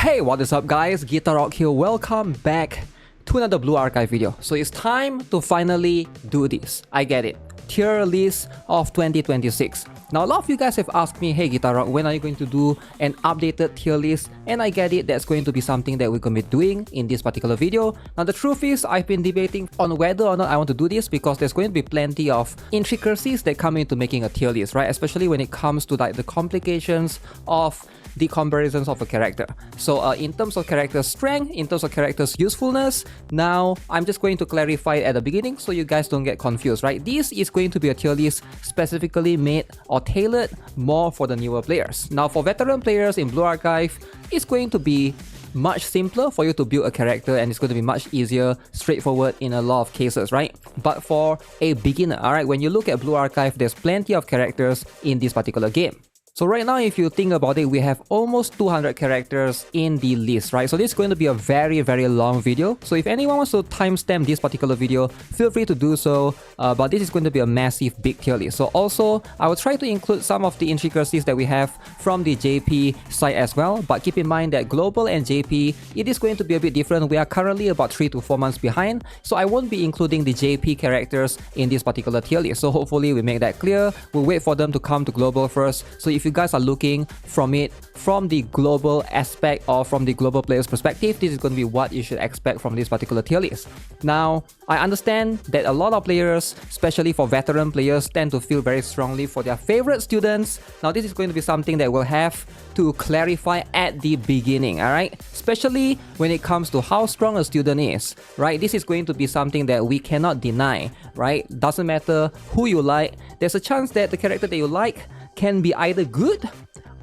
Hey, what is up guys? Guitar Rock here. Welcome back to another Blue Archive video. So it's time to finally do this. I get it. Tier list of 2026. Now a lot of you guys have asked me, hey Guitar Rock, when are you going to do an updated tier list? And I get it, that's going to be something that we're going to be doing in this particular video. Now the truth is, I've been debating on whether or not I want to do this because there's going to be plenty of intricacies that come into making a tier list, right? Especially when it comes to like the complications of the comparisons of a character. So in terms of character strength, in terms of character's usefulness, now I'm just going to clarify it at the beginning so you guys don't get confused, right? This is going to be a tier list specifically made or tailored more for the newer players. Now for veteran players in Blue Archive, it's going to be much simpler for you to build a character and it's going to be much easier, straightforward in a lot of cases, right? But for a beginner, alright, when you look at Blue Archive, there's plenty of characters in this particular game. So right now, if you think about it, we have almost 200 characters in the list, right? So this is going to be a very long video. So if anyone wants to timestamp this particular video, feel free to do so. But this is going to be a massive big tier list. So also, I will try to include some of the intricacies that we have from the JP side as well. But keep in mind that Global and JP, it is going to be a bit different. We are currently about 3 to 4 months behind. So I won't be including the JP characters in this particular tier list. So hopefully we make that clear. We'll wait for them to come to Global first. So if you guys are looking from the global aspect or from the global player's perspective, this is going to be what you should expect from this particular tier list. Now, I understand that a lot of players, especially for veteran players, tend to feel very strongly for their favorite students. Now, this is going to be something that we'll have to clarify at the beginning, alright? Especially when it comes to how strong a student is, right? This is going to be something that we cannot deny, right? Doesn't matter who you like, there's a chance that the character that you like can be either good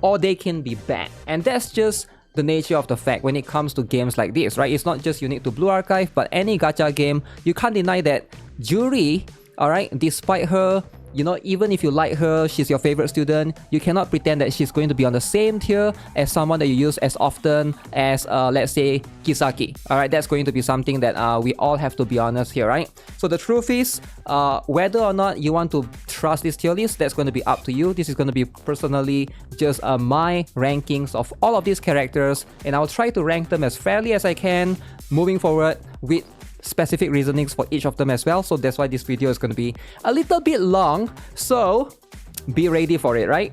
or they can be bad. And that's just the nature of the fact when it comes to games like this, right? It's not just unique to Blue Archive, but any gacha game, you can't deny that Juri, alright, despite her, you know, even if you like her, she's your favorite student, you cannot pretend that she's going to be on the same tier as someone that you use as often as, let's say, Kisaki. Alright, that's going to be something that we all have to be honest here, right? So the truth is, whether or not you want to trust this tier list, that's going to be up to you. This is going to be personally just my rankings of all of these characters, and I'll try to rank them as fairly as I can moving forward with specific reasonings for each of them as well. So that's why this video is going to be a little bit long, so be ready for it, right?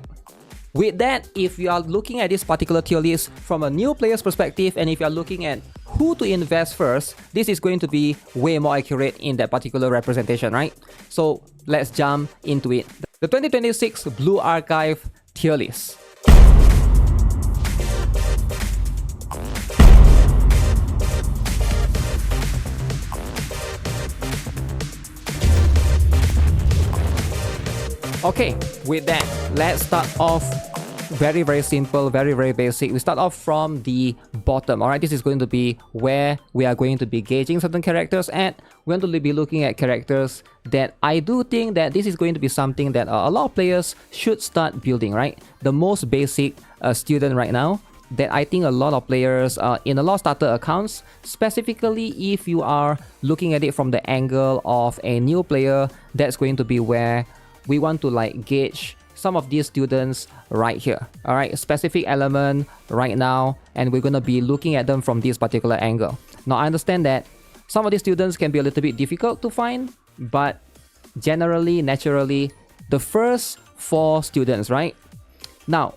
With that, if you are looking at this particular tier list from a new player's perspective, and if you are looking at who to invest first, this is going to be way more accurate in that particular representation, right? So let's jump into it. The 2026 Blue Archive tier list. Okay, with that, let's start off very simple, very basic. We start off from the bottom. Alright, this is going to be where we are going to be gauging certain characters at. We're going to be looking at characters that I do think that this is going to be something that a lot of players should start building, right? The most basic student right now that I think a lot of players in a lot of starter accounts, specifically if you are looking at it from the angle of a new player, that's going to be where we want to like gauge some of these students right here. All right, specific element right now, and we're going to be looking at them from this particular angle. Now, I understand that some of these students can be a little bit difficult to find, but generally, naturally, the first 4 students, right? Now,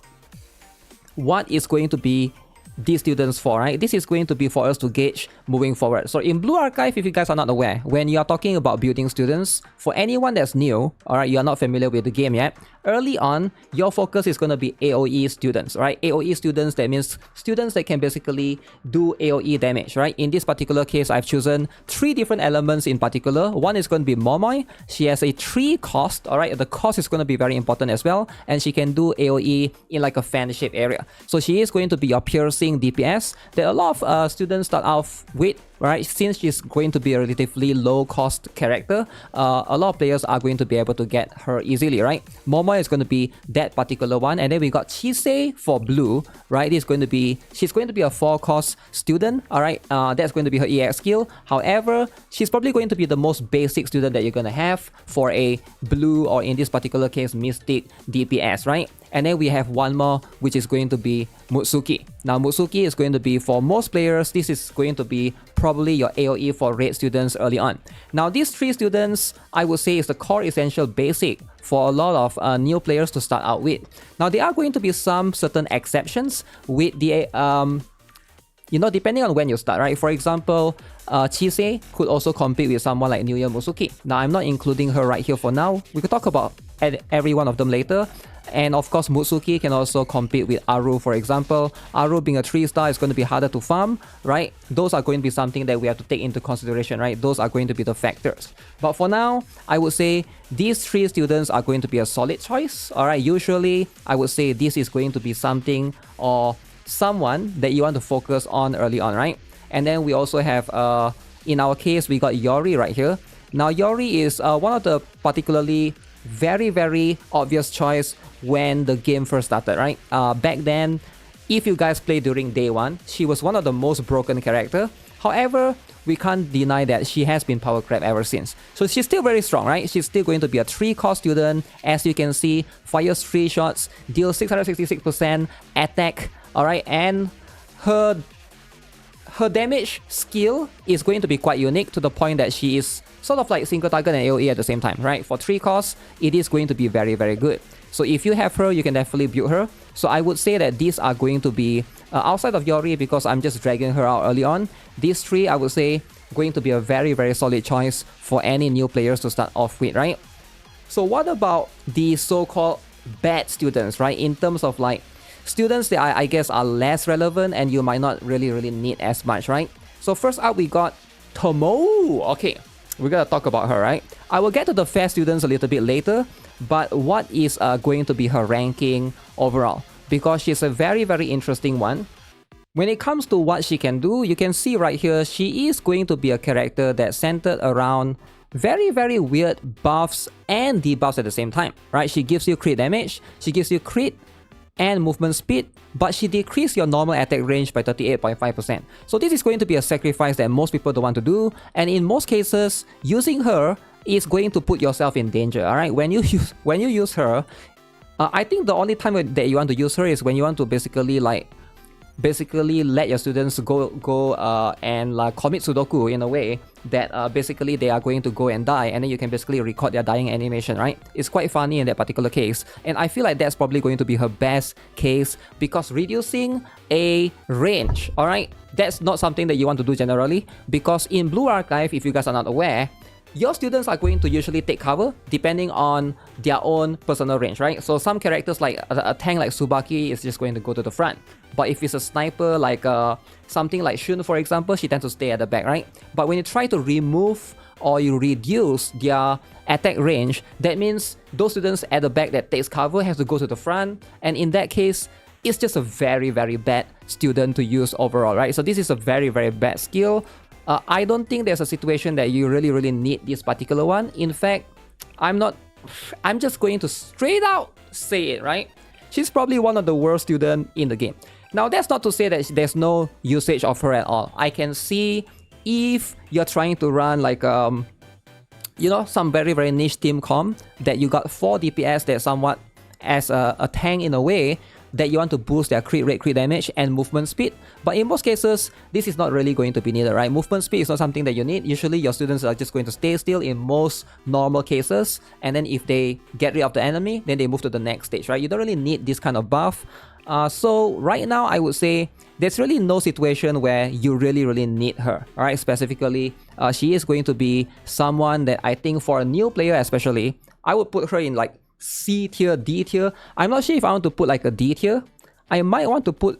what is going to be these students for, right? This is going to be for us to gauge moving forward. So in Blue Archive, if you guys are not aware, when you are talking about building students, for anyone that's new, alright, you are not familiar with the game yet, early on, your focus is going to be AoE students, right? AoE students, that means students that can basically do AoE damage, right? In this particular case, I've chosen 3 different elements in particular. One is going to be Momoi. She has a 3 cost, alright? The cost is going to be very important as well, and she can do AoE in like a fan-shaped area. So she is going to be your piercing DPS that a lot of students start off with, right? Since she's going to be a relatively low cost character, a lot of players are going to be able to get her easily, right? Momo is going to be that particular one, and then we got Chise for blue, right? She's going to be a 4 cost student, all right? That's going to be her EX skill. However, she's probably going to be the most basic student that you're going to have for a blue, or in this particular case, Mystic DPS, right? And then we have one more, which is going to be Mutsuki. Now Mutsuki is going to be, for most players, this is going to be probably your AoE for raid students early on. Now these three students, I would say, is the core essential basic for a lot of new players to start out with. Now there are going to be some certain exceptions with the depending on when you start, right? For example, Chise could also compete with someone like New Year Musuki. Now, I'm not including her right here for now. We could talk about every one of them later. And of course, Mutsuki can also compete with Aru, for example. Aru being a 3-star is going to be harder to farm, right? Those are going to be something that we have to take into consideration, right? Those are going to be the factors. But for now, I would say these three students are going to be a solid choice, all right? Usually, I would say this is going to be something or someone that you want to focus on early on, right? And then we also have, in our case, we got Yori right here. Now, Yori is one of the particularly very, very obvious choice when the game first started, right? Back then, if you guys played during day one, she was one of the most broken character. However, we can't deny that she has been power crept ever since. So she's still very strong, right? She's still going to be a 3-core student. As you can see, fires 3 shots, deals 666% attack, alright? And her damage skill is going to be quite unique to the point that she is sort of like single target and AoE at the same time, right? For 3 cores, it is going to be very, very good. So if you have her, you can definitely build her. So I would say that these are going to be, outside of Yori, because I'm just dragging her out early on, these 3, I would say, going to be a very, very solid choice for any new players to start off with, right? So what about the so-called bad students, right? In terms of like, students that I guess are less relevant and you might not really need as much, right? So first up, we got Tomo. Okay, we're gonna talk about her, right? I will get to the fair students a little bit later, but what is going to be her ranking overall? Because she's a very, very interesting one. When it comes to what she can do, you can see right here, she is going to be a character that's centered around very, very weird buffs and debuffs at the same time, right? She gives you crit damage, she gives you crit and movement speed, but she decreases your normal attack range by 38.5%. So this is going to be a sacrifice that most people don't want to do, and in most cases, using her is going to put yourself in danger, alright? When you use her, I think the only time that you want to use her is when you want to basically let your students go and like commit Sudoku in a way that basically they are going to go and die, and then you can basically record their dying animation, right? It's quite funny in that particular case, and I feel like that's probably going to be her best case, because reducing a range, alright, that's not something that you want to do generally, because in Blue Archive, if you guys are not aware, your students are going to usually take cover depending on their own personal range, right? So some characters like a tank like Tsubaki is just going to go to the front. But if it's a sniper like something like Shun, for example, she tends to stay at the back, right? But when you try to remove or you reduce their attack range, that means those students at the back that takes cover have to go to the front. And in that case, it's just a very, very bad student to use overall, right? So this is a very, very bad skill. I don't think there's a situation that you really need this particular one. In fact, I'm just going to straight out say it, right? She's probably one of the worst students in the game. Now, that's not to say that there's no usage of her at all. I can see if you're trying to run like, some very, very niche team comp that you got 4 DPS that somewhat as a tank in a way, that you want to boost their crit rate, crit damage, and movement speed. But in most cases, this is not really going to be needed, right? Movement speed is not something that you need. Usually, your students are just going to stay still in most normal cases. And then if they get rid of the enemy, then they move to the next stage, right? You don't really need this kind of buff. So right now, I would say there's really no situation where you really need her, all right? Specifically, she is going to be someone that I think for a new player especially, I would put her in like C tier, D tier. I'm not sure if I want to put like a D tier. I might want to put,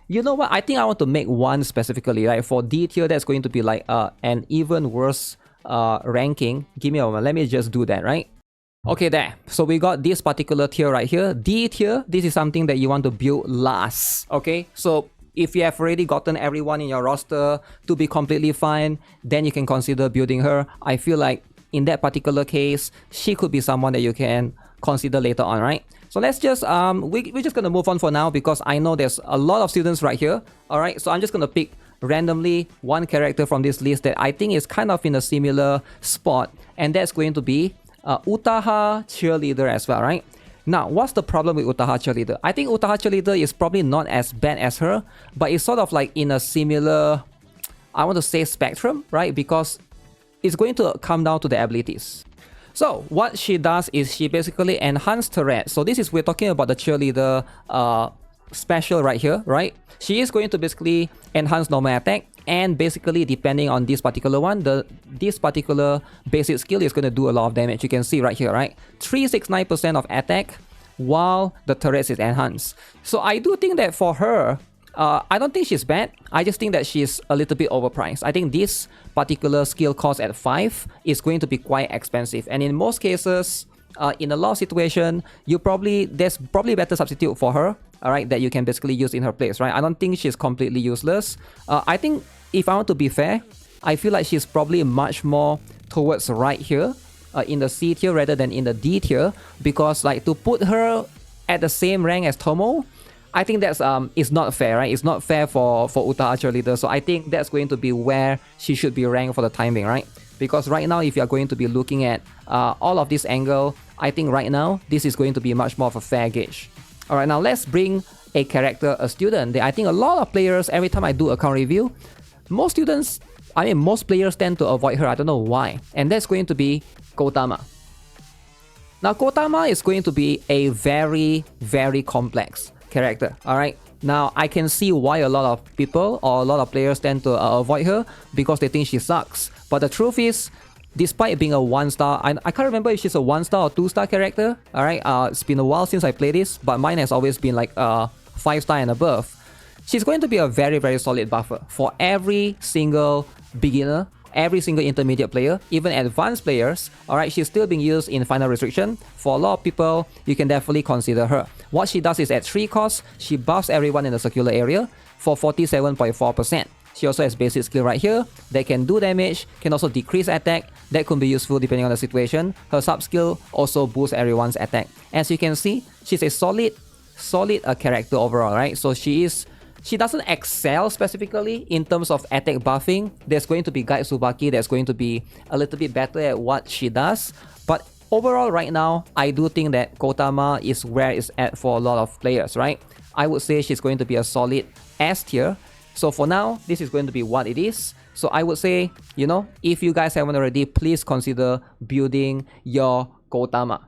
you know what, I think I want to make one specifically, right? For D tier, that's going to be like an even worse ranking. Give me a moment, let me just do that, right? Okay, there. So we got this particular tier right here. D tier, this is something that you want to build last, okay? So if you have already gotten everyone in your roster to be completely fine, then you can consider building her. I feel like in that particular case, she could be someone that you can consider later on, right? So let's just, we're just gonna move on for now because I know there's a lot of students right here, all right? So I'm just gonna pick randomly one character from this list that I think is kind of in a similar spot, and that's going to be Utaha Cheerleader as well, right? Now, what's the problem with Utaha Cheerleader? I think Utaha Cheerleader is probably not as bad as her, but it's sort of like in a similar, I want to say, spectrum, right? Because it's going to come down to the abilities. So what she does is she basically enhanced turret. So this is, we're talking about the cheerleader special right here, right? She is going to basically enhance normal attack, and basically depending on this particular one, this particular basic skill is going to do a lot of damage. You can see right here, right? 369% of attack while the turret is enhanced. So I do think that for her, I don't think she's bad. I just think that she's a little bit overpriced. I think this particular skill cost at 5 is going to be quite expensive. And in most cases, in a lot of situation, there's probably a better substitute for her, alright, that you can basically use in her place, right? I don't think she's completely useless. I think if I want to be fair, I feel like she's probably much more towards right here, in the C tier rather than in the D tier, because like to put her at the same rank as Tomo, I think that's it's not fair, right? It's not fair for Utaha Cheerleader. So I think that's going to be where she should be ranked for the time being, right? Because right now, if you are going to be looking at all of this angle, I think right now this is going to be much more of a fair gauge. All right, now let's bring a character, a student. I think a lot of players, every time I do account review, most players tend to avoid her. I don't know why, and that's going to be Kotama. Now Kotama is going to be a very, very complex character, alright? Now, I can see why a lot of people or a lot of players tend to avoid her, because they think she sucks. But the truth is, despite being a 1-star, I can't remember if she's a 1-star or 2-star character, alright? It's been a while since I played this, but mine has always been like 5-star and above. She's going to be a very, very solid buffer for every single beginner, every single intermediate player, even advanced players. Alright, she's still being used in Final Restriction. For a lot of people, you can definitely consider her. What she does is at 3 costs, she buffs everyone in the circular area for 47.4%. She also has basic skill right here that can do damage, can also decrease attack. That could be useful depending on the situation. Her sub skill also boosts everyone's attack. As you can see, she's a solid character overall, right? So she doesn't excel specifically in terms of attack buffing. There's going to be Guide Tsubaki that's going to be a little bit better at what she does. But overall right now, I do think that Kotama is where it's at for a lot of players, right? I would say she's going to be a solid S tier. So for now, this is going to be what it is. So I would say, you know, if you guys haven't already, please consider building your Kotama.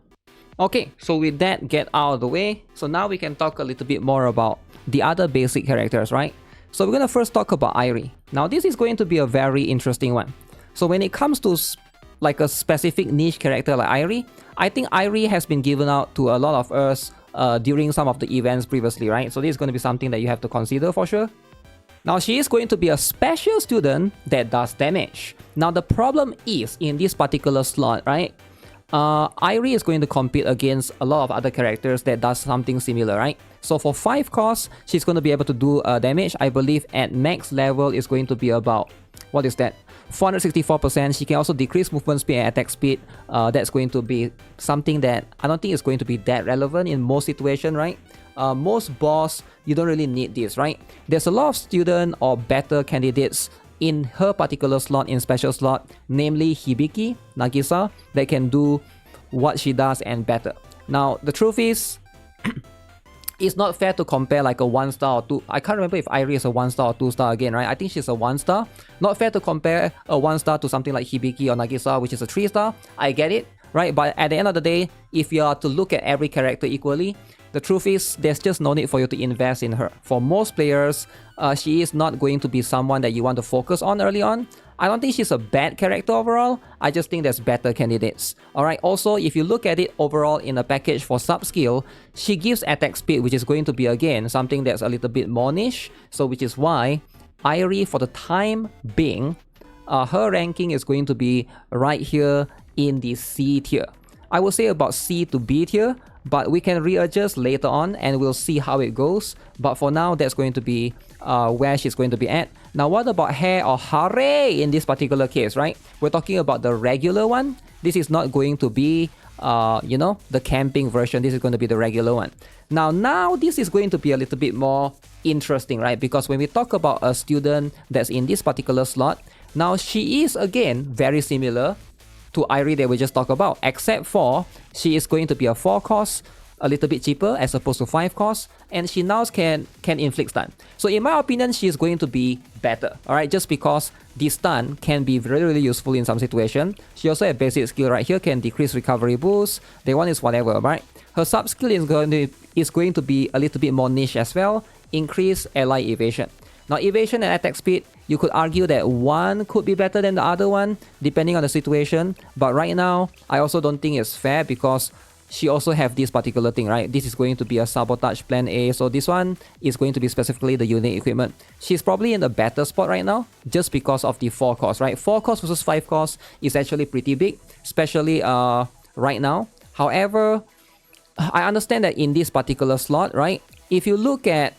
Okay, so with that get out of the way, so now we can talk a little bit more about the other basic characters, right? So we're going to first talk about Airi. Now this is going to be a very interesting one. So when it comes to like a specific niche character like Airi, I think Airi has been given out to a lot of us during some of the events previously, right? So this is going to be something that you have to consider for sure. Now she is going to be a special student that does damage. Now the problem is in this particular slot, right? Airi is going to compete against a lot of other characters that does something similar, right? So for 5 costs, she's going to be able to do damage. I believe at max level is going to be about, what is that? 464%. She can also decrease movement speed and attack speed. That's going to be something that I don't think is going to be that relevant in most situations, right? Most boss, you don't really need this, right? There's a lot of student or better candidates in her particular slot, in special slot, namely Hibiki, Nagisa, that can do what she does and better. Now, the truth is, it's not fair to compare like a 1-star or 2. I can't remember if Airi is a 1-star or 2-star again, right? I think she's a 1-star. Not fair to compare a 1-star to something like Hibiki or Nagisa, which is a 3-star. I get it, right? But at the end of the day, if you are to look at every character equally, the truth is, there's just no need for you to invest in her. For most players, she is not going to be someone that you want to focus on early on. I don't think she's a bad character overall. I just think there's better candidates. Alright, also, if you look at it overall in a package for sub-skill, she gives attack speed, which is going to be, again, something that's a little bit more niche. So, which is why Airi, for the time being, her ranking is going to be right here in the C tier. I would say about C to B tier, but we can readjust later on and we'll see how it goes. But for now, that's going to be where she's going to be at. Now, what about Hair or Hare in this particular case, right? We're talking about the regular one. This is not going to be, you know, the camping version. This is going to be the regular one. Now this is going to be a little bit more interesting, right? Because when we talk about a student that's in this particular slot, now she is, again, very similar to Airi that we just talked about, except for she is going to be a 4 cost a little bit cheaper as opposed to 5 cost, and she now can inflict stun. So in my opinion, she is going to be better, alright, just because the stun can be really useful in some situation. She also has basic skill right here, can decrease recovery boost. The one is whatever, right? Her sub skill is going to be a little bit more niche as well, increase ally evasion. Now evasion and attack speed, you could argue that one could be better than the other one depending on the situation, but right now I also don't think it's fair because she also have this particular thing, right? This is going to be a sabotage plan A, so this one is going to be specifically the unique equipment. She's probably in the better spot right now just because of the 4 cost, right? 4 cost versus 5 cost is actually pretty big, especially right now. However, I understand that in this particular slot, right? If you look at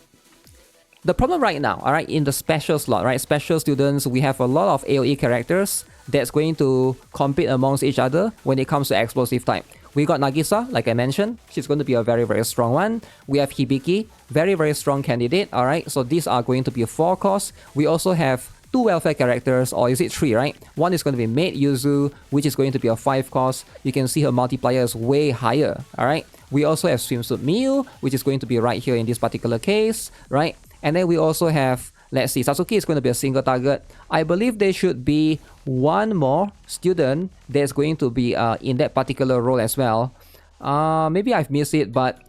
the problem right now, alright, in the special slot, right? Special students, we have a lot of AoE characters that's going to compete amongst each other when it comes to explosive type. We got Nagisa, like I mentioned. She's going to be a very strong one. We have Hibiki, very strong candidate, alright? So these are going to be 4 costs. We also have 2 welfare characters, or is it 3, right? One is going to be Maid Yuzu, which is going to be a 5 cost. You can see her multiplier is way higher, alright? We also have Swimsuit Miu, which is going to be right here in this particular case, right? And then we also have, let's see, Sasuke is going to be a single target. I believe there should be one more student that's going to be in that particular role as well. Maybe I've missed it, but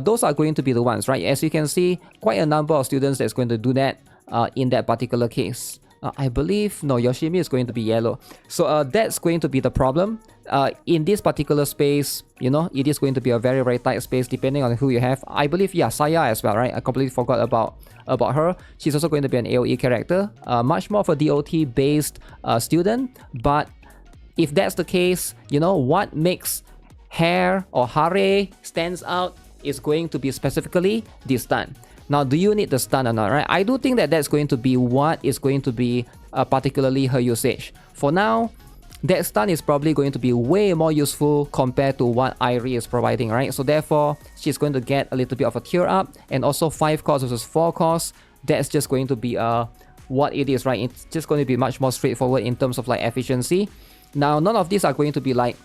those are going to be the ones, right? As you can see, quite a number of students that's going to do that in that particular case. I believe, no, Yoshimi is going to be yellow. So that's going to be the problem. In this particular space, you know, it is going to be a very tight space depending on who you have. I believe, yeah, Saya as well, right? I completely forgot about her. She's also going to be an AoE character, much more of a DOT based student. But if that's the case, you know, what makes Hare or Hare stands out is going to be specifically the stun. Now, do you need the stun or not, right? I do think that that's going to be what is going to be particularly her usage. For now, that stun is probably going to be way more useful compared to what Irie is providing, right? So therefore, she's going to get a little bit of a tier up, and also 5 costs versus 4 costs. That's just going to be what it is, right? It's just going to be much more straightforward in terms of like efficiency. Now, none of these are going to be like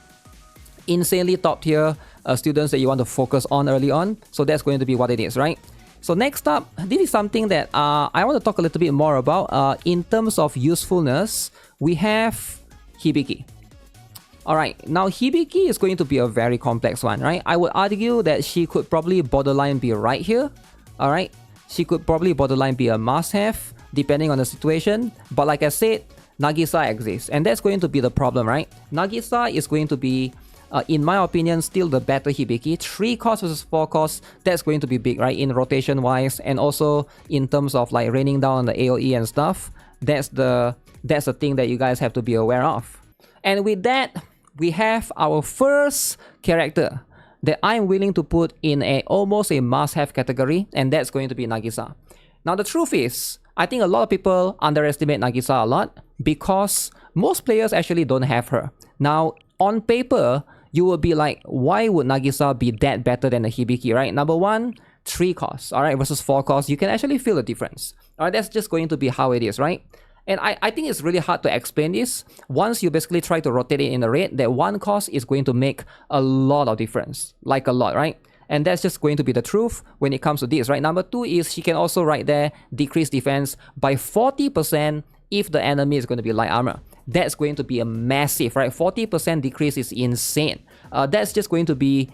insanely top tier students that you want to focus on early on. So that's going to be what it is, right? So next up, this is something that I want to talk a little bit more about. In terms of usefulness, we have Hibiki. Alright, now Hibiki is going to be a very complex one, right? I would argue that she could probably borderline be right here. Alright, she could probably borderline be a must-have, depending on the situation. But like I said, Nagisa exists, and that's going to be the problem, right? Nagisa is going to be, in my opinion, still the better Hibiki. 3 costs versus 4 costs, that's going to be big, right? In rotation wise, and also in terms of like raining down on the AoE and stuff. That's the thing that you guys have to be aware of. And with that, we have our first character that I'm willing to put in almost a must-have category, and that's going to be Nagisa. Now the truth is, I think a lot of people underestimate Nagisa a lot because most players actually don't have her. Now, on paper, you will be like, why would Nagisa be that better than a Hibiki, right? Number one, 3 costs, alright, versus 4 costs. You can actually feel the difference. Alright, that's just going to be how it is, right? And I think it's really hard to explain this. Once you basically try to rotate it in the red, that 1 cost is going to make a lot of difference. Like a lot, right? And that's just going to be the truth when it comes to this, right? Number 2 is she can also right there decrease defense by 40% if the enemy is going to be light armor. That's going to be a massive, right? 40% decrease is insane. That's just going to be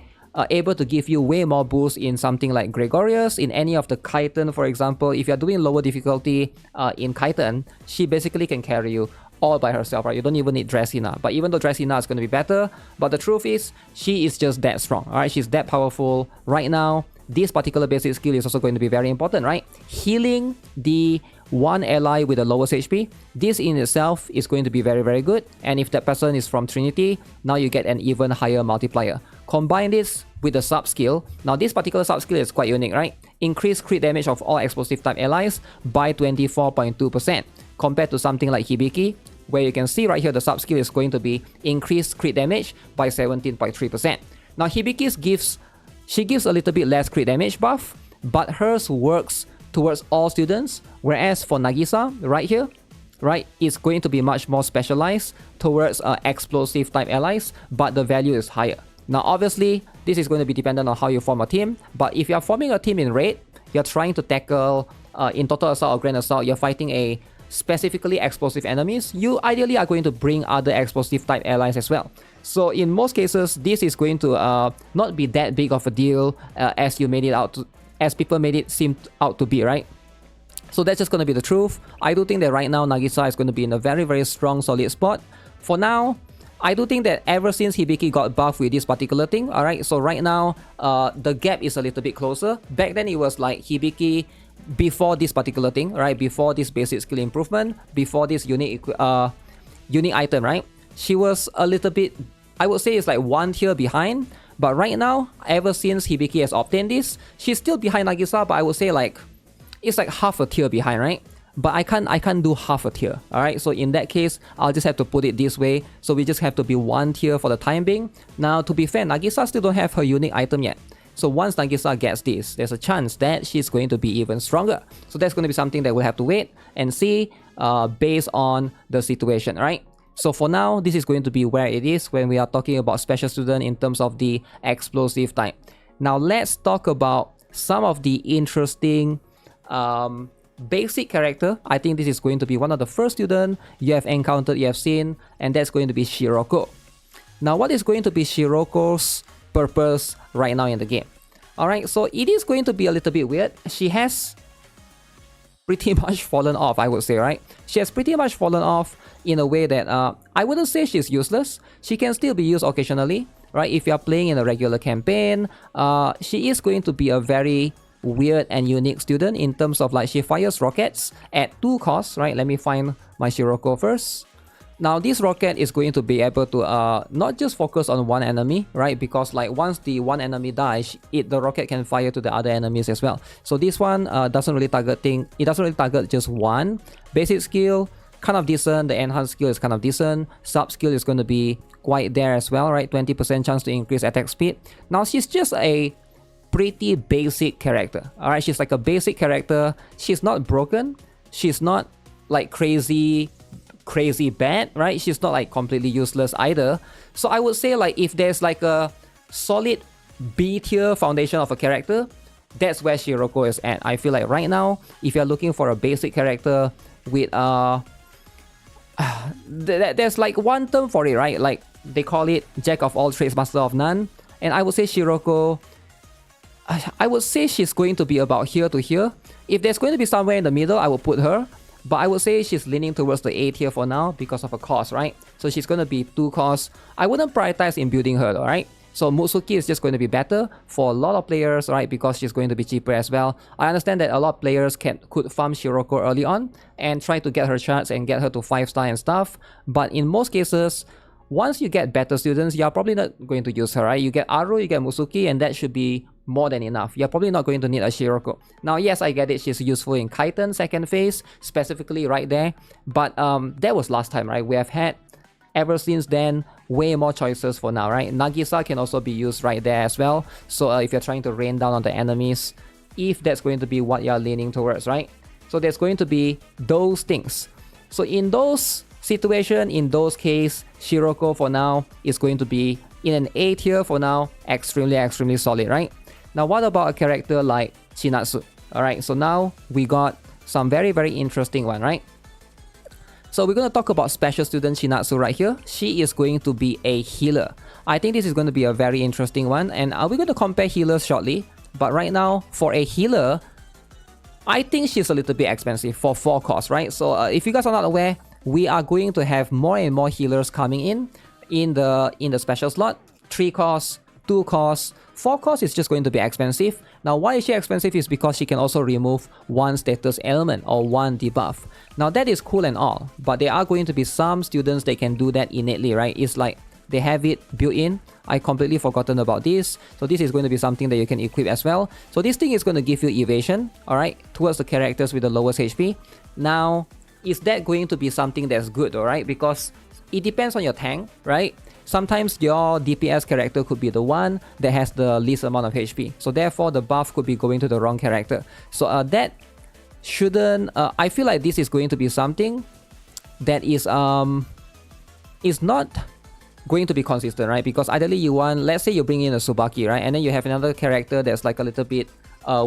able to give you way more boost in something like Gregorius, in any of the Chiton, for example. If you're doing lower difficulty in Chiton, she basically can carry you all by herself, right? You don't even need Dressina. But even though Dressina is going to be better, but the truth is, she is just that strong, alright? She's that powerful right now. This particular basic skill is also going to be very important, right? Healing the one ally with the lowest HP, this in itself is going to be very good. And if that person is from Trinity, now you get an even higher multiplier. Combine this with the sub skill. Now this particular sub skill is quite unique, right? Increase crit damage of all explosive type allies by 24.2% compared to something like Hibiki, where you can see right here the sub skill is going to be increased crit damage by 17.3%. Now Hibiki's gives a little bit less crit damage buff, but hers works towards all students, whereas for Nagisa right here, right, it's going to be much more specialized towards explosive type allies, but the value is higher. Now obviously, This is going to be dependent on how you form a team. But if you're forming a team in raid, you're trying to tackle in total assault or grand assault, you're fighting a specifically explosive enemies, you ideally are going to bring other explosive type allies as well. So in most cases, this is going to not be that big of a deal as you made it out to, as people made it seem out to be, right? So that's just going to be the truth. I do think that right now Nagisa is going to be in a very, very strong, solid spot. For now, I do think that ever since Hibiki got buffed with this particular thing, alright, so right now, the gap is a little bit closer. Back then, it was like Hibiki before this particular thing, right? Before this basic skill improvement, before this unique item, right? She was a little bit, I would say it's like one tier behind. But right now, ever since Hibiki has obtained this, she's still behind Nagisa, but I would say like, it's like half a tier behind, right? But I can't do half a tier, alright? So in that case, I'll just have to put it this way. So we just have to be one tier for the time being. Now, to be fair, Nagisa still don't have her unique item yet. So once Nagisa gets this, there's a chance that she's going to be even stronger. So that's going to be something that we'll have to wait and see based on the situation, right? So for now, this is going to be where it is when we are talking about special student in terms of the explosive type. Now let's talk about some of the interesting basic character. I think this is going to be one of the first students you have encountered, you have seen, and that's going to be Shiroko. Now what is going to be Shiroko's purpose right now in the game? Alright, so it is going to be a little bit weird. She has pretty much fallen off, I would say, right? She has pretty much fallen off in a way that I wouldn't say she's useless. She can still be used occasionally, right? If you're playing in a regular campaign, she is going to be a very weird and unique student in terms of like she fires rockets at 2 costs, right? Let me find my Shiroko first. Now this rocket is going to be able to not just focus on one enemy, right? Because like once the one enemy dies, the rocket can fire to the other enemies as well. So this one doesn't really target just one. Basic skill, kind of decent. The enhanced skill is kind of decent. Sub skill is going to be quite there as well, right? 20% chance to increase attack speed. Now she's just a pretty basic character, alright? She's like a basic character. She's not broken. She's not like crazy bad, right? She's not like completely useless either. So I would say like if there's like a solid B tier foundation of a character, that's where Shiroko is at. I feel like right now, if you're looking for a basic character with there's like one term for it, right? Like they call it Jack of all trades, master of none. And I would say Shiroko, I would say she's going to be about here to here. If there's going to be somewhere in the middle, I will put her. But I would say she's leaning towards the A tier for now because of a cost, right? So she's going to be 2 costs. I wouldn't prioritize in building her, alright? So Mutsuki is just going to be better for a lot of players, right? Because she's going to be cheaper as well. I understand that a lot of players could farm Shiroko early on and try to get her charts and get her to 5-star and stuff. But in most cases, once you get better students, you're probably not going to use her, right? You get Aru, you get Mutsuki, and that should be more than enough. You're probably not going to need a Shiroko. Now, yes, I get it. She's useful in Kaiten second phase, specifically right there. But that was last time, right? We have had, ever since then, way more choices for now, right? Nagisa can also be used right there as well. So if you're trying to rain down on the enemies, if that's going to be what you're leaning towards, right? So there's going to be those things. So in those situations, in those cases, Shiroko for now is going to be in an A tier for now, extremely solid, right? Now, what about a character like Chinatsu? Alright, so now we got some very interesting one, right? So we're going to talk about special student Chinatsu right here. She is going to be a healer. I think this is going to be a very interesting one, and we're going to compare healers shortly. But right now, for a healer, I think she's a little bit expensive for 4 costs, right? So if you guys are not aware, we are going to have more and more healers coming in the special slot. 3 costs, 2 costs, 4 costs is just going to be expensive. Now, why is she expensive is because she can also remove 1 status element or 1 debuff. Now, that is cool and all, but there are going to be some students that can do that innately, right? It's like they have it built in. I completely forgotten about this. So this is going to be something that you can equip as well. So this thing is going to give you evasion, alright, towards the characters with the lowest HP. Now, is that going to be something that's good, alright? Because it depends on your tank, right? Sometimes your DPS character could be the one that has the least amount of HP. So therefore, the buff could be going to the wrong character. So that shouldn't... I feel like this is going to be something that is not going to be consistent, right? Because ideally you want, let's say you bring in a Tsubaki, right? And then you have another character that's like a little bit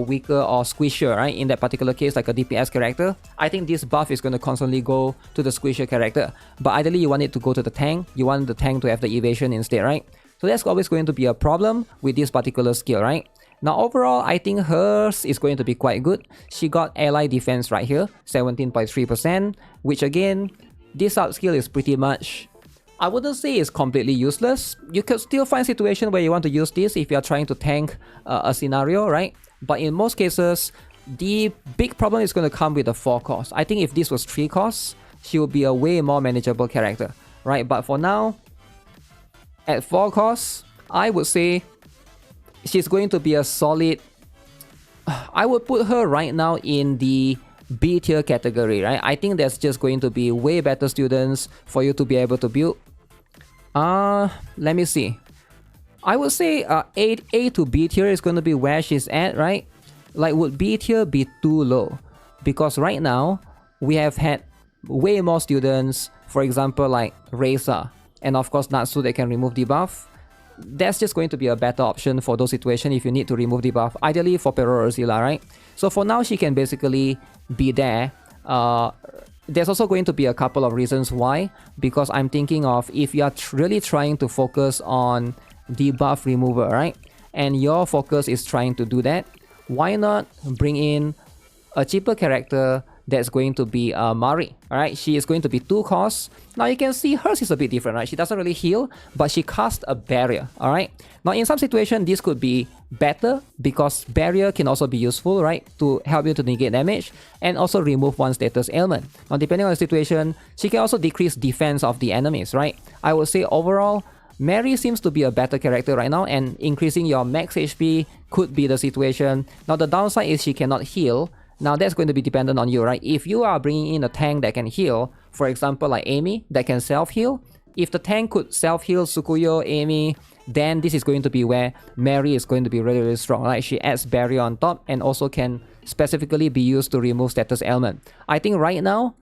weaker or squishier, right? In that particular case, like a DPS character. I think this buff is going to constantly go to the squishier character. But ideally you want it to go to the tank. You want the tank to have the evasion instead, right? So that's always going to be a problem with this particular skill, right? Now overall, I think hers is going to be quite good. She got ally defense right here, 17.3%, which again, this sub skill is pretty much, I wouldn't say it's completely useless. You could still find situations where you want to use this if you're trying to tank a scenario, right? But in most cases, the big problem is going to come with the 4 cost. I think if this was 3 costs, she would be a way more manageable character, right? But for now, at 4 costs, I would say she's going to be a solid... I would put her right now in the B tier category, right? I think there's just going to be way better students for you to be able to build. Let me see. I would say A to B tier is going to be where she's at, right? Like, would B tier be too low? Because right now, we have had way more students, for example, like Reza, and of course Natsu that can remove debuff. That's just going to be a better option for those situations if you need to remove debuff, ideally for Pero or Zilla, right? So for now, she can basically be there. There's also going to be a couple of reasons why, because I'm thinking of if you're really trying to focus on debuff remover, right? And your focus is trying to do that, why not bring in a cheaper character that's going to be Mari, alright? She is going to be 2 costs. Now you can see hers is a bit different, right? She doesn't really heal, but she casts a barrier, alright? Now in some situation, this could be better because barrier can also be useful, right? To help you to negate damage and also remove one status ailment. Now depending on the situation, she can also decrease defense of the enemies, right? I would say overall, Mary seems to be a better character right now, and increasing your max HP could be the situation. Now the downside is she cannot heal. Now that's going to be dependent on you, right? If you are bringing in a tank that can heal, for example like Amy that can self-heal, if the tank could self-heal Tsukuyo, Amy, then this is going to be where Mary is going to be really, really strong. Like she adds barrier on top and also can specifically be used to remove status ailment. I think right now,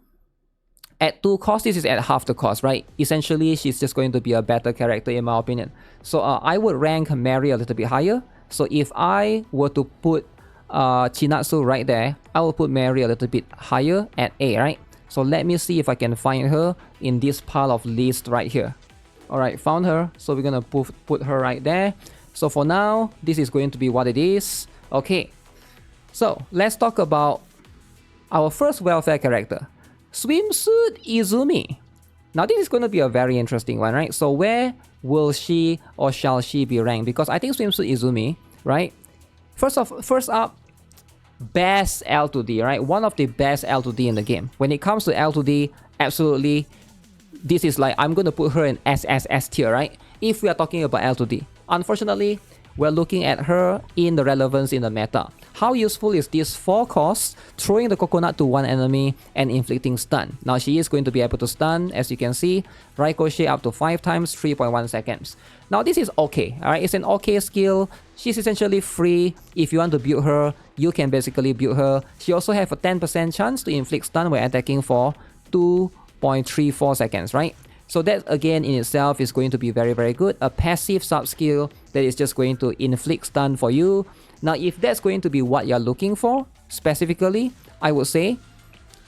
at 2 cost, this is at half the cost, right? Essentially, she's just going to be a better character in my opinion. So I would rank Mary a little bit higher. So if I were to put Chinatsu right there, I will put Mary a little bit higher at A, right? So let me see if I can find her in this pile of list right here. Alright, found her. So we're gonna put her right there. So for now, this is going to be what it is. Okay, so let's talk about our first welfare character, Swimsuit Izumi. Now this is going to be a very interesting one, right? So where will she or shall she be ranked? Because I think Swimsuit Izumi, right? First up, best L2D, right? One of the best L2D in the game. When it comes to L2D, absolutely, this is like, I'm going to put her in SSS tier, right? If we are talking about L2D. Unfortunately, we're looking at her in the relevance in the meta. How useful is this 4 costs, throwing the coconut to one enemy and inflicting stun? Now she is going to be able to stun, as you can see, ricochet up to 5 times, 3.1 seconds. Now this is okay, alright? It's an okay skill. She's essentially free. If you want to build her, you can basically build her. She also has a 10% chance to inflict stun when attacking for 2.34 seconds, right? So that again in itself is going to be very, very good. A passive sub skill that is just going to inflict stun for you. Now if that's going to be what you're looking for, specifically, I would say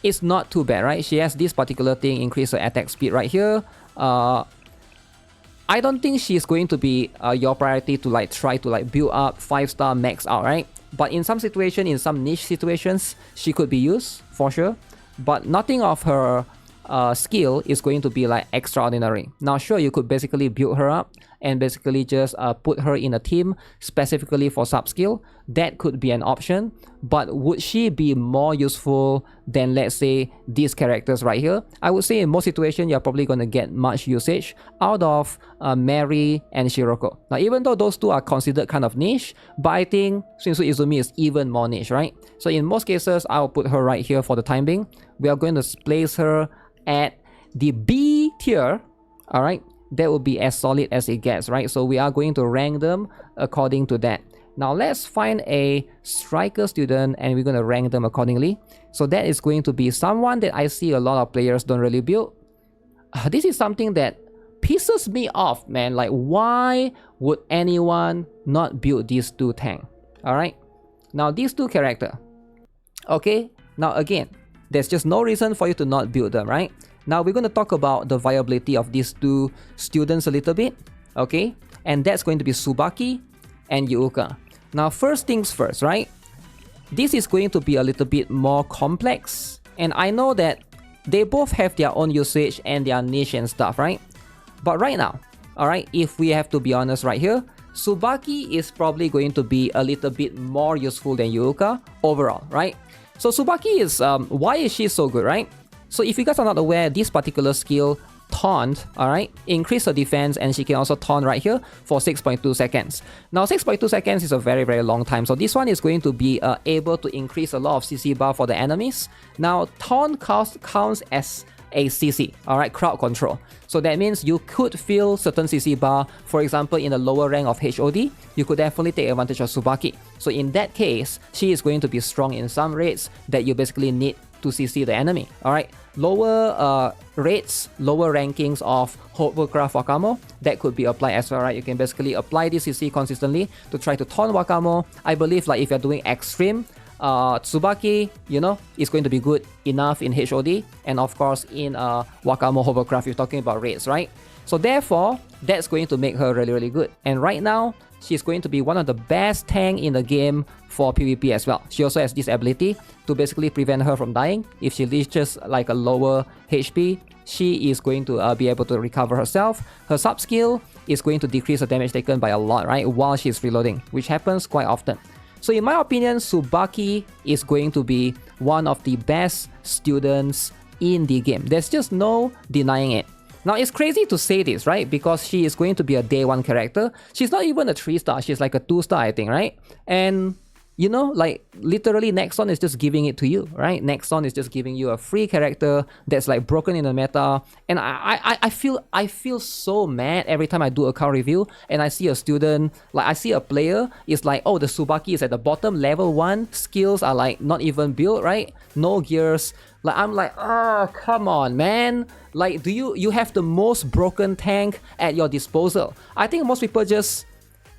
it's not too bad, right? She has this particular thing, increase her attack speed right here. I don't think she's going to be your priority to like try to like build up 5-star max out, right? But in some situation, in some niche situations, she could be used for sure. But nothing of her skill is going to be like extraordinary. Now sure, you could basically build her up and basically just put her in a team specifically for sub skill. That could be an option, but would she be more useful than, let's say, these characters right here? I would say in most situations you're probably going to get much usage out of Mary and Shiroko. Now even though those two are considered kind of niche, but I think Swimsuit Izumi is even more niche, right? So in most cases I'll put her right here for the time being. We are going to place her at the B tier, alright? That will be as solid as it gets, right? So we are going to rank them according to that. Now let's find a striker student and we're going to rank them accordingly. So that is going to be someone that I see a lot of players don't really build. This is something that pisses me off, man. Like, why would anyone not build these two tank? Alright? Now, these two character. Okay? Now, again, there's just no reason for you to not build them, right? Now, we're going to talk about the viability of these two students a little bit. Okay? And that's going to be Tsubaki and Yuuka. Now, first things first, right? This is going to be a little bit more complex. And I know that they both have their own usage and their niche and stuff, right? But right now, alright, if we have to be honest right here, Tsubaki is probably going to be a little bit more useful than Yuuka overall, right? So Tsubaki is, why is she so good, right? So if you guys are not aware, this particular skill, Taunt, alright, increase her defense, and she can also taunt right here for 6.2 seconds. Now 6.2 seconds is a very, very long time, so this one is going to be able to increase a lot of CC bar for the enemies. Now taunt counts as a CC, alright, crowd control. So that means you could feel certain CC bar, for example in the lower rank of HOD, you could definitely take advantage of Tsubaki. So in that case, she is going to be strong in some raids that you basically need to CC the enemy, alright. Lower rates, lower rankings of Hovercraft Wakamo, that could be applied as well, right? You can basically apply this CC consistently to try to taunt Wakamo. I believe like if you're doing extreme, Tsubaki, you know, is going to be good enough in HOD, and of course in Wakamo Hovercraft, you're talking about rates, right? So therefore, that's going to make her really, really good. And right now, she's going to be one of the best tank in the game for PvP as well. She also has this ability to basically prevent her from dying. If she reaches like a lower HP, she is going to be able to recover herself. Her sub skill is going to decrease the damage taken by a lot, right? While she's reloading, which happens quite often. So in my opinion, Tsubaki is going to be one of the best students in the game. There's just no denying it. Now, it's crazy to say this, right? Because she is going to be a day 1 character. She's not even a 3-star. She's like a 2-star, I think, right? And, you know, like, literally Nexon is just giving it to you, right? Nexon is just giving you a free character that's, like, broken in the meta. And I feel so mad every time I do account review and I see a student, like, I see a player, is like, oh, the Tsubaki is at the bottom, level 1. Skills are, like, not even built, right? No gears. Like, I'm like, oh, come on, man. Like, do you have the most broken tank at your disposal? I think most people just,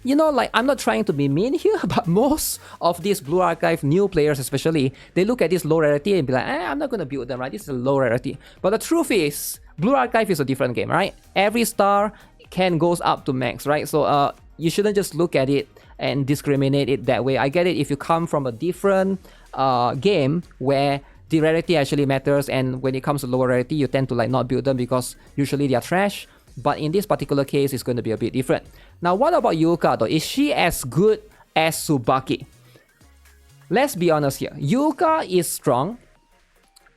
you know, like, I'm not trying to be mean here, but most of these Blue Archive new players especially, they look at this low rarity and be like, I'm not gonna build them, right? This is a low rarity. But the truth is, Blue Archive is a different game, right? Every star can goes up to max, right? So you shouldn't just look at it and discriminate it that way. I get it if you come from a different game where the rarity actually matters, and when it comes to lower rarity, you tend to like not build them because usually they are trash. But in this particular case, it's going to be a bit different. Now, what about Yuuka though? Is she as good as Tsubaki? Let's be honest here. Yuuka is strong,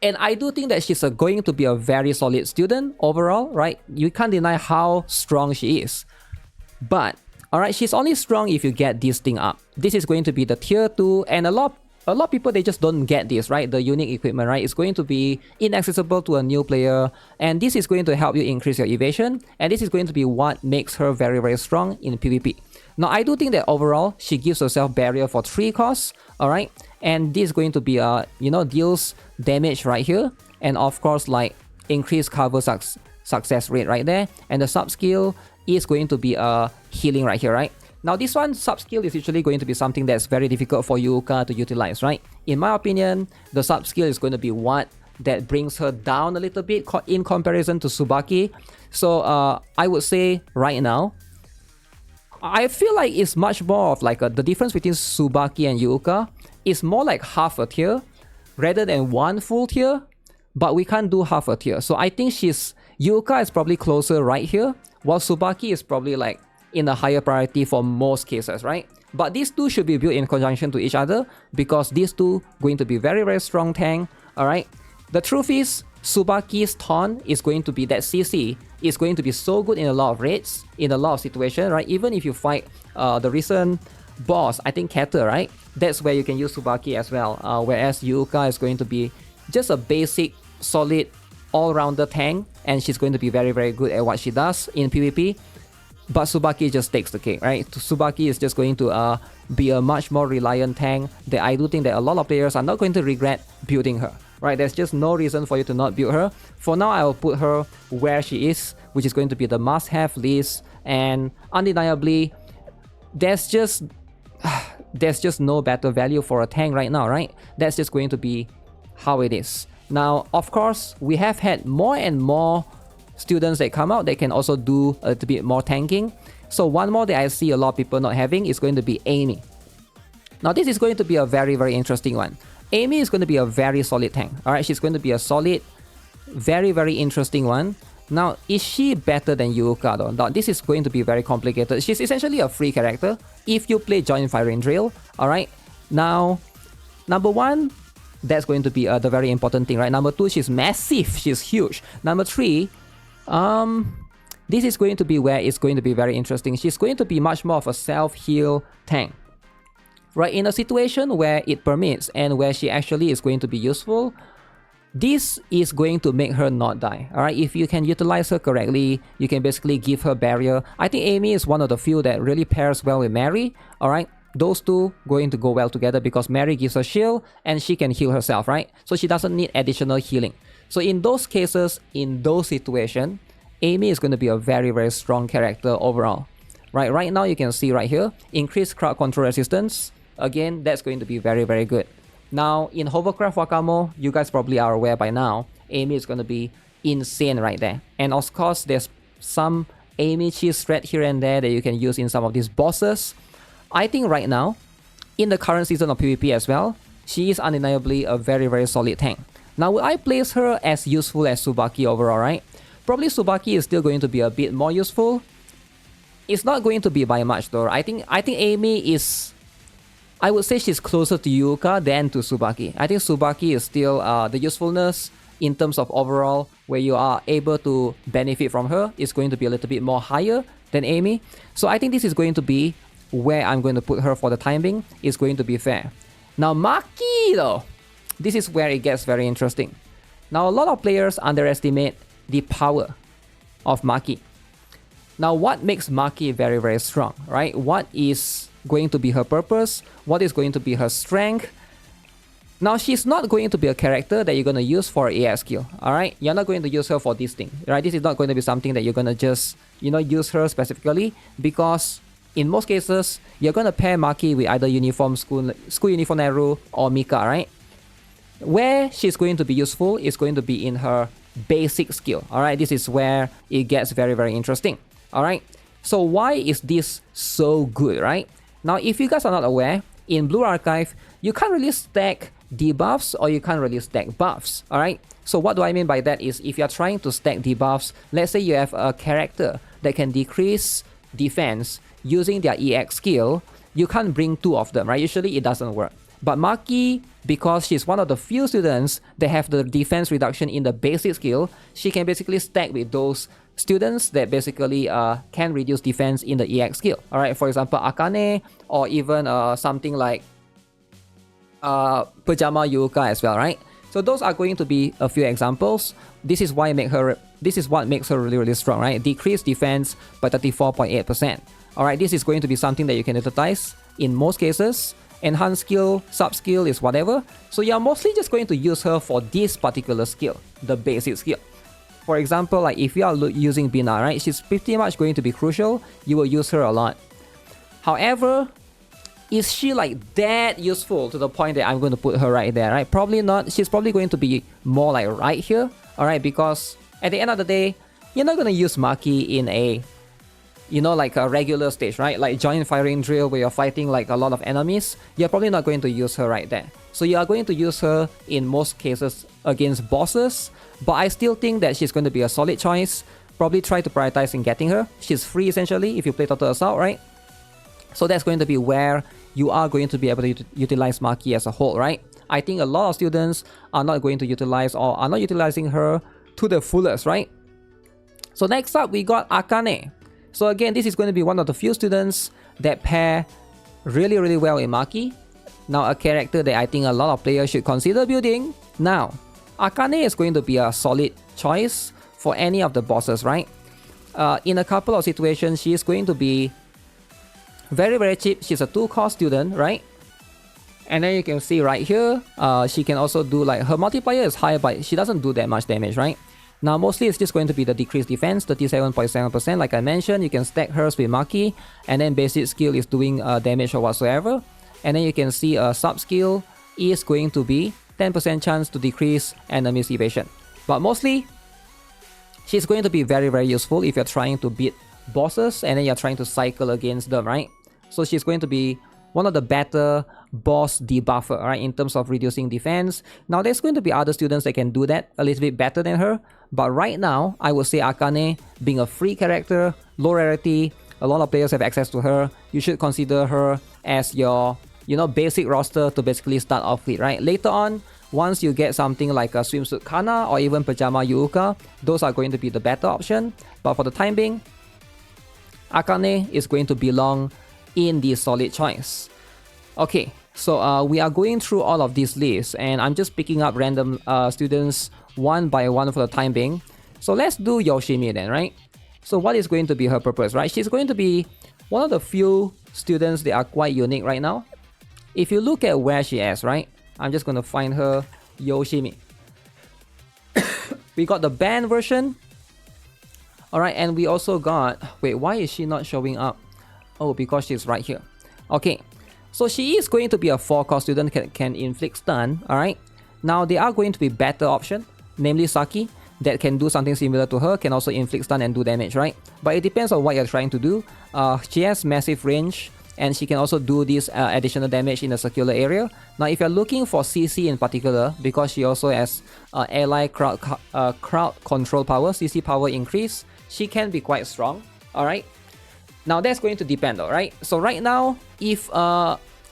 and I do think that she's going to be a very solid student overall, right? You can't deny how strong she is. But, alright, she's only strong if you get this thing up. This is going to be the tier 2, and a lot of people, they just don't get this, right? The unique equipment, right? It's going to be inaccessible to a new player, and this is going to help you increase your evasion, and this is going to be what makes her very, very strong in PvP. Now, I do think that overall, she gives herself barrier for 3 costs, alright? And this is going to be, you know, deals damage right here, and of course, like, increased cover success rate right there, and the sub skill is going to be healing right here, right? Now, this one, sub-skill is usually going to be something that's very difficult for Yuuka to utilize, right? In my opinion, the sub-skill is going to be what that brings her down a little bit in comparison to Tsubaki. So, I would say right now, I feel like it's much more of like the difference between Tsubaki and Yuuka is more like half a tier rather than one full tier, but we can't do half a tier. So, I think Yuuka is probably closer right here, while Tsubaki is probably like in a higher priority for most cases, right? But these two should be built in conjunction to each other because these two going to be very, very strong tank, alright? The truth is, Tsubaki's taunt is going to be that CC is going to be so good in a lot of raids, in a lot of situations, right? Even if you fight the recent boss, I think Kata, right? That's where you can use Tsubaki as well, whereas Yuuka is going to be just a basic, solid, all-rounder tank, and she's going to be very, very good at what she does in PvP. But Tsubaki just takes the cake, right? Tsubaki is just going to be a much more reliant tank that I do think that a lot of players are not going to regret building her, right? There's just no reason for you to not build her. For now, I will put her where she is, which is going to be the must-have list, and undeniably, there's just no better value for a tank right now, right? That's just going to be how it is. Now, of course, we have had more and more students that come out that can also do a little bit more tanking. So one more that I see a lot of people not having is going to be Amy. Now this is going to be a very, very interesting one. Amy is going to be a very solid tank. Alright, she's going to be a solid, very, very interesting one. Now, is she better than Yuka though? Now, this is going to be very complicated. She's essentially a free character if you play Joint Firing Drill. Alright, now, number one, that's going to be the very important thing, right? Number two, she's massive, she's huge. Number three, this is going to be where it's going to be very interesting. She's going to be much more of a self-heal tank. Right, in a situation where it permits and where she actually is going to be useful, this is going to make her not die. Alright, if you can utilize her correctly, you can basically give her barrier. I think Amy is one of the few that really pairs well with Mary. Alright, those two going to go well together because Mary gives her shield and she can heal herself, right? So she doesn't need additional healing. So in those cases, in those situations, Amy is going to be a very, very strong character overall. Right now you can see right here, increased crowd control resistance. Again, that's going to be very, very good. Now, in Hovercraft Wakamo, you guys probably are aware by now, Amy is going to be insane right there. And of course, there's some Amy cheese thread here and there that you can use in some of these bosses. I think right now, in the current season of PvP as well, she is undeniably a very, very solid tank. Now, would I place her as useful as Tsubaki overall, right? Probably Tsubaki is still going to be a bit more useful. It's not going to be by much though. I think Amy is... I would say she's closer to Yuka than to Tsubaki. I think Tsubaki is still the usefulness in terms of overall where you are able to benefit from her is going to be a little bit more higher than Amy. So I think this is going to be where I'm going to put her for the time being. It's going to be fair. Now Maki though, this is where it gets very interesting. Now a lot of players underestimate the power of Maki. Now what makes Maki very, very strong, right? What is going to be her purpose? What is going to be her strength? Now she's not going to be a character that you're going to use for AX skill, alright? You're not going to use her for this thing, right? This is not going to be something that you're going to just, use her specifically, because in most cases, you're going to pair Maki with either school uniform Neru or Mika, right? Where she's going to be useful is going to be in her basic skill, alright? This is where it gets very, very interesting, alright? So why is this so good, right? Now, if you guys are not aware, in Blue Archive, you can't really stack debuffs or you can't really stack buffs, alright? So what do I mean by that is if you're trying to stack debuffs, let's say you have a character that can decrease defense using their EX skill, you can't bring two of them, right? Usually it doesn't work. But Maki, because she's one of the few students that have the defense reduction in the basic skill, she can basically stack with those students that basically can reduce defense in the EX skill. Alright, for example, Akane, or even something like Pajama Yuka as well, right? So those are going to be a few examples. This is what makes her really, really strong, right? Decreased defense by 34.8%. Alright, this is going to be something that you can utilize in most cases. Enhanced skill, sub skill is whatever. So you're mostly just going to use her for this particular skill, the basic skill. For example, like if you are using Bina, right, she's pretty much going to be crucial. You will use her a lot. However, is she like that useful to the point that I'm going to put her right there, right? Probably not. She's probably going to be more like right here, alright, because at the end of the day, you're not going to use Maki in a, like a regular stage, right? Like Joint Firing Drill where you're fighting like a lot of enemies, you're probably not going to use her right there. So you are going to use her in most cases against bosses, but I still think that she's going to be a solid choice. Probably try to prioritize in getting her. She's free essentially if you play Total Assault, right? So that's going to be where you are going to be able to utilize Maki as a whole, right? I think a lot of students are not going to utilize or are not utilizing her to the fullest, right? So next up, we got Akane. So again, this is going to be one of the few students that pair really, really well in Maki. Now, a character that I think a lot of players should consider building. Now, Akane is going to be a solid choice for any of the bosses, right? In a couple of situations, she is going to be very, very cheap. She's a 2-cost student, right? And then you can see right here, she can also do like, her multiplier is high, but she doesn't do that much damage, right? Now mostly it's just going to be the decreased defense, 37.7%. Like I mentioned, you can stack hers with Maki, and then basic skill is doing damage or whatsoever. And then you can see a sub skill is going to be 10% chance to decrease enemy's evasion. But mostly, she's going to be very, very useful if you're trying to beat bosses and then you're trying to cycle against them, right? So she's going to be one of the better boss debuffer, right, in terms of reducing defense. Now, there's going to be other students that can do that a little bit better than her. But right now, I would say Akane, being a free character, low rarity, a lot of players have access to her. You should consider her as your, basic roster to basically start off with, right? Later on, once you get something like a swimsuit Kana or even pajama Yuuka, those are going to be the better option. But for the time being, Akane is going to belong in the solid choice. Okay, so we are going through all of these lists and I'm just picking up random students one by one for the time being. So let's do Yoshimi then, right? So what is going to be her purpose, right? She's going to be one of the few students that are quite unique right now. If you look at where she is, right? I'm just going to find her, Yoshimi. We got the band version. Alright, and we also got... Wait, why is she not showing up? Oh, because she's right here. Okay, so she is going to be a 4-core student, can inflict stun, alright? Now, there are going to be better options, namely Saki, that can do something similar to her, can also inflict stun and do damage, right? But it depends on what you're trying to do. She has massive range, and she can also do this additional damage in a circular area. Now, if you're looking for CC in particular, because she also has ally crowd control power, CC power increase, she can be quite strong, alright? Now, that's going to depend, alright? So right now, if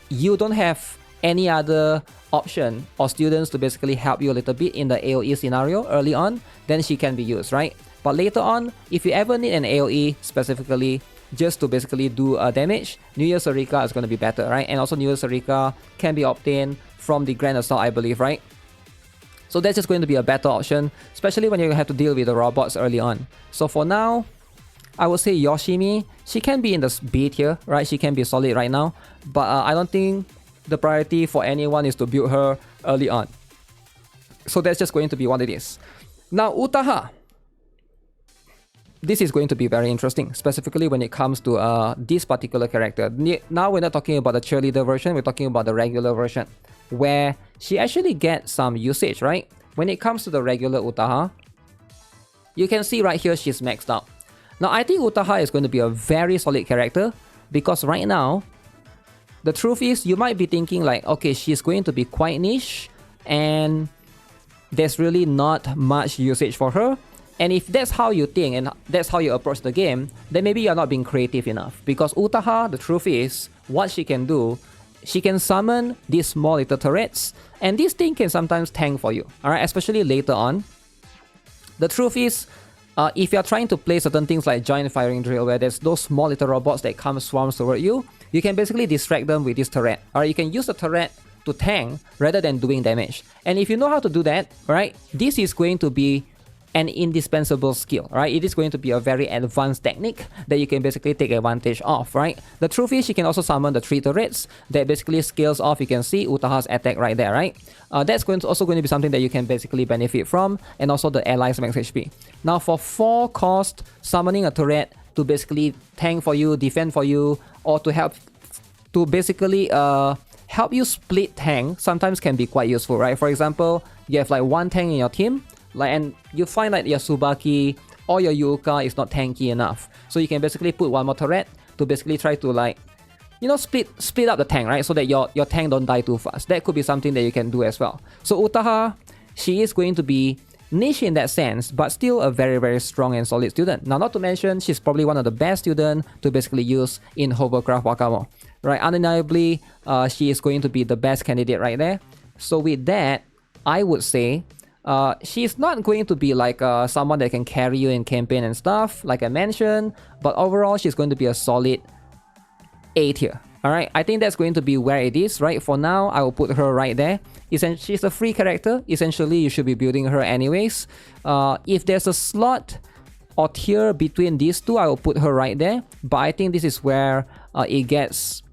you don't have any other option or students to basically help you a little bit in the AoE scenario early on, then she can be used, right? But later on, if you ever need an AoE specifically just to basically do damage, New Year Sarika is going to be better, right? And also New Year Sarika can be obtained from the Grand Assault, I believe, right? So that's just going to be a better option, especially when you have to deal with the robots early on. So for now, I would say Yoshimi, she can be in the B tier, right? She can be solid right now, but I don't think the priority for anyone is to build her early on. So that's just going to be what it is. Now, Utaha. This is going to be very interesting, specifically when it comes to this particular character. Now we're not talking about the cheerleader version, we're talking about the regular version, where she actually gets some usage, right? When it comes to the regular Utaha, you can see right here she's maxed out. Now, I think Utaha is going to be a very solid character because right now, the truth is you might be thinking like, okay, she's going to be quite niche and there's really not much usage for her. And if that's how you think and that's how you approach the game, then maybe you're not being creative enough. Because Utaha, the truth is, what she can do, she can summon these small little turrets and this thing can sometimes tank for you, alright, especially later on. The truth is, if you're trying to play certain things like Giant Firing Drill, where there's those small little robots that come swarms toward you, you can basically distract them with this turret. Alright, you can use the turret to tank rather than doing damage. And if you know how to do that, right, this is going to be an indispensable skill, right? It is going to be a very advanced technique that you can basically take advantage of, right? The truth is, she can also summon the 3 turrets that basically scales off. You can see Utaha's attack right there, right? That's also going to be something that you can basically benefit from, and also the allies max HP. Now, for 4 cost, summoning a turret to basically tank for you, defend for you, or to help to basically help you split tank sometimes can be quite useful, right? For example, you have like 1 tank in your team, and you find that your Tsubaki or your Yuuka is not tanky enough. So you can basically put 1 more turret to basically try to like, split up the tank, right? So that your tank don't die too fast. That could be something that you can do as well. So Utaha, she is going to be niche in that sense, but still a very, very strong and solid student. Now, not to mention, she's probably one of the best students to basically use in Hovercraft Wakamo. Right? Undeniably, she is going to be the best candidate right there. So with that, I would say she's not going to be like someone that can carry you in campaign and stuff, like I mentioned, but overall, she's going to be a solid A tier. Alright, I think that's going to be where it is, right? For now, I will put her right there. She's a free character. Essentially, you should be building her anyways. If there's a slot or tier between these two, I will put her right there. But I think this is where it gets...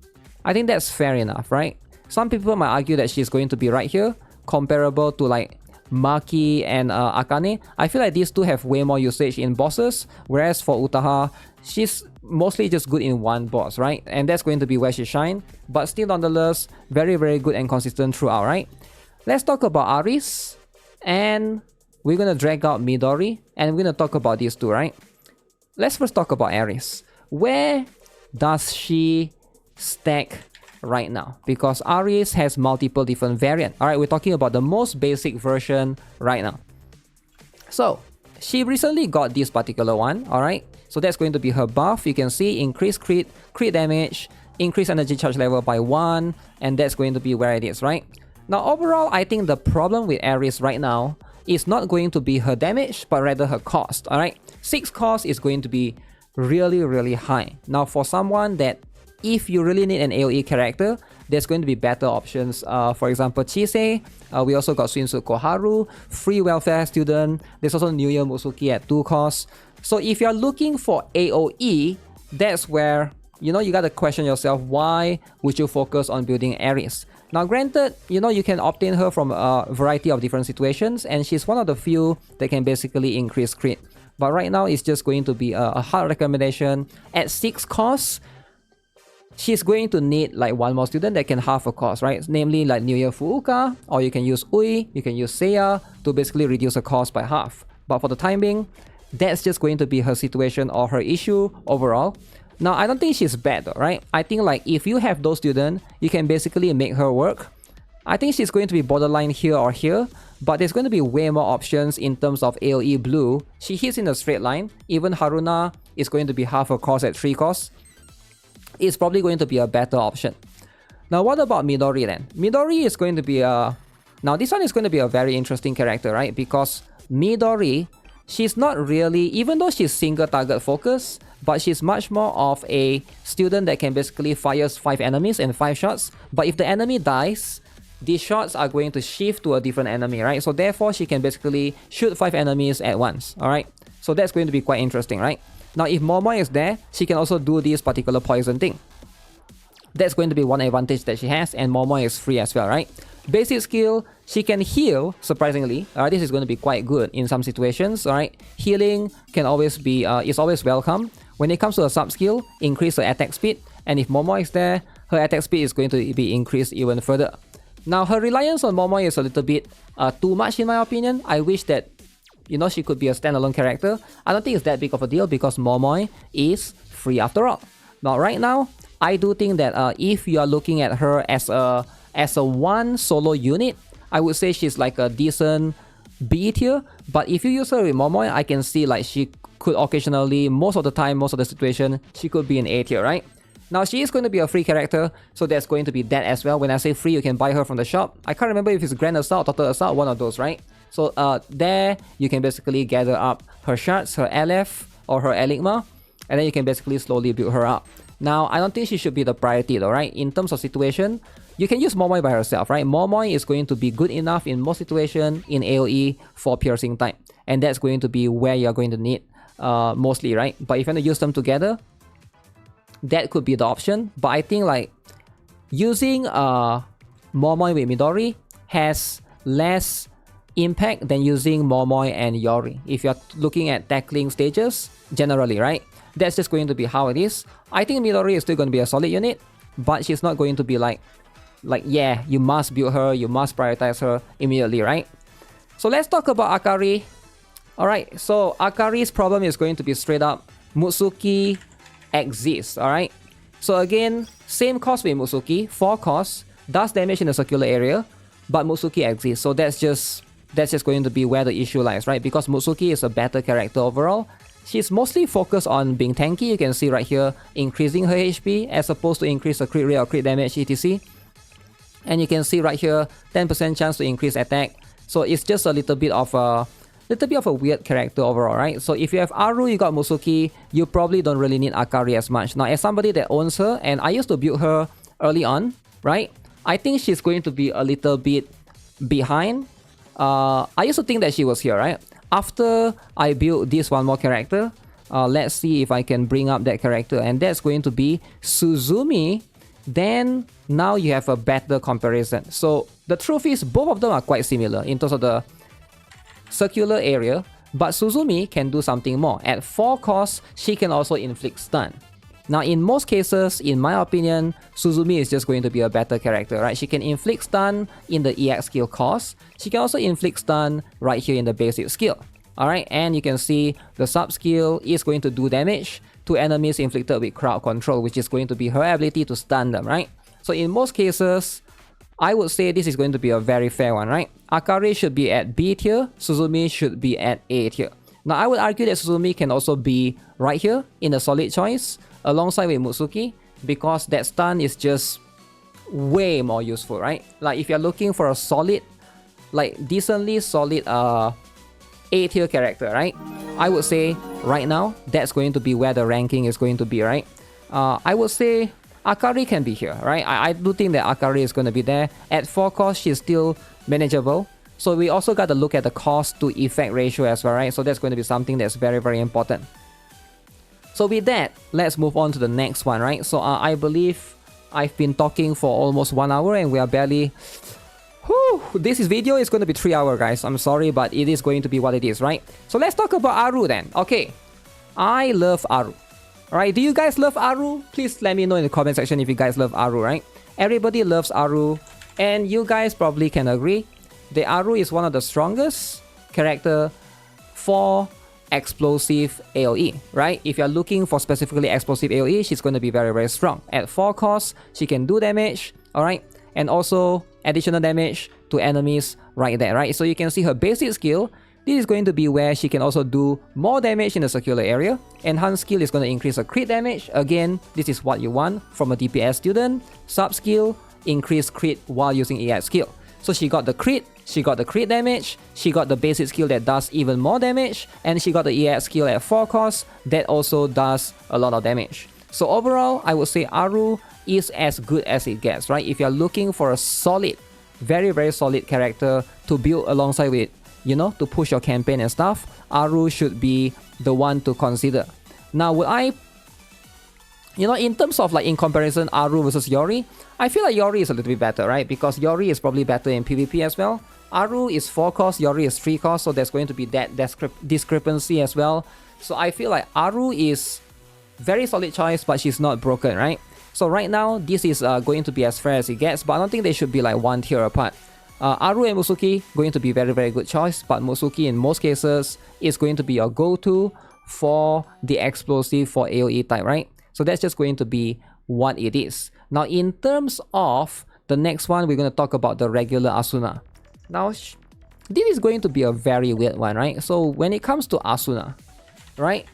I think that's fair enough, right? Some people might argue that she's going to be right here, comparable to like Maki and Akane, I feel like these two have way more usage in bosses, whereas for Utaha, she's mostly just good in one boss, right? And that's going to be where she shine, but still nonetheless, very, very good and consistent throughout, right? Let's talk about Aris, and we're gonna drag out Midori, and we're gonna talk about these two, right? Let's first talk about Aris. Where does she stack right now? Because Aris has multiple different variants. Alright, we're talking about the most basic version right now. So, she recently got this particular one, alright? So that's going to be her buff. You can see increased crit damage, increased energy charge level by 1, and that's going to be where it is, right? Now overall, I think the problem with Aris right now is not going to be her damage, but rather her cost, alright? 6 cost is going to be really, really high. Now for someone that, if you really need an AoE character, there's going to be better options. For example, Chise. We also got Swimsuit Koharu, Free Welfare Student. There's also New Year Musuki at 2 costs. So if you're looking for AoE, that's where, you know, you gotta question yourself, why would you focus on building Aris? Now granted, you know, you can obtain her from a variety of different situations, and she's one of the few that can basically increase crit. But right now, it's just going to be a hard recommendation. At 6 costs, she's going to need like one more student that can half a cost, right? Namely like New Year Fuuka, or you can use Ui, you can use Seiya to basically reduce the cost by half. But for the time being, that's just going to be her situation or her issue overall. Now, I don't think she's bad though, right? I think like if you have those students, you can basically make her work. I think she's going to be borderline here or here, but there's going to be way more options in terms of AoE blue. She hits in a straight line. Even Haruna is going to be half a cost at 3 costs. It's probably going to be a better option. Now, what about Midori then? Midori is going to be a... Now, this one is going to be a very interesting character, right? Because Midori, she's not really... Even though she's single target focused, but she's much more of a student that can basically fire 5 enemies and 5 shots. But if the enemy dies, these shots are going to shift to a different enemy, right? So therefore, she can basically shoot 5 enemies at once, alright? So that's going to be quite interesting, right? Now, if Momoi is there, she can also do this particular poison thing. That's going to be one advantage that she has, and Momoi is free as well, right? Basic skill, she can heal, surprisingly. This is going to be quite good in some situations, alright? Healing can always be, is always welcome. When it comes to a sub-skill, increase her attack speed, and if Momoi is there, her attack speed is going to be increased even further. Now, her reliance on Momoi is a little bit too much in my opinion. I wish that, you know, she could be a standalone character. I don't think it's that big of a deal because Momoi is free after all. Now, right now, I do think that if you are looking at her as a one solo unit, I would say she's like a decent B tier. But if you use her with Momoi, I can see like she could occasionally, most of the time, most of the situation, she could be an A tier, right? Now, she is going to be a free character, so there's going to be that as well. When I say free, you can buy her from the shop. I can't remember if it's Grand Assault, Total Assault, one of those, right? So there, you can basically gather up her shards, her LF, or her Eligma, and then you can basically slowly build her up. Now, I don't think she should be the priority though, right? In terms of situation, you can use Momoi by herself, right? Momoi is going to be good enough in most situations in AoE for piercing time. And that's going to be where you're going to need mostly, right? But if you want to use them together, that could be the option. But I think like using Momoi with Midori has less impact than using Momoi and Yori if you're looking at tackling stages generally, right? That's just going to be how it is. I think Midori is still going to be a solid unit, but she's not going to be like yeah, you must build her, you must prioritize her immediately, right? So let's talk about Akari. Alright, so Akari's problem is going to be straight up Mutsuki exists, alright? So again, same cost with Mutsuki, 4 costs, does damage in the circular area, but Mutsuki exists. So that's just going to be where the issue lies, right? Because Mutsuki is a better character overall. She's mostly focused on being tanky. You can see right here, increasing her HP as opposed to increase her crit rate or crit damage, etc. And you can see right here, 10% chance to increase attack. So it's just a little bit of a weird character overall, right? So if you have Aru, you got Mutsuki, you probably don't really need Akari as much. Now, as somebody that owns her, and I used to build her early on, right? I think she's going to be a little bit behind. I used to think that she was here, right? After I built this one more character, let's see if I can bring up that character, and that's going to be Suzumi. Then now you have a better comparison. So the truth is both of them are quite similar in terms of the circular area, but Suzumi can do something more. At 4 costs, she can also inflict stun. Now in most cases, in my opinion, Suzumi is just going to be a better character, right? She can inflict stun in the EX skill cost. She can also inflict stun right here in the basic skill. Alright, and you can see the sub skill is going to do damage to enemies inflicted with crowd control, which is going to be her ability to stun them, right? So in most cases, I would say this is going to be a very fair one, right? Akari should be at B tier, Suzumi should be at A tier. Now I would argue that Suzumi can also be right here in a solid choice alongside with Mutsuki, because that stun is just way more useful, right? Like if you're looking for a solid, like decently solid A tier character, right? I would say right now that's going to be where the ranking is going to be, right? I would say Akari can be here, right? I do think that Akari is going to be there. At 4 cost, she's still manageable. So we also got to look at the cost to effect ratio as well, right? So that's going to be something that's very, very important. So with that, let's move on to the next one, right? So I believe I've been talking for almost 1 hour and we are barely... Whew, this video is going to be 3 hours, guys. I'm sorry, but it is going to be what it is, right? So let's talk about Aru then. Okay, I love Aru. Alright, do you guys love Aru? Please let me know in the comment section if you guys love Aru, right? Everybody loves Aru, and you guys probably can agree that Aru is one of the strongest character for explosive AoE, right? If you're looking for specifically explosive AoE, she's going to be very, very strong. At 4 costs, she can do damage, alright? And also additional damage to enemies right there, right? So you can see her basic skill. This is going to be where she can also do more damage in the circular area. Enhanced skill is going to increase her crit damage. Again, this is what you want from a DPS student. Sub skill, increase crit while using EX skill. So she got the crit, she got the crit damage, she got the basic skill that does even more damage, and she got the EX skill at 4 costs that also does a lot of damage. So overall, I would say Aru is as good as it gets, right? If you're looking for a solid, very, very solid character to build alongside with, you know, to push your campaign and stuff, Aru should be the one to consider. Now, would I, you know, in terms of like in comparison Aru versus Yori, I feel like Yori is a little bit better, right? Because Yori is probably better in PvP as well. Aru is 4 costs, Yori is 3 costs, so there's going to be that discrepancy as well. So I feel like Aru is very solid choice, but she's not broken, right? So right now, this is going to be as fair as it gets, but I don't think they should be like 1 tier apart. Aru and Mutsuki going to be very, very good choice, but Mutsuki in most cases is going to be your go-to for the explosive for AoE type, right? So that's just going to be what it is. Now in terms of the next one, we're going to talk about the regular Asuna. Now this is going to be a very weird one, right? So when it comes to Asuna, right,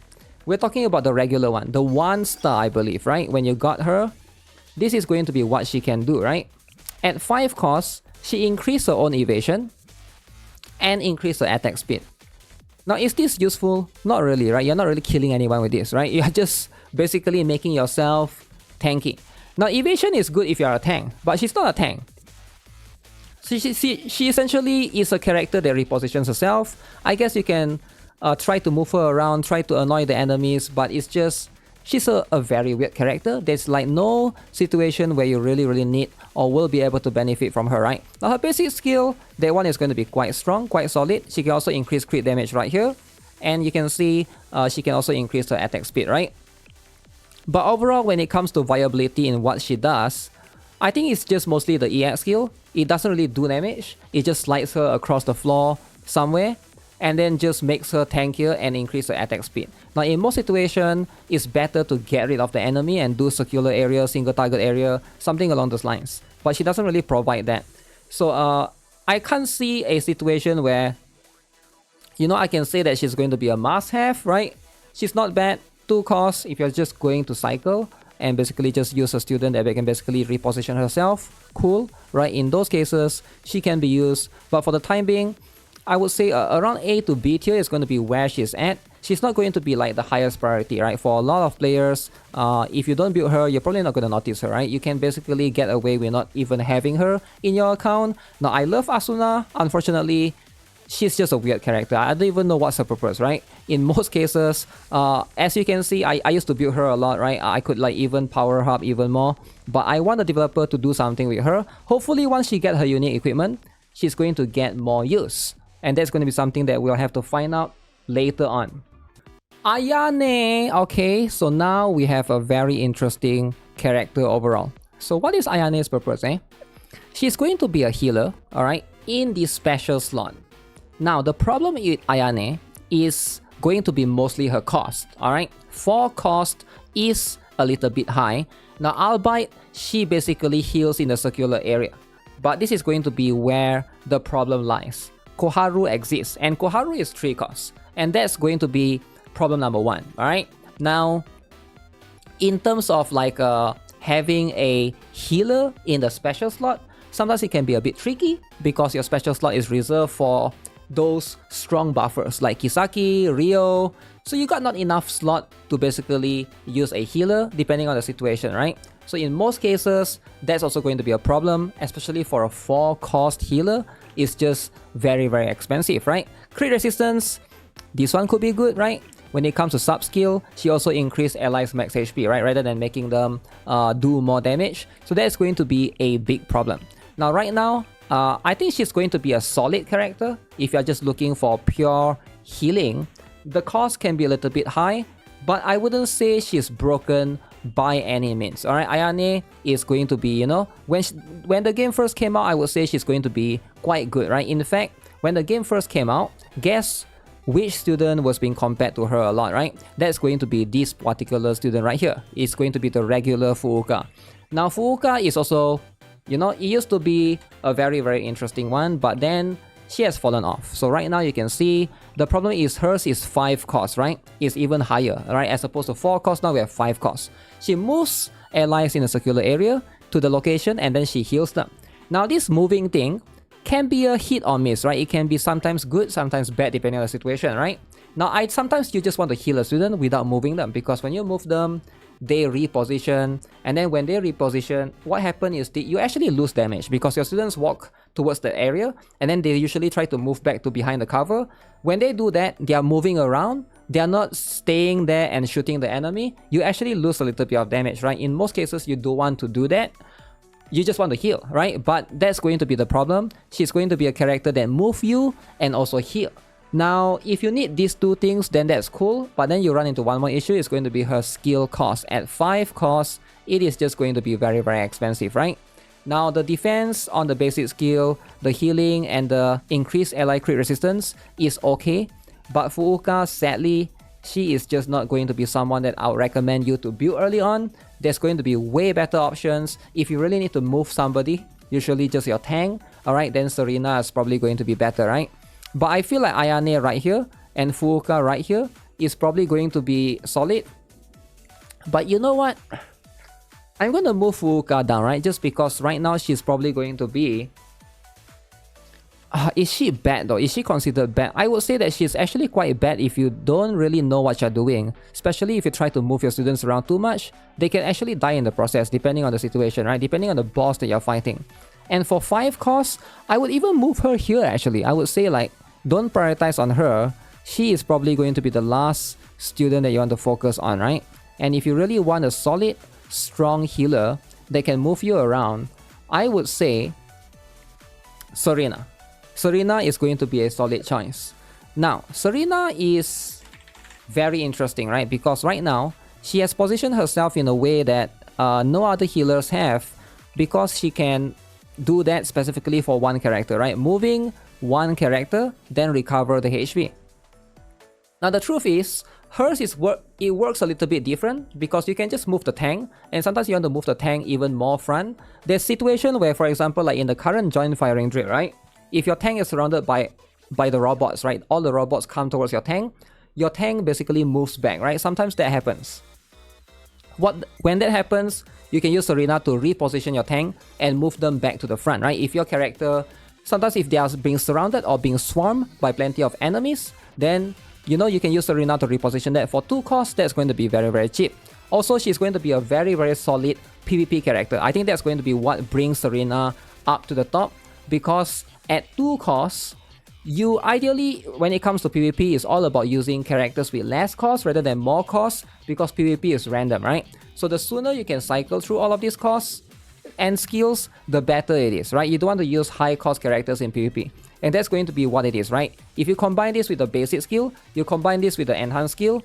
we're talking about the regular one, the 1 star, I believe, right? When you got her, this is going to be what she can do, right? At 5 costs, she increased her own evasion and increased her attack speed. Now, is this useful? Not really, right? You're not really killing anyone with this, right? You're just basically making yourself tanky. Now, evasion is good if you're a tank, but she's not a tank. She essentially is a character that repositions herself. I guess you can try to move her around, try to annoy the enemies, but it's just, she's a very weird character. There's like no situation where you really need or will be able to benefit from her, right? Now her basic skill, that one is going to be quite strong, quite solid. She can also increase crit damage right here. And you can see she can also increase her attack speed, right? But overall, when it comes to viability in what she does, I think it's just mostly the EX skill. It doesn't really do damage. It just slides her across the floor somewhere, and then just makes her tankier and increase her attack speed. Now in most situations, it's better to get rid of the enemy and do circular area, single target area, something along those lines. But she doesn't really provide that. So I can't see a situation where, you know, I can say that she's going to be a must-have, right? She's not bad. 2 costs if you're just going to cycle and basically just use a student that can basically reposition herself. Cool, right? In those cases, she can be used. But for the time being, I would say around A to B tier is going to be where she's at. She's not going to be like the highest priority, right? For a lot of players, if you don't build her, you're probably not going to notice her, right? You can basically get away with not even having her in your account. Now, I love Asuna. Unfortunately, she's just a weird character. I don't even know what's her purpose, right? In most cases, as you can see, I used to build her a lot, right? I could like even power her up even more. But I want the developer to do something with her. Hopefully, once she gets her unique equipment, she's going to get more use. And that's going to be something that we'll have to find out later on. Ayane! Okay, so now we have a very interesting character overall. So what is Ayane's purpose, eh? She's going to be a healer, alright, in the special slot. Now, the problem with Ayane is going to be mostly her cost, alright? 4 cost is a little bit high. Now, albeit she basically heals in the circular area. But this is going to be where the problem lies. Koharu exists, and Koharu is 3 costs. And that's going to be problem number 1, alright? Now, in terms of like having a healer in the special slot, sometimes it can be a bit tricky because your special slot is reserved for those strong buffers like Kisaki, Ryo. So you got not enough slot to basically use a healer depending on the situation, right? So in most cases, that's also going to be a problem, especially for a 4 cost healer. It's just very, very expensive, right? Crit resistance, this one could be good, right? When it comes to sub-skill, she also increased allies' max HP, right? Rather than making them do more damage. So that's going to be a big problem. Now, right now, I think she's going to be a solid character. If you're just looking for pure healing, the cost can be a little bit high, but I wouldn't say she's broken by any means. Alright, Ayane is going to be, you know, when the game first came out, I would say she's going to be quite good, right? In fact, when the game first came out, guess which student was being compared to her a lot, right? That's going to be this particular student right here. It's going to be the regular Fuuka. Now, Fuuka is also, you know, it used to be a very, very interesting one, but then she has fallen off. So right now you can see the problem is hers is 5 costs, right? It's even higher, right? As opposed to 4 costs, now we have 5 costs. She moves allies in a circular area to the location and then she heals them. Now this moving thing can be a hit or miss, right? It can be sometimes good, sometimes bad depending on the situation, right? Now sometimes you just want to heal a student without moving them, because when you move them, they reposition, and then when they reposition, what happens is you actually lose damage because your students walk towards the area and then they usually try to move back to behind the cover. When they do that, they are moving around, they are not staying there and shooting the enemy. You actually lose a little bit of damage, right? In most cases, you don't want to do that. You just want to heal, right? But that's going to be the problem. She's going to be a character that move you and also heal. Now, if you need these 2 things, then that's cool. But then you run into one more issue. It's going to be her skill cost. At 5 costs, it is just going to be very, very expensive, right? Now, the defense on the basic skill, the healing, and the increased ally crit resistance is okay. But Fuuka, sadly, she is just not going to be someone that I would recommend you to build early on. There's going to be way better options. If you really need to move somebody, usually just your tank, alright, then Serena is probably going to be better, right? But I feel like Ayane right here and Fuuka right here is probably going to be solid. But you know what? I'm going to move Fuuka down, right? Just because right now she's probably going to be... is she bad though? Is she considered bad? I would say that she's actually quite bad if you don't really know what you're doing. Especially if you try to move your students around too much. They can actually die in the process depending on the situation, right? Depending on the boss that you're fighting. And for 5 costs, I would even move her here actually. I would say like, don't prioritize on her. She is probably going to be the last student that you want to focus on, right? And if you really want a solid, strong healer that can move you around, I would say Serena. Serena is going to be a solid choice. Now, Serena is very interesting, right? Because right now, she has positioned herself in a way that no other healers have, because she can do that specifically for one character, right? Moving one character, then recover the HP. Now the truth is, hers it works a little bit different because you can just move the tank, and sometimes you want to move the tank even more front. There's situation where, for example, like in the current joint firing drill, right? If your tank is surrounded by the robots, right? All the robots come towards your tank basically moves back, right? Sometimes that happens. When that happens, you can use Serena to reposition your tank and move them back to the front, right? If your character, sometimes if they are being surrounded or being swarmed by plenty of enemies, then you know you can use Serena to reposition that. For 2 costs, that's going to be very, very cheap. Also, she's going to be a very, very solid PvP character. I think that's going to be what brings Serena up to the top, because at 2 costs, you ideally, when it comes to PvP, it's all about using characters with less cost rather than more cost, because PvP is random, right? So the sooner you can cycle through all of these costs and skills, the better it is, right? You don't want to use high cost characters in PvP. And that's going to be what it is, right? If you combine this with the basic skill, you combine this with the enhanced skill,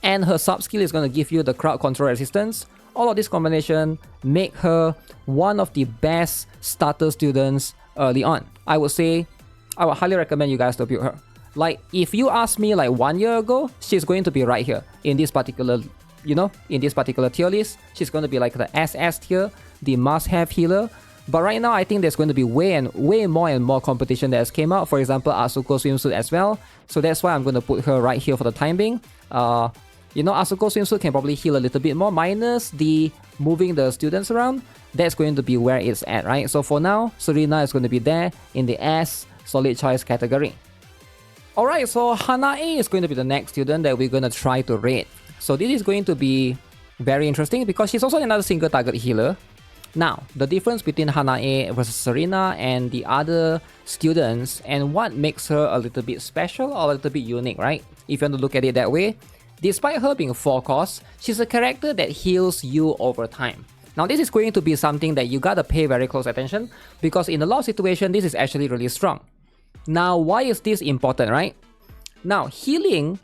and her sub skill is going to give you the crowd control resistance. All of this combination make her one of the best starter students early on. I would say, I would highly recommend you guys to build her. Like, if you ask me like 1 year ago, she's going to be right here in this particular, in this particular tier list. She's going to be like the SS tier, the must-have healer. But right now, I think there's going to be way more and more competition that has came out. For example, Asuko swimsuit as well. So that's why I'm going to put her right here for the time being. Asuko swimsuit can probably heal a little bit more, minus the moving the students around. That's going to be where it's at, right? So for now, Serena is going to be there in the S solid choice category. Alright, so Hanae is going to be the next student that we're going to try to raid. So this is going to be very interesting because she's also another single target healer. Now, the difference between Hanae versus Serena and the other students, and what makes her a little bit special or a little bit unique, right? If you want to look at it that way, despite her being 4 cost, she's a character that heals you over time. Now, this is going to be something that you gotta pay very close attention, because in a lot of situations, this is actually really strong. Now, why is this important, right? Now, healing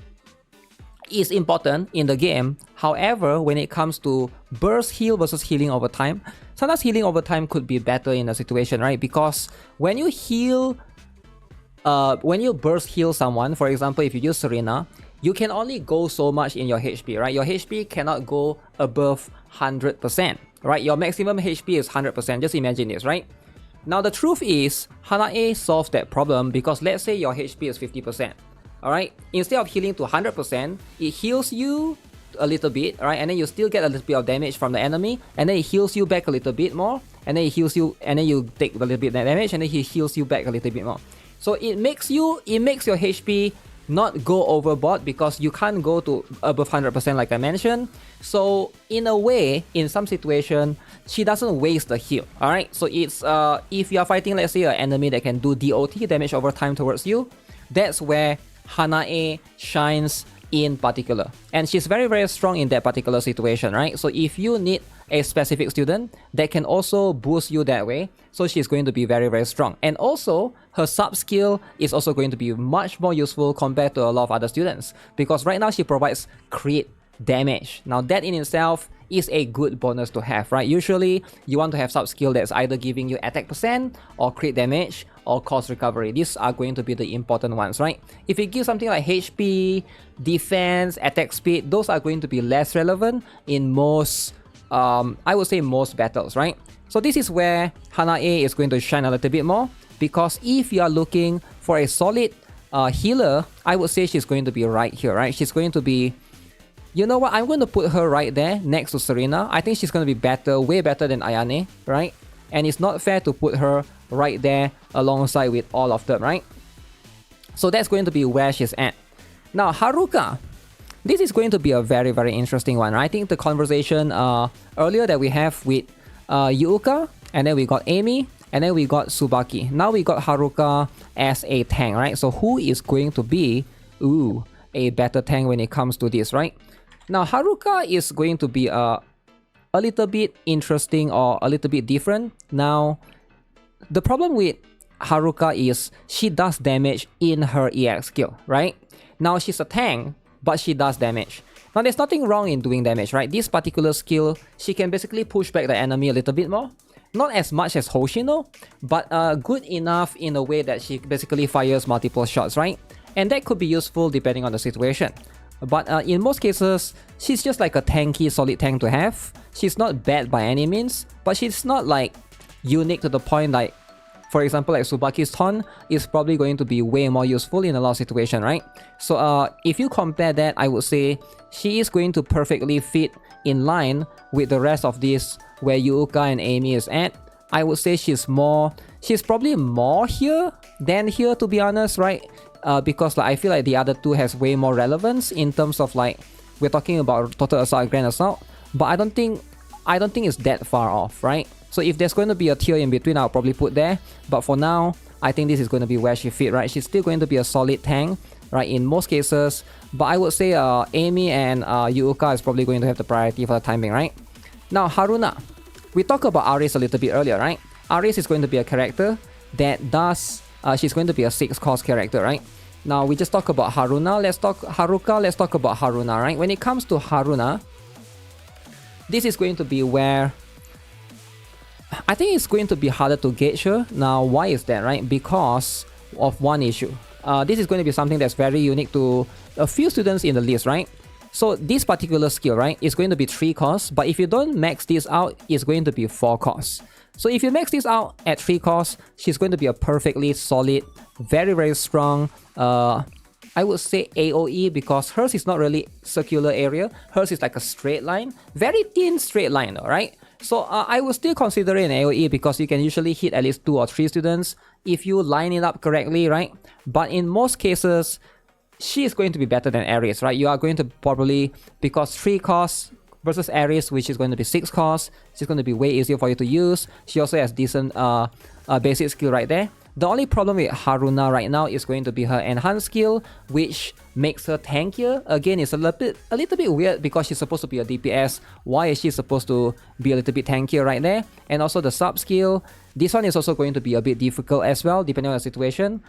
is important in the game. However, when it comes to burst heal versus healing over time, sometimes healing over time could be better in a situation, right? Because when you heal, when you burst heal someone, for example, if you use Serena, you can only go so much in your HP, right? Your HP cannot go above 100%, right? Your maximum HP is 100%. Just imagine this, right? Now, the truth is, Hanae solves that problem because let's say your HP is 50%. Alright, instead of healing to 100%, it heals you a little bit, right? And then you still get a little bit of damage from the enemy, and then it heals you back a little bit more, and then it heals you, and then you take a little bit of damage, and then he heals you back a little bit more. So it makes your HP not go overboard because you can't go to above 100% like I mentioned. So in a way, in some situation, she doesn't waste the heal. Alright, so it's if you are fighting, let's say, an enemy that can do DOT, damage over time towards you, that's where Hanae shines in particular. And she's very, very strong in that particular situation, right? So if you need a specific student that can also boost you that way, so she's going to be very, very strong. And also, her sub skill is also going to be much more useful compared to a lot of other students, because right now she provides crit damage. Now that in itself is a good bonus to have, right? Usually, you want to have sub skill that's either giving you attack percent or crit damage or cost recovery. These are going to be the important ones, right? If you give something like HP, defense, attack speed, those are going to be less relevant in most, I would say most battles, right? So this is where Hanae is going to shine a little bit more, because if you are looking for a solid healer, I would say she's going to be right here, right? She's going to be, you know what, I'm going to put her right there next to Serena. I think she's going to be better, way better than Ayane, right? And it's not fair to put her right there alongside with all of them, right? So that's going to be where she's at. Now, Haruka. This is going to be a very, very interesting one, right? I think the conversation earlier that we have with Yuuka, and then we got Amy, and then we got Tsubaki. Now we got Haruka as a tank, right? So who is going to be, a better tank when it comes to this, right? Now, Haruka is going to be a little bit interesting or a little bit different. Now, the problem with Haruka is she does damage in her EX skill, right? Now, she's a tank, but she does damage. Now, there's nothing wrong in doing damage, right? This particular skill, she can basically push back the enemy a little bit more. Not as much as Hoshino, but good enough in a way that she basically fires multiple shots, right? And that could be useful depending on the situation. But in most cases, she's just like a tanky, solid tank to have. She's not bad by any means, but she's not like unique to the point like, for example, like Tsubaki's Ton is probably going to be way more useful in a lot of situations, right? So if you compare that, I would say she is going to perfectly fit in line with the rest of this where Yuuka and Amy is at. I would say she's probably more here than here, to be honest, right? Because like, I feel like the other two has way more relevance in terms of like, we're talking about Total Assault, Grand Assault, but I don't think it's that far off, right? So if there's going to be a tier in between, I'll probably put there. But for now, I think this is going to be where she fit, right? She's still going to be a solid tank, right, in most cases. But I would say Amy and Yuuka is probably going to have the priority for the timing, right? Now, Haruna. We talked about Aris a little bit earlier, right? Aris is going to be a character that does she's going to be a 6 cost character, right? Now we just talk about Haruka, let's talk about Haruna, right? When it comes to Haruna, this is going to be where I think it's going to be harder to gauge her. Now why is that, right? Because of one issue. This is going to be something that's very unique to a few students in the list, right? So this particular skill, right, is going to be 3 costs, but if you don't max this out, it's going to be 4 costs. So if you max this out at 3 costs, she's going to be a perfectly solid, very, very strong, I would say AoE, because hers is not really circular area. Hers is like a straight line, very thin straight line though, right? So I would still consider it an AoE because you can usually hit at least 2 or 3 students if you line it up correctly, right? But in most cases, she is going to be better than Ares, right? You are going to probably, because 3 costs versus Ares, which is going to be 6 costs, she's going to be way easier for you to use. She also has decent basic skill right there. The only problem with Haruna right now is going to be her enhanced skill, which makes her tankier. Again, it's a little bit weird because she's supposed to be a DPS. Why is she supposed to be a little bit tankier right there? And also the sub skill, this one is also going to be a bit difficult as well, depending on the situation.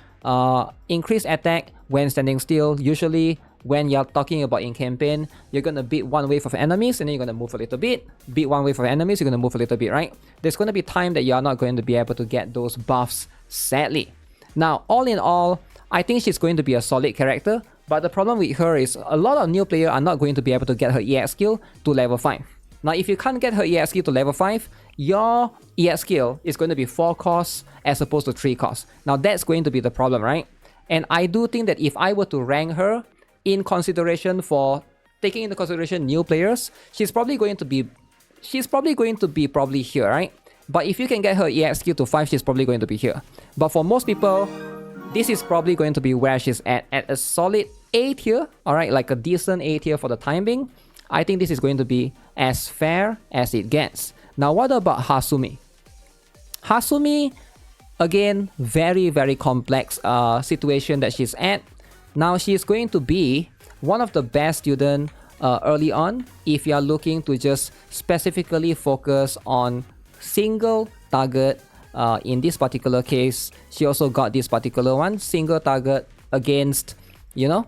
Increased attack when standing still. Usually, when you're talking about in campaign, you're gonna beat one wave of enemies and then you're gonna move a little bit. Beat one wave of enemies, you're gonna move a little bit, right? There's gonna be time that you're not going to be able to get those buffs, sadly. Now, all in all, I think she's going to be a solid character, but the problem with her is a lot of new players are not going to be able to get her EX skill to level 5. Now, if you can't get her EX skill to level 5, your EX skill is going to be 4 costs as opposed to 3 costs. Now, that's going to be the problem, right? And I do think that if I were to rank her in consideration for taking into consideration new players, she's probably going to be here, right? But if you can get her EX skill to 5, she's probably going to be here. But for most people, this is probably going to be where she's at a solid A tier, alright, like a decent A tier for the time being. I think this is going to be as fair as it gets. Now, what about Hasumi? Hasumi, again, very, very complex situation that she's at. Now, she's going to be one of the best students early on if you're looking to just specifically focus on single target. In this particular case, she also got this particular one, single target against, you know,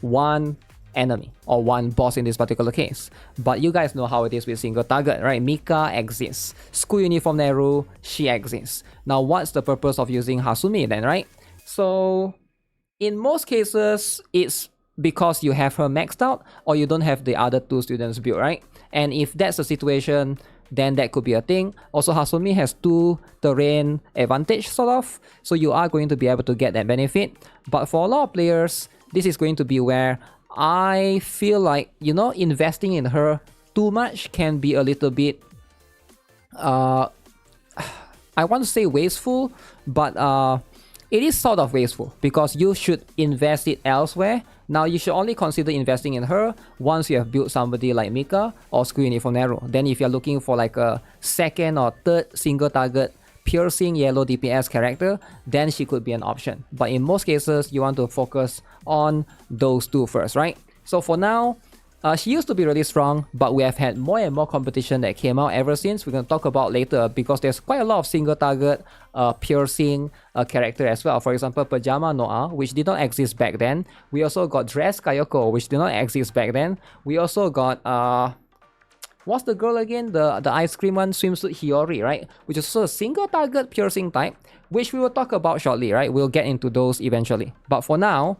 one enemy or one boss in this particular case. But you guys know how it is with single target, right? Mika exists. School uniform Neru, she exists. Now, what's the purpose of using Hasumi then, right? So, in most cases, it's because you have her maxed out or you don't have the other 2 students built, right? And if that's the situation, then that could be a thing. Also, Hasumi has 2 terrain advantage, sort of, so you are going to be able to get that benefit. But for a lot of players, this is going to be where I feel like, you know, investing in her too much can be a little bit, I want to say wasteful, but it is sort of wasteful because you should invest it elsewhere. Now, you should only consider investing in her once you have built somebody like Mika or School Uniform Nero. Then if you're looking for like a 2nd or 3rd single target piercing yellow DPS character, then she could be an option. But in most cases, you want to focus on those 2 first, right? So for now, she used to be really strong, but we have had more and more competition that came out ever since. We're going to talk about later because there's quite a lot of single target piercing character as well. For example, Pajama Noah, which did not exist back then. We also got Dress Kayoko, which did not exist back then. We also got what's the girl again? The ice cream one, Swimsuit Hiyori, right? Which is also a single target piercing type, which we will talk about shortly, right? We'll get into those eventually. But for now,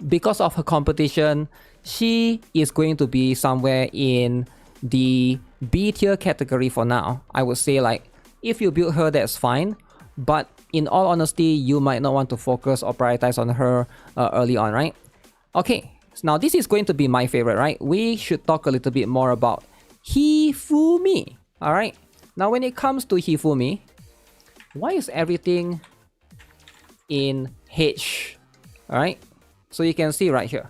because of her competition, she is going to be somewhere in the B tier category for now. I would say, like, if you build her, that's fine. But in all honesty, you might not want to focus or prioritize on her early on, right? Okay, so now this is going to be my favorite, right? We should talk a little bit more about Hifumi, alright? Now, when it comes to Hifumi, why is everything in H, alright? So you can see right here.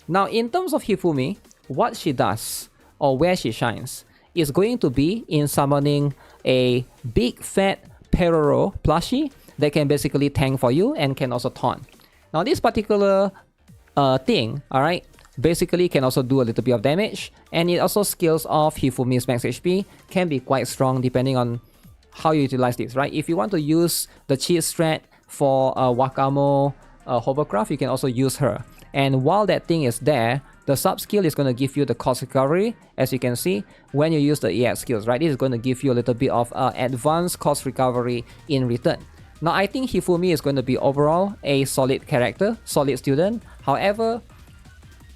Now, in terms of Hifumi, what she does or where she shines is going to be in summoning a big fat Peroro plushie that can basically tank for you and can also taunt. Now, this particular thing, alright, basically can also do a little bit of damage, and it also scales off Hifumi's max HP, can be quite strong depending on how you utilize this, right? If you want to use the cheat strat for Wakamo hovercraft, you can also use her. And while that thing is there, the sub skill is going to give you the cost recovery. As you can see, when you use the EX skills, right, this is going to give you a little bit of advanced cost recovery in return. Now, I think Hifumi is going to be overall a solid character, solid student. However,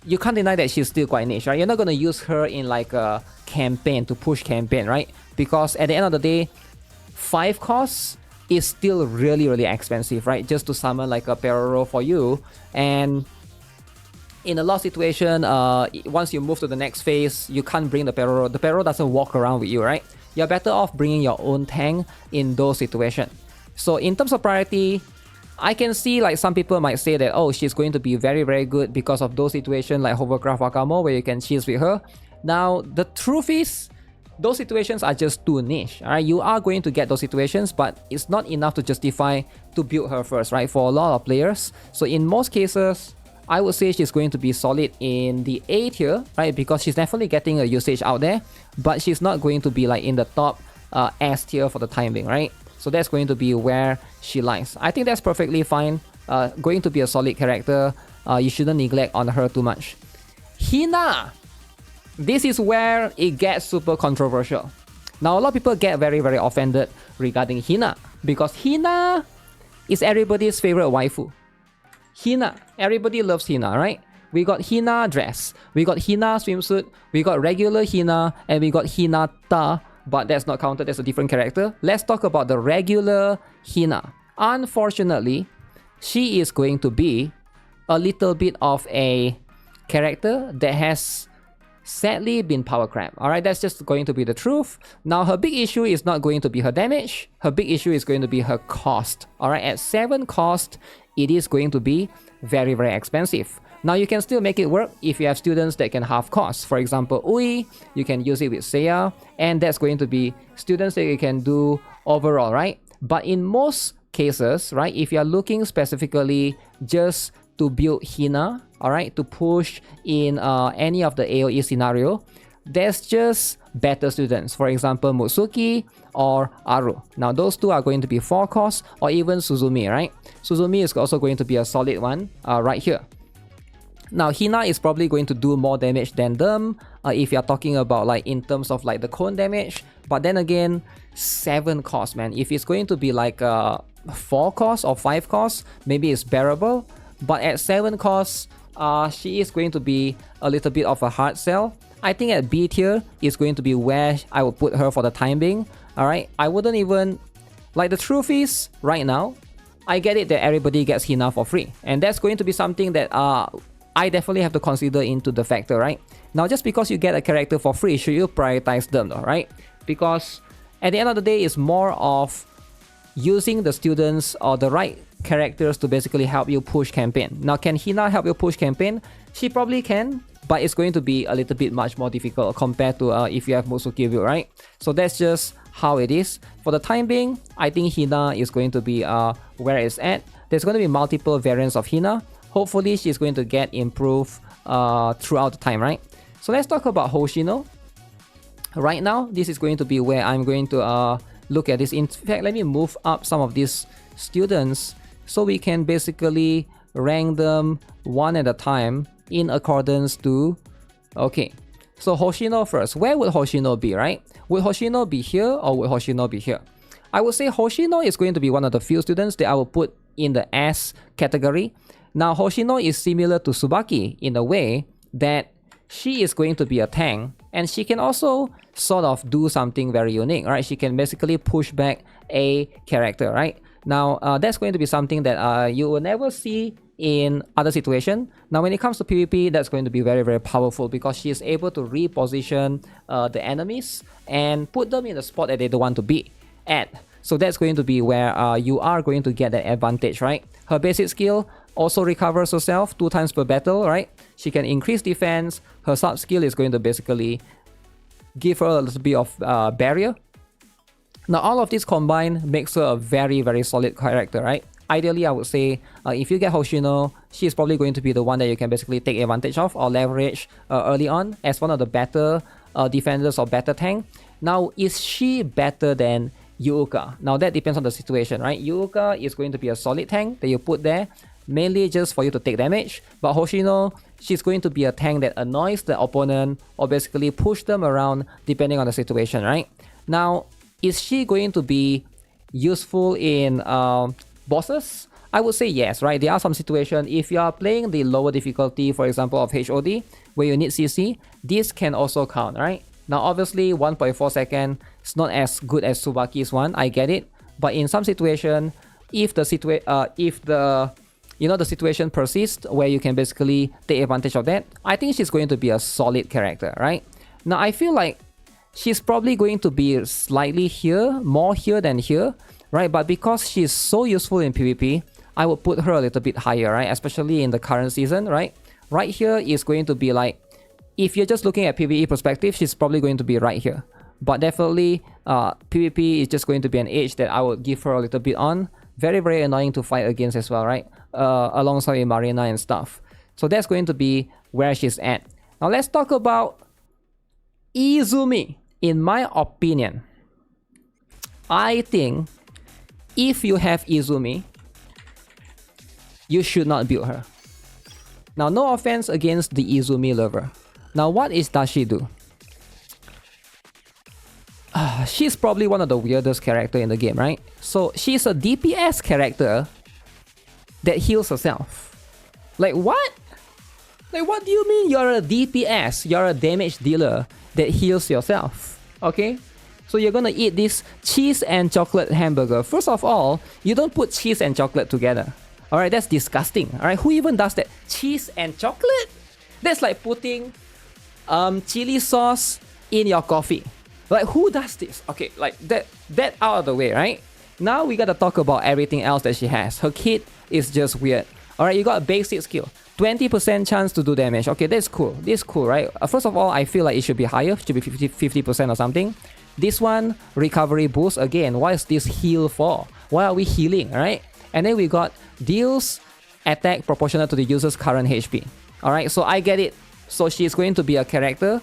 you can't deny that she's still quite niche, right? You're not going to use her in like a campaign to push campaign, right? Because at the end of the day, 5 costs is still really expensive, right? Just to summon like a Peroro for you. And in a lost situation, once you move to the next phase, you can't bring the Peroro. The Peroro doesn't walk around with you, right? You're better off bringing your own tank in those situations. So in terms of priority, I can see like some people might say that, oh, she's going to be very good because of those situations like Hovercraft Wakamo where you can cheese with her. Now, the truth is, those situations are just too niche, alright? You are going to get those situations, but it's not enough to justify to build her first, right? For a lot of players. So in most cases, I would say she's going to be solid in the A tier, right? Because she's definitely getting a usage out there, but she's not going to be like in the top S tier for the time being, right? So that's going to be where she lies. I think that's perfectly fine. Going to be a solid character. You shouldn't neglect on her too much. Hina! This is where it gets super controversial. Now, a lot of people get very offended regarding Hina, because Hina is everybody's favorite waifu. Hina. Everybody loves Hina, right? We got Hina dress, we got Hina swimsuit, we got regular Hina, and we got Hinata, but that's not counted as a different character. Let's talk about the regular Hina. Unfortunately, she is going to be a little bit of a character that has sadly been power cramped. Alright, that's just going to be the truth. Now, her big issue is not going to be her damage. Her big issue is going to be her cost. Alright, at 7 cost, it is going to be very expensive. Now, you can still make it work if you have students that can half cost. For example, Ui, you can use it with Seiya, and that's going to be students that you can do overall, right? But in most cases, right, if you're looking specifically just to build Hina, alright, to push in any of the AoE scenario, there's just better students. For example, Mutsuki or Aru. Now, those two are going to be 4 costs, or even Suzumi, right? Suzumi is also going to be a solid one right here. Now, Hina is probably going to do more damage than them if you're talking about like in terms of like the cone damage. But then again, 7 costs, man. If it's going to be like 4 costs or 5 costs, maybe it's bearable. But at 7 costs, she is going to be a little bit of a hard sell. I think at B tier is going to be where I would put her for the time being. Alright, I wouldn't even... Like, the truth is, right now, I get it that everybody gets Hina for free. And that's going to be something that I definitely have to consider into the factor, right? Now, just because you get a character for free, should you prioritize them though, right? Because at the end of the day, it's more of using the students or the right characters to basically help you push campaign. Now, can Hina help you push campaign? She probably can, but it's going to be a little bit much more difficult compared to if you have Mutsuki build, right? So that's just how it is. For the time being, I think Hina is going to be where it's at. There's going to be multiple variants of Hina. Hopefully, she's going to get improved throughout the time, right? So let's talk about Hoshino. Right now, this is going to be where I'm going to look at this. In fact, let me move up some of these students so we can basically rank them one at a time in accordance to... Okay, so Hoshino first. Where would Hoshino be, right? Would Hoshino be here or would Hoshino be here? I would say Hoshino is going to be one of the few students that I will put in the S category. Now, Hoshino is similar to Tsubaki in a way that she is going to be a tank, and she can also sort of do something very unique, right? She can basically push back a character, right? Now, that's going to be something that you will never see in other situations. Now, when it comes to PvP, that's going to be very powerful because she is able to reposition the enemies and put them in the spot that they don't want to be at. So that's going to be where you are going to get that advantage, right? Her basic skill also recovers herself 2 times per battle, right? She can increase defense. Her sub skill is going to basically give her a little bit of barrier. Now, all of this combined makes her a very solid character, right? Ideally, I would say if you get Hoshino, she's probably going to be the one that you can basically take advantage of or leverage early on as one of the better defenders or better tank. Now, is she better than Yuuka. Now that depends on the situation, right? Yuuka is going to be a solid tank that you put there, mainly just for you to take damage. But Hoshino, she's going to be a tank that annoys the opponent or basically push them around depending on the situation, right? Now, is she going to be useful in bosses? I would say yes, right? There are some situations, if you are playing the lower difficulty, for example, of HOD, where you need CC, this can also count, right? Now, obviously, 1.4 second is not as good as Tsubaki's one, I get it. But in some situation, if the the situation persists where you can basically take advantage of that, I think she's going to be a solid character, right? Now, I feel like she's probably going to be slightly here, more here than here, right? But because she's so useful in PvP, I would put her a little bit higher, right? Especially in the current season, right? Right here is going to be like, if you're just looking at PvE perspective, she's probably going to be right here. But definitely, PvP is just going to be an edge that I would give her a little bit on. Very, very annoying to fight against as well, right? Alongside Marina and stuff. So that's going to be where she's at. Now let's talk about Izumi. In my opinion, I think if you have Izumi, you should not build her. Now, no offense against the Izumi lover. Now, what does she do? She's probably one of the weirdest character in the game, right? So, she's a DPS character that heals herself. Like, what? Like, what do you mean you're a DPS? You're a damage dealer that heals yourself, okay? So you're gonna eat this cheese and chocolate hamburger. First of all, you don't put cheese and chocolate together. Alright, that's disgusting. Alright, who even does that? Cheese and chocolate? That's like putting chili sauce in your coffee. Like, who does this? Okay, like that out of the way, right? Now we gotta talk about everything else that she has. Her kit is just weird. Alright, you got a basic skill. 20% chance to do damage. Okay, that's cool. This is cool, right? First of all, I feel like it should be higher. It should be 50% or something. This one, recovery boost. Again, what is this heal for? Why are we healing, right? And then we got deals attack proportional to the user's current HP. Alright, so I get it. So she's going to be a character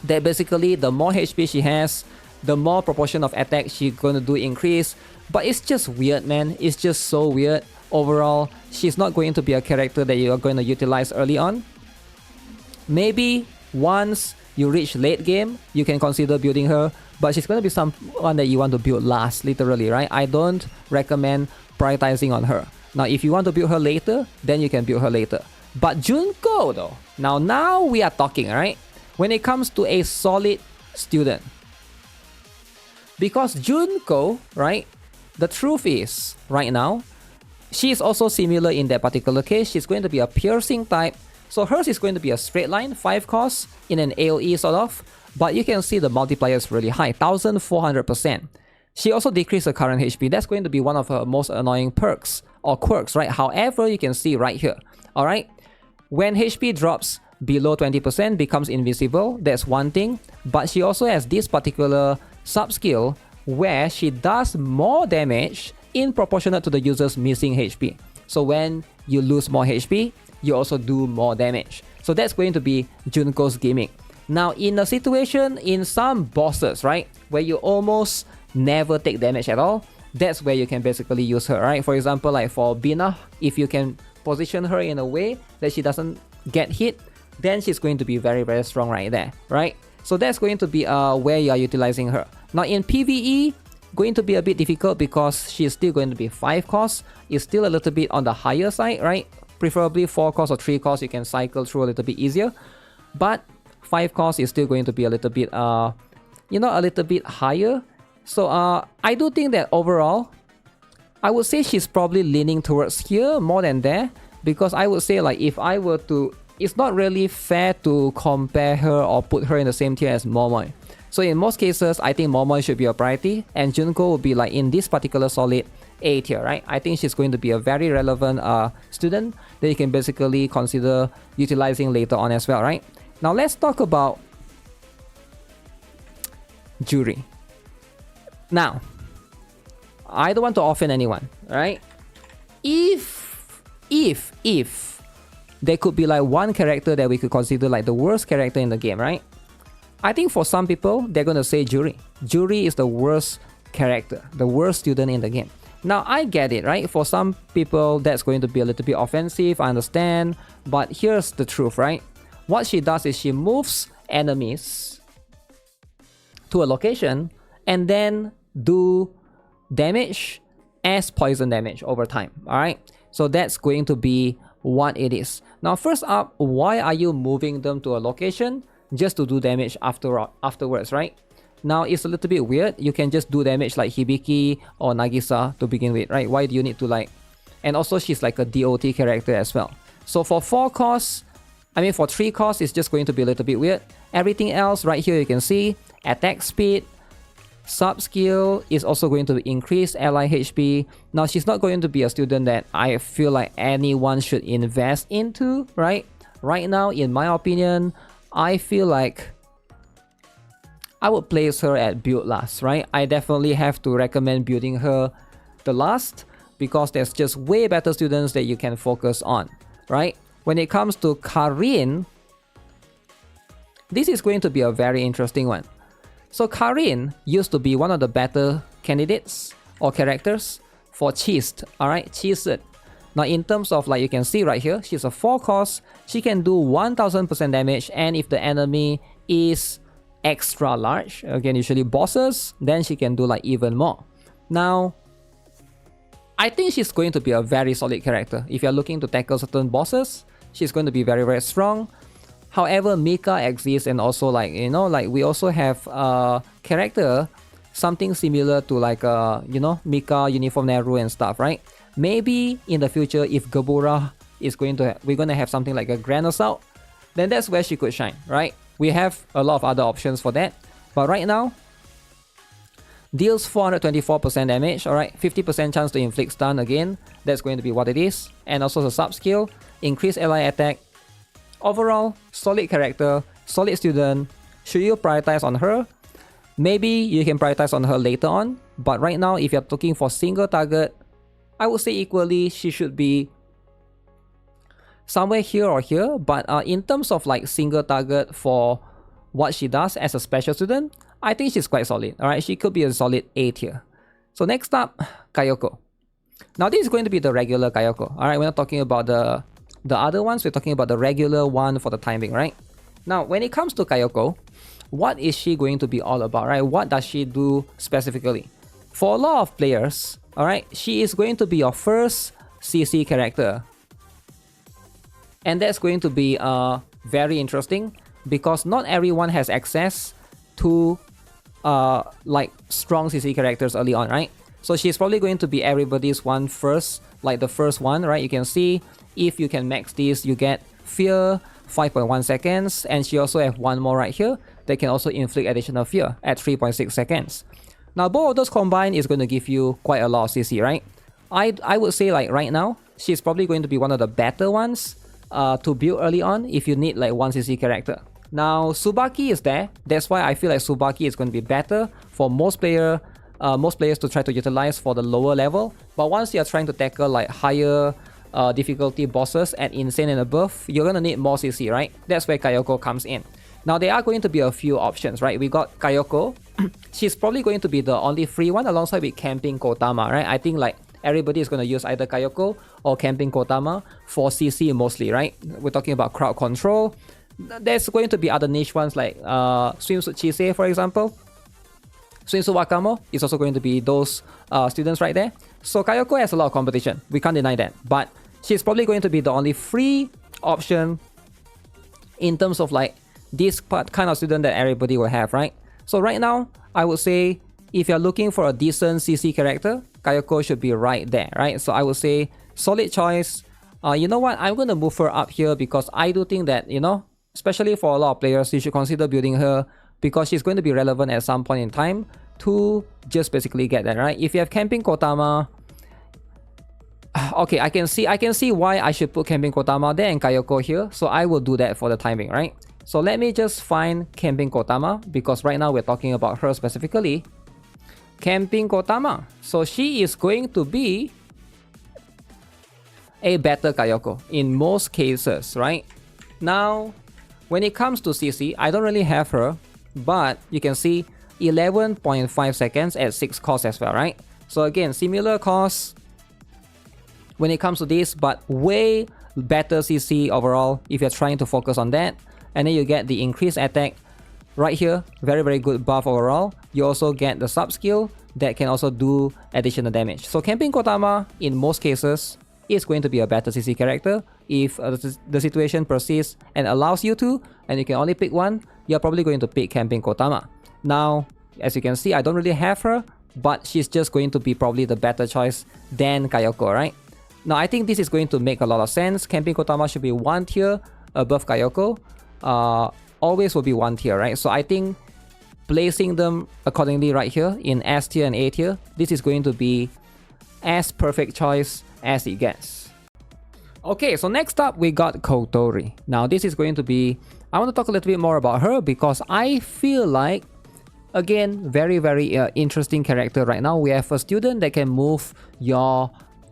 that basically the more HP she has, the more proportion of attack she's going to do increase. But it's just weird, man. It's just so weird. Overall, she's not going to be a character that you are going to utilize early on. Maybe once you reach late game, you can consider building her. But she's going to be someone that you want to build last, literally, right? I don't recommend prioritizing on her. Now, if you want to build her later, then you can build her later. But Junko, though, now we are talking, right? When it comes to a solid student. Because Junko, right? The truth is, right now, she is also similar in that particular case. She's going to be a piercing type. So hers is going to be a straight line, 5 cost in an AoE sort of. But you can see the multiplier is really high, 1400%. She also decreased her current HP. That's going to be one of her most annoying perks or quirks, right? However, you can see right here, alright? When HP drops below 20%, becomes invisible, that's one thing. But she also has this particular sub-skill where she does more damage in proportionate to the user's missing HP. So when you lose more HP, you also do more damage. So that's going to be Junko's gimmick. Now, in a situation, in some bosses, right, where you almost never take damage at all, that's where you can basically use her, right? For example, like for Bina, if you can position her in a way that she doesn't get hit, then she's going to be very, very strong right there, right? So that's going to be where you are utilizing her. Now, in PvE, going to be a bit difficult because she's still going to be 5 cost. It's still a little bit on the higher side, right? Preferably 4 cost or 3 cost, you can cycle through a little bit easier. But 5 cost is still going to be a little bit, a little bit higher. So I do think that overall, I would say she's probably leaning towards here more than there. Because I would say, like, if I were to, it's not really fair to compare her or put her in the same tier as Momoi. So in most cases, I think Momoi should be a priority, and Junko will be like in this particular solid A tier, right? I think she's going to be a very relevant student that you can basically consider utilizing later on as well, right? Now let's talk about Juri. Now, I don't want to offend anyone, right? If there could be like one character that we could consider like the worst character in the game, right? I think for some people, they're going to say Juri. Juri is the worst character, the worst student in the game. Now I get it, right? For some people that's going to be a little bit offensive, I understand, but here's the truth, right? What she does is she moves enemies to a location and then do damage as poison damage over time. Alright, so that's going to be what it is. Now first up, why are you moving them to a location? Just to do damage afterwards, right? Now it's a little bit weird. You can just do damage like Hibiki or Nagisa to begin with, right? Why do you need to like... And also she's like a DOT character as well. So for 4 costs, for 3 costs, it's just going to be a little bit weird. Everything else right here you can see, attack speed, sub skill is also going to increase ally HP. Now she's not going to be a student that I feel like anyone should invest into, right? Right now, in my opinion, I feel like I would place her at build last, right? I definitely have to recommend building her the last because there's just way better students that you can focus on, right? When it comes to Karin, this is going to be a very interesting one. So Karin used to be one of the better candidates or characters for Cheesed, alright? Cheesed. Now in terms of like you can see right here, she's a 4 cost, she can do 1000% damage, and if the enemy is extra large, again usually bosses, then she can do like even more. Now I think she's going to be a very solid character. If you're looking to tackle certain bosses, she's going to be very, very strong. However, Mika exists, and also like, you know, like we also have a character, something similar to like, you know, Mika, Uniform Neru and stuff, right? Maybe in the future, if Gabura is going to, we're going to have something like a Grand Assault, then that's where she could shine, right? We have a lot of other options for that. But right now, deals 424% damage, alright, 50% chance to inflict stun again, that's going to be what it is. And also the sub skill, increase ally attack. Overall, solid character, solid student. Should you prioritize on her? Maybe you can prioritize on her later on, but right now if you're looking for single target, I would say equally she should be somewhere here or here. But in terms of like single target for what she does as a special student, I think she's quite solid. Alright, she could be a solid A tier. So next up, Kayoko. Now this is going to be the regular Kayoko. Alright, we're not talking about the other ones, we're talking about the regular one for the time being, right? Now when it comes to Kayoko, what is she going to be all about, right? What does she do specifically? For a lot of players, alright, she is going to be your first CC character. And that's going to be very interesting because not everyone has access to like strong CC characters early on, right? So she's probably going to be everybody's one first, like the first one, right? You can see if you can max this, you get Fear, 5.1 seconds, and she also have one more right here that can also inflict additional Fear at 3.6 seconds. Now both of those combined is going to give you quite a lot of CC, right? I would say like right now, she's probably going to be one of the better ones to build early on if you need like one CC character. Now Tsubaki is there, that's why I feel like Tsubaki is going to be better for most players to try to utilize for the lower level. But once you're trying to tackle like higher difficulty bosses at Insane and above, you're going to need more CC, right? That's where Kayoko comes in. Now there are going to be a few options, right? We got Kayoko. She's probably going to be the only free one alongside with Camping Kotama, right? I think like everybody is going to use either Kayoko or Camping Kotama for CC mostly, right? We're talking about crowd control. There's going to be other niche ones like Swimsuit Chisei, for example. Swimsuit Wakamo is also going to be those students right there. So Kayoko has a lot of competition, we can't deny that. But she's probably going to be the only free option in terms of like this kind of student that everybody will have, right? So right now, I would say if you're looking for a decent CC character, Kayoko should be right there, right? So I would say solid choice. You know what? I'm going to move her up here because I do think that, you know, especially for a lot of players, you should consider building her because she's going to be relevant at some point in time to just basically get that, right? If you have Camping Kotama, okay, I can see why I should put Camping Kotama there and Kayoko here, so I will do that for the timing, right? So let me just find Camping Kotama because right now we're talking about her specifically. Camping Kotama. So she is going to be a better Kayoko in most cases, right? Now, when it comes to CC, I don't really have her, but you can see 11.5 seconds at 6 costs as well, right? So again, similar costs when it comes to this, but way better CC overall if you're trying to focus on that. And then you get the increased attack right here, very good buff overall. You also get the sub skill that can also do additional damage. So Camping Kotama in most cases is going to be a better CC character. If the situation persists and allows you to, and you can only pick one, you're probably going to pick Camping Kotama. Now, as you can see, I don't really have her, but she's just going to be probably the better choice than Kayoko, right? Now, I think this is going to make a lot of sense. Camping Kotama should be 1 tier above Kayoko. Always will be 1 tier, right? So I think placing them accordingly right here in S tier and A tier, this is going to be as perfect choice as it gets. Okay, so next up we got Kotori. Now this is going to be, I want to talk a little bit more about her because I feel like, again, very interesting character right now. We have a student that can move your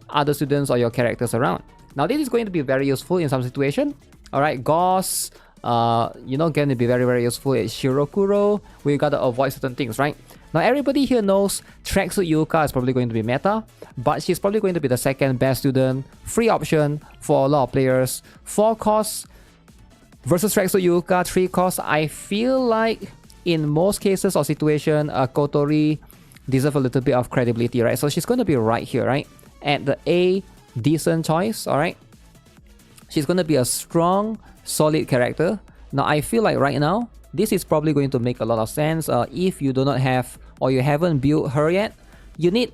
other students or your characters around. Now this is going to be very useful in some situation. Alright, Gauss, going to be very useful at Shirokuro. We gotta avoid certain things, right? Now everybody here knows Tracksuit Yuka is probably going to be meta, but she's probably going to be the second best student, free option for a lot of players. 4 costs versus Tracksuit Yuka, 3 costs. I feel like in most cases or situation, Kotori deserves a little bit of credibility, right? So she's going to be right here, right? At the A decent choice, alright? She's going to be a strong, solid character. Now I feel like right now, this is probably going to make a lot of sense. If you do not have or you haven't built her yet, you need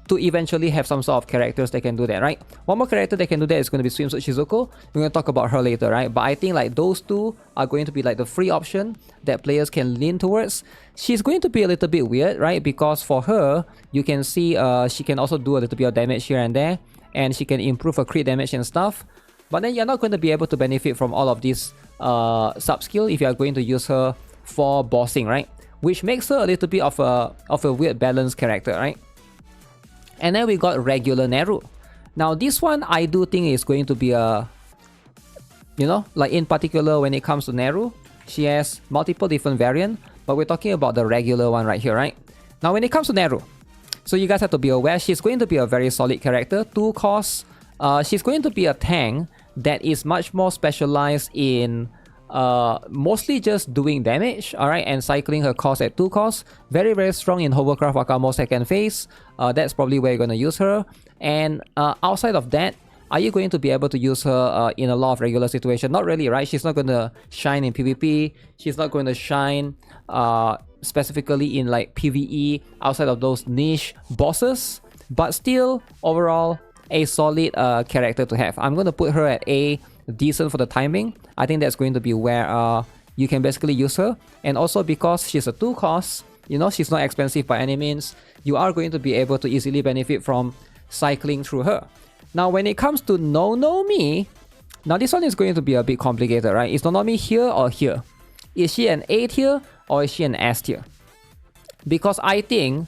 to eventually have some sort of characters that can do that, right? One more character that can do that is going to be Swimsuit Shizuko. We're going to talk about her later, right? But I think like those two are going to be like the free option that players can lean towards. She's going to be a little bit weird, right? Because for her, you can see she can also do a little bit of damage here and there, and she can improve her crit damage and stuff. But then you're not going to be able to benefit from all of this sub skill if you are going to use her for bossing, right? Which makes her a little bit of a weird balanced character, right? And then we got regular Neru. Now this one I do think is going to be a, like in particular when it comes to Neru, she has multiple different variants, but we're talking about the regular one right here, right? Now when it comes to Neru, so you guys have to be aware, she's going to be a very solid character, 2 costs. She's going to be a tank that is much more specialized in mostly just doing damage, alright, and cycling her cost at 2 costs. Very strong in Hovercraft Wakamo second phase. That's probably where you're going to use her. And outside of that, are you going to be able to use her in a lot of regular situations? Not really, right? She's not going to shine in PvP. She's not going to shine specifically in like PvE outside of those niche bosses. But still, overall, a solid character to have. I'm going to put her at A, decent for the timing. I think that's going to be where you can basically use her. And also because she's a 2 cost, she's not expensive by any means, you are going to be able to easily benefit from cycling through her. Now when it comes to Nonomi, now this one is going to be a bit complicated, right? Is Nonomi here or here? Is she an A tier or is she an S tier? Because I think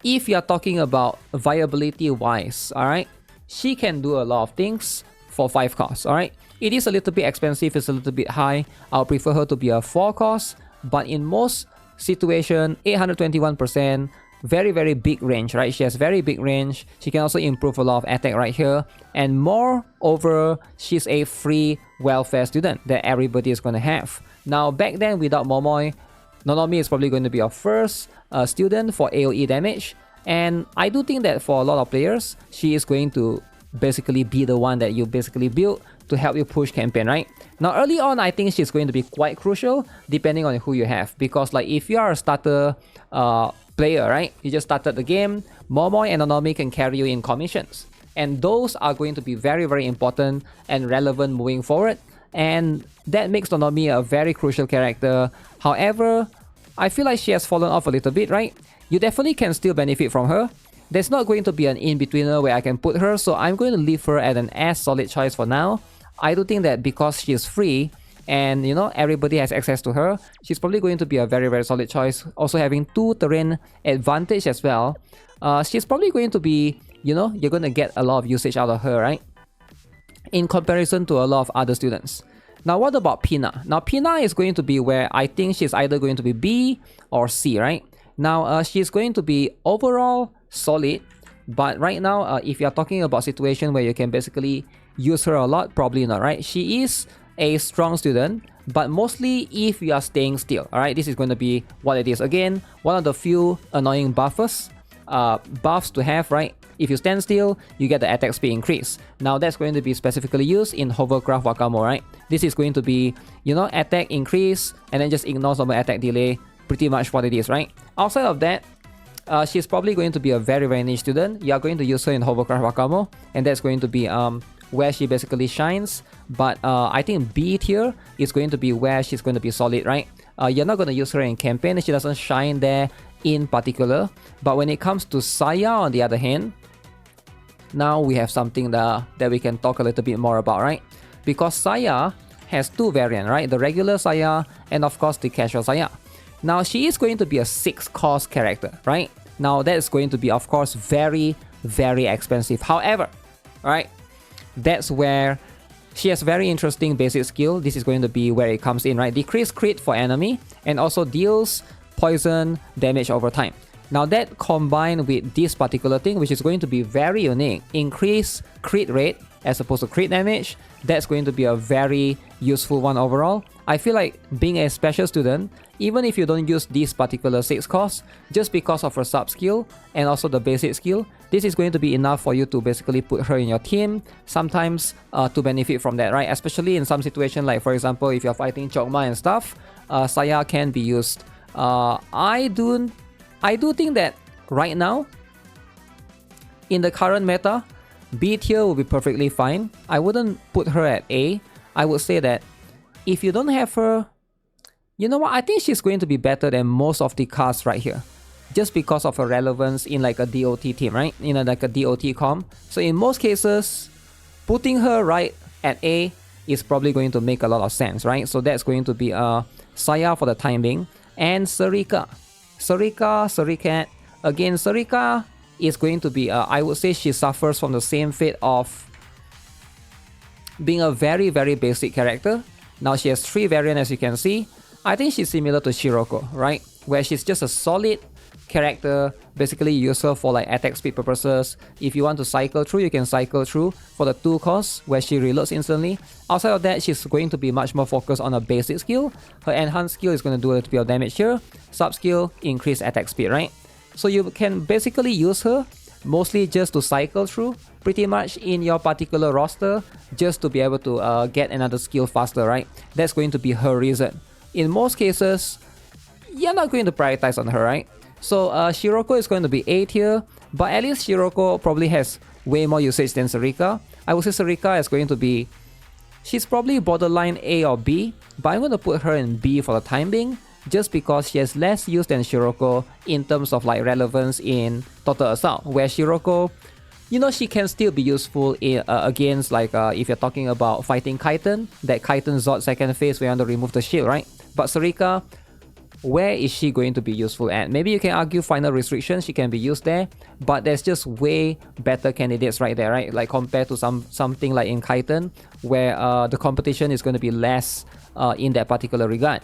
if you're talking about viability wise, alright, she can do a lot of things for 5 costs, alright? It is a little bit expensive, it's a little bit high. I'll prefer her to be a 4 cost, but in most situation, 821%, very big range, right? She has very big range. She can also improve a lot of attack right here. And moreover, she's a free welfare student that everybody is going to have. Now, back then, without Momoi, Nonomi is probably going to be your first student for AoE damage. And I do think that for a lot of players, she is going to basically be the one that you basically build to help you push campaign, right? Now, early on, I think she's going to be quite crucial depending on who you have. Because like if you are a starter player, right? You just started the game, Momoi and Nonomi can carry you in commissions. And those are going to be very important and relevant moving forward. And that makes Nonomi a very crucial character. However, I feel like she has fallen off a little bit, right? You definitely can still benefit from her. There's not going to be an in-betweener where I can put her, so I'm going to leave her at an as solid choice for now. I do think that because she is free and everybody has access to her, she's probably going to be a very solid choice. Also having 2 terrain advantage as well. She's probably going to be, you're going to get a lot of usage out of her, right? In comparison to a lot of other students. Now, what about Pina? Now, Pina is going to be where I think she's either going to be B or C, right? Now, she's going to be overall solid, but right now, if you're talking about situation where you can basically use her a lot, probably not, right? She is a strong student, but mostly if you are staying still, all right? This is going to be what it is. Again, one of the few annoying buffs to have, right? If you stand still, you get the attack speed increase. Now that's going to be specifically used in hovercraft Wakamo, right? This is going to be, you know, attack increase and then just ignore normal attack delay, pretty much what it is, right? Outside of that, she's probably going to be a very, very niche student. You are going to use her in hovercraft Wakamo, and that's going to be where she basically shines. But I think B tier is going to be where she's going to be solid, right? You're not going to use her in campaign, she doesn't shine there in particular. But when it comes to Saya, on the other hand, now we have something that we can talk a little bit more about, right? Because Saya has two variants, right? The regular Saya and of course the casual Saya. Now she is going to be a 6-cost character, right? Now that is going to be of course very, very expensive. However, right, that's where she has very interesting basic skill. This is going to be where it comes in, right? Decrease crit for enemy and also deals poison damage over time. Now that combined with this particular thing, which is going to be very unique, increase crit rate as opposed to crit damage, that's going to be a very useful one overall. I feel like being a special student, even if you don't use this particular 6 cost, just because of her sub skill and also the basic skill, this is going to be enough for you to basically put her in your team, sometimes to benefit from that, right? Especially in some situation, like for example, if you're fighting Chokma and stuff, Saya can be used. I do think that right now, in the current meta, B tier will be perfectly fine. I wouldn't put her at A. I would say that if you don't have her, you know what, I think she's going to be better than most of the cast right here. Just because of her relevance in like a DOT team, right? You know, like a DOT com. So in most cases, putting her right at A is probably going to make a lot of sense, right? So that's going to be Saya for the time being. And Sarika. Sarika, again, Sarika is going to be, I would say she suffers from the same fate of being a very, very basic character. Now she has 3 variants, as you can see. I think she's similar to Shiroko, right? Where she's just a solid character, basically use her for like attack speed purposes. If you want to cycle through, you can cycle through for the 2 costs where she reloads instantly. Outside of that, she's going to be much more focused on a basic skill. Her enhanced skill is going to do a little bit of damage here. Sub skill, increase attack speed, right? So you can basically use her mostly just to cycle through pretty much in your particular roster, just to be able to get another skill faster, right? That's going to be her reason. In most cases, you're not going to prioritize on her, right? So Shiroko is going to be A tier, but at least Shiroko probably has way more usage than Sarika. I would say Sarika is going to be, she's probably borderline A or B, but I'm going to put her in B for the time being, just because she has less use than Shiroko in terms of like relevance in Total Assault, where Shiroko, you know, she can still be useful in, against like if you're talking about fighting Kaiten, that Kaiten Zod second phase where you want to remove the shield, right? But Sarika, where is she going to be useful at? Maybe you can argue final restriction, she can be used there, but there's just way better candidates right there, right? Like compared to something like in Kaiten, where the competition is going to be less in that particular regard.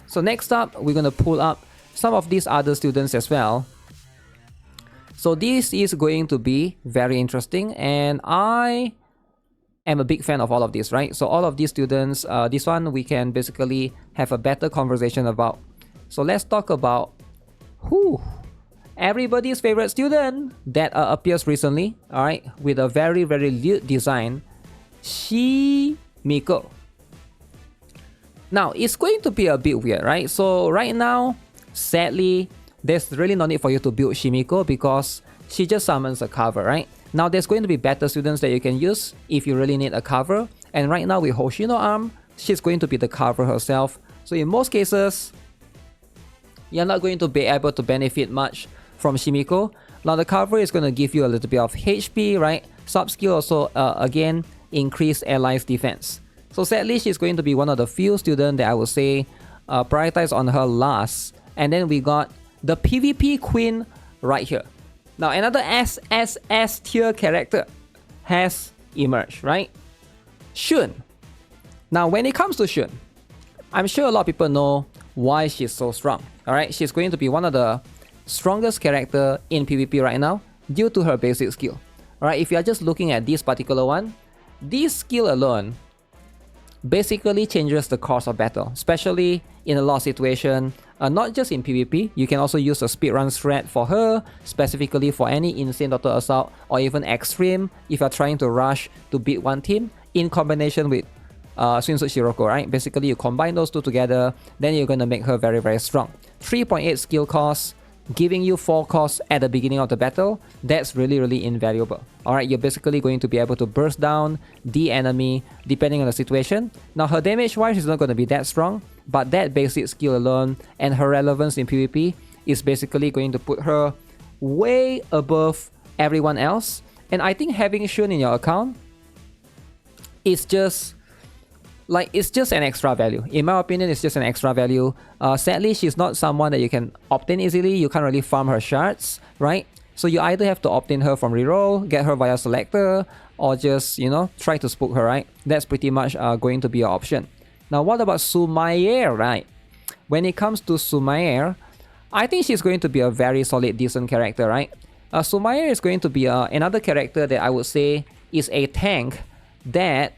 So next up, we're going to pull up some of these other students as well. So this is going to be very interesting, and I am a big fan of all of this, right? So all of these students, this one we can basically have a better conversation about. So let's talk about everybody's favorite student that appears recently, all right, with a very, very lewd design, Shimiko. Now, it's going to be a bit weird, right? So right now, sadly, there's really no need for you to build Shimiko because she just summons a cover, right? Now, there's going to be better students that you can use if you really need a cover. And right now with Hoshino Arm, she's going to be the cover herself. So in most cases, you're not going to be able to benefit much from Shimiko. Now the cover is going to give you a little bit of HP, right? Sub skill also, again, increase allies defense. So sadly, she's going to be one of the few students that I would say prioritize on her last. And then we got the PvP queen right here. Now another SSS tier character has emerged, right? Shun. Now when it comes to Shun, I'm sure a lot of people know why she's so strong. Alright, she's going to be one of the strongest character in PvP right now due to her basic skill. Alright, if you are just looking at this particular one, this skill alone basically changes the course of battle, especially in a lot of situation, not just in PvP. You can also use a speedrun thread for her, specifically for any insane total assault or even extreme if you're trying to rush to beat one team in combination with Swimsuit Shiroko, right? Basically, you combine those two together, then you're going to make her very, very strong. 3.8 skill cost, giving you 4 costs at the beginning of the battle. That's really, really invaluable. Alright, you're basically going to be able to burst down the enemy depending on the situation. Now, her damage wise is not going to be that strong, but that basic skill alone and her relevance in PvP is basically going to put her way above everyone else. And I think having Shun in your account is just it's just an extra value. In my opinion, it's just an extra value. Sadly, she's not someone that you can obtain easily. You can't really farm her shards, right? So you either have to obtain her from reroll, get her via selector, or just, you know, try to spook her, right? That's pretty much going to be your option. Now, what about Sumaye, right? When it comes to Sumaye, I think she's going to be a very solid, decent character, right? Sumaye is going to be another character that I would say is a tank that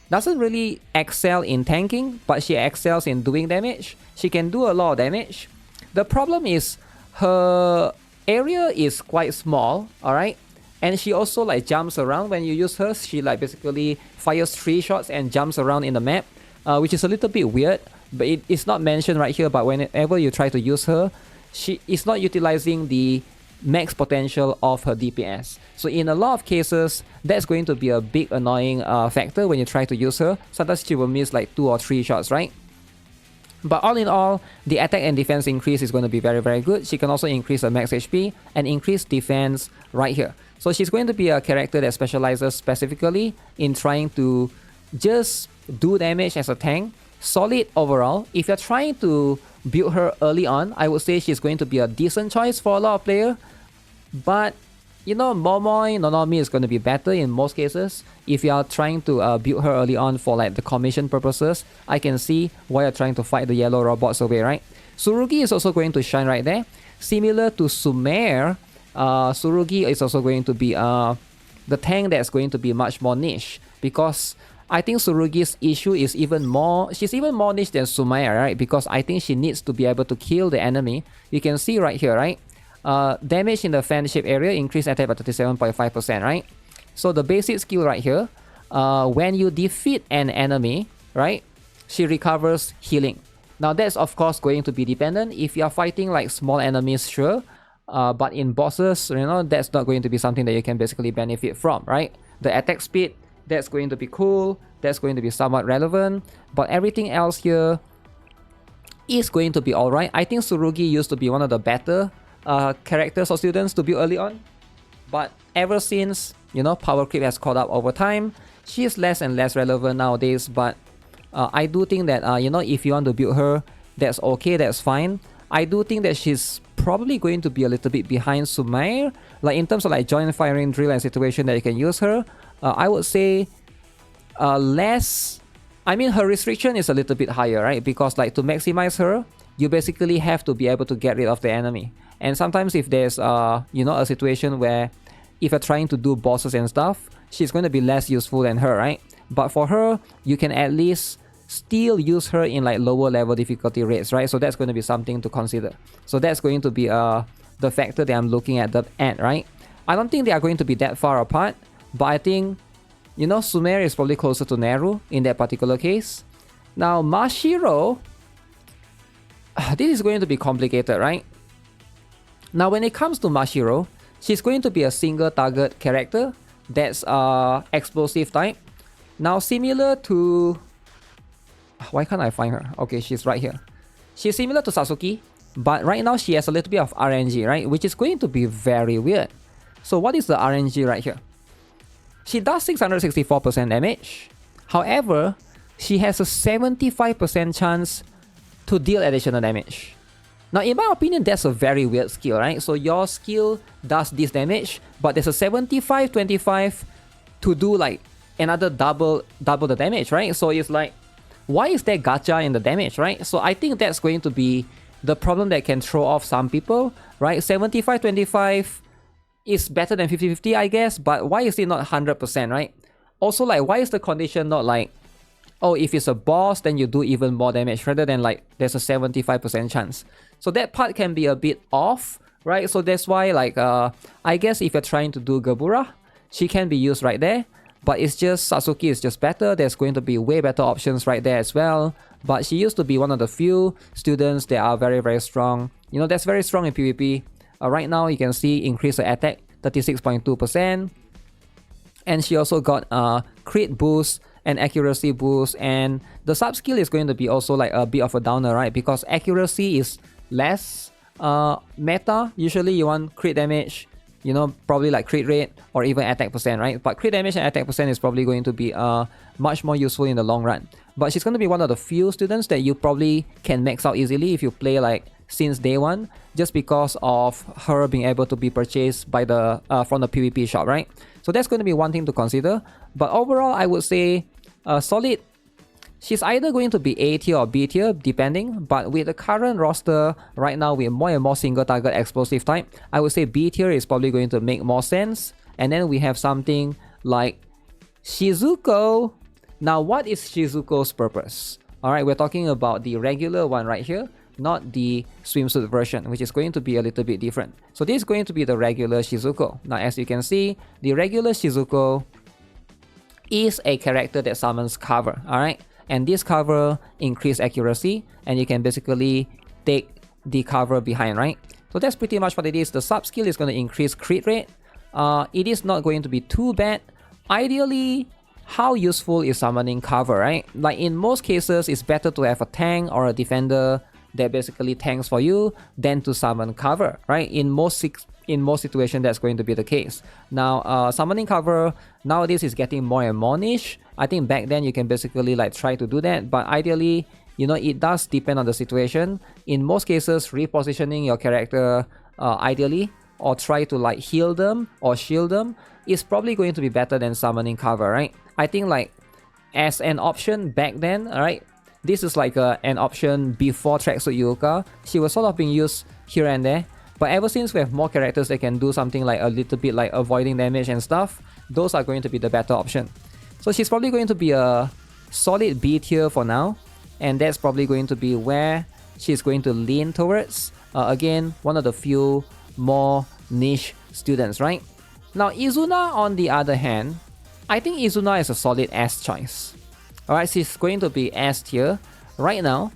doesn't really excel in tanking, but she excels in doing damage. She can do a lot of damage. The problem is her area is quite small, alright? And she also like jumps around when you use her. She like basically fires 3 shots and jumps around in the map, which is a little bit weird, but it's not mentioned right here. But whenever you try to use her, she is not utilizing the max potential of her DPS. So in a lot of cases, that's going to be a big annoying factor when you try to use her. Sometimes she will miss like 2 or 3 shots, right? But all in all, the attack and defense increase is going to be very, very good. She can also increase her max HP and increase defense right here. So she's going to be a character that specializes specifically in trying to just do damage as a tank. Solid overall. If you're trying to build her early on, I would say she's going to be a decent choice for a lot of players. But, you know, Momoi, Nonomi is going to be better in most cases. If you are trying to build her early on for like the commission purposes, I can see why you're trying to fight the yellow robots away, right? Tsurugi is also going to shine right there. Similar to Sumer, Tsurugi is also going to be the tank that's going to be much more niche, because I think Tsurugi's issue is even more, she's even more niche than Sumaya, right? Because I think she needs to be able to kill the enemy. You can see right here, right? Damage in the fan shape area, increase attack by 37.5%, right? So the basic skill right here, when you defeat an enemy, right? She recovers healing. Now that's of course going to be dependent. If you're fighting like small enemies, sure. But in bosses, you know, that's not going to be something that you can basically benefit from, right? The attack speed, that's going to be cool, that's going to be somewhat relevant, but everything else here is going to be alright. I think Tsurugi used to be one of the better characters or students to build early on, but ever since, you know, power creep has caught up over time, she is less and less relevant nowadays. But I do think that, you know, if you want to build her, that's okay, that's fine. I do think that she's probably going to be a little bit behind Sumair, like in terms of like joint firing drill and situation that you can use her. I would say less. I mean, her restriction is a little bit higher, right? Because like to maximize her, you basically have to be able to get rid of the enemy. And sometimes if there's you know, a situation where if you're trying to do bosses and stuff, she's going to be less useful than her, right? But for her, you can at least still use her in like lower level difficulty rates, right? So that's going to be something to consider. So that's going to be the factor that I'm looking at the end, right? I don't think they are going to be that far apart, but I think, you know, Sumer is probably closer to Neru in that particular case. Now, Mashiro, this is going to be complicated, right? Now, when it comes to Mashiro, she's going to be a single target character that's explosive type. Now, similar to... Why can't I find her? Okay, she's right here. She's similar to Sasuke, but right now she has a little bit of RNG, right? Which is going to be very weird. So what is the RNG right here? She does 664% damage. However, she has a 75% chance to deal additional damage. Now, in my opinion, that's a very weird skill, right? So your skill does this damage, but there's a 75-25 to do like another double the damage, right? So it's like, why is there gacha in the damage, right? So I think that's going to be the problem that can throw off some people, right? 75-25 is better than 50-50, I guess, but why is it not 100%, right? Also, like, why is the condition not like, oh, if it's a boss, then you do even more damage, rather than like there's a 75% chance. So that part can be a bit off, right? So that's why, like, I guess if you're trying to do Gebura, she can be used right there. But it's just Satsuki is just better. There's going to be way better options right there as well. But she used to be one of the few students that are very, very strong. You know, that's very strong in PvP. Right now, you can see increase the attack 36.2%. And she also got a crit boost and accuracy boost. And the sub skill is going to be also like a bit of a downer, right? Because accuracy is less meta. Usually you want crit damage, you know, probably like crit rate or even attack percent, right? But crit damage and attack percent is probably going to be much more useful in the long run. But she's going to be one of the few students that you probably can max out easily if you play like since day one, just because of her being able to be purchased by the from the PvP shop, right? So that's going to be one thing to consider. But overall, I would say solid. She's either going to be A tier or B tier, depending. But with the current roster right now, with more and more single target explosive type, I would say B tier is probably going to make more sense. And then we have something like Shizuko. Now, what is Shizuko's purpose? Alright, we're talking about the regular one right here, not the swimsuit version, which is going to be a little bit different. So this is going to be the regular Shizuko. Now, as you can see, the regular Shizuko is a character that summons cover, alright? And this cover increase accuracy, and you can basically take the cover behind, right? So that's pretty much what it is. The sub skill is going to increase crit rate. It is not going to be too bad. Ideally, how useful is summoning cover, right? Like in most cases, it's better to have a tank or a defender that basically tanks for you than to summon cover, right? In most situations, that's going to be the case. Now, summoning cover nowadays is getting more and more niche. I think back then you can basically like try to do that, but ideally, you know, it does depend on the situation. In most cases, repositioning your character ideally, or try to like heal them or shield them, is probably going to be better than summoning cover, right? I think like as an option back then, alright, this is like an option before Tracksuit Yuka. She was sort of being used here and there. But ever since we have more characters that can do something like a little bit like avoiding damage and stuff, those are going to be the better option. So she's probably going to be a solid B tier for now. And that's probably going to be where she's going to lean towards. Again, one of the few more niche students, right? Now, Izuna, on the other hand, I think Izuna is a solid S choice. Alright, she's going to be S tier. Right now,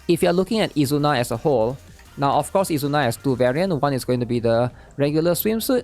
if you're looking at Izuna as a whole, now of course Izuna has two variants. One is going to be the regular swimsuit,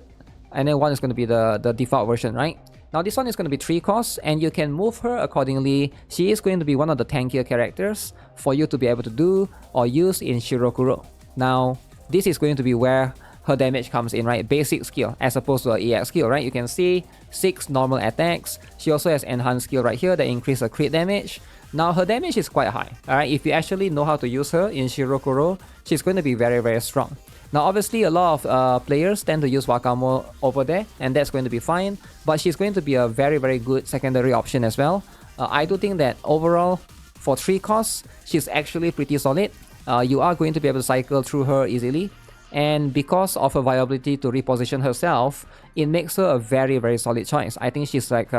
and then one is going to be the default version, right? Now this one is going to be 3 costs, and you can move her accordingly. She is going to be one of the tankier characters for you to be able to do or use in Shirokuro. Now, this is going to be where her damage comes in, right? Basic skill as opposed to an EX skill, right? You can see 6 normal attacks. She also has enhanced skill right here that increase her crit damage. Now her damage is quite high, alright? If you actually know how to use her in Shirokuro, she's going to be very, very strong. Now obviously a lot of players tend to use Wakamo over there, and that's going to be fine. But she's going to be a very, very good secondary option as well. I do think that overall, for 3 costs, she's actually pretty solid. You are going to be able to cycle through her easily. And because of her viability to reposition herself, it makes her a very, very solid choice. I think she's like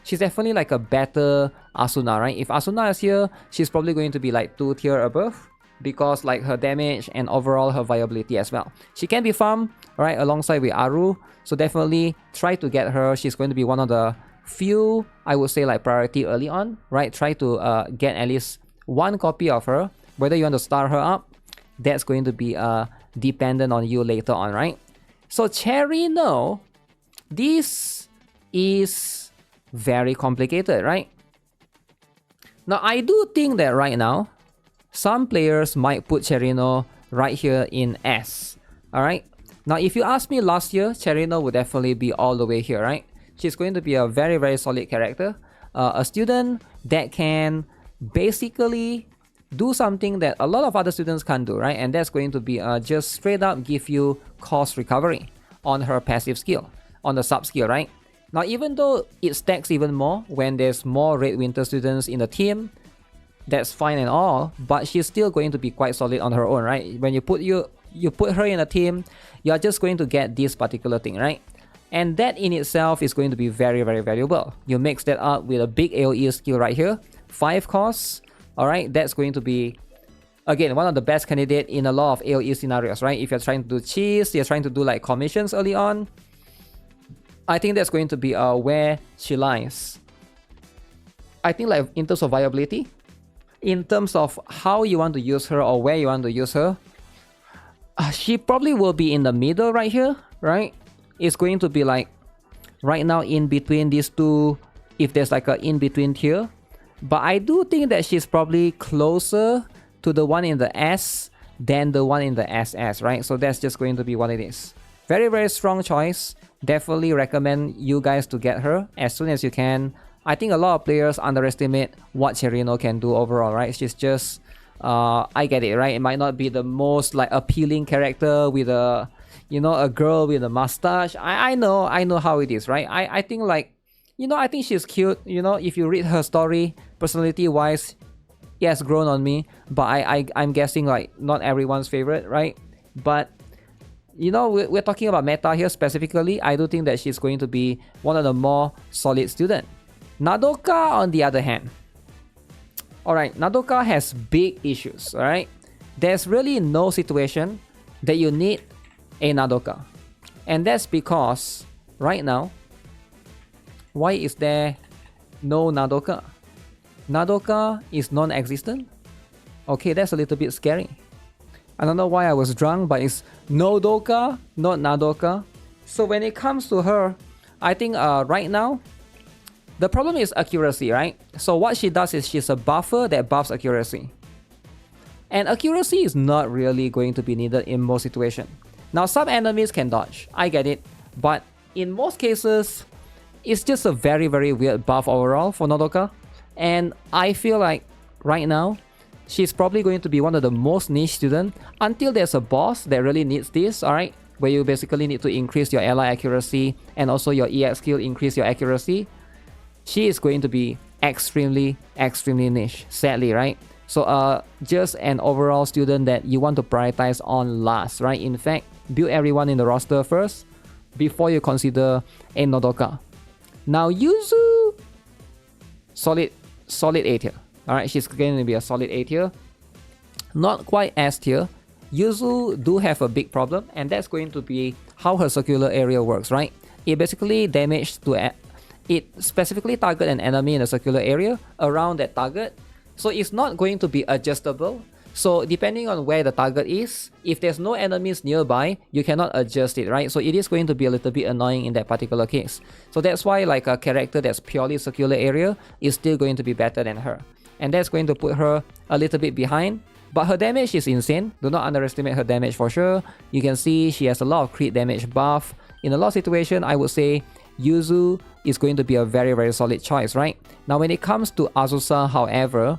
she's definitely like a better Asuna, right? If Asuna is here, she's probably going to be like 2 tier above, because like her damage and overall her viability as well. She can be farmed, right, alongside with Aru. So definitely try to get her. She's going to be one of the few, I would say, like priority early on, right? Try to get at least 1 copy of her. Whether you want to start her up, that's going to be dependent on you later on, right? So Cherry No, this is very complicated, right? Now I do think that right now, some players might put Cherino right here in S, alright? Now if you ask me last year, Cherino would definitely be all the way here, right? She's going to be a very, very solid character. A student that can basically do something that a lot of other students can't do, right? And that's going to be just straight up give you cost recovery on her passive skill, on the sub skill, right? Now, even though it stacks even more when there's more Red Winter students in the team, that's fine and all, but she's still going to be quite solid on her own, right? When you put her in a team, you're just going to get this particular thing, right? And that in itself is going to be very, very valuable. You mix that up with a big AoE skill right here, 5 costs, alright, that's going to be, again, one of the best candidate in a lot of AoE scenarios, right? If you're trying to do cheese, you're trying to do like commissions early on, I think that's going to be where she lies. I think like in terms of viability, in terms of how you want to use her or where you want to use her, she probably will be in the middle right here, right? It's going to be like right now in between these two, if there's like a in between tier. But I do think that she's probably closer to the one in the S than the one in the SS, right? So that's just going to be what it is. Very, very strong choice. Definitely recommend you guys to get her as soon as you can. I think a lot of players underestimate what Cherino can do overall, right? She's just, I get it, right? It might not be the most like appealing character with a, you know, a girl with a mustache. I know how it is, right? I think like, you know, I think she's cute. You know, if you read her story, personality-wise, it has grown on me. But I'm guessing like not everyone's favorite, right? But you know, we're talking about meta here specifically. I do think that she's going to be one of the more solid students. Nadoka, on the other hand, alright, Nadoka has big issues, alright? There's really no situation that you need a Nadoka. And that's because, right now, why is there no Nadoka? Nadoka is non-existent? Okay, that's a little bit scary. I don't know why I was drunk, but it's Nodoka, not Nadoka. So when it comes to her, I think right now, the problem is accuracy, right? So what she does is she's a buffer that buffs accuracy. And accuracy is not really going to be needed in most situations. Now some enemies can dodge, I get it. But in most cases, it's just a very, very weird buff overall for Nodoka. And I feel like right now, she's probably going to be one of the most niche students until there's a boss that really needs this, alright? Where you basically need to increase your ally accuracy and also your EX skill increase your accuracy. She is going to be extremely, extremely niche, sadly, right? So just an overall student that you want to prioritize on last, right? In fact, build everyone in the roster first before you consider a Nodoka. Now Yuzu, solid A tier. Alright, she's going to be a solid A tier. Not quite S tier. Yuzu do have a big problem, and that's going to be how her circular area works, right? It basically it specifically target an enemy in a circular area around that target. So it's not going to be adjustable. So depending on where the target is, if there's no enemies nearby, you cannot adjust it, right? So it is going to be a little bit annoying in that particular case. So that's why like a character that's purely circular area is still going to be better than her. And that's going to put her a little bit behind. But her damage is insane. Do not underestimate her damage for sure. You can see she has a lot of crit damage buff. In a lot of situations, I would say Yuzu is going to be a very, very solid choice, right? Now when it comes to Azusa, however,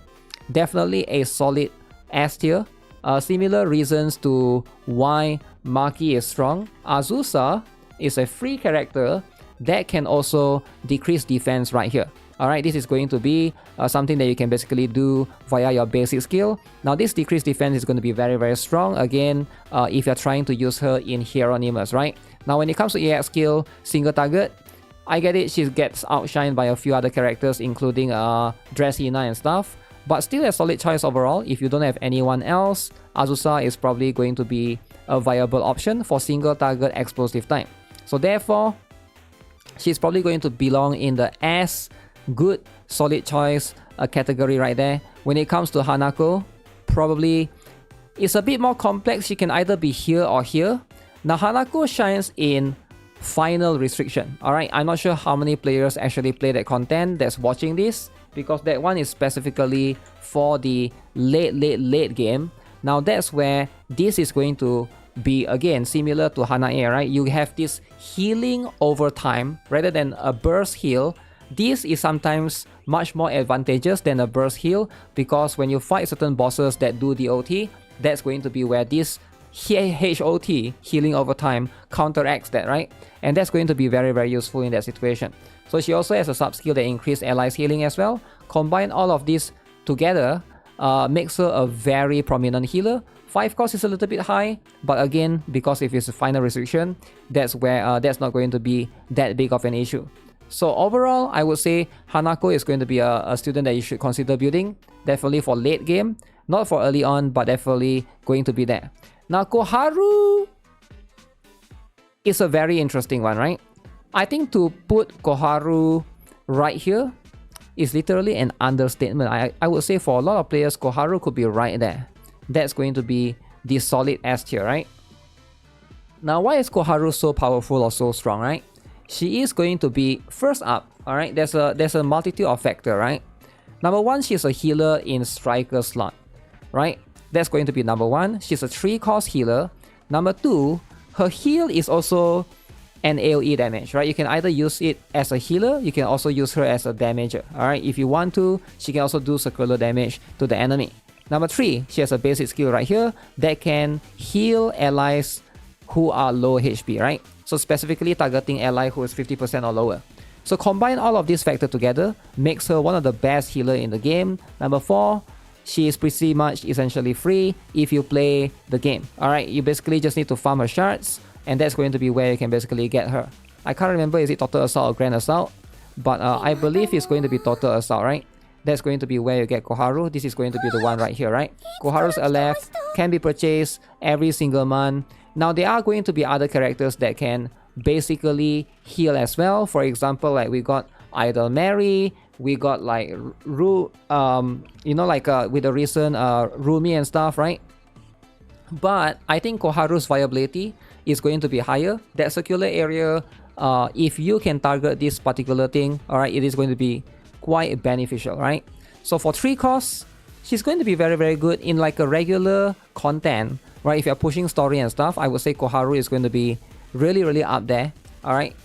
definitely a solid S tier. Similar reasons to why Maki is strong. Azusa is a free character that can also decrease defense right here. Alright, this is going to be something that you can basically do via your basic skill. Now this decreased defense is going to be very, very strong again if you're trying to use her in Hieronymus, right? Now when it comes to EX skill, single target, I get it, she gets outshined by a few other characters including Dressina and stuff. But still a solid choice overall. If you don't have anyone else, Azusa is probably going to be a viable option for single target explosive time. So therefore, she's probably going to belong in the S good solid choice category right there. When it comes to Hanako, probably it's a bit more complex. She can either be here or here. Now Hanako shines in final restriction. Alright, I'm not sure how many players actually play that content that's watching this, because that one is specifically for the late game. Now that's where this is going to be again similar to Hanae, right? You have this healing over time rather than a burst heal. This is sometimes much more advantageous than a burst heal, because when you fight certain bosses that do the OT, that's going to be where this HOT, healing over time, counteracts that, right? And that's going to be very, very useful in that situation. So she also has a sub skill that increases allies healing as well. Combine all of this together, makes her a very prominent healer. 5 cost is a little bit high, but again, because if it's a final restriction, that's where that's not going to be that big of an issue. So overall, I would say Hanako is going to be a student that you should consider building, definitely for late game, not for early on, but definitely going to be there. Now Koharu is a very interesting one, right? I think to put Koharu right here is literally an understatement. I would say for a lot of players, Koharu could be right there. That's going to be the solid S tier, right? Now, why is Koharu so powerful or so strong, right? She is going to be first up, all right? There's a multitude of factors, right? Number one, she's a healer in striker slot, right? That's going to be number one. She's a 3-cost healer. Number two, her heal is also an AoE damage, right? You can either use it as a healer, you can also use her as a damager, all right? If you want to, she can also do circular damage to the enemy. Number three, she has a basic skill right here that can heal allies who are low HP, right? So specifically targeting ally who is 50% or lower. So combine all of these factors together, makes her one of the best healer in the game. Number four, she is pretty much essentially free if you play the game. Alright, you basically just need to farm her shards, and that's going to be where you can basically get her. I can't remember, is it Total Assault or Grand Assault? But I believe it's going to be Total Assault, right? That's going to be where you get Koharu. This is going to be the one right here, right? Koharu's LF can be purchased every single month. Now, there are going to be other characters that can basically heal as well. For example, like we got Idol Mary, we got like with the recent Rumi and stuff, right? But I think Koharu's viability is going to be higher. That circular area, if you can target this particular thing, all right, it is going to be quite beneficial, right? So for 3 costs, she's going to be very, very good in like a regular content, right? If you're pushing story and stuff, I would say Koharu is going to be really, really up there, all right?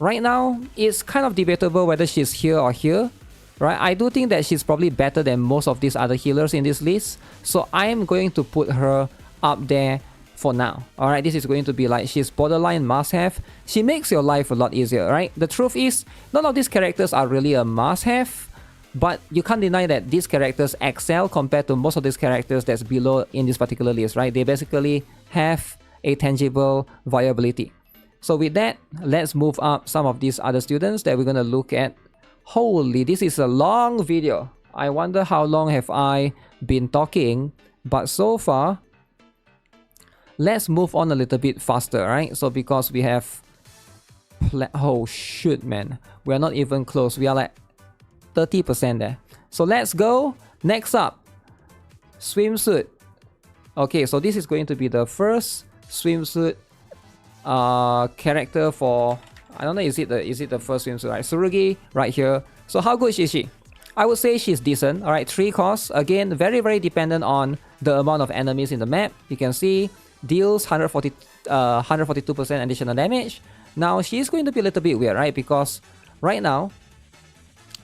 Right now, it's kind of debatable whether she's here or here, right? I do think that she's probably better than most of these other healers in this list, so I am going to put her up there for now. All right, this is going to be like she's borderline must-have. She makes your life a lot easier, right? The truth is, none of these characters are really a must-have, but you can't deny that these characters excel compared to most of these characters that's below in this particular list, right? They basically have a tangible viability. So with that, let's move up some of these other students that we're going to look at. Holy, this is a long video. I wonder how long have I been talking, but so far, let's move on a little bit faster, right? So because we have... oh shoot, man. We are not even close. We are like 30% there. So let's go. Next up, swimsuit. Okay, so this is going to be the first swimsuit character for... I don't know, is it the first swimsuit, right? Tsurugi right here. So how good is she? I would say she's decent. All right, 3 costs. Again, very, very dependent on the amount of enemies in the map. You can see deals 142% additional damage. Now, she's going to be a little bit weird, right? Because right now,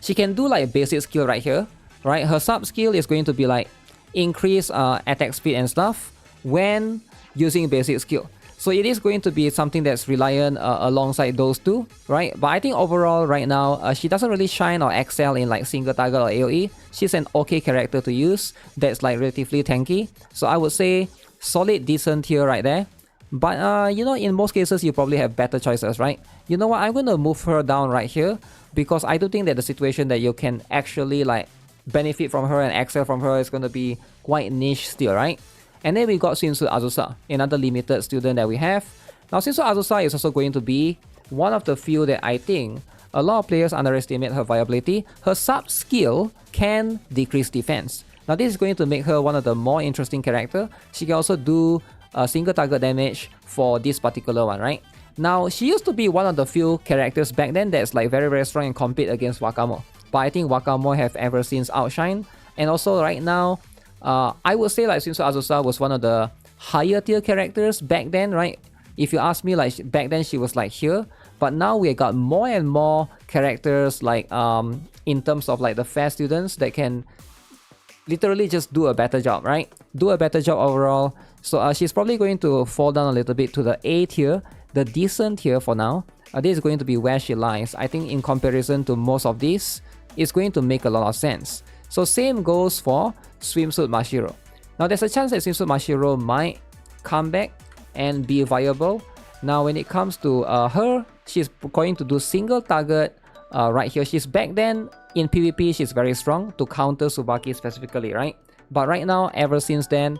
she can do like basic skill right here, right? Her sub skill is going to be like increase attack speed and stuff when using basic skill. So it is going to be something that's reliant alongside those two, right? But I think overall right now, she doesn't really shine or excel in like single target or AoE. She's an okay character to use that's like relatively tanky. So I would say solid, decent tier right there. But you know, in most cases, you probably have better choices, right? You know what? I'm going to move her down right here because I do think that the situation that you can actually like benefit from her and excel from her is going to be quite niche still, right? And then we got Swimsuit Azusa, another limited student that we have. Now, Swimsuit Azusa is also going to be one of the few that I think a lot of players underestimate her viability. Her sub skill can decrease defense. Now, this is going to make her one of the more interesting characters. She can also do single target damage for this particular one, right? Now, she used to be one of the few characters back then that's like very, very strong and compete against Wakamo. But I think Wakamo have ever since outshined. And also right now, I would say like Swimsuit Azusa was one of the higher tier characters back then, right? If you ask me, like back then she was like here, but now we got more and more characters like in terms of like the fair students that can literally just do a better job, right? Do a better job overall. So she's probably going to fall down a little bit to the A tier, the decent tier for now. This is going to be where she lies. I think in comparison to most of these, it's going to make a lot of sense. So same goes for Swimsuit Mashiro. Now there's a chance that Swimsuit Mashiro might come back and be viable. Now when it comes to her, she's going to do single target right here. She's back then in PvP, she's very strong to counter Tsubaki specifically, right? But right now, ever since then,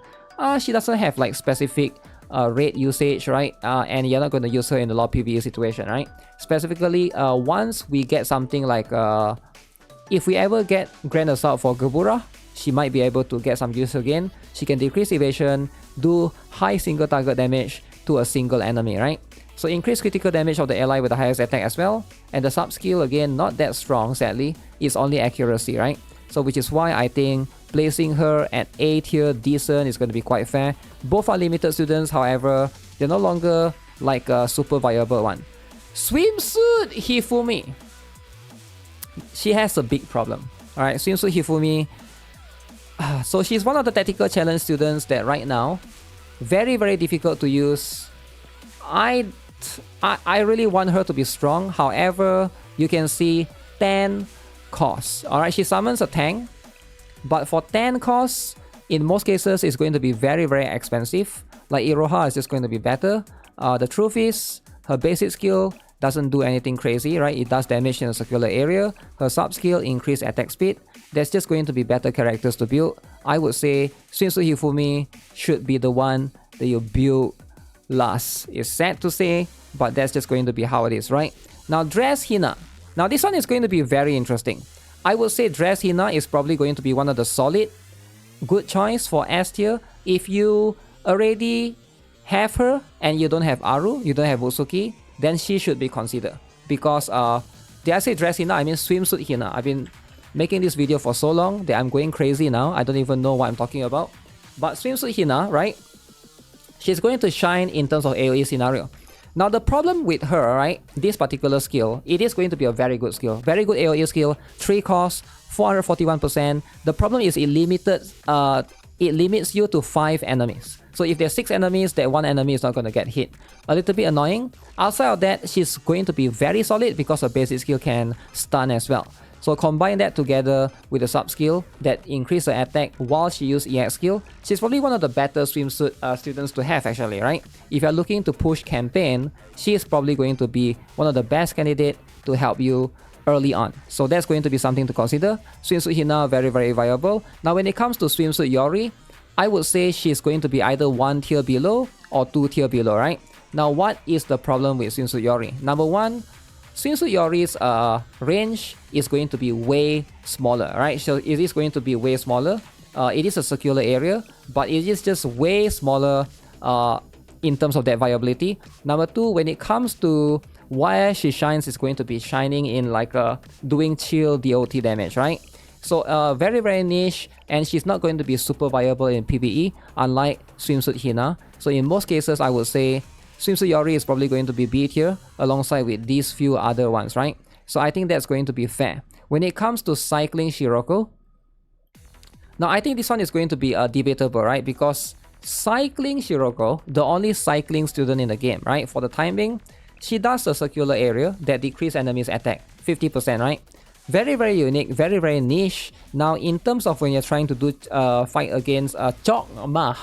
she doesn't have like specific rate usage, right? And you're not going to use her in a lot of PvE situation, right? Specifically, once we get something like if we ever get Grand Assault for Gebura, she might be able to get some use again. She can decrease evasion, do high single target damage to a single enemy, right? So increase critical damage of the ally with the highest attack as well. And the sub skill, again, not that strong, sadly. It's only accuracy, right? So which is why I think placing her at A tier decent is going to be quite fair. Both are limited students, however, they're no longer like a super viable one. Swimsuit Hifumi. She has a big problem. Alright, Swimsuit Hifumi. So she's one of the tactical challenge students that right now, very, very difficult to use. I really want her to be strong. However, you can see 10 costs. Alright, she summons a tank. But for 10 costs, in most cases, it's going to be very, very expensive. Like Iroha is just going to be better. The truth is, her basic skill doesn't do anything crazy, right? It does damage in a circular area. Her sub skill increase attack speed. There's just going to be better characters to build. I would say Swimsuit Hifumi should be the one that you build last. It's sad to say, but that's just going to be how it is, right? Now, Dress Hina. Now, this one is going to be very interesting. I would say Dress Hina is probably going to be one of the solid, good choice for S tier. If you already have her and you don't have Aru, you don't have Usuki, then she should be considered. Because, did I say Dress Hina? I mean Swimsuit Hina. I've been making this video for so long that I'm going crazy now. I don't even know what I'm talking about. But Swimsuit Hina, right? She's going to shine in terms of AoE scenario. Now the problem with her, right, this particular skill, it is going to be a very good skill. Very good AoE skill, 3 costs, 441%. The problem is it limits you to 5 enemies. So if there's 6 enemies, that 1 enemy is not going to get hit. A little bit annoying. Outside of that, she's going to be very solid because her basic skill can stun as well. So combine that together with the sub skill that increase her attack while she uses EX skill. She's probably one of the better swimsuit students to have actually, right? If you're looking to push campaign, she is probably going to be one of the best candidates to help you early on. So that's going to be something to consider. Swimsuit Hina, very, very viable. Now when it comes to Swimsuit Yori, I would say she's going to be either 1 tier below or 2 tier below, right? Now what is the problem with Swimsuit Yori? Number one, Swimsuit Yori's range is going to be way smaller, right? So it is going to be way smaller. It is a circular area, but it is just way smaller in terms of that viability. Number two, when it comes to where she shines, it's going to be shining in like doing chill DOT damage, right? So very, very niche, and she's not going to be super viable in PvE, unlike Swimsuit Hina. So in most cases, I would say Swimsuit Yori is probably going to be B tier alongside with these few other ones, right? So I think that's going to be fair. When it comes to cycling Shiroko, now I think this one is going to be debatable, right? Because cycling Shiroko, the only cycling student in the game, right? For the time being, she does a circular area that decreases enemies' attack, 50%, right? Very, very unique, very, very niche. Now, in terms of when you're trying to do fight against Chokmah,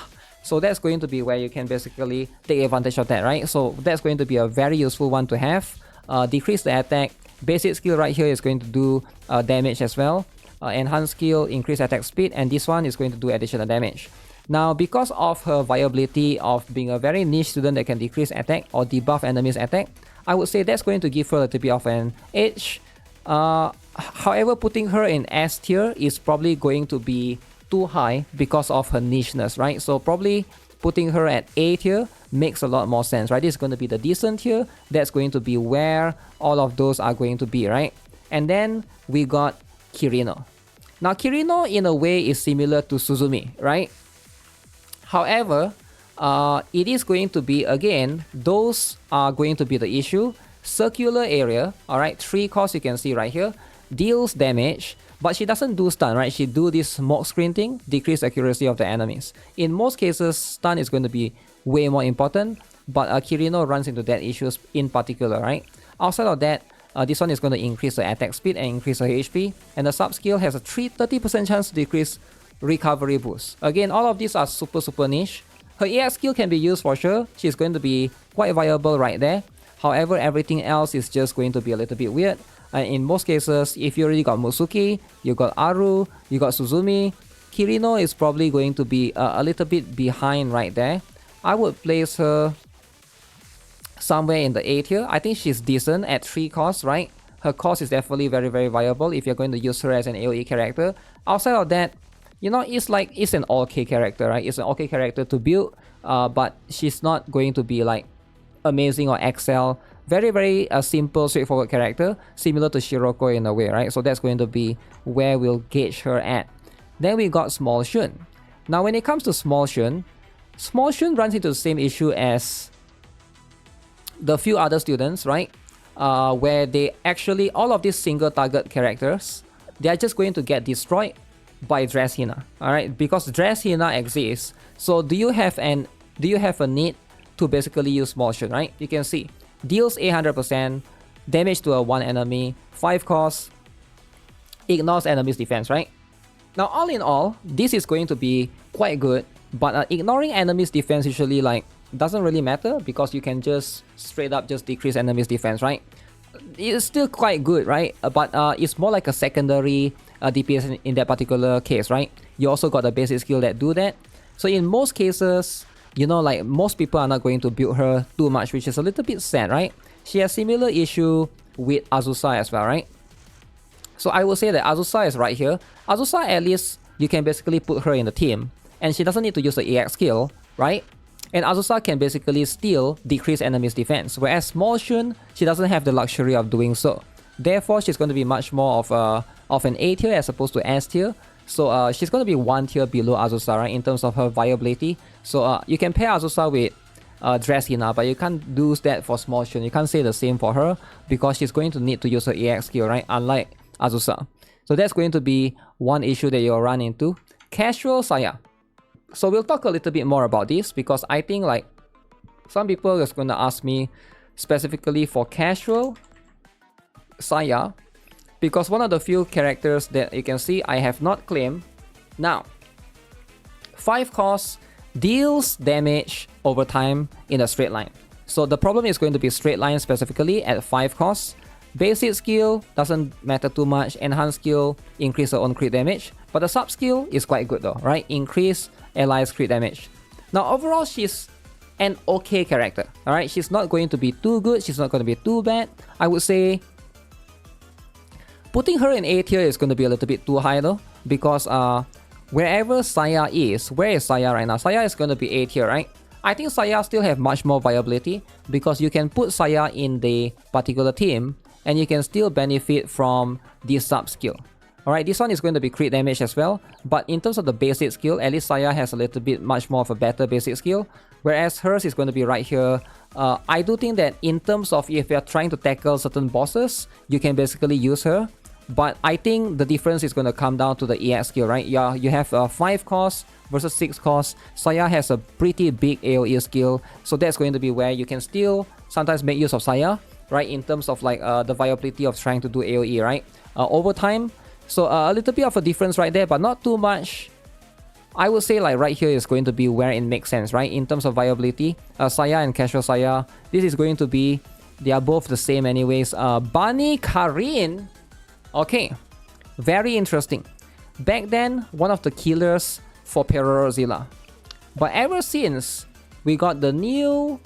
so that's going to be where you can basically take advantage of that, right? So that's going to be a very useful one to have. Decrease the attack. Basic skill right here is going to do damage as well. Enhanced skill, increase attack speed, and this one is going to do additional damage. Now, because of her viability of being a very niche student that can decrease attack or debuff enemies' attack, I would say that's going to give her a little bit of an edge. However, putting her in S tier is probably going to be too high because of her nicheness, right? So probably putting her at A tier makes a lot more sense, right? This is going to be the decent tier. That's going to be where all of those are going to be, right? And then we got Kirino. Now, Kirino in a way is similar to Suzumi, right? However, it is going to be, again, those are going to be the issue. Circular area, alright, 3 costs you can see right here, deals damage, but she doesn't do stun, right? She do this smoke screen thing, decrease accuracy of the enemies. In most cases, stun is going to be way more important, but Kirino runs into that issues in particular, right? Outside of that, This one is going to increase the attack speed and increase her HP. And the sub skill has a 30% chance to decrease recovery boost. Again, all of these are super niche. Her EX skill can be used for sure. She's going to be quite viable right there. However, everything else is just going to be a little bit weird. And in most cases, if you already got Musuki, you got Aru, you got Suzumi, Kirino is probably going to be a little bit behind right there. I would place her somewhere in the A tier. I think she's decent at 3 costs, right? Her cost is definitely very viable if you're going to use her as an AoE character. Outside of that, you know, it's an okay character, right? It's an okay character to build, but she's not going to be like amazing or excel. Very simple, straightforward character, similar to Shiroko in a way, right? So that's going to be where we'll gauge her at. Then we got Small Shun. Now when it comes to Small Shun runs into the same issue as the few other students, right? Where they actually, all of these single target characters, they are just going to get destroyed by Dress Hina, alright? Because Dress Hina exists. So do you have a need to basically use Small Shun, right? You can see, deals 800% damage to a 1 enemy, 5 cost, ignores enemy's defense, right? Now all in all, this is going to be quite good, but ignoring enemy's defense usually like doesn't really matter because you can just straight up just decrease enemy's defense, right? It's still quite good, right? But it's more like a secondary DPS in that particular case, right? You also got the basic skill that do that. So in most cases, you know, like most people are not going to build her too much, which is a little bit sad, right? She has similar issue with Azusa as well, right? So I will say that Azusa is right here. Azusa, at least you can basically put her in the team and she doesn't need to use the EX skill, right? And Azusa can basically still decrease enemy's defense, whereas Small Shun, she doesn't have the luxury of doing so. Therefore, she's going to be much more of an A tier as opposed to S tier. So she's going to be 1 tier below Azusa, right, in terms of her viability. So you can pair Azusa with Dress Hina, but you can't do that for Small Shun. You can't say the same for her because she's going to need to use her EX skill, right, unlike Azusa. So that's going to be one issue that you'll run into. Casual Saya. So we'll talk a little bit more about this because I think like some people are going to ask me specifically for Casual Saya, because one of the few characters that you can see I have not claimed. Now, 5 costs, deals damage over time in a straight line. So the problem is going to be straight line specifically at 5 costs. Basic skill doesn't matter too much. Enhanced skill increase her own crit damage, but the sub skill is quite good though, right? Increase allies crit damage. Now overall, she's an okay character, alright? She's not going to be too good, she's not going to be too bad. I would say putting her in A tier is going to be a little bit too high though, because wherever Saya is, where is Saya right now? Saya is going to be A tier, right? I think Saya still have much more viability because you can put Saya in the particular team and you can still benefit from this sub skill. Alright, this one is going to be crit damage as well, but in terms of the basic skill, at least Saya has a little bit much more of a better basic skill, whereas hers is going to be right here. I do think that in terms of if you're trying to tackle certain bosses, you can basically use her, but I think the difference is going to come down to the EX skill, right? Yeah, you have 5 costs versus 6 costs. Saya has a pretty big AoE skill, so that's going to be where you can still sometimes make use of Saya, right? In terms of like the viability of trying to do AoE, right? Over time. So a little bit of a difference right there, but not too much. I would say like right here is going to be where it makes sense, right? In terms of viability, Saya and Casual Saya, this is going to be, they are both the same anyways. Bunny Karin, okay, very interesting. Back then, one of the killers for Perorozilla. But ever since we got the new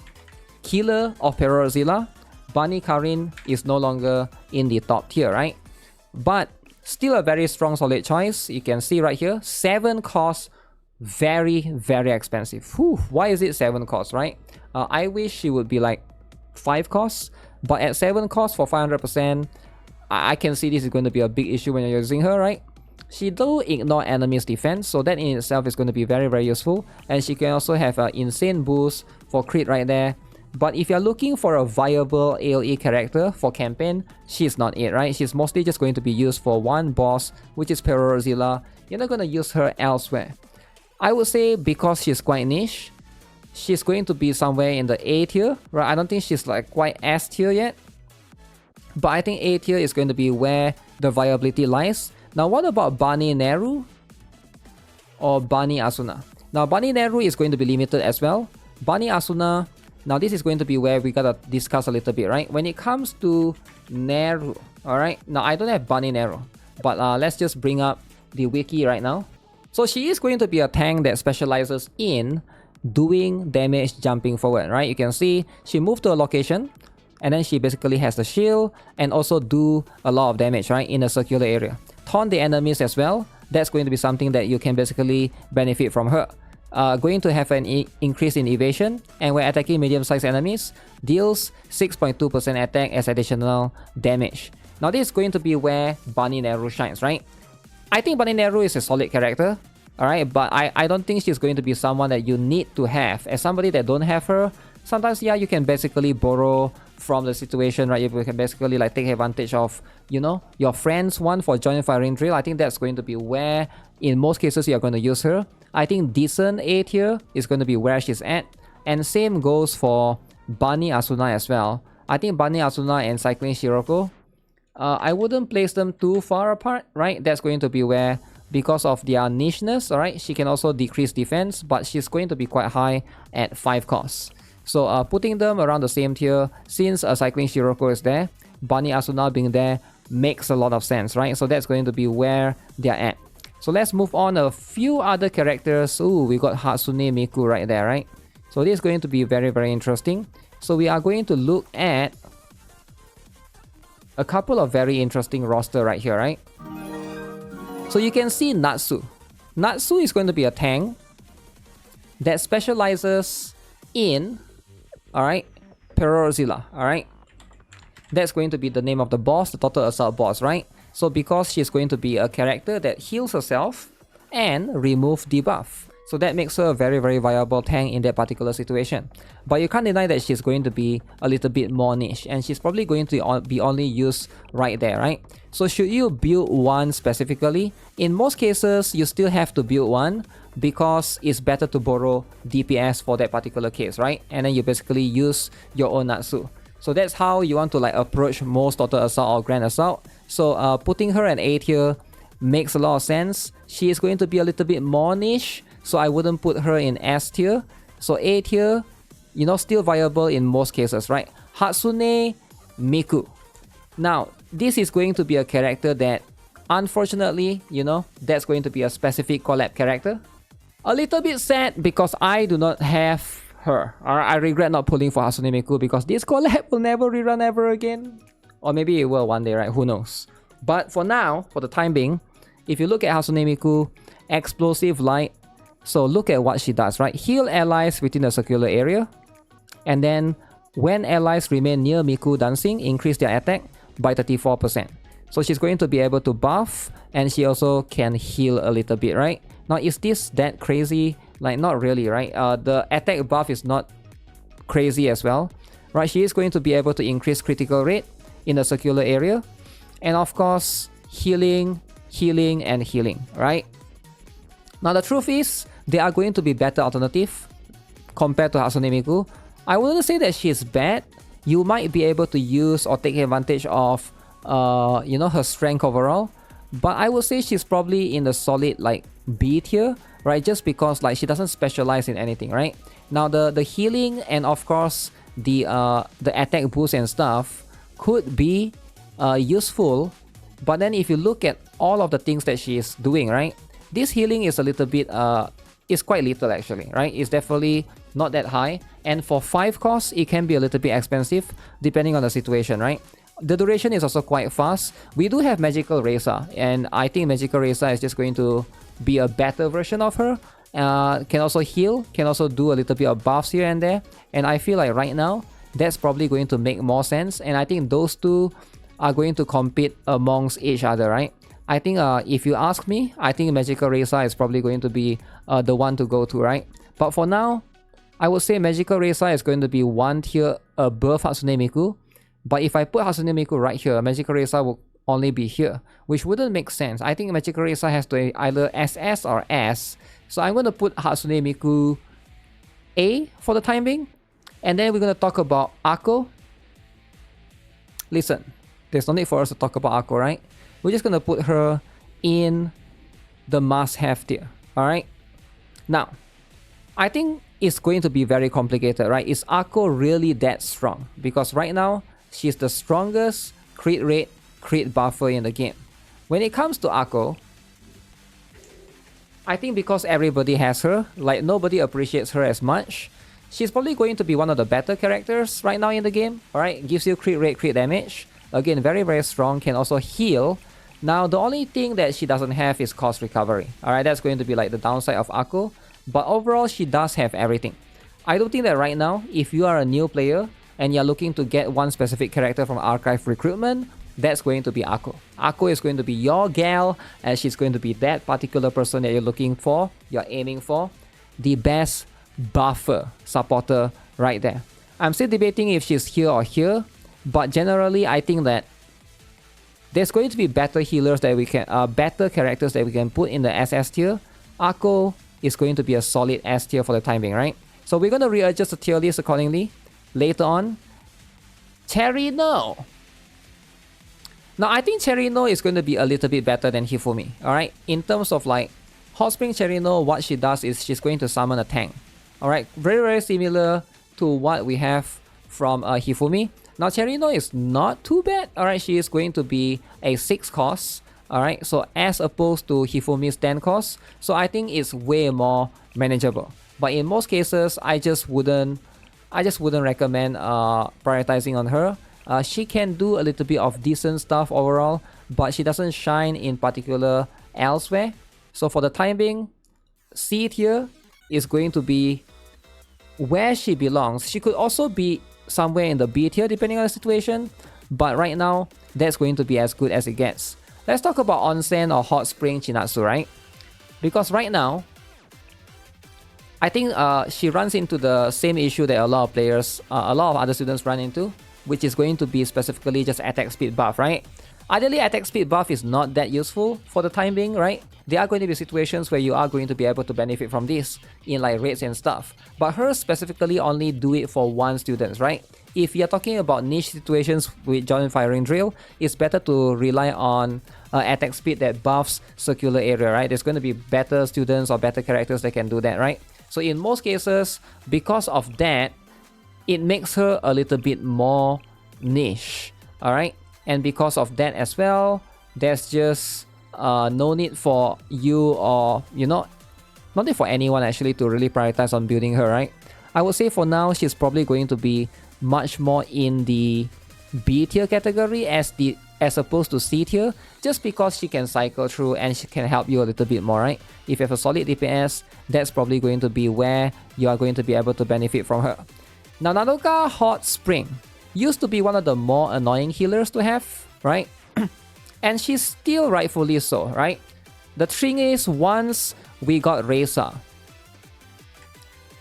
killer of Perorozilla, Bunny Karin is no longer in the top tier, right? But still a very strong solid choice. You can see right here, 7 costs, very expensive. Whew, why is it 7 costs, right? I wish she would be like 5 costs, but at 7 costs for 500%, I can see this is going to be a big issue when you're using her, right? She do ignore enemy's defense, so that in itself is going to be very useful, and she can also have an insane boost for crit right there. But if you're looking for a viable AoE character for campaign, she's not it, right? She's mostly just going to be used for one boss, which is Perorozilla. You're not going to use her elsewhere. I would say because she's quite niche, she's going to be somewhere in the A tier, right? I don't think she's like quite S tier yet. but I think A tier is going to be where the viability lies. Now what about Bunny Neru or Bunny Asuna? Now Bunny Neru is going to be limited as well. Bunny Asuna, now this is going to be where we gotta discuss a little bit, right? When it comes to Neru, alright? Now I don't have Bunny Neru, but let's just bring up the wiki right now. So she is going to be a tank that specializes in doing damage jumping forward, right? You can see she moved to a location and then she basically has the shield and also do a lot of damage, right, in a circular area. Taunt the enemies as well. That's going to be something that you can basically benefit from her. Going to have an increase in evasion, and when attacking medium-sized enemies, deals 6.2% attack as additional damage. Now this is going to be where Bunny Neru shines, right? I think Bunny Neru is a solid character, alright, but I don't think she's going to be someone that you need to have. As somebody that don't have her, sometimes, yeah, you can basically borrow from the situation, right? You can basically like take advantage of, you know, your friends one for joint firing drill. I think that's going to be where, in most cases, you're going to use her. I think decent A tier is going to be where she's at. And same goes for Bunny Asuna as well. I think Bunny Asuna and Cycling Shiroko, I wouldn't place them too far apart, right? That's going to be where, because of their nicheness, alright, she can also decrease defense, but she's going to be quite high at 5 costs. So putting them around the same tier, since Cycling Shiroko is there, Bunny Asuna being there makes a lot of sense, right? So that's going to be where they're at. So let's move on a few other characters. Ooh, we got Hatsune Miku right there, right? So this is going to be very, very interesting. So we are going to look at a couple of very interesting roster right here, right? So you can see Natsu. Natsu is going to be a tank that specializes in, alright, Perozilla, alright? That's going to be the name of the boss, the Total Assault boss, right? So because she's going to be a character that heals herself and remove debuff. So that makes her a very, very viable tank in that particular situation. But you can't deny that she's going to be a little bit more niche, and she's probably going to be only used right there, right? So should you build one specifically? In most cases, you still have to build one because it's better to borrow DPS for that particular case, right? And then you basically use your own Natsu. So that's how you want to like approach most Total Assault or Grand Assault. So putting her at A tier makes a lot of sense. She is going to be a little bit more niche, so I wouldn't put her in S tier. So A tier, you know, still viable in most cases, right? Hatsune Miku. Now, this is going to be a character that, unfortunately, you know, that's going to be a specific collab character. A little bit sad because I do not have her. I regret not pulling for Hatsune Miku because this collab will never rerun ever again. Or maybe it will one day, right? Who knows? But for now, for the time being, if you look at Hatsune Miku, Explosive Light, so look at what she does, right? Heal allies within a circular area. And then when allies remain near Miku dancing, increase their attack by 34%. So she's going to be able to buff, and she also can heal a little bit, right? Now, is this that crazy? Like, not really, right? The attack buff is not crazy as well, right? She is going to be able to increase critical rate in a circular area. And of course, healing, healing, and healing, right? Now, the truth is, they are going to be better alternative compared to Hatsune Miku. I wouldn't say that she's bad. You might be able to use or take advantage of, you know, her strength overall. But I would say she's probably in the solid, like, B tier, right? Just because, like, she doesn't specialize in anything, right? Now, the healing and, of course, the attack boost and stuff could be useful. But then if you look at all of the things that she is doing, right? This healing is a little bit, it's quite little actually, right? It's definitely not that high. And for 5 costs, it can be a little bit expensive depending on the situation, right? The duration is also quite fast. We do have Magical Racer, and I think Magical Racer is just going to be a better version of her. Can also heal, can also do a little bit of buffs here and there. And I feel like right now, that's probably going to make more sense. And I think those two are going to compete amongst each other, right? I think if you ask me, I think Magical Racer is probably going to be the one to go to, right? But for now, I would say Magical Racer is going to be one tier above Hatsune Miku. But if I put Hatsune Miku right here, Magical Racer will only be here, which wouldn't make sense. I think Magical Racer has to either SS or S. So I'm going to put Hatsune Miku A for the time being. And then we're going to talk about Akko. Listen, There's no need for us to talk about Akko, right? We're just gonna put her in the must-have tier. Alright? Now, I think it's going to be very complicated, right? Is Akko really that strong? Because right now, she's the strongest crit rate, crit buffer in the game. When it comes to Akko, I think because everybody has her, like nobody appreciates her as much, she's probably going to be one of the better characters right now in the game. Alright, gives you crit rate, crit damage. Again, very, very strong, can also heal. Now, the only thing that she doesn't have is cost recovery. Alright, that's going to be like the downside of Akko. But overall, she does have everything. I do think that right now, if you are a new player and you're looking to get one specific character from Archive Recruitment, that's going to be Akko. Akko is going to be your gal, and she's going to be that particular person that you're looking for, you're aiming for. The best buffer supporter right there. I'm still debating if she's here or here, but generally I think that there's going to be better healers that we can, better characters that we can put in the SS tier. Akko is going to be a solid S tier for the time being, right? So we're going to readjust the tier list accordingly later on. Cherry No. Now I think Cherry No is going to be a little bit better than Hifumi, alright? In terms of like Hot Spring Cherry No, what she does is she's going to summon a tank. Alright, very, very similar to what we have from Hifumi. Now Cherry No is not too bad. Alright, she is going to be a 6 cost. Alright, so as opposed to Hifumi's 10 cost. So I think it's way more manageable. But in most cases, I just wouldn't recommend prioritizing on her. She can do a little bit of decent stuff overall, but she doesn't shine in particular elsewhere. So for the time being, C tier is going to be where she belongs. She could also be somewhere in the B tier depending on the situation, but right now that's going to be as good as it gets. Let's talk about Onsen or Hot Spring Chinatsu, right? Because right now, I think she runs into the same issue that a lot of players, a lot of other students run into, which is going to be specifically just attack speed buff, right? Ideally, attack speed buff is not that useful for the time being, right? There are going to be situations where you are going to be able to benefit from this in like raids and stuff. But her specifically only do it for one student, right? If you're talking about niche situations with Joint Firing Drill, it's better to rely on attack speed that buffs circular area, right? There's going to be better students or better characters that can do that, right? So in most cases, because of that, it makes her a little bit more niche, alright? And because of that as well, there's just no need for you or, you know, not need for anyone actually to really prioritize on building her, right? I would say for now, she's probably going to be much more in the B tier category as opposed to C tier, just because she can cycle through and she can help you a little bit more, right? If you have a solid DPS, that's probably going to be where you are going to be able to benefit from her. Now, Nadoka Hot Spring used to be one of the more annoying healers to have, right? And she's still rightfully so, right? The thing is, once we got Reza,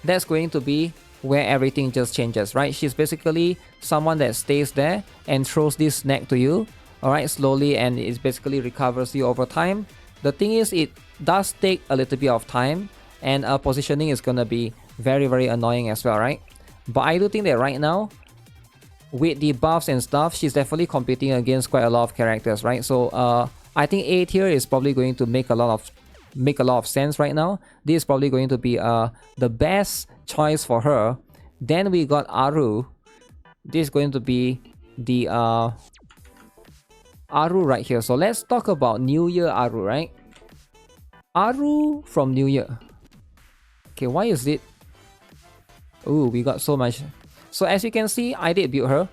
that's going to be where everything just changes, right? She's basically someone that stays there and throws this snack to you, alright, slowly, and it basically recovers you over time. The thing is, it does take a little bit of time, and positioning is gonna be very, very annoying as well, right? But I do think that right now, with the buffs and stuff, she's definitely competing against quite a lot of characters, right? So I think A tier is probably going to make a lot of sense right now. This is probably going to be the best choice for her. Then we got Aru. This is going to be the Aru right here. So let's talk about New Year Aru, right? Aru from New Year. Okay, why is it? Oh, we got so much. So as you can see, I did build her.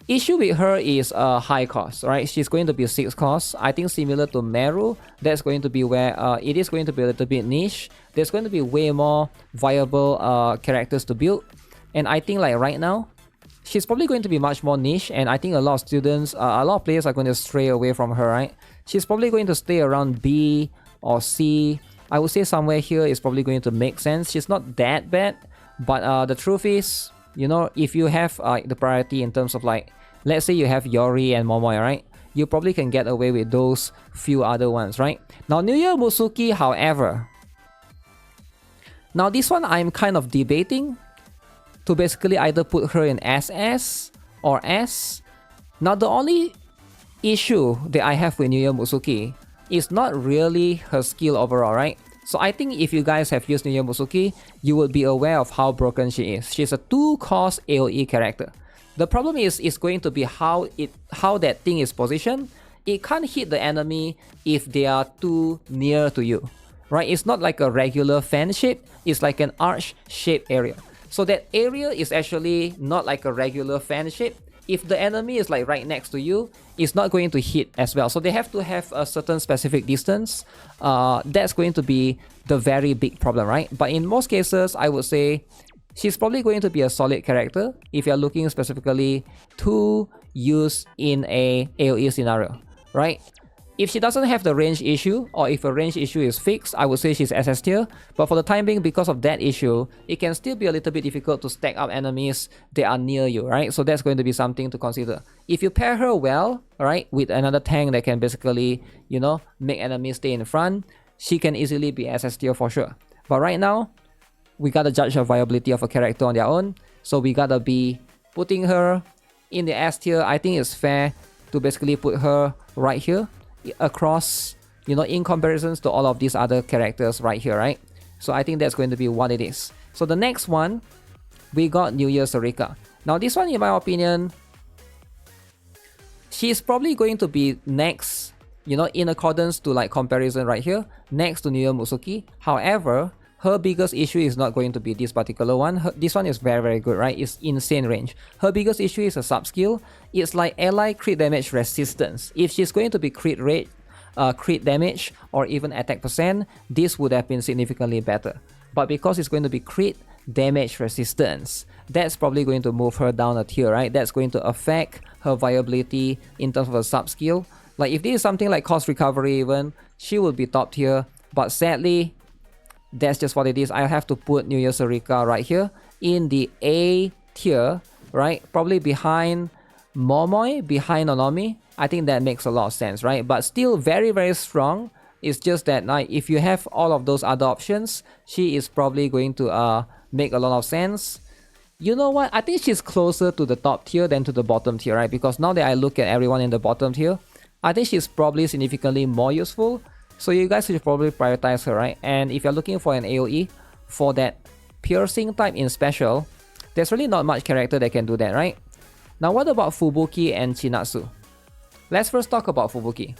Issue with her is a high cost, right? She's going to be 6 cost. I think similar to Meru, that's going to be where it is going to be a little bit niche. There's going to be way more viable characters to build. And I think like right now, she's probably going to be much more niche. And I think a lot of students, a lot of players are going to stray away from her, right? She's probably going to stay around B or C. I would say somewhere here is probably going to make sense. She's not that bad. But the truth is, you know, if you have the priority in terms of like, let's say you have Yori and Momoy, right? You probably can get away with those few other ones, right? Now, New Year Musuki, however, now this one I'm kind of debating to basically either put her in SS or S. Now the only issue that I have with Nuya Musuki is not really her skill overall, right? So I think if you guys have used Nuya Musuki, you will be aware of how broken she is. She's a 2-cost AoE character. The problem is going to be how that thing is positioned. It can't hit the enemy if they are too near to you, right? It's not like a regular fan shape, it's like an arch shaped area. So that area is actually not like a regular fan shape. If the enemy is like right next to you, it's not going to hit as well. So they have to have a certain specific distance. That's going to be the very big problem, right? But in most cases, I would say she's probably going to be a solid character if you're looking specifically to use in a AoE scenario, right? If she doesn't have the range issue, or if a range issue is fixed, I would say she's SS tier. But for the time being, because of that issue, it can still be a little bit difficult to stack up enemies that are near you, right? So that's going to be something to consider. If you pair her well, right, with another tank that can basically, you know, make enemies stay in front, she can easily be SS tier for sure. But right now, we gotta judge the viability of a character on their own. So we gotta be putting her in the S tier. I think it's fair to basically put her right here, across, you know, in comparisons to all of these other characters right here, right? So I think that's going to be what it is. So the next one, we got Nuya Sarika. Now this one, in my opinion, she's probably going to be next, you know, in accordance to like comparison right here, next to Nuya Musuki. However, her biggest issue is not going to be this particular one. This one is very, very good, right? It's insane range. Her biggest issue is a sub-skill. It's like ally crit damage resistance. If she's going to be crit rate, crit damage, or even attack percent, this would have been significantly better. But because it's going to be crit damage resistance, that's probably going to move her down a tier, right? That's going to affect her viability in terms of a sub-skill. Like if this is something like cost recovery even, she will be top tier. But sadly, that's just what it is. I have to put Nuya Sarika right here in the A tier, right? Probably behind Momoi, behind Onomi. I think that makes a lot of sense, right? But still very, very strong. It's just that like, if you have all of those other options, she is probably going to make a lot of sense. You know what? I think she's closer to the top tier than to the bottom tier, right? Because now that I look at everyone in the bottom tier, I think she's probably significantly more useful. So you guys should probably prioritize her, right? And if you're looking for an AoE for that piercing type in special, there's really not much character that can do that, right? Now what about Fubuki and Chinatsu? Let's first talk about Fubuki.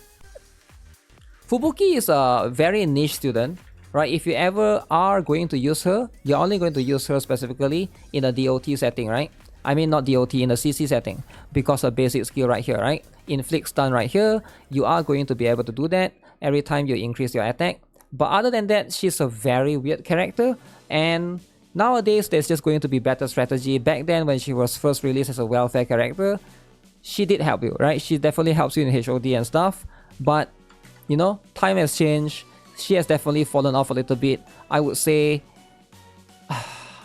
Fubuki is a very niche student, right? If you ever are going to use her, you're only going to use her specifically in a DOT setting, right? I mean not DOT, in a CC setting, because of basic skill right here, right? Inflict stun right here, you are going to be able to do that every time you increase your attack. But other than that, she's a very weird character, and nowadays there's just going to be better strategy. Back then when she was first released as a welfare character, she did help you, right? She definitely helps you in HOD and stuff, but you know, time has changed. She has definitely fallen off a little bit. I would say,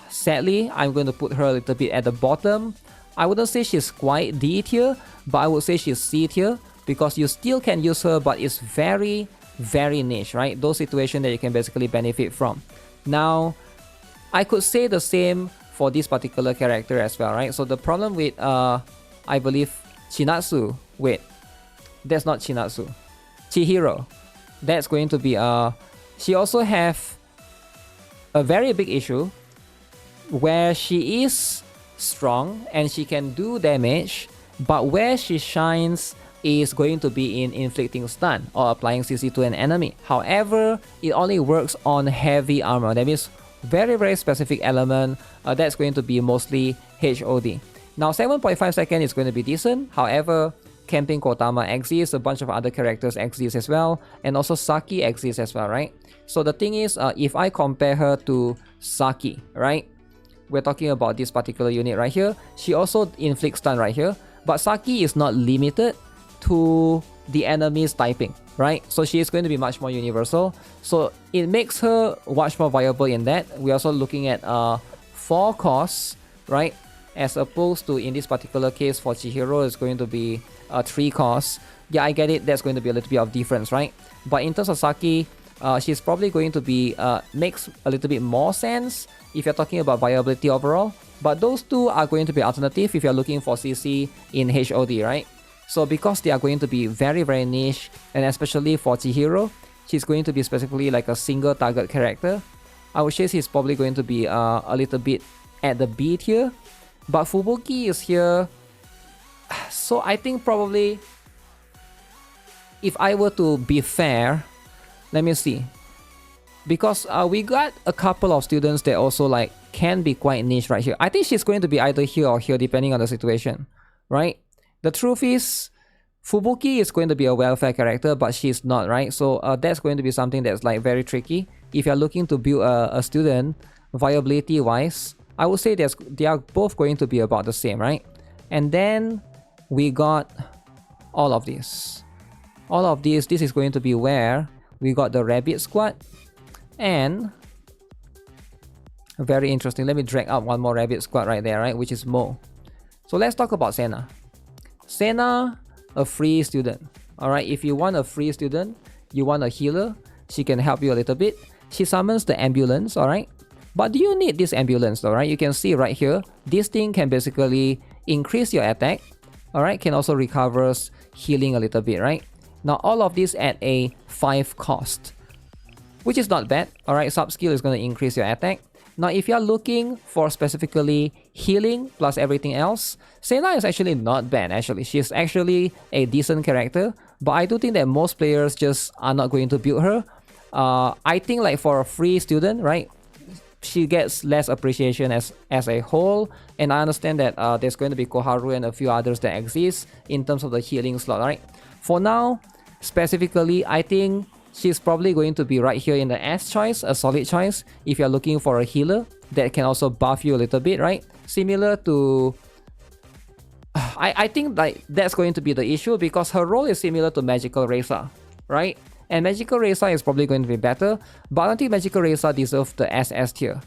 sadly, I'm going to put her a little bit at the bottom. I wouldn't say she's quite D tier, but I would say she's C tier, because you still can use her, but it's very, very niche, right? Those situations that you can basically benefit from. Now, I could say the same for this particular character as well, right? So the problem with, I believe, Chinatsu, wait, that's not Chinatsu, Chihiro, that's going to be, she also have a very big issue where she is strong and she can do damage, but where she shines is going to be in inflicting stun or applying CC to an enemy. However, it only works on heavy armor. That means very, very specific element that's going to be mostly HOD. Now 7.5 seconds is going to be decent. However, Camping Kotama exists, a bunch of other characters exist as well, and also Saki exists as well, right? So the thing is, if I compare her to Saki, right? We're talking about this particular unit right here. She also inflicts stun right here, but Saki is not limited to the enemy's typing, right? So she is going to be much more universal. So it makes her much more viable in that. We're also looking at 4 costs, right? As opposed to, in this particular case for Chihiro, it's going to be 3 costs. Yeah, I get it. That's going to be a little bit of difference, right? But in terms of Saki, she's probably going to be makes a little bit more sense if you're talking about viability overall. But those two are going to be alternative if you're looking for CC in HOD, right? So because they are going to be very, very niche, and especially for Chihiro, she's going to be specifically like a single target character, I would say she's probably going to be a little bit at the B tier. But Fubuki is here. So I think probably, if I were to be fair, let me see. Because we got a couple of students that also like can be quite niche right here. I think she's going to be either here or here depending on the situation, right? The truth is, Fubuki is going to be a welfare character, but she's not, right? So that's going to be something that's like very tricky. If you're looking to build a student, viability wise, I would say they are both going to be about the same, right? And then we got all of this. All of this is going to be where we got the rabbit squad. And very interesting, let me drag up one more rabbit squad right there, right? Which is Mo. So let's talk about Senna. Senna, a free student. Alright, if you want a free student, you want a healer, she can help you a little bit. She summons the ambulance, alright? But do you need this ambulance though, right? You can see right here, this thing can basically increase your attack, alright? Can also recovers healing a little bit, right? Now all of this at a 5 cost, which is not bad, alright? Sub skill is going to increase your attack. Now if you're looking for specifically healing plus everything else, Senna is actually not bad actually. She's actually a decent character, but I do think that most players just are not going to build her. I think like for a free student, right? She gets less appreciation as a whole, and I understand that there's going to be Koharu and a few others that exist in terms of the healing slot, right? For now, specifically, I think she's probably going to be right here in the S choice, a solid choice, if you're looking for a healer that can also buff you a little bit, right? Similar to... I think like that's going to be the issue because her role is similar to Magical Reza, right? And Magical Reza is probably going to be better, but I don't think Magical Reza deserves the SS tier.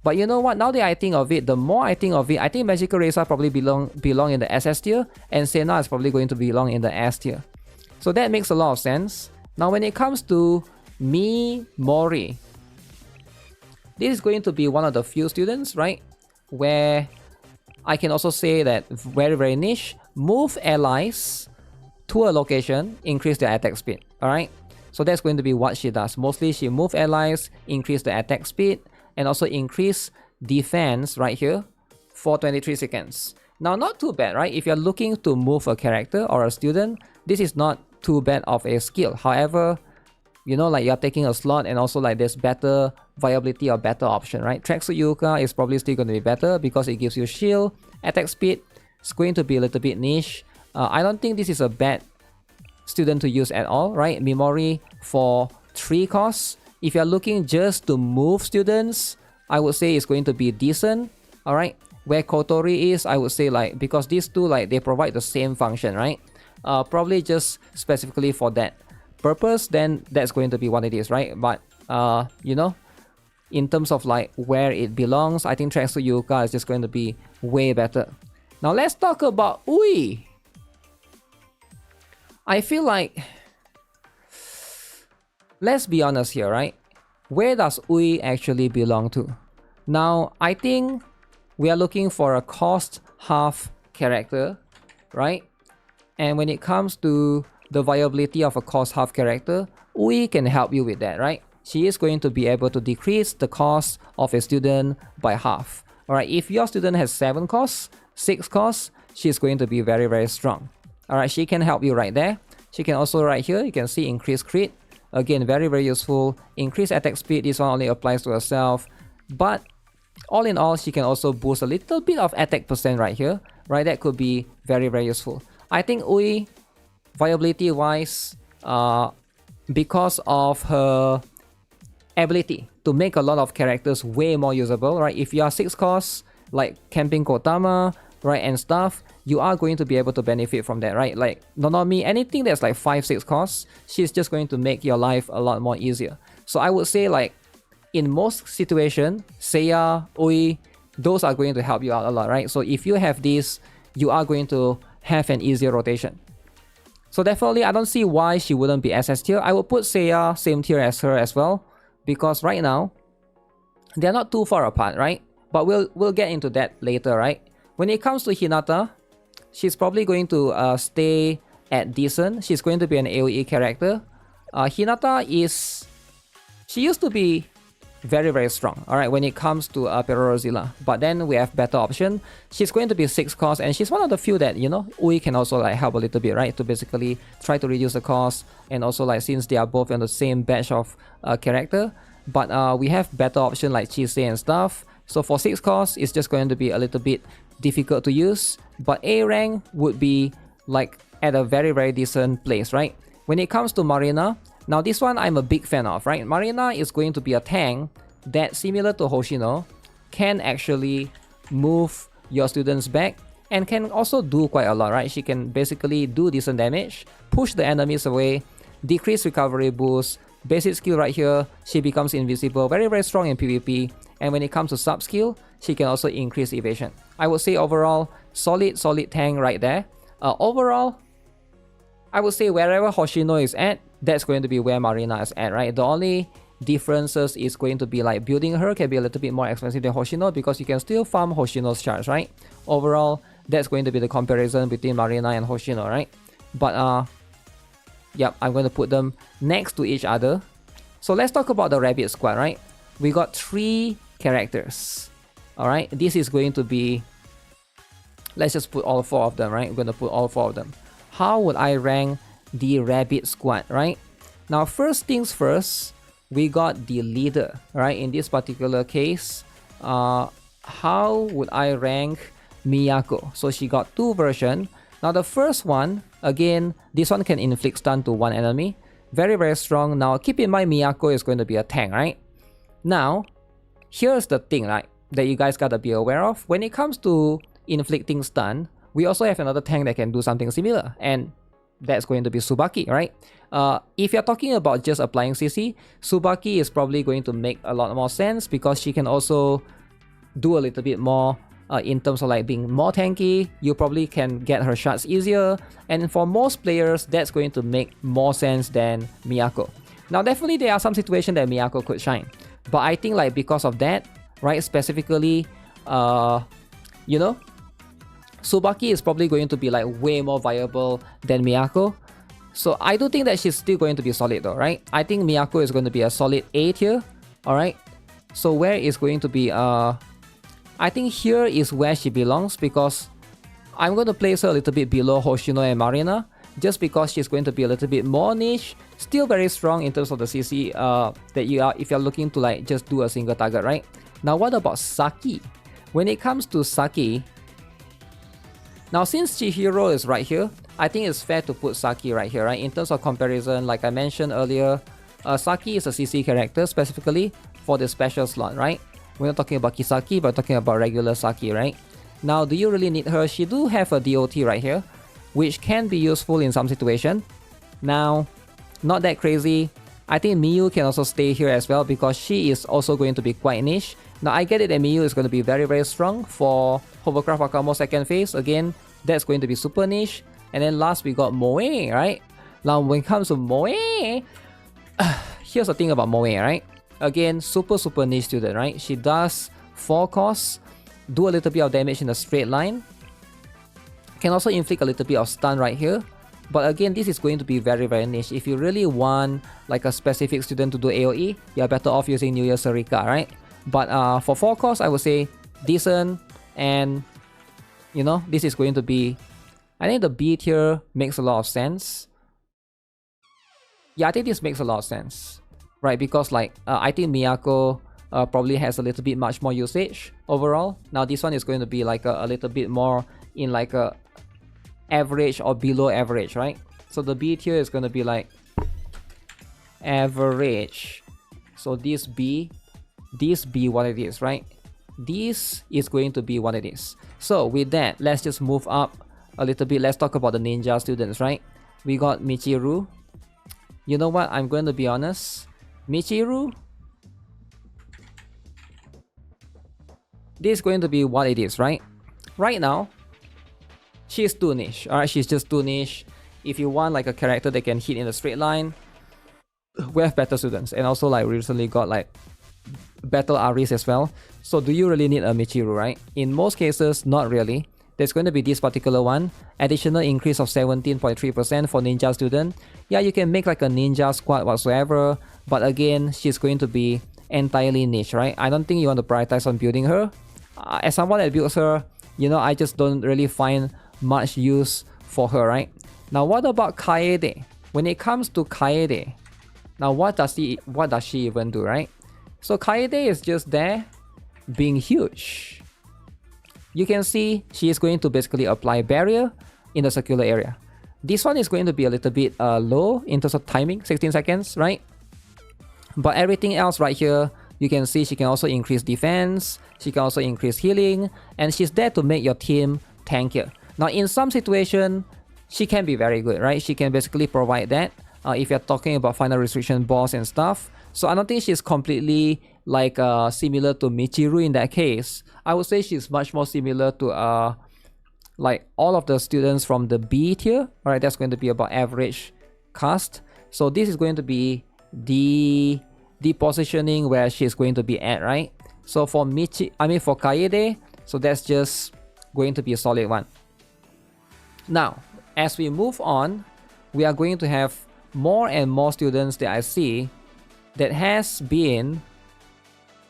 But you know what, now that I think of it, the more I think of it, I think Magical Reza probably belong in the SS tier, and Senna is probably going to belong in the S tier. So that makes a lot of sense. Now when it comes to Mori, this is going to be one of the few students, right? Where I can also say that very, very niche, move allies to a location, increase their attack speed, alright? So that's going to be what she does. Mostly she move allies, increase the attack speed, and also increase defense right here for 23 seconds. Now not too bad, right? If you're looking to move a character or a student, this is not too bad of a skill. However, you know, like you're taking a slot and also like there's better viability or better option, right? Tracksuit Yuka is probably still going to be better because it gives you shield, attack speed. It's going to be a little bit niche. I don't think this is a bad student to use at all, right? Mimori for 3 costs. If you're looking just to move students, I would say it's going to be decent, alright? Where Kotori is, I would say like, because these two, like they provide the same function, right? Probably just specifically for that purpose, then that's going to be what it is, right? But you know, in terms of like where it belongs, I think Tracksuit Yuka is just going to be way better. Now let's talk about Ui. I feel like, let's be honest here, right? Where does Ui actually belong to? Now I think we are looking for a cost half character, right? And when it comes to the viability of a cost half character, Ui can help you with that, right? She is going to be able to decrease the cost of a student by half. Alright, if your student has 7 costs, 6 costs, she's going to be very, very strong. Alright, she can help you right there. She can also right here, you can see increase crit. Again, very, very useful. Increase attack speed, this one only applies to herself. But all in all, she can also boost a little bit of attack percent right here. Right, that could be very, very useful. I think Ui, viability wise, because of her ability to make a lot of characters way more usable, right? If you are 6 costs, like Camping Kotama, right, and stuff, you are going to be able to benefit from that, right? Like Nonomi, anything that's like 5-6 costs, she's just going to make your life a lot more easier. So I would say like, in most situations, Seiya, Ui, those are going to help you out a lot, right? So if you have these, you are going to have an easier rotation. So definitely, I don't see why she wouldn't be SS tier. I would put Seiya same tier as her as well, because right now, they're not too far apart, right? But we'll get into that later, right? When it comes to Hinata, she's probably going to stay at decent. She's going to be an AoE character. Hinata is... She used to be very strong, alright, when it comes to Perorozilla. But then we have better option. She's going to be 6 cost, and she's one of the few that, you know, Ui can also like help a little bit, right? To basically try to reduce the cost, and also like since they are both on the same batch of character. But we have better option like Chisei and stuff. So for 6 cost, it's just going to be a little bit difficult to use. But A rank would be like at a very decent place, right? When it comes to Marina, now this one I'm a big fan of, right? Marina is going to be a tank that, similar to Hoshino, can actually move your students back and can also do quite a lot, right? She can basically do decent damage, push the enemies away, decrease recovery boost. Basic skill right here, she becomes invisible, very strong in PvP. And when it comes to sub skill, she can also increase evasion. I would say overall, solid tank right there. Overall, I would say wherever Hoshino is at, that's going to be where Marina is at, right? The only differences is going to be like building her can be a little bit more expensive than Hoshino because you can still farm Hoshino's shards, right? Overall, that's going to be the comparison between Marina and Hoshino, right? But yep, I'm going to put them next to each other. So let's talk about the Rabbit Squad, right? We got 3 characters, alright? This is going to be... Let's just put all 4 of them, right? We're going to put all 4 of them. How would I rank the Rabbit Squad, right? Now, first things first, we got the leader, right? In this particular case, how would I rank Miyako? So she got 2 versions. Now, the first one, again, this one can inflict stun to 1 enemy. Very strong. Now, keep in mind, Miyako is going to be a tank, right? Now, here's the thing, right, that you guys gotta be aware of. When it comes to inflicting stun, we also have another tank that can do something similar, and that's going to be Tsubaki, right? If you're talking about just applying CC, Tsubaki is probably going to make a lot more sense because she can also do a little bit more in terms of like being more tanky. You probably can get her shots easier, and for most players, that's going to make more sense than Miyako. Now, definitely there are some situations that Miyako could shine, but I think like because of that, right, specifically, you know, Tsubaki is probably going to be like way more viable than Miyako. So I do think that she's still going to be solid though, right? I think Miyako is going to be a solid A tier, alright? So where is going to be, I think here is where she belongs because I'm going to place her a little bit below Hoshino and Marina just because she's going to be a little bit more niche, still very strong in terms of the CC that you are, if you're looking to like just do a single target, right? Now what about Saki? When it comes to Saki, now since Chihiro is right here, I think it's fair to put Saki right here, right? In terms of comparison, like I mentioned earlier, Saki is a CC character specifically for the special slot, right? We're not talking about Kisaki, but talking about regular Saki, right? Now, do you really need her? She do have a DOT right here, which can be useful in some situation. Now, not that crazy. I think Miyu can also stay here as well because she is also going to be quite niche. Now, I get it that Miyu is going to be very strong for Hovercraft Akamo second phase. Again, that's going to be super niche. And then last, we got Moe, right? Now, when it comes to Moe, here's the thing about Moe, right? Again, super niche student, right? She does 4 costs, do a little bit of damage in a straight line. Can also inflict a little bit of stun right here. But again, this is going to be very niche. If you really want like a specific student to do AoE, you're better off using New Year Sarika, right? But for 4 costs, I would say decent, and you know, this is going to be, I think the B tier makes a lot of sense. Yeah, I think this makes a lot of sense, right? Because like I think Miyako probably has a little bit much more usage overall. Now this one is going to be like a little bit more in like a average or below average, right? So the B tier is going to be like average. So this B what it is, right? This is going to be what it is. So with that, let's just move up a little bit. Let's talk about the ninja students, right? We got Michiru. You know what? I'm going to be honest. Michiru, this is going to be what it is, right? Right now, she's too niche. Alright, she's just too niche. If you want like a character that can hit in a straight line, we have better students. And also like recently got like battle Aris as well. So do you really need a Michiru, right? In most cases, not really. there's going to be this particular one. Additional increase of 17.3% for ninja student. Yeah, you can make like a ninja squad whatsoever, but again, she's going to be entirely niche, right? I don't think you want to prioritize on building her. As someone that builds her, you know, I just don't really find much use for her, right? Now, what about Kaede? When it comes to Kaede, now what does she even do, right? So Kaede is just there being huge. You can see she is going to basically apply barrier in the circular area. This one is going to be a little bit low in terms of timing, 16 seconds, right? But everything else right here, you can see she can also increase defense, she can also increase healing, and she's there to make your team tankier. Now in some situation, she can be very good, right? She can basically provide that if you're talking about final restriction boss and stuff. So I don't think she's completely like similar to Michiru in that case. I would say she's much more similar to like all of the students from the B tier. All right, that's going to be about average cast. So this is going to be the positioning where she's going to be at, right? So for for Kaede, so that's just going to be a solid one. Now, as we move on, we are going to have more and more students that I see that has been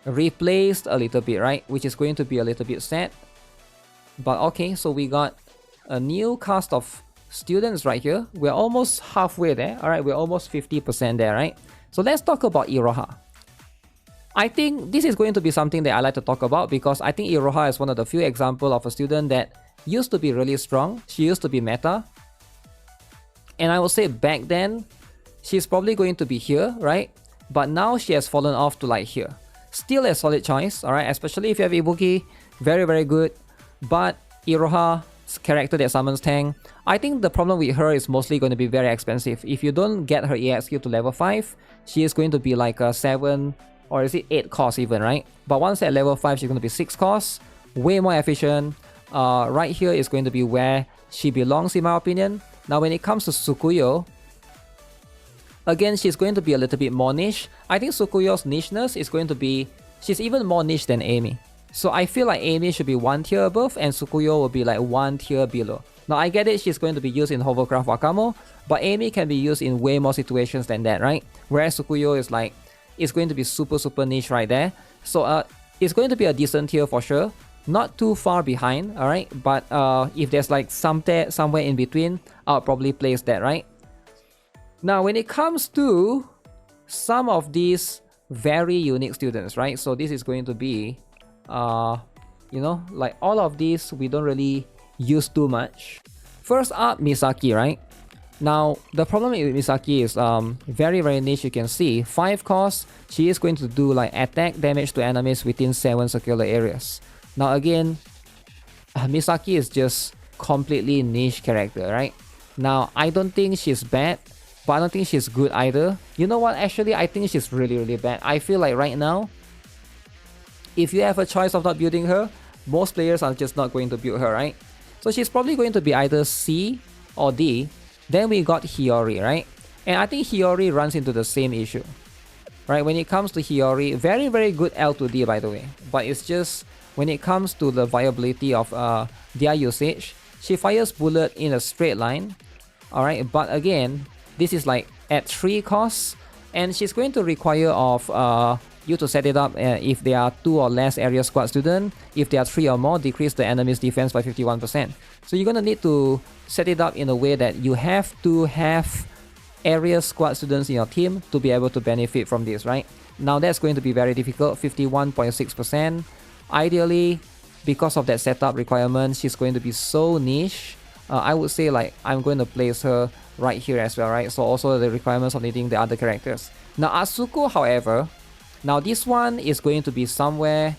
replaced a little bit, right? Which is going to be a little bit sad. But okay, so we got a new cast of students right here. We're almost halfway there. All right, we're almost 50% there, right? So let's talk about Iroha. I think this is going to be something that I like to talk about because I think Iroha is one of the few examples of a student that used to be really strong. She used to be meta. And I would say back then, she's probably going to be here, right? But now she has fallen off to like here. Still a solid choice, alright? Especially if you have Ibuki. Very, very good. But Iroha's character that summons Tang, I think the problem with her is mostly going to be very expensive. If you don't get her EXQ to level 5, she is going to be like a 7 or is it 8 cost even, right? But once at level 5, she's going to be 6 cost. Way more efficient. Right here is going to be where she belongs in my opinion. Now when it comes to Tsukuyo, again, she's going to be a little bit more niche. I think Tsukuyo's nicheness is going to be, she's even more niche than Amy. So I feel like Amy should be 1 tier above and Tsukuyo will be like 1 tier below. Now I get it, she's going to be used in Hovercraft Wakamo, but Amy can be used in way more situations than that, right? Whereas Tsukuyo is like, it's going to be super niche right there. So it's going to be a decent tier for sure. Not too far behind, alright? But if there's like somewhere in between, I'll probably place that, right? Now, when it comes to some of these very unique students, right? So this is going to be, you know, like all of these we don't really use too much. First up, Misaki, right? Now, the problem with Misaki is very niche. You can see 5 cost. She is going to do like attack damage to enemies within 7 circular areas. Now again, Misaki is just completely niche character, right? Now, I don't think she's bad, but I don't think she's good either. You know what? Actually, I think she's really bad. I feel like right now, if you have a choice of not building her, most players are just not going to build her, right? So she's probably going to be either C or D. Then we got Hiyori, right? And I think Hiyori runs into the same issue, right? When it comes to Hiyori, very good L to D by the way. But it's just, when it comes to the viability of their usage, she fires bullet in a straight line, alright? But again, this is like at 3 costs, and she's going to require of you to set it up if there are 2 or less area squad student. If there are 3 or more, decrease the enemy's defense by 51%. So you're gonna need to set it up in a way that you have to have area squad students in your team to be able to benefit from this, right? Now that's going to be very difficult, 51.6%. Ideally, because of that setup requirement, she's going to be so niche. I would say like I'm going to place her right here as well, right? So also the requirements of needing the other characters. Now Asuko, however, now this one is going to be somewhere,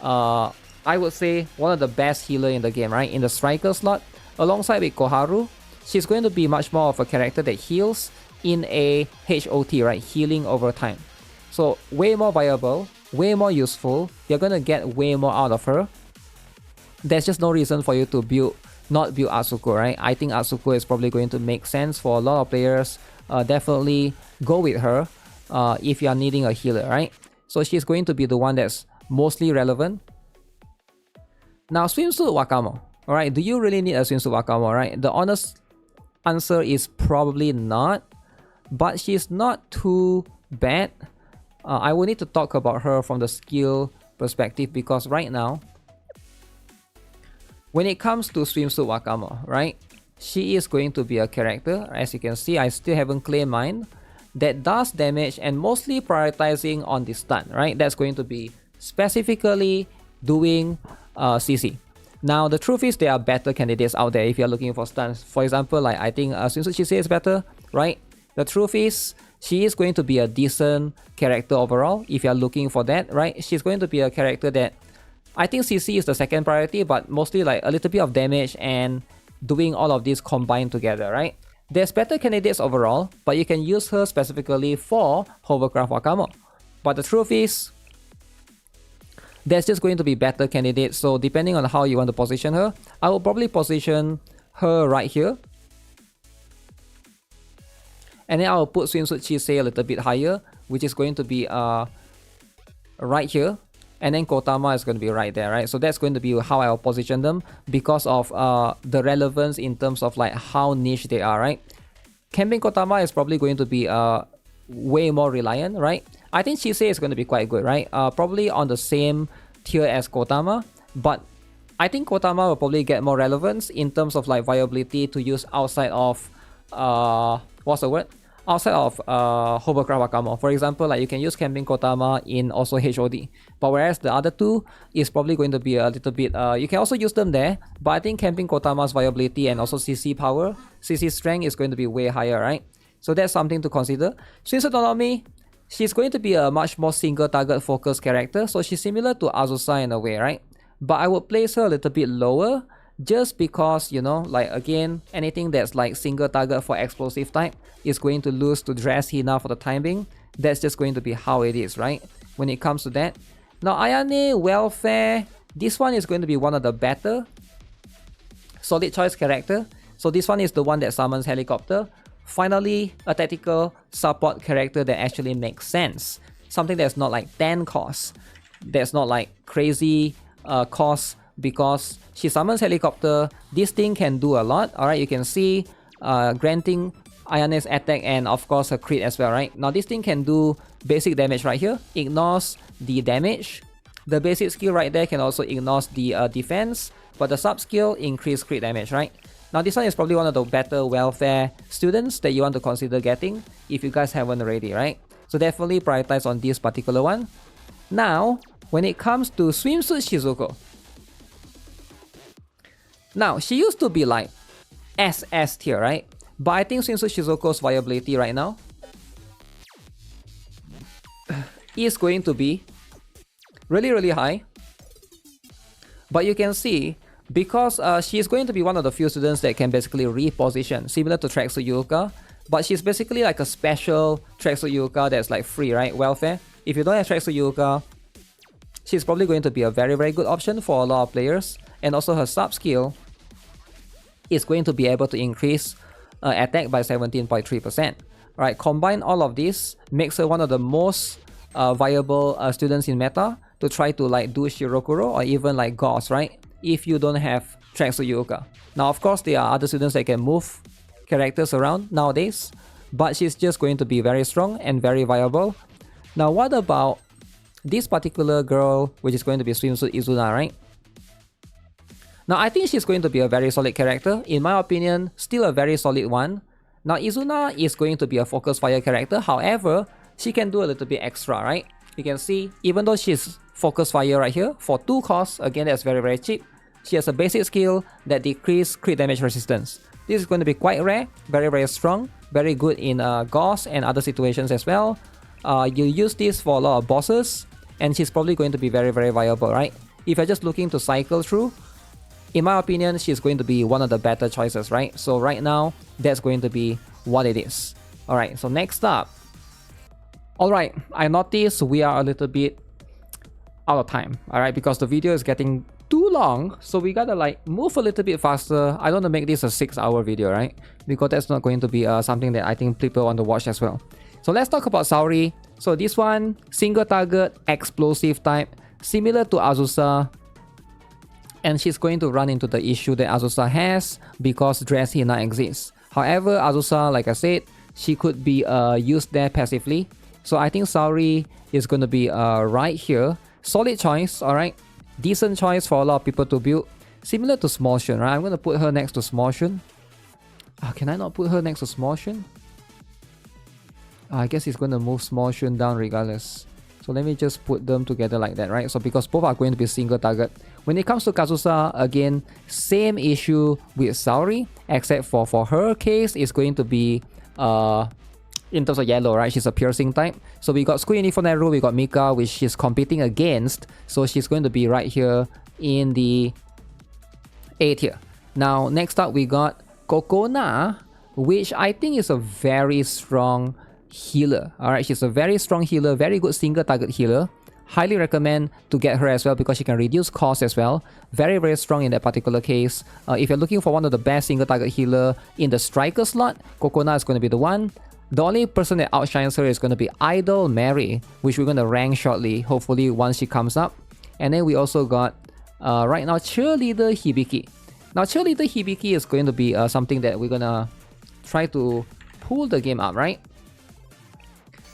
I would say one of the best healer in the game, right? In the striker slot, alongside with Koharu, she's going to be much more of a character that heals in a HOT, right? Healing over time. So way more viable, way more useful. You're gonna get way more out of her. There's just no reason for you to not build Asuko, right? I think Asuko is probably going to make sense for a lot of players. Definitely go with her if you are needing a healer, right? So she's going to be the one that's mostly relevant. Now, swimsuit Wakamo. Alright, do you really need a swimsuit Wakamo, right? The honest answer is probably not, but she's not too bad. I will need to talk about her from the skill perspective, because right now, when it comes to swimsuit Wakamo, right, she is going to be a character, as you can see, I still haven't claimed mine, that does damage and mostly prioritizing on the stun, right? That's going to be specifically doing CC. Now, the truth is there are better candidates out there if you're looking for stuns. For example, like I think Swimsuit Shisei is better, right? The truth is, she is going to be a decent character overall if you're looking for that, right? She's going to be a character that I think CC is the second priority, but mostly like a little bit of damage and doing all of this combined together, right? There's better candidates overall, but you can use her specifically for Hovercraft Wakamo. But the truth is, there's just going to be better candidates, so depending on how you want to position her, I will probably position her right here. And then I'll put Swimsuit Chisei a little bit higher, which is going to be right here. And then Kotama is going to be right there, right? So that's going to be how I'll position them because of the relevance in terms of like how niche they are, right? Camping Kotama is probably going to be way more reliant, right? I think Chisei is going to be quite good, right? Probably on the same tier as Kotama, but I think Kotama will probably get more relevance in terms of like viability to use outside of what's the word? Outside of Hovercraft Wakamo. For example, like you can use Camping Kotama in also HOD, but whereas the other two is probably going to be a little bit you can also use them there, but I think Camping Kotama's viability and also CC power, CC strength is going to be way higher, right? So that's something to consider. Swimsuit Tonomi, she's going to be a much more single target focused character, so she's similar to Azusa in a way, right? But I would place her a little bit lower just because, you know, like again, anything that's like single target for explosive type is going to lose to Dress Hina for the time being. That's just going to be how it is, right? When it comes to that. Now, Ayane, Welfare, this one is going to be one of the better solid choice character. So this one is the one that summons Helicopter. Finally, a tactical support character that actually makes sense. Something that's not like 10 cost. That's not like crazy cost, because she summons Helicopter. This thing can do a lot. Alright, you can see granting Ayane's attack and of course her crit as well, right? Now this thing can do basic damage right here. Ignores the damage. The basic skill right there can also ignore the defense, but the sub skill increase crit damage, right? Now this one is probably one of the better welfare students that you want to consider getting if you guys haven't already, right? So definitely prioritize on this particular one. Now, when it comes to Swimsuit Shizuko, now she used to be like SS tier, right? But I think Swimsuit Shizuko's viability right now is going to be really high. But you can see, because she's going to be one of the few students that can basically reposition, similar to Tracksuit Yuka, but she's basically like a special Tracksuit Yuka that's like free, right? Welfare. If you don't have Tracksuit Yuka, she's probably going to be a very good option for a lot of players. And also her sub skill is going to be able to increase attack by 17.3%. Right, combine all of this makes her one of the most viable students in meta to try to like do Shirokuro or even like Gauss, right? If you don't have Tracksuit Yuka. Now, of course, there are other students that can move characters around nowadays, but she's just going to be very strong and very viable. Now, what about this particular girl, which is going to be Swimsuit Izuna, right? Now, I think she's going to be a very solid character. In my opinion, still a very solid one. Now, Izuna is going to be a focus fire character. However, she can do a little bit extra, right? You can see, even though she's focus fire right here, for 2 costs, again, that's very cheap. She has a basic skill that decreases crit damage resistance. This is going to be quite rare, very strong, very good in Gauss and other situations as well. You use this for a lot of bosses, and she's probably going to be very viable, right? If you're just looking to cycle through, in my opinion, she's going to be one of the better choices, right? So right now, that's going to be what it is. Alright, so next up. Alright, I noticed we are a little bit out of time, alright, because the video is getting too long, so we gotta like move a little bit faster. I don't want to make this a 6-hour video, right? Because that's not going to be something that I think people want to watch as well. So let's talk about Saori. So this one, single target, explosive type, similar to Azusa. and she's going to run into the issue that Azusa has because Dress Hina exists. However, Azusa, like I said, she could be used there passively. So I think Saori is going to be right here. Solid choice, alright. Decent choice for a lot of people to build. Similar to Small Shun, right? I'm going to put her next to Small Shun. Can I not put her next to Small Shun? I guess he's going to move Small Shun down regardless. So let me just put them together like that, right? So because both are going to be single target. When it comes to Kazusa, again, same issue with Saori, except for her case, it's going to be in terms of yellow, right? She's a piercing type. So we got School Uniform Naru, we got Mika, which she's competing against. So she's going to be right here in the A tier. Now, next up, we got Kokona, which I think is a very strong healer. Alright, she's a very strong healer, very good single target healer. Highly recommend to get her as well because she can reduce cost as well. Very, very strong in that particular case. If you're looking for one of the best single target healer in the striker slot, Kokona is going to be the one. The only person that outshines her is going to be Idol Mary, which we're going to rank shortly, hopefully once she comes up. And then we also got, right now, Cheerleader Hibiki. Now, Cheerleader Hibiki is going to be something that we're going to try to pull the game up, right?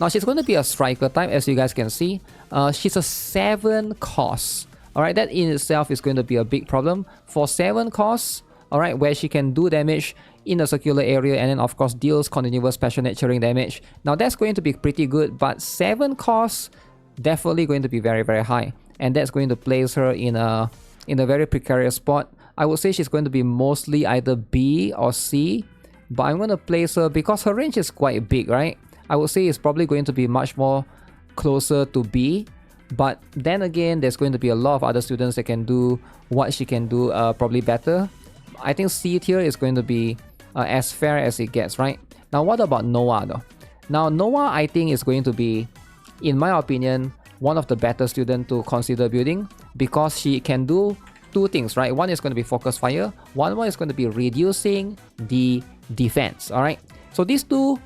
Now, she's going to be a striker type, as you guys can see. She's a 7 cost. Alright, that in itself is going to be a big problem. For 7 costs, alright, where she can do damage in a circular area and then of course deals continuous special naturing damage. Now, that's going to be pretty good, but 7 costs, definitely going to be very, very high. And that's going to place her in a very precarious spot. I would say she's going to be mostly either B or C. But I'm going to place her because her range is quite big, right? I would say it's probably going to be much more closer to B. But then again, there's going to be a lot of other students that can do what she can do probably better. I think C tier is going to be as fair as it gets, right? Now, what about Noah though? Now, Noah I think is going to be, in my opinion, one of the better students to consider building because she can do 2 things, right? One is going to be focus fire. One is going to be reducing the defense, alright? So these 2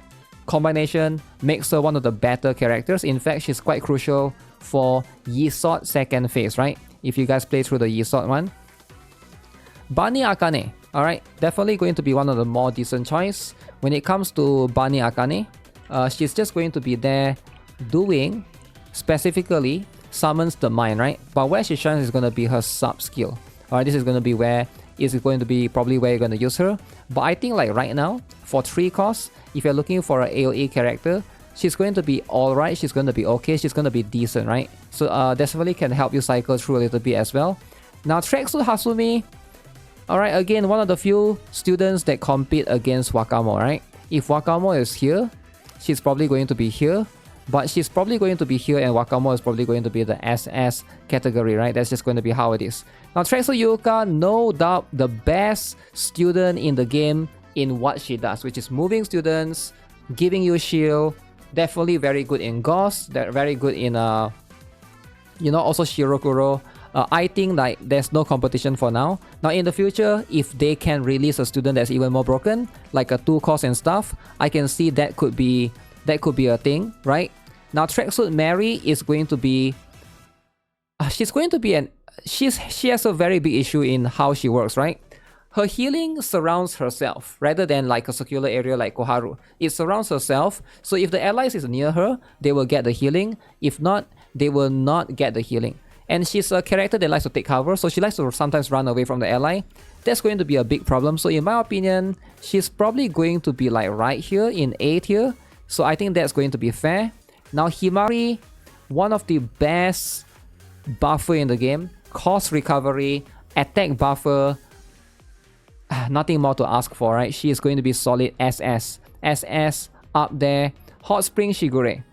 combination makes her one of the better characters. In fact, she's quite crucial for Yisot second phase, right? If you guys play through the Yisot one. Bani Akane, alright, definitely going to be one of the more decent choice. When it comes to Bani Akane, she's just going to be there doing specifically summons the mind, right? But where she shines is going to be her sub skill. Alright, this is going to be where is going to be probably where you're going to use her. But I think like right now, for 3 costs, if you're looking for an AoE character, she's going to be alright, she's going to be okay, she's going to be decent, right? So definitely can help you cycle through a little bit as well. Now, Tracksuit Hasumi, alright, again, one of the few students that compete against Wakamo, right? If Wakamo is here, she's probably going to be here. But she's probably going to be here and Wakamo is probably going to be the SS category, right? That's just going to be how it is. Now, Tracksuit Yuka, no doubt the best student in the game in what she does, which is moving students, giving you shield, definitely very good in Ghost, very good in, also Shirokuro. I think like there's no competition for now. Now in the future, if they can release a student that's even more broken, like a 2 cost and stuff, I can see that could be a thing, right? Now Tracksuit Mary is going to be, she has a very big issue in how she works, right? Her healing surrounds herself rather than like a circular area like Koharu. It surrounds herself, so if the allies is near her, they will get the healing. If not, they will not get the healing. And she's a character that likes to take cover, so she likes to sometimes run away from the ally. That's going to be a big problem. So in my opinion, she's probably going to be like right here in A tier. So I think that's going to be fair. Now Himari, one of the best buffer in the game. Cost recovery, attack buffer. Nothing more to ask for, right? She is going to be solid SS. SS up there. Hot Spring Shigure.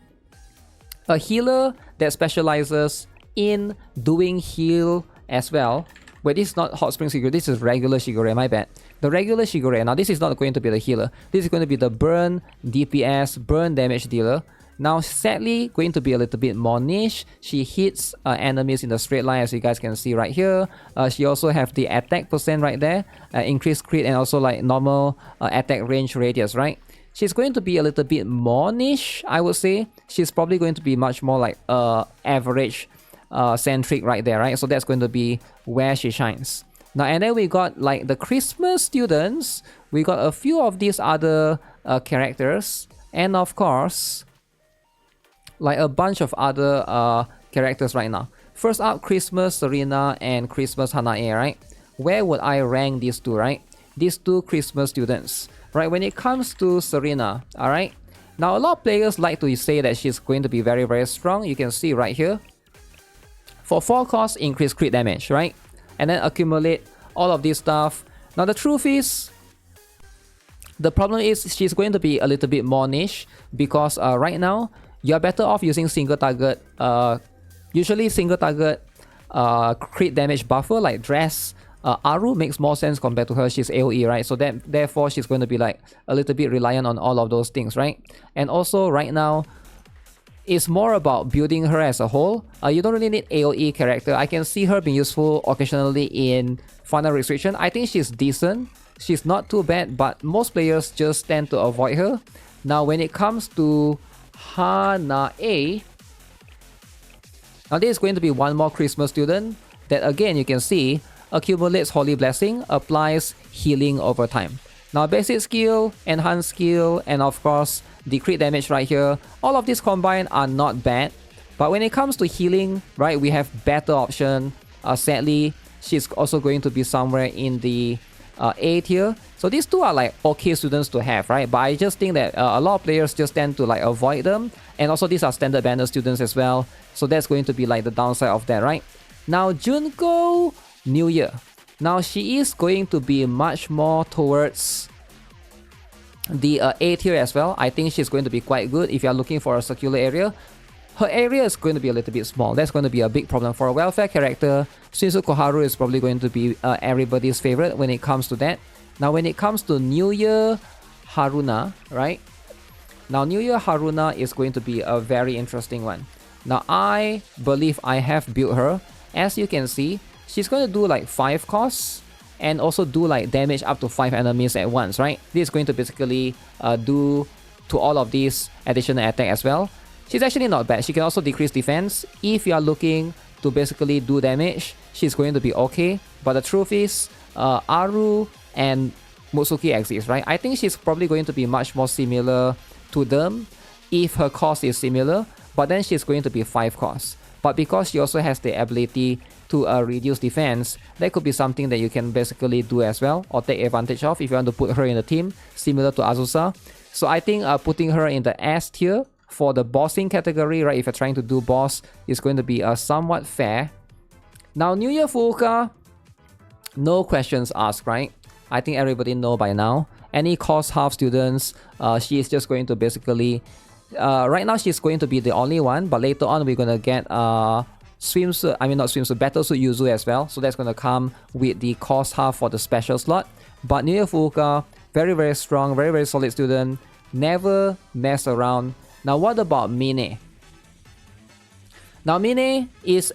A healer that specializes in doing heal as well. Wait, this is not Hot Spring Shigure, this is regular Shigure, my bad. The regular Shigure, now this is not going to be the healer. This is going to be the burn DPS, burn damage dealer. Now sadly, going to be a little bit more niche. She hits enemies in the straight line, as you guys can see right here. She also have the attack percent right there, increased crit and also like normal attack range radius, right? She's going to be a little bit more niche, I would say. She's probably going to be much more like average centric right there, right? So that's going to be where she shines. Now, and then we got like the Christmas students. We got a few of these other characters, and of course, like a bunch of other characters right now. First up, Christmas Serena and Christmas Hanae, right? Where would I rank these two, right? These two Christmas students, right? When it comes to Serena, all right? Now, a lot of players like to say that she's going to be very, very strong. You can see right here. For 4 costs, increase crit damage, right? And then accumulate all of this stuff. Now, the truth is, the problem is she's going to be a little bit more niche because right now, you're better off using single target, usually single target crit damage buffer like Dress. Aru makes more sense compared to her. She's AoE, right? So therefore she's going to be like a little bit reliant on all of those things, right? And also right now, it's more about building her as a whole. You don't really need AoE character. I can see her being useful occasionally in Final Restriction. I think she's decent. She's not too bad, but most players just tend to avoid her. Now, when it comes to Hanae, now this is going to be one more Christmas student that again you can see accumulates Holy Blessing, applies healing over time. Now basic skill, enhanced skill, and of course the crit damage right here, all of these combined are not bad. But when it comes to healing, right, we have better option. Sadly, she's also going to be somewhere in the A tier. So these two are like okay students to have, right? But I just think that a lot of players just tend to like avoid them. And also these are standard banner students as well. So that's going to be like the downside of that, right? Now Junko, New Year. Now she is going to be much more towards the A tier as well. I think she's going to be quite good if you're looking for a circular area. Her area is going to be a little bit small. That's going to be a big problem for a welfare character. Shinsu Koharu is probably going to be everybody's favorite when it comes to that. Now when it comes to New Year Haruna, right? Now New Year Haruna is going to be a very interesting one. Now I believe I have built her. As you can see, she's going to do like 5 costs and also do like damage up to 5 enemies at once, right? This is going to basically do to all of these additional attack as well. She's actually not bad. She can also decrease defense. If you are looking to basically do damage, she's going to be okay. But the truth is, Aru and Mutsuki exist, right? I think she's probably going to be much more similar to them if her cost is similar. But then she's going to be 5 costs. But because she also has the ability to reduce defense, that could be something that you can basically do as well or take advantage of if you want to put her in the team, similar to Azusa. So I think putting her in the S tier for the bossing category, right, if you're trying to do boss, is going to be somewhat fair. Now, New Year Fuuka, no questions asked, right? I think everybody know by now. Any cost half students, she is just going to basically... right now she's going to be the only one, but later on we're going to get swimsuit, I mean not swimsuit, battlesuit Yuzu as well. So that's going to come with the cost half for the special slot. But New Year Fuuka, very, very strong, very, very solid student. Never mess around. Now what about Mine? Now Mine is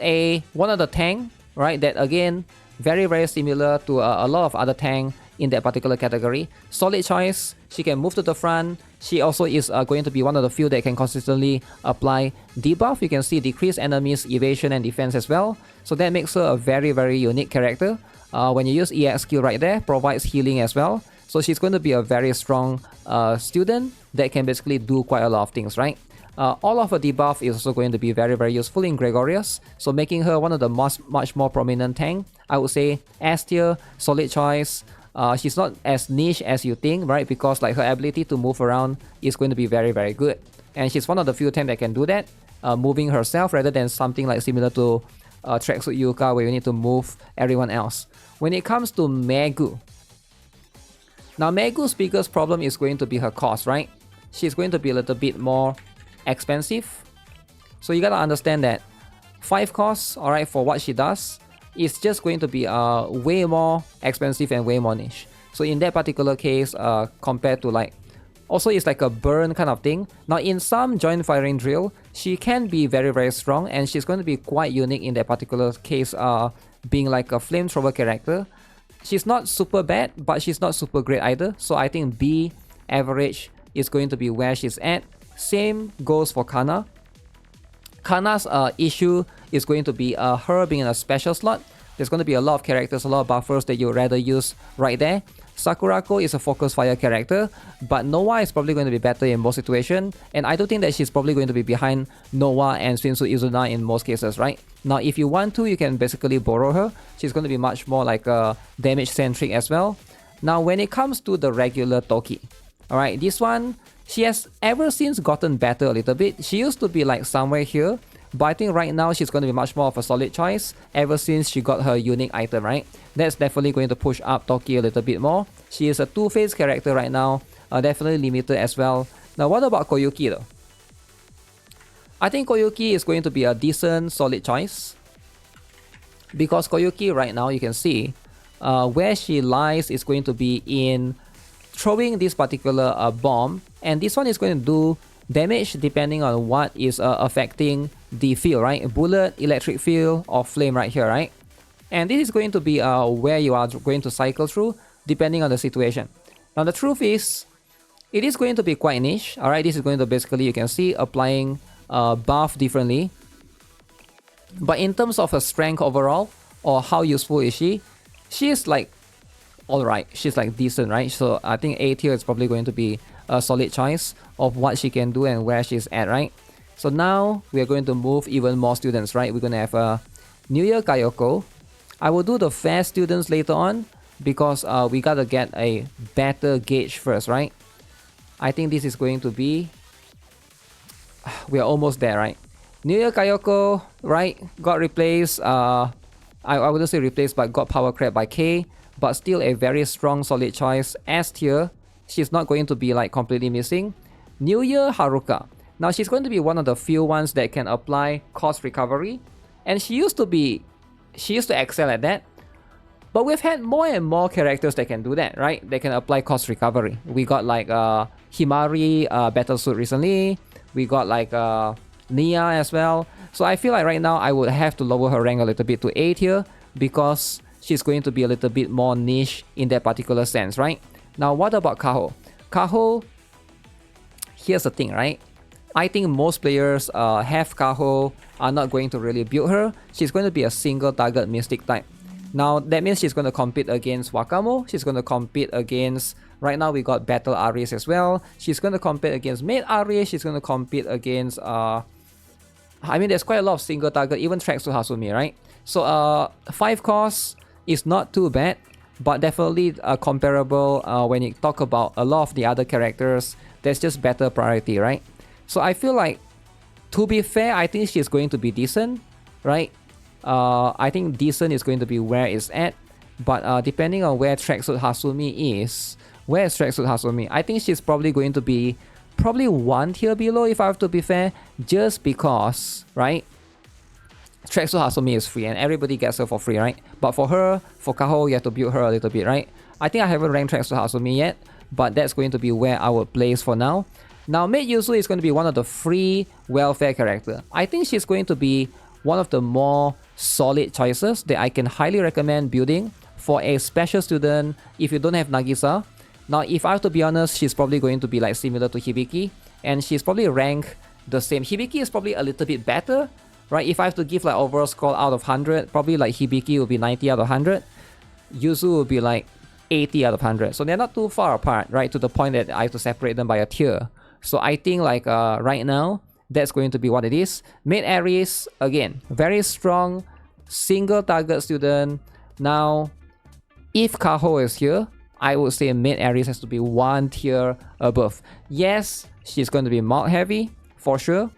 one of the tank, right? That again, very, very similar to a lot of other tank in that particular category. Solid choice. She can move to the front. She also is going to be one of the few that can consistently apply debuff. You can see decrease enemies evasion and defense as well. So that makes her a very, very unique character. When you use EX skill right there, provides healing as well. So she's going to be a very strong student that can basically do quite a lot of things, right? All of her debuff is also going to be very, very useful in Gregorius. So making her one of the much more prominent tank. I would say S tier, solid choice. She's not as niche as you think, right? Because like her ability to move around is going to be very, very good. And she's one of the few tanks that can do that, moving herself rather than something like similar to Tracksuit Yuka where you need to move everyone else. When it comes to Megu, now Megu's biggest problem is going to be her cost, right? She's going to be a little bit more expensive. So you gotta understand that 5 costs, alright, for what she does, it's just going to be way more expensive and way more niche. So in that particular case, compared to like, also it's like a burn kind of thing. Now in some joint firing drill, she can be very, very strong and she's going to be quite unique in that particular case, being like a flamethrower character. She's not super bad, but she's not super great either. So I think B average is going to be where she's at. Same goes for Kana. Kana's issue is going to be her being in a special slot. There's going to be a lot of characters, a lot of buffers that you'd rather use right there. Sakurako is a focus fire character, but Noah is probably going to be better in most situations, and I do think that she's probably going to be behind Noah and Shinsu Izuna in most cases, right? Now, if you want to, you can basically borrow her. She's going to be much more like damage-centric as well. Now, when it comes to the regular Toki, alright, this one, she has ever since gotten better a little bit. She used to be like somewhere here, but I think right now she's going to be much more of a solid choice ever since she got her unique item, right? That's definitely going to push up Toki a little bit more. She is a two-faced character right now, definitely limited as well. Now, what about Koyuki though? I think Koyuki is going to be a decent, solid choice. Because Koyuki right now, you can see, where she lies is going to be in throwing this particular bomb. And this one is going to do damage depending on what is affecting the field, right? Bullet, electric field, or flame right here, right? And this is going to be where you are going to cycle through depending on the situation. Now the truth is, it is going to be quite niche, alright? This is going to basically, you can see, applying buff differently. But in terms of her strength overall, or how useful is she? She is like, alright, she's like decent, right? So I think A tier is probably going to be a solid choice of what she can do and where she's at, right? So now we are going to move even more students, right? We're going to have a New Year Kayoko. I will do the fair students later on because we gotta get a better gauge first, right? I think this is going to be... we are almost there, right? New Year Kayoko, right? Got replaced, I wouldn't say replaced, but got power crept by K. But still a very strong, solid choice. S tier, she's not going to be like completely missing. New Year Haruka. Now she's going to be one of the few ones that can apply cost recovery. And she used to excel at that. But we've had more and more characters that can do that, right? They can apply cost recovery. We got like Himari Battlesuit recently. We got like Nia as well. So I feel like right now I would have to lower her rank a little bit to A tier because she's going to be a little bit more niche in that particular sense, right? Now what about Kaho? Kaho, here's the thing, right? I think most players have Kaho, are not going to really build her. She's going to be a single target mystic type. Now that means she's going to compete against Wakamo. She's going to compete against... right now we got Battle Aries as well. She's going to compete against Maid Aries. She's going to compete against... I mean, there's quite a lot of single target, even Tracksuit Hasumi, right? So 5 costs is not too bad, but definitely comparable when you talk about a lot of the other characters. There's just better priority, right? So I feel like, to be fair, I think she's going to be decent, right? I think decent is going to be where it's at. But depending on where Tracksuit Hasumi is, where is Tracksuit Hasumi? I think she's probably going to be probably 1 tier below if I have to be fair. Just because, right? Tracksuit Hasumi is free and everybody gets her for free, right? But for her, for Kaho, you have to build her a little bit, right? I think I haven't ranked Tracksuit Hasumi yet, but that's going to be where I would place for now. Now, Maid Yuzu is going to be one of the free welfare character. I think she's going to be one of the more solid choices that I can highly recommend building for a special student if you don't have Nagisa. Now, if I have to be honest, she's probably going to be like similar to Hibiki, and she's probably ranked the same. Hibiki is probably a little bit better, right? If I have to give like overall score out of 100, probably like Hibiki will be 90 out of 100. Yuzu will be like 80 out of 100. So they're not too far apart, right? To the point that I have to separate them by a tier. So I think like right now, that's going to be what it is. Maid Aries, again, very strong, single target student. Now, if Kaho is here, I would say Maid Aries has to be 1 tier above. Yes, she's going to be mod heavy, for sure.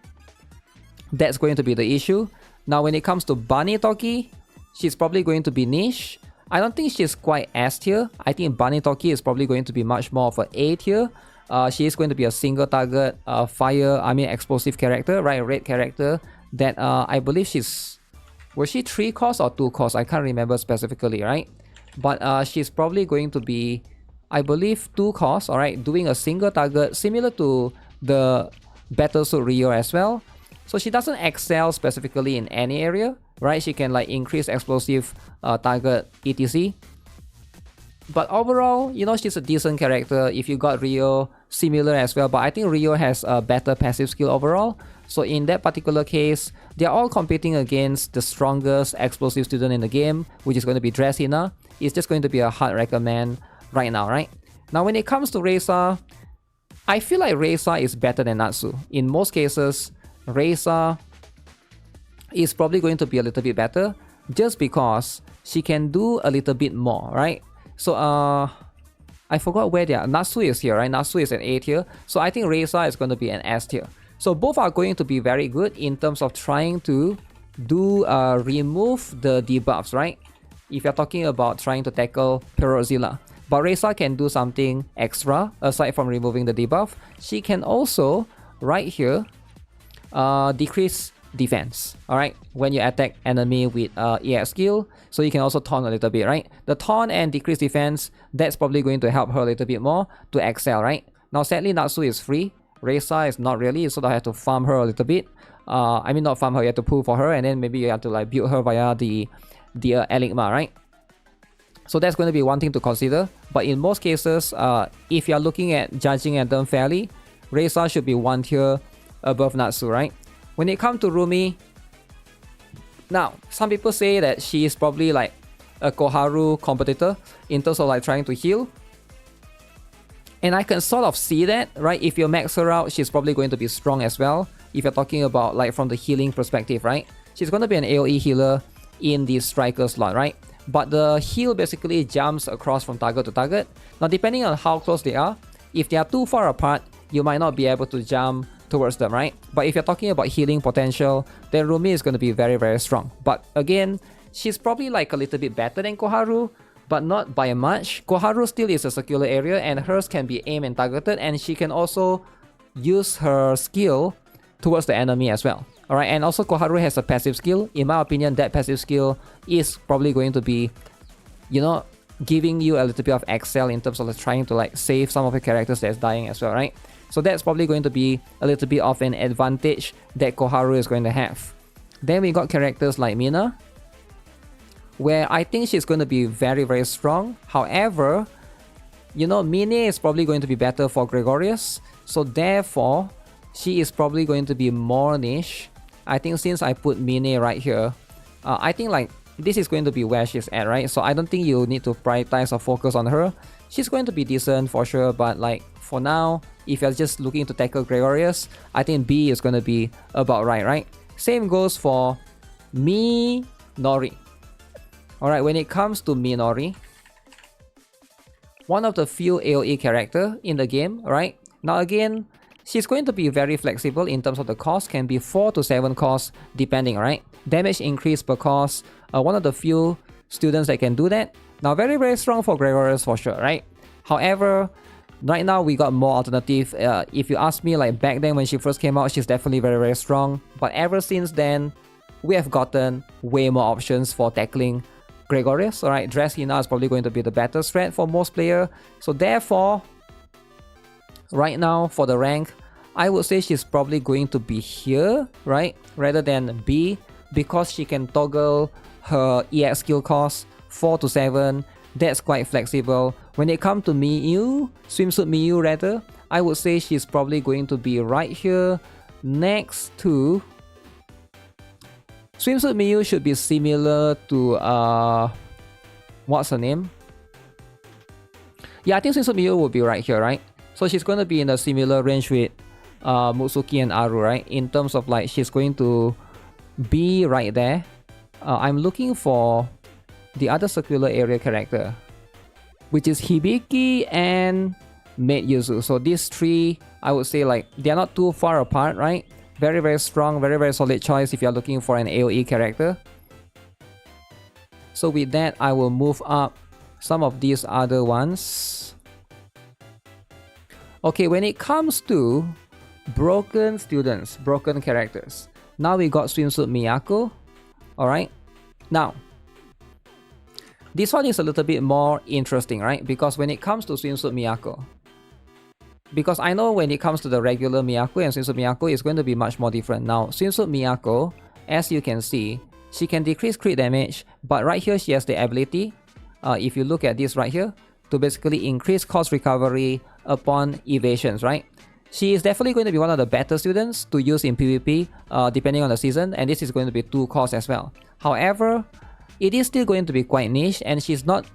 That's going to be the issue. Now, when it comes to Bunny Toki, she's probably going to be niche. I don't think she's quite S tier. I think Bunny Toki is probably going to be much more of an A tier. She is going to be a single target explosive character, right? Red character that I believe she's... was she 3 costs or 2 costs? I can't remember specifically, right? But she's probably going to be, I believe, 2 costs, alright? Doing a single target similar to the Battlesuit Rio as well. So she doesn't excel specifically in any area, right? She can like increase explosive target etc. But overall, you know, she's a decent character. If you got Rio, similar as well, but I think Rio has a better passive skill overall. So in that particular case, they're all competing against the strongest explosive student in the game, which is going to be Dressina. It's just going to be a hard recommend right now, right? Now when it comes to Reisa, I feel like Reisa is better than Natsu. In most cases, Reisa is probably going to be a little bit better just because she can do a little bit more, right? So I forgot where they are. Natsu is here, right? Natsu is an A tier. So I think Reisa is going to be an S tier. So both are going to be very good in terms of trying to do remove the debuffs, right? If you're talking about trying to tackle Peroxilla. But Reisa can do something extra aside from removing the debuff. She can also, right here, decrease defense. Alright, when you attack enemy with EX skill, so you can also taunt a little bit, right? The taunt and decrease defense, that's probably going to help her a little bit more to excel, right? Now sadly Natsu is free, Reisa is not really, so I have to farm her a little bit. I mean not farm her, you have to pull for her, and then maybe you have to like build her via the Enigma, right? So that's going to be one thing to consider. But in most cases, if you're looking at judging them fairly, Reisa should be one tier above Natsu, right? When it comes to Rumi, now some people say that she is probably like a Koharu competitor in terms of like trying to heal. And I can sort of see that, right? If you max her out, she's probably going to be strong as well. If you're talking about like from the healing perspective, right? She's going to be an AoE healer in the striker slot, right? But the heal basically jumps across from target to target. Now depending on how close they are, if they are too far apart, you might not be able to jump towards them, right? But if you're talking about healing potential, then Rumi is going to be very, very strong. But again, she's probably like a little bit better than Koharu, but not by much. Koharu still is a circular area and hers can be aimed and targeted, and she can also use her skill towards the enemy as well. Alright, and also Koharu has a passive skill. In my opinion, that passive skill is probably going to be, you know, giving you a little bit of excel in terms of like, trying to like save some of the characters that's dying as well, right? So that's probably going to be a little bit of an advantage that Koharu is going to have. Then we got characters like Mina, where I think she's going to be very, very strong. However, you know, Mine is probably going to be better for Gregorius. So therefore, she is probably going to be more niche. I think since I put Mine right here, I think like this is going to be where she's at, right? So I don't think you need to prioritize or focus on her. She's going to be decent for sure, but like for now, if you're just looking to tackle Gregorius, I think B is going to be about right? Same goes for Minori. Alright, when it comes to Minori, one of the few AoE character in the game, right? Now again, she's going to be very flexible in terms of the cost, can be 4 to 7 costs depending, right? Damage increase per cost, one of the few students that can do that. Now very, very strong for Gregorius for sure, right? However, right now we got more alternative. If you ask me, like back then when she first came out, she's definitely very, very strong. But ever since then, we have gotten way more options for tackling Gregorius. Alright, Dressina is probably going to be the better strat for most players. So therefore, right now for the rank, I would say she's probably going to be here, right? Rather than B, because she can toggle her EX skill cost 4 to 7. That's quite flexible. When it comes to Miyu, Swimsuit Miyu rather, I would say she's probably going to be right here next to... Swimsuit Miyu should be similar to... what's her name? Yeah, I think Swimsuit Miyu will be right here, right? So she's going to be in a similar range with Mutsuki and Aru, right? In terms of like, she's going to be right there. I'm looking for the other circular area character, which is Hibiki and Maid Yuzu. So these three, I would say like, they're not too far apart, right? Very, very strong, very, very solid choice if you're looking for an AoE character. So with that, I will move up some of these other ones. Okay, when it comes to broken students, broken characters, now we got Swimsuit Miyako. Alright, now this one is a little bit more interesting, right? Because when it comes to Swimsuit Miyako, because I know when it comes to the regular Miyako and Swimsuit Miyako, it's going to be much more different. Now, Swimsuit Miyako, as you can see, she can decrease crit damage, but right here she has the ability. If you look at this right here, to basically increase cost recovery upon evasions, right? She is definitely going to be one of the better students to use in PvP depending on the season, and this is going to be 2 costs as well. However, it is still going to be quite niche, and she's not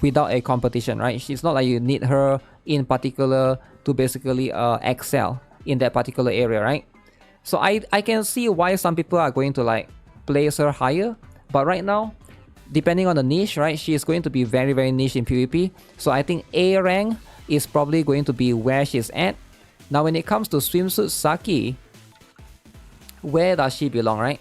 without a competition, right? She's not like you need her in particular to basically excel in that particular area, right? So I can see why some people are going to like place her higher, but right now, depending on the niche, right, she is going to be very, very niche in PvP. So I think A rank is probably going to be where she's at. Now when it comes to Swimsuit Saki, where does she belong, right?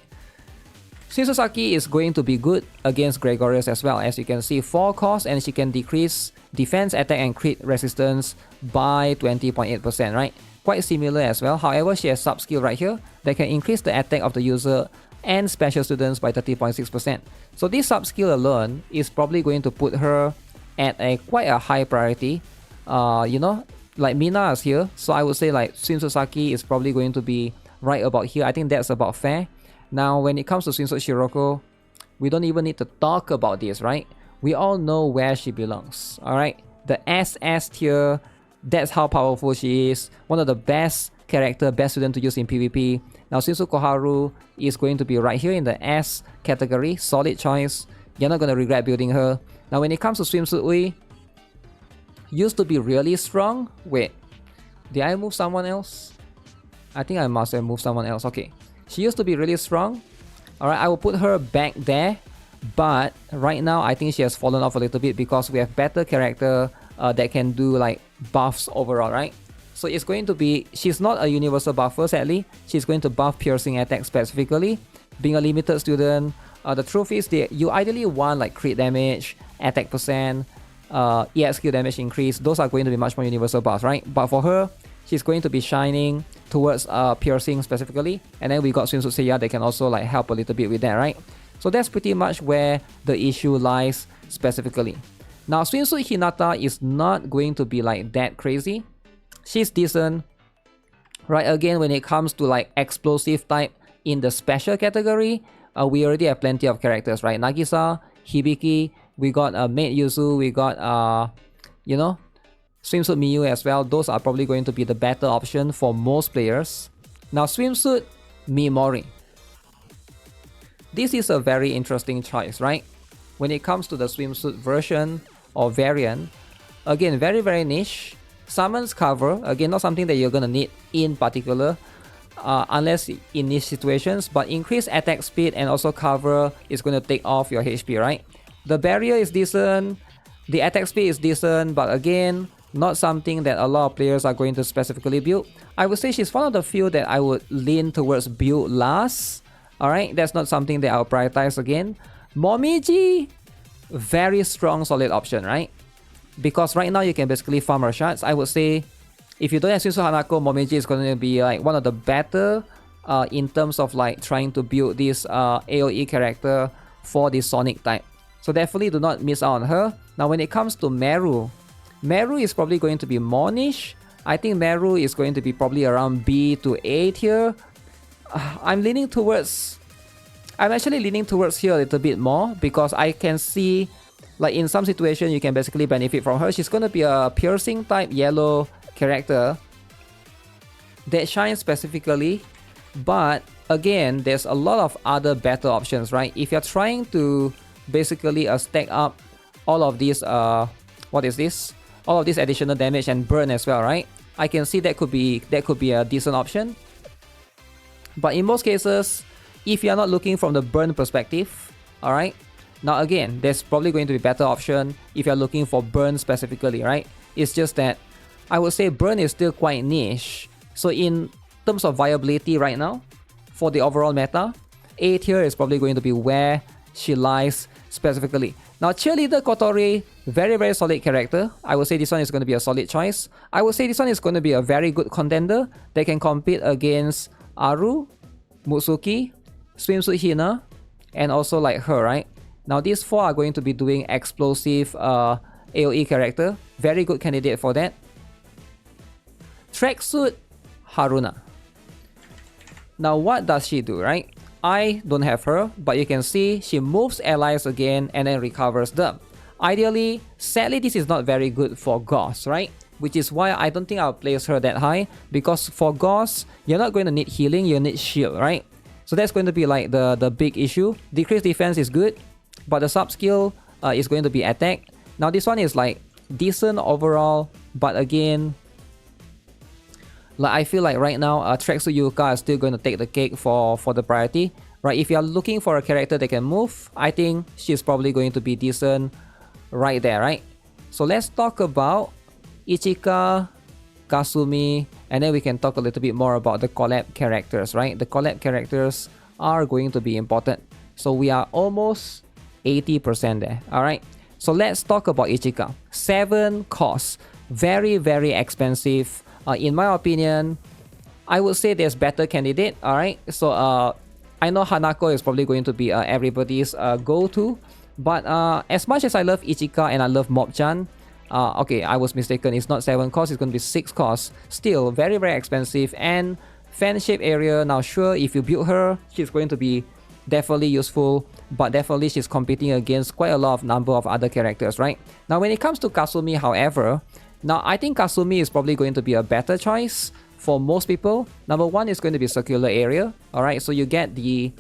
Swimsuit Saki is going to be good against Gregorius as well. As you can see, 4 cost, and she can decrease defense, attack, and crit resistance by 20.8%, right? Quite similar as well. However, she has sub-skill right here that can increase the attack of the user and special students by 30.6%. So this sub-skill alone is probably going to put her at quite a high priority. You know, like Mina is here, so I would say like Swimsuit Saki is probably going to be right about here. I think that's about fair. Now when it comes to Swimsuit Shiroko, we don't even need to talk about this, right? We all know where she belongs, alright? The SS tier, that's how powerful she is. One of the best character, best student to use in PvP. Now Swimsuit Koharu is going to be right here in the S category. Solid choice. You're not going to regret building her. Now when it comes to Swimsuit Ui, used to be really strong. Wait, did I move someone else? I think I must have moved someone else. Okay, she used to be really strong. Alright, I will put her back there, but right now I think she has fallen off a little bit because we have better character that can do like buffs overall, right? So it's going to be, she's not a universal buffer sadly. She's going to buff piercing attack specifically. Being a limited student, the truth is that you ideally want like crit damage, attack percent, EX skill damage increase. Those are going to be much more universal buffs, right? But for her, she's going to be shining towards piercing specifically, and then we got Swimsuit Seiya that can also like help a little bit with that, right? So that's pretty much where the issue lies specifically. Now Swimsuit Hinata is not going to be like that crazy. She's decent, right? Again, when it comes to like explosive type in the special category, we already have plenty of characters, right? Nagisa, Hibiki, we got Maid Yuzu, we got you know, Swimsuit Miyu as well. Those are probably going to be the better option for most players. Now Swimsuit Mimori. This is a very interesting choice, right? When it comes to the swimsuit version or variant, again, very, very niche. Summons cover, again, not something that you're gonna need in particular, unless in niche situations, but increased attack speed and also cover is gonna take off your HP, right? The barrier is decent, the attack speed is decent, but again, not something that a lot of players are going to specifically build. I would say she's one of the few that I would lean towards build last. Alright, that's not something that I'll prioritize again. Momiji, very strong solid option, right? Because right now you can basically farm her shots. I would say if you don't have Swimsuit Hanako, Momiji is going to be like one of the better in terms of like trying to build this AoE character for this Sonic type. So definitely do not miss out on her. Now when it comes to Meru, Meru is probably going to be more niche. I think Meru is going to be probably around B to A tier. I'm actually leaning towards here a little bit more because I can see like in some situation you can basically benefit from her. She's going to be a piercing type yellow character that shines specifically, but again there's a lot of other better options, right? If you're trying to basically stack up all of these what is this? All of this additional damage and burn as well, right? I can see that could be a decent option. But in most cases, if you're not looking from the burn perspective, alright? Now again, there's probably going to be better option if you're looking for burn specifically, right? It's just that I would say burn is still quite niche. So in terms of viability right now, for the overall meta, A tier is probably going to be where she lies specifically. Now Cheerleader Kotori, very, very solid character. I would say this one is going to be a solid choice. I would say this one is going to be a very good contender that can compete against Aru, Mutsuki, Swimsuit Hina, and also like her, right? Now these four are going to be doing explosive AoE character. Very good candidate for that. Tracksuit Haruna. Now what does she do, right? I don't have her, but you can see she moves allies again and then recovers them. Ideally, sadly, this is not very good for Gauss, right? Which is why I don't think I'll place her that high, because for Gauss, you're not going to need healing, you need shield, right? So that's going to be like the big issue. Decreased defense is good, but the sub skill is going to be attack. Now this one is like decent overall, but again, like I feel like right now, Tracksuit Yuka is still going to take the cake for the priority, right? If you're looking for a character that can move, I think she's probably going to be decent right there, right? So let's talk about Ichika, Kasumi, and then we can talk a little bit more about the collab characters, right? The collab characters are going to be important. So we are almost 80% there, alright? So let's talk about Ichika. 7 costs, very, very expensive. In my opinion, I would say there's better candidate, alright? So I know Hanako is probably going to be everybody's go-to, but as much as I love Ichika and I love Mobchan, okay, I was mistaken, it's not 7 costs, it's going to be 6 costs. Still, very, very expensive. And fan shape area, now sure, if you build her, she's going to be definitely useful, but definitely she's competing against quite a lot of number of other characters, right? Now when it comes to Kasumi, however, now I think Kasumi is probably going to be a better choice for most people. Number 1 is going to be circular area, alright, so you get the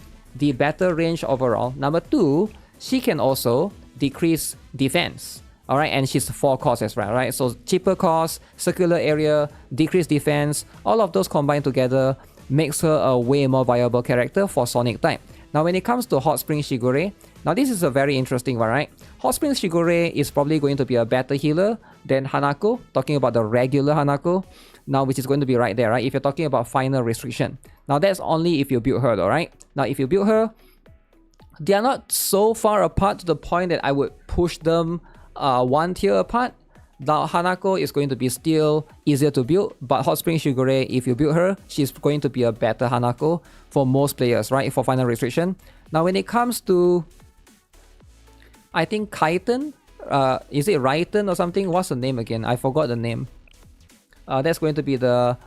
better range overall. Number 2, she can also decrease defense. Alright, and she's 4 costs as well, right? So cheaper cost, circular area, decreased defense, all of those combined together makes her a way more viable character for Sonic type. Now when it comes to Hot Spring Shigure, now this is a very interesting one, right? Hot Spring Shigure is probably going to be a better healer than Hanako, talking about the regular Hanako, now which is going to be right there, right? If you're talking about final restriction. Now that's only if you build her though, right? Now if you build her, they are not so far apart to the point that I would push them 1 tier apart. Now Hanako is going to be still easier to build, but Hot Spring Shigure, if you build her, she's going to be a better Hanako for most players, right? For final restriction. Now when it comes to, I think Kaiten, is it Raiten or something? What's the name again? I forgot the name. That's going to be the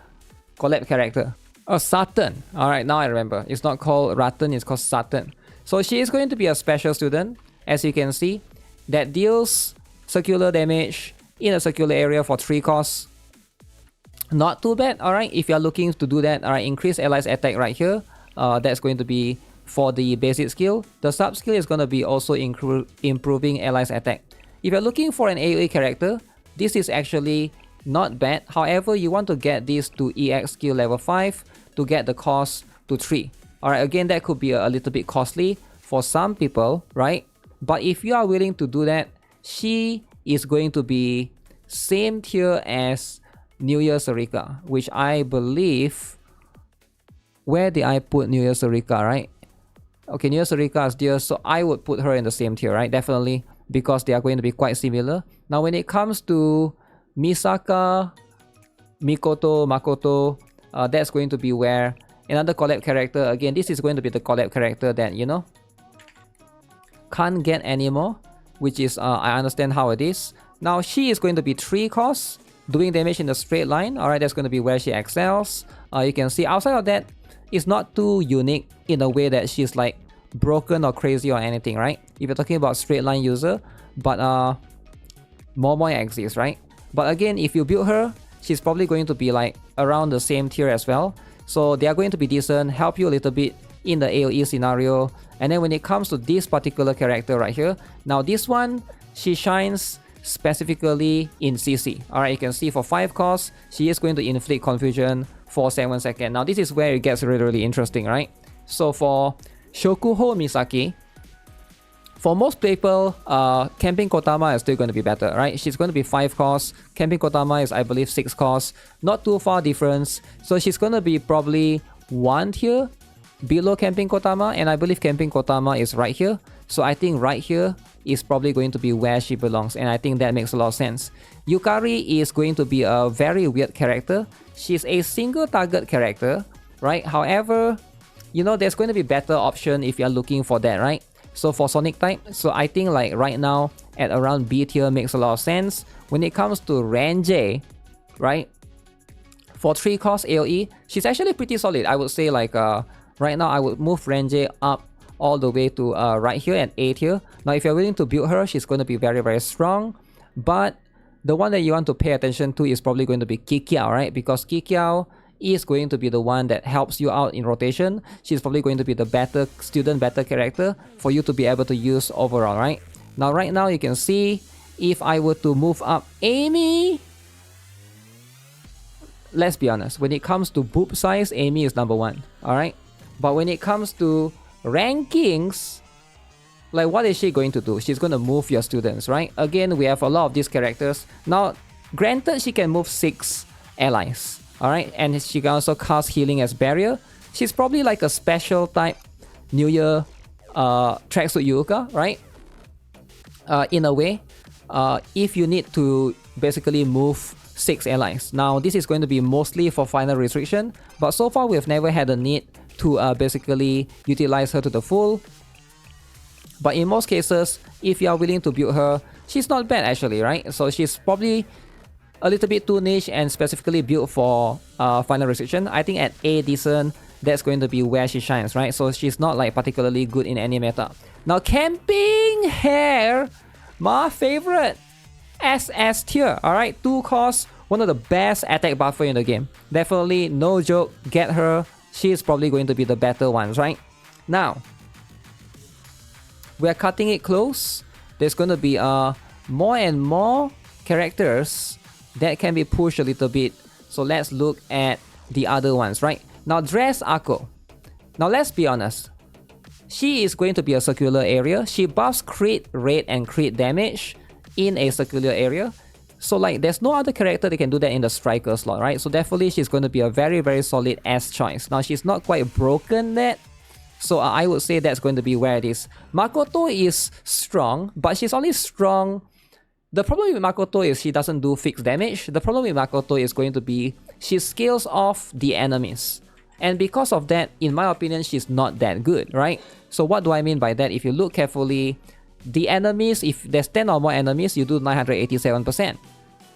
collab character. Oh, Saturn. Alright, now I remember. It's not called Ratten, it's called Saturn. So she is going to be a special student, as you can see, that deals circular damage in a circular area for 3 costs. Not too bad, alright? If you're looking to do that, alright, increase allies attack right here. That's going to be for the basic skill. The sub skill is going to be also improving allies attack. If you're looking for an AoE character, this is actually not bad. However, you want to get this to EX skill level 5 to get the cost to 3. Alright, again, that could be a little bit costly for some people, right? But if you are willing to do that, she is going to be same tier as New Year Sarika, which I believe... Where did I put New Year Sarika, right? Okay, New Year Sarika is there, so I would put her in the same tier, right? Definitely, because they are going to be quite similar. Now, when it comes to Misaka, Mikoto, Makoto, that's going to be where another collab character, again, this is going to be the collab character that, you know, can't get anymore, which is, I understand how it is. Now, she is going to be 3 costs, doing damage in the straight line. Alright, that's going to be where she excels. You can see outside of that, it's not too unique in a way that she's like broken or crazy or anything, right? If you're talking about straight line user, but Momoy exists, right? But again, if you build her, she's probably going to be like around the same tier as well. So they are going to be decent, help you a little bit in the AoE scenario. And then when it comes to this particular character right here, now this one, she shines specifically in CC. Alright, you can see for 5 costs, she is going to inflict confusion for 7 seconds. Now this is where it gets really, really interesting, right? So for Shokuho Misaki, for most people, Camping Kotama is still going to be better, right? She's going to be 5 costs. Camping Kotama is, I believe, 6 costs. Not too far difference. So she's going to be probably 1 tier below Camping Kotama, and I believe Camping Kotama is right here. So I think right here is probably going to be where she belongs, and I think that makes a lot of sense. Yukari is going to be a very weird character. She's a single target character, right? However, you know, there's going to be better option if you're looking for that, right? So for Sonic type, so I think like right now at around B tier makes a lot of sense. When it comes to Renjei, right? For 3 cost AoE, she's actually pretty solid. I would say like right now I would move Renjei up all the way to right here at A tier. Now if you're willing to build her, she's going to be very, very strong. But the one that you want to pay attention to is probably going to be Kikiao, right? Because Kikiao is going to be the one that helps you out in rotation. She's probably going to be the better student, better character for you to be able to use overall, right? Now, right now, you can see if I were to move up Amy, let's be honest, when it comes to boob size, Amy is number one, alright? But when it comes to rankings, like what is she going to do? She's going to move your students, right? Again, we have a lot of these characters. Now, granted, she can move 6 allies, alright? And she can also cast healing as barrier. She's probably like a special type New Year tracksuit Yuka, right? In a way, if you need to basically move 6 allies. Now, this is going to be mostly for final restriction, but so far we've never had a need to basically utilize her to the full. But in most cases, if you are willing to build her, she's not bad actually, right? So she's probably a little bit too niche and specifically built for final restriction. I think at A decent, that's going to be where she shines, right? So she's not like particularly good in any meta. Now, camping hair, my favorite. SS tier, alright? 2 cost, one of the best attack buffer in the game. Definitely, no joke, get her. She is probably going to be the better ones, right? Now, we are cutting it close. There's going to be more and more characters that can be pushed a little bit. So let's look at the other ones, right? Now, Dress Akko. Now, let's be honest. She is going to be a circular area. She buffs crit rate and crit damage in a circular area. So like there's no other character that can do that in the striker slot, right? So definitely she's going to be a very, very solid S choice. Now she's not quite broken that. So I would say that's going to be where it is. Makoto is strong, but she's only strong. The problem with Makoto is she doesn't do fixed damage. The problem with Makoto is going to be she scales off the enemies. And because of that, in my opinion, she's not that good, right? So what do I mean by that? If you look carefully, the enemies, if there's 10 or more enemies, you do 987%,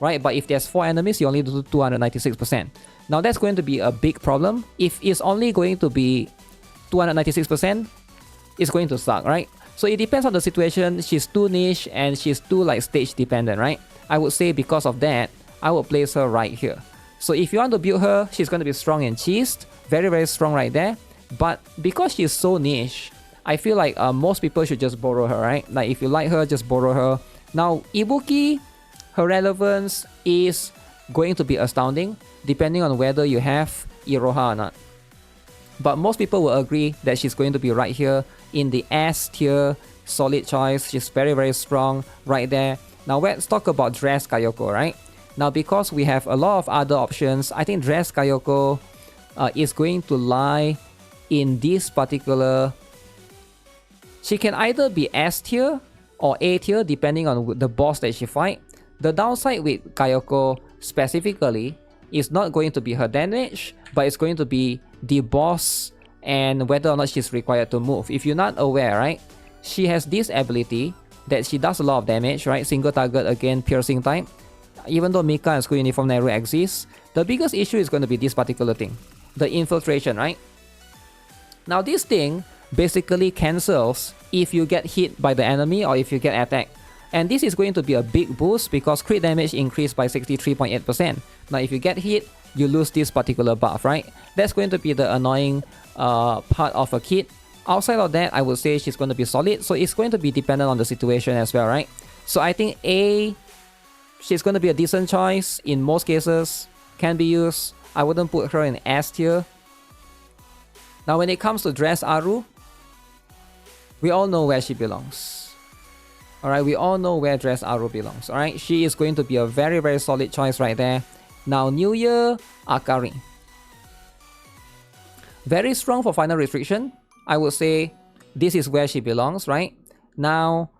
right? But if there's 4 enemies, you only do 296%. Now that's going to be a big problem. If it's only going to be 296%, it's going to suck, right? So it depends on the situation. She's too niche and she's too like stage dependent, right? I would say because of that, I would place her right here. So if you want to build her, she's going to be strong and cheesed. Very, very strong right there. But because she's so niche, I feel like most people should just borrow her, right? Like if you like her, just borrow her. Now, Ibuki, her relevance is going to be astounding depending on whether you have Iroha or not. But most people will agree that she's going to be right here in the S tier, solid choice. She's very, very strong right there. Now let's talk about Dress Kayoko, right? Now because we have a lot of other options, I think Dress Kayoko is going to lie in this particular. She can either be S tier or A tier depending on the boss that she fight. The downside with Kayoko specifically is not going to be her damage, but it's going to be the boss and whether or not she's required to move. If you're not aware, right, she has this ability that she does a lot of damage, right? Single target again, piercing type. Even though Mika and School Uniform Naru exists, the biggest issue is going to be this particular thing, the infiltration, right? Now this thing basically cancels if you get hit by the enemy or if you get attacked. And this is going to be a big boost because crit damage increased by 63.8%. Now if you get hit, you lose this particular buff, right? That's going to be the annoying part of a kit. Outside of that, I would say she's going to be solid. So it's going to be dependent on the situation as well, right? So I think A, she's going to be a decent choice in most cases, can be used. I wouldn't put her in S tier. Now when it comes to Dress Aru, we all know where she belongs. Alright, we all know where Dress Aru belongs. Alright, she is going to be a very, very solid choice right there. Now, New Year, Akari. Very strong for final restriction. I would say this is where she belongs, right? Now,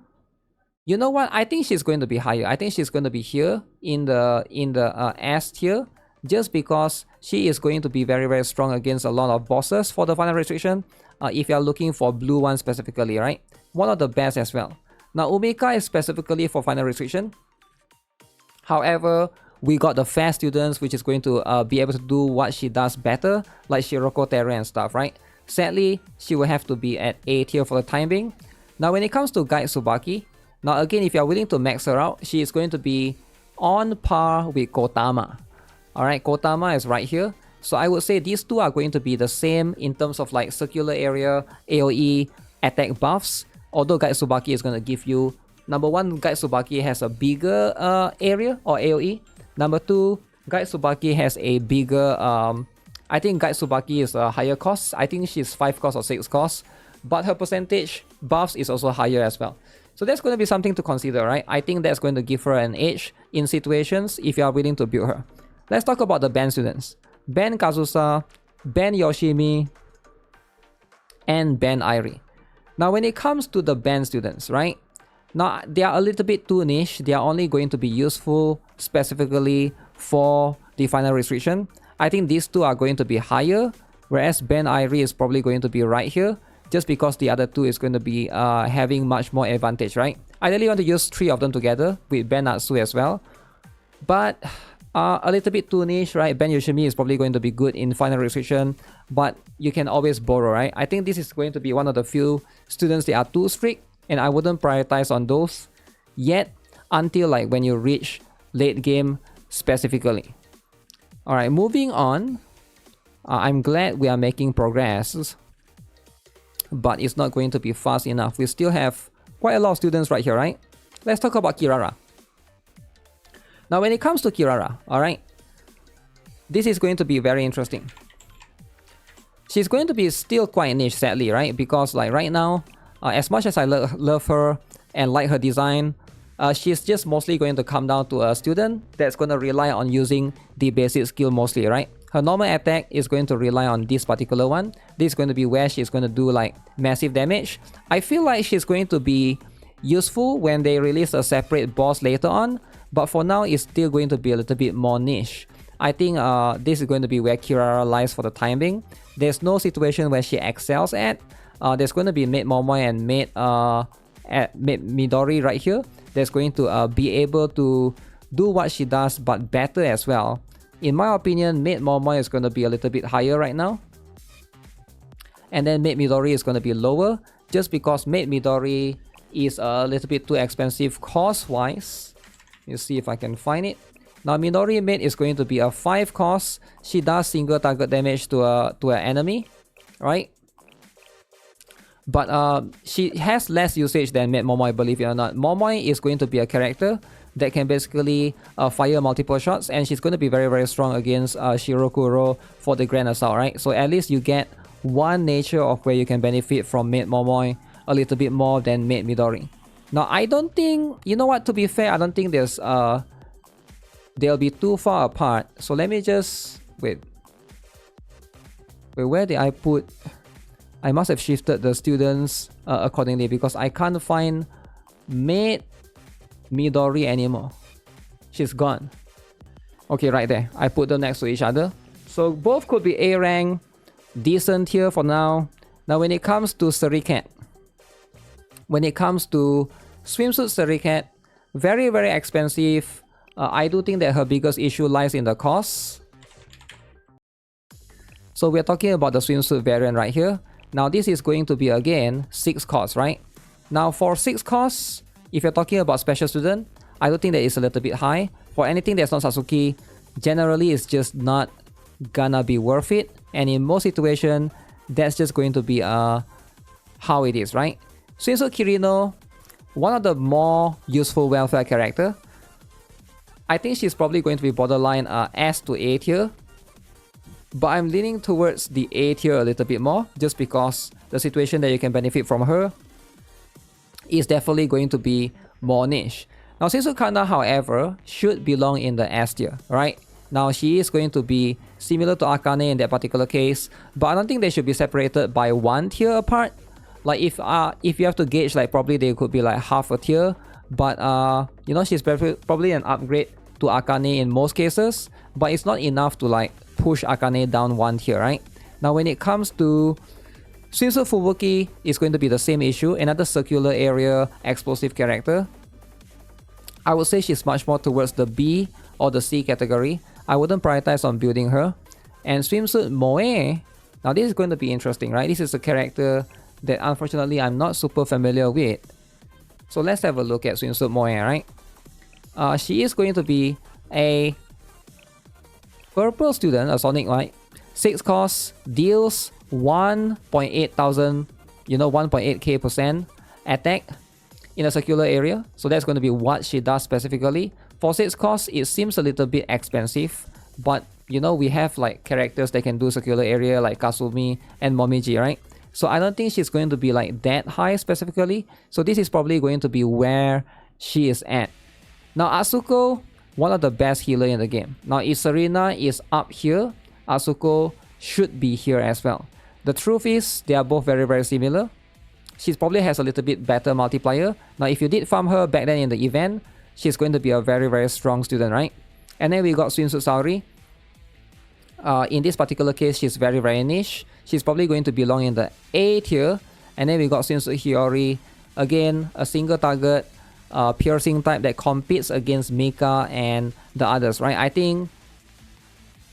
you know what? I think she's going to be higher. I think she's going to be here in the S tier, just because she is going to be very, very strong against a lot of bosses for the final restriction. If you are looking for blue one specifically, right? One of the best as well. Now, Umika is specifically for final restriction. However, we got the fast students, which is going to be able to do what she does better, like Shiroko Terra and stuff, right? Sadly, she will have to be at A tier for the time being. Now when it comes to Guide Tsubaki, now again, if you are willing to max her out, she is going to be on par with Kotama. Alright, Kotama is right here. So I would say these two are going to be the same in terms of like circular area, AoE, attack buffs. Although Guide Tsubaki is going to give you, number one, Guide Tsubaki has a bigger area or AoE. Number two, Guide Tsubaki has a bigger, I think Guide Tsubaki is a higher cost. I think she's 5 cost or 6 cost. But her percentage buffs is also higher as well. So that's going to be something to consider, right? I think that's going to give her an edge in situations if you are willing to build her. Let's talk about the band students. Ben Kazusa, Ben Yoshimi, and Ben Airi. Now when it comes to the band students, right? Now they are a little bit too niche. They are only going to be useful specifically for the final restriction. I think these two are going to be higher, whereas Ben Airi is probably going to be right here, just because the other two is going to be having much more advantage, right? I really want to use 3 of them together with Ben Natsu as well. But a little bit too niche, right? Ben Yoshimi is probably going to be good in final restriction, but you can always borrow, right? I think this is going to be one of the few students that are too strict, and I wouldn't prioritize on those yet until like when you reach late game specifically. Alright, moving on. I'm glad we are making progress, but it's not going to be fast enough. We still have quite a lot of students right here, right? Let's talk about Kirara. Now when it comes to Kirara, alright, this is going to be very interesting. She's going to be still quite niche, sadly, right? Because like right now, as much as I love her and like her design, she's just mostly going to come down to a student that's going to rely on using the basic skill mostly, right? Her normal attack is going to rely on this particular one. This is going to be where she's going to do like massive damage. I feel like she's going to be useful when they release a separate boss later on, but for now it's still going to be a little bit more niche. I think this is going to be where Kirara lies for the time being. There's no situation where she excels at. There's going to be Maid Momoe and Maid Midori right here. That's going to be able to do what she does, but better as well. In my opinion, Maid Momoe is going to be a little bit higher right now. And then Maid Midori is going to be lower, just because Maid Midori is a little bit too expensive cost-wise. You see if I can find it. Now Midori Maid is going to be a 5 cost. She does single target damage to an enemy, right? But she has less usage than Maid Momoe, believe it or not. Momoe is going to be a character that can basically fire multiple shots, and she's going to be very, very strong against Shirokuro for the Grand Assault, right? So at least you get one nature of where you can benefit from Maid Momoe a little bit more than Maid Midori. Now I don't think, you know what, to be fair, I don't think there's they'll be too far apart. So let me just wait, where did I put? I must have shifted the students accordingly, because I can't find Maid Midori anymore. She's gone. Okay, right there. I put them next to each other. So both could be A rank, decent here for now. Now when it comes to Sericat, when it comes to Swimsuit Sericat, very, very expensive. I do think that her biggest issue lies in the cost. So we're talking about the swimsuit variant right here. Now this is going to be again 6 costs, right? Now for 6 costs, if you're talking about special student, I do think that it's a little bit high. For anything that's not Sasuke, generally it's just not gonna be worth it. And in most situations, that's just going to be how it is, right? Swimsuit Kirino, one of the more useful welfare character. I think she's probably going to be borderline S to A tier. But I'm leaning towards the A tier a little bit more, just because the situation that you can benefit from her is definitely going to be more niche. Now Shinsu Kana, however, should belong in the S tier, right? Now she is going to be similar to Akane in that particular case, but I don't think they should be separated by 1 tier apart. Like if you have to gauge, like probably they could be like half a tier, but you know, she's probably an upgrade to Akane in most cases, but it's not enough to like push Akane down 1 tier, right? Now when it comes to Swimsuit Fubuki, it's going to be the same issue, another circular area explosive character. I would say she's much more towards the B or the C category. I wouldn't prioritize on building her. And Swimsuit Moe, Now this is going to be interesting, right? This is a character that unfortunately I'm not super familiar with. So let's have a look at Swimsuit Moe, right? She is going to be a purple student, a Sonic, right? 6 cost, deals 1.8 thousand, 1.8k% attack in a circular area. So that's going to be what she does specifically. For 6 cost, it seems a little bit expensive, but we have like characters that can do circular area like Kasumi and Momiji, right? So I don't think she's going to be like that high specifically. So this is probably going to be where she is at. Now Asuko, one of the best healer in the game. Now if Serena is up here, Asuko should be here as well. The truth is, they are both very, very similar. She probably has a little bit better multiplier. Now if you did farm her back then in the event, she's going to be a very, very strong student, right? And then we got Swimsuit Saori. In this particular case, she's very, very niche. She's probably going to belong in the A tier. And then we got Swimsuit Hiyori. Again, a single target piercing type that competes against Mika and the others, right? I think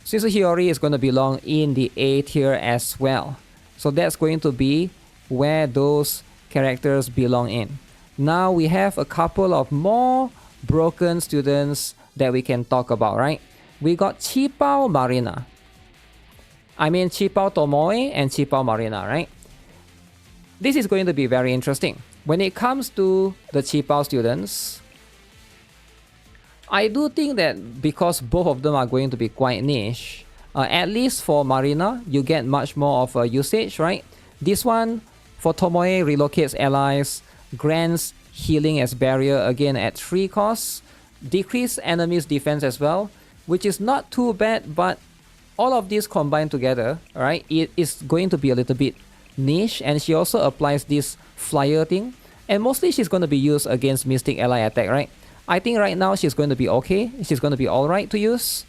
Swimsuit Hiyori is going to belong in the A tier as well. So that's going to be where those characters belong in. Now we have a couple of more broken students that we can talk about, right? We got Chipao Marina. I mean Chipao Tomoe and Chipao Marina, right? This is going to be very interesting. When it comes to the Chipao students, I do think that because both of them are going to be quite niche, at least for Marina, you get much more of a usage, right? This one, for Tomoe, relocates allies, grants healing as barrier again at 3 costs, decrease enemies' defense as well, which is not too bad, but all of these combined together, right, it is going to be a little bit niche. And she also applies this flyer thing, and mostly she's going to be used against Mystic Ally attack, right? I think right now she's going to be okay. She's going to be alright to use.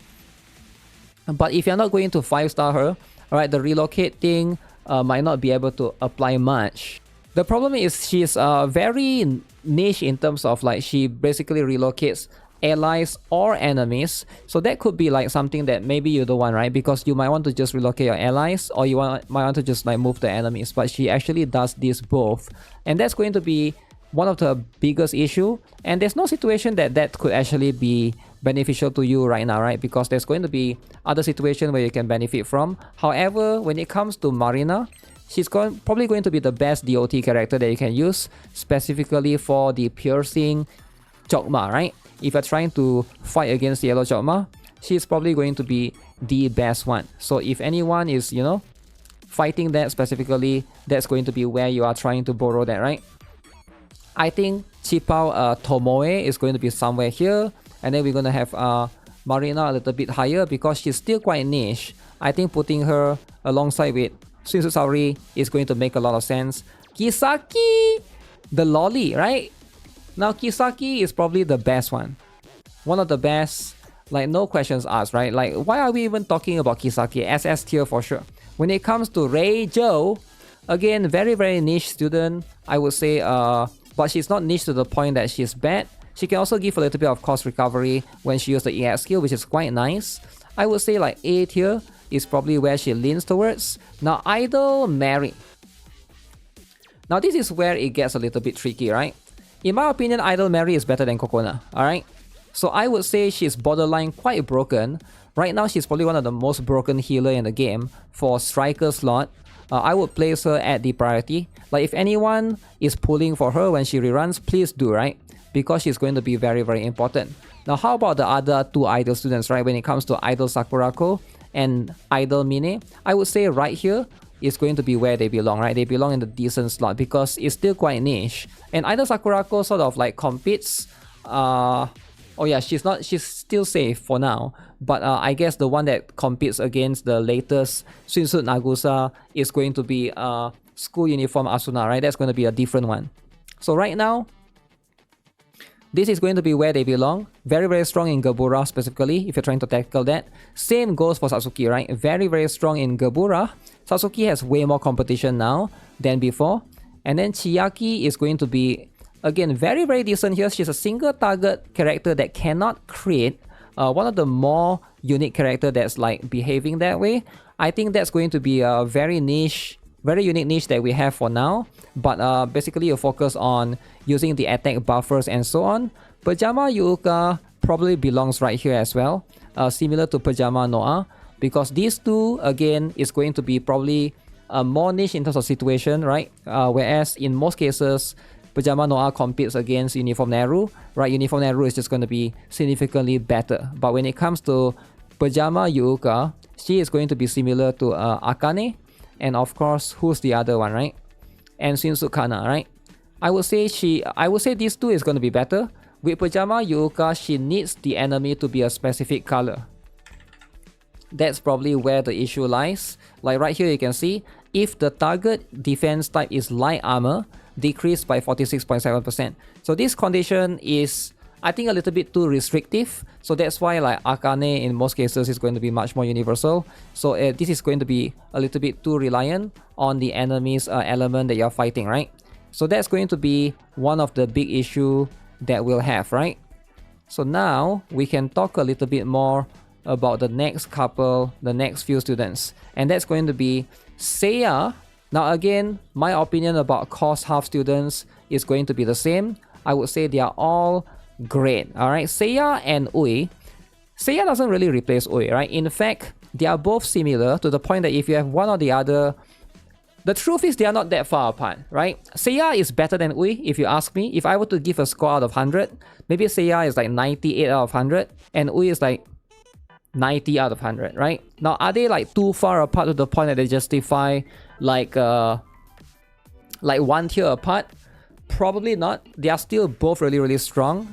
But if you're not going to 5-star her, alright, the relocate thing might not be able to apply much. The problem is she's very niche in terms of like she basically relocates allies or enemies. So that could be like something that maybe you don't want, right? Because you might want to just relocate your allies, or you might want to just like move the enemies. But she actually does this both, and that's going to be one of the biggest issue. And there's no situation that could actually be beneficial to you right now, right? Because there's going to be other situations where you can benefit from. However, when it comes to Marina, she's probably going to be the best DOT character that you can use, specifically for the piercing Chokma, right? If you're trying to fight against Yellow Chokma, she's probably going to be the best one. So if anyone is, fighting that specifically, that's going to be where you are trying to borrow that, right? I think Chipao Tomoe is going to be somewhere here. And then we're going to have Marina a little bit higher because she's still quite niche. I think putting her alongside with Swimsuit Saori is going to make a lot of sense. Kisaki, the lolly, right? Now Kisaki is probably the best one. One of the best, like no questions asked, right? Like why are we even talking about Kisaki? SS tier for sure. When it comes to Reijo, again, very, very niche student, I would say, but she's not niche to the point that she's bad. She can also give a little bit of cost recovery when she uses the EX skill, which is quite nice. I would say like A tier is probably where she leans towards. Now Idol Mary. Now this is where it gets a little bit tricky, right? In my opinion, Idol Mary is better than Kokona, alright? So I would say she's borderline quite broken. Right now, she's probably one of the most broken healer in the game for striker slot. I would place her at the priority. Like if anyone is pulling for her when she reruns, please do, right? Because she's going to be very, very important. Now, how about the other two Idol students, right? When it comes to Idol Sakurako and Idol Mine, I would say right here is going to be where they belong, right? They belong in the decent slot because it's still quite niche. And Idol Sakurako sort of like competes. Oh yeah, she's still safe for now. But I guess the one that competes against the latest Swimsuit Nagusa is going to be School Uniform Asuna, right? That's going to be a different one. So right now, this is going to be where they belong. Very, very strong in Gebura specifically, if you're trying to tackle that. Same goes for Satsuki, right? Very, very strong in Gebura. Satsuki has way more competition now than before. And then Chiaki is going to be, again, very, very decent here. She's a single target character that cannot crit, one of the more unique character that's like behaving that way. I think that's going to be a very unique niche that we have for now. But basically you focus on using the attack buffers and so on. Pajama Yuuka probably belongs right here as well, similar to Pajama Noah, because these two again is going to be probably more niche in terms of situation, right? Whereas in most cases, Pajama Noah competes against Uniform Neru, right? Uniform Neru is just going to be significantly better. But when it comes to Pajama Yuuka, she is going to be similar to Akane, and of course, who's the other one, right? And Shinsukana, right? I would say these two is going to be better. With Pajama Yuuka, she needs the enemy to be a specific color. That's probably where the issue lies. Like right here, you can see if the target defense type is light armor, decreased by 46.7%. So this condition is, I think, a little bit too restrictive. So that's why like Akane in most cases is going to be much more universal. So this is going to be a little bit too reliant on the enemy's element that you're fighting, right? So that's going to be one of the big issue that we'll have, right? So now we can talk a little bit more about the next few students. And that's going to be Seiya. Now again, my opinion about cost half students is going to be the same. I would say they are all great, alright? Seiya and Ui. Seiya doesn't really replace Ui, right? In fact, they are both similar to the point that if you have one or the other, the truth is they are not that far apart, right? Seiya is better than Ui, if you ask me. If I were to give a score out of 100, maybe Seiya is like 98 out of 100, and Ui is like 90 out of 100, right? Now, are they like too far apart to the point that they justify like one tier apart? Probably not. They are still both really strong.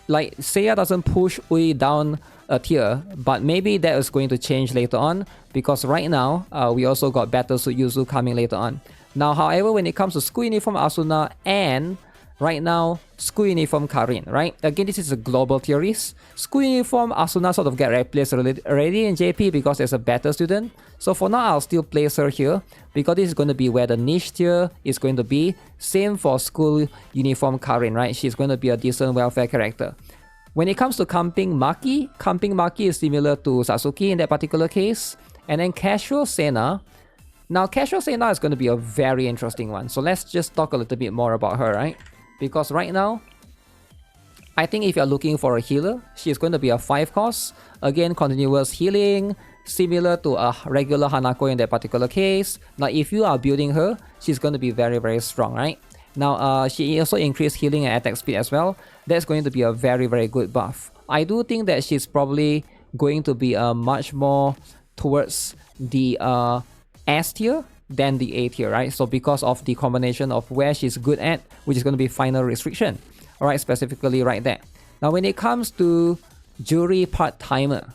Like Seiya doesn't push Ui down a tier, but maybe that is going to change later on, because right now we also got Battlesuit Yuzu coming later on. Now, however, when it comes to School Uniform Asuna and right now School Uniform Karin, right? Again, this is a global theories. School Uniform Asuna sort of get replaced already in JP because there's a better student. So for now, I'll still place her here because this is going to be where the niche tier is going to be. Same for School Uniform Karin, right? She's going to be a decent welfare character. When it comes to Camping Maki is similar to Sasuke in that particular case. And then Casual Sena. Now, Casual Sena is going to be a very interesting one. So let's just talk a little bit more about her, right? Because right now, I think if you're looking for a healer, she's going to be a 5 cost. Again, continuous healing, similar to a regular Hanako in that particular case. Now, if you are building her, she's going to be very strong, right? Now, she also increased healing and attack speed as well. That's going to be a very good buff. I do think that she's probably going to be much more towards the S tier than the A tier, right? So because of the combination of where she's good at, which is going to be final restriction, all right, specifically right there. Now, when it comes to Juri part-timer,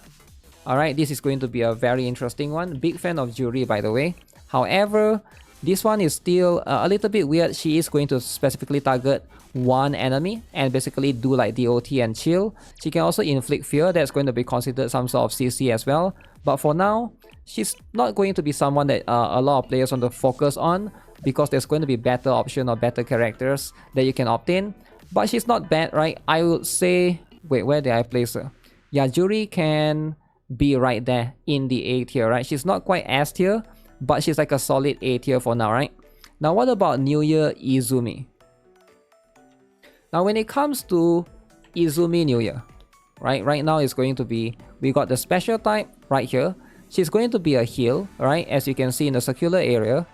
all right, this is going to be a very interesting one. Big fan of Juri, by the way. However, this one is still a little bit weird. She is going to specifically target one enemy and basically do like DOT and chill. She can also inflict fear. That's going to be considered some sort of CC as well. But for now, she's not going to be someone that a lot of players want to focus on, because there's going to be better option or better characters that you can obtain. But she's not bad, right? I would say... Wait, where did I place her? Yeah, Juri can be right there in the A tier, right? She's not quite S tier, but she's like a solid A tier for now, right? Now, what about New Year Izumi? Now, when it comes to Izumi New Year, right now it's going to be... We got the special type right here. She's going to be a heal, right? As you can see in the circular area.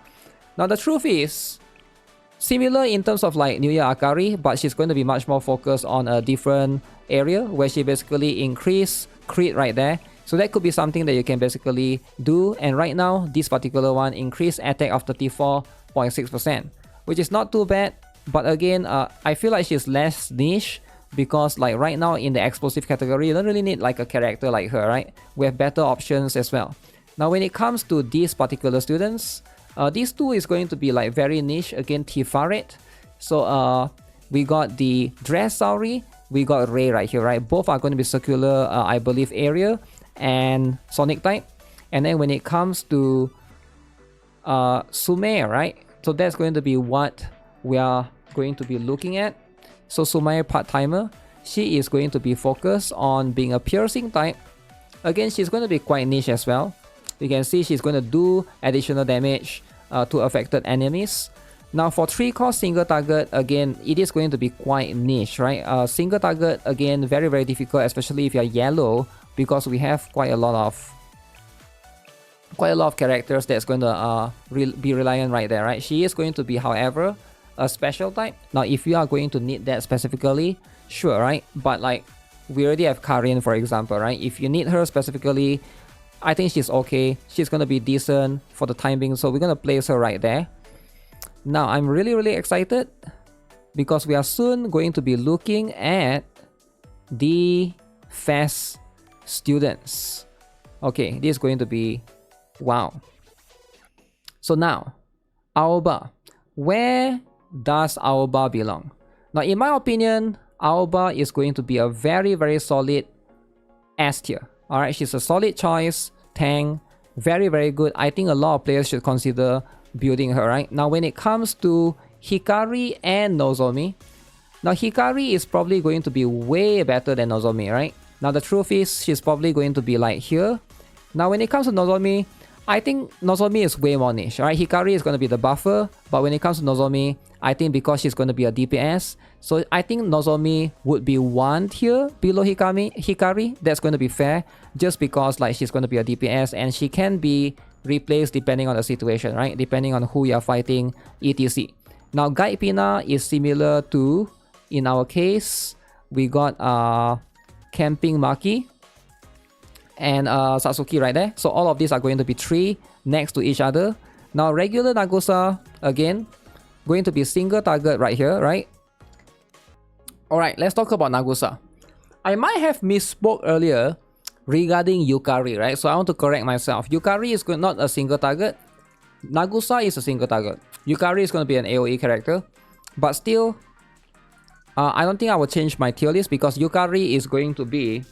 Now, the truth is, similar in terms of like New Year Akari, but she's going to be much more focused on a different area where she basically increase crit right there. So that could be something that you can basically do. And right now, this particular one increased attack of 34.6%, which is not too bad. But again, I feel like she's less niche, because like right now in the explosive category, you don't really need like a character like her, right? We have better options as well. Now, when it comes to these particular students, these two is going to be like very niche. Again, Tifaret. So we got the Dressauri, we got Ray right here, right? Both are going to be circular, I believe, area and Sonic type. And then when it comes to Sume, right? So that's going to be what we are going to be looking at. So Sumae part-timer. she is going to be focused on being a piercing type. Again, she's going to be quite niche as well. You can see she's going to do additional damage to affected enemies. Now for 3 cost single target, again, it is going to be quite niche, right? Single target, again, very, very difficult, especially if you're yellow, because we have quite a lot of characters that's going to be reliant right there, right? She is going to be, however, a special type. Now, if you are going to need that specifically, sure, right? But like, we already have Karin, for example, right? If you need her specifically, I think she's okay. She's going to be decent for the time being, so we're going to place her right there. Now, I'm really, really excited because we are soon going to be looking at the fast students. Okay, this is going to be wow. So now, Aoba. Where does Aoba belong? Now, in my opinion, Aoba is going to be a very, very solid S tier. Alright, she's a solid choice, tank, very, very good. I think a lot of players should consider building her, right? Now, when it comes to Hikari and Nozomi, now Hikari is probably going to be way better than Nozomi, right? Now, the truth is, she's probably going to be like here. Now, when it comes to Nozomi, I think Nozomi is way more niche, right? Hikari is going to be the buffer, but when it comes to Nozomi, I think because she's going to be a DPS, so I think Nozomi would be 1 tier below Hikari. That's going to be fair, just because like she's going to be a DPS and she can be replaced depending on the situation, right? Depending on who you're fighting, etc. Now, Guide Pina is similar to, in our case, we got Camping Maki and Satsuki right there. So all of these are going to be 3 next to each other. Now, regular Nagusa, again, going to be single target right here, right? Alright, let's talk about Nagusa. I might have misspoke earlier regarding Yukari, right? So I want to correct myself. Yukari is not a single target. Nagusa is a single target. Yukari is going to be an AoE character. But still, I don't think I will change my tier list because Yukari is going to be,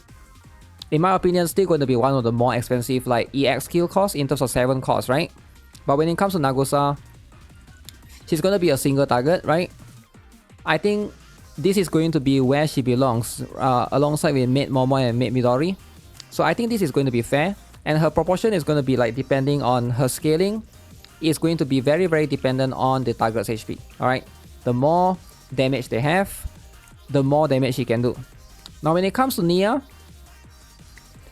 in my opinion, still going to be one of the more expensive like EX skill costs in terms of 7 costs, right? But when it comes to Nagusa, she's going to be a single target, right? I think this is going to be where she belongs, alongside with Maid Momo and Maid Midori. So I think this is going to be fair. And her proportion is going to be like depending on her scaling. It's going to be very, very dependent on the target's HP. Alright? The more damage they have, the more damage she can do. Now when it comes to Nia,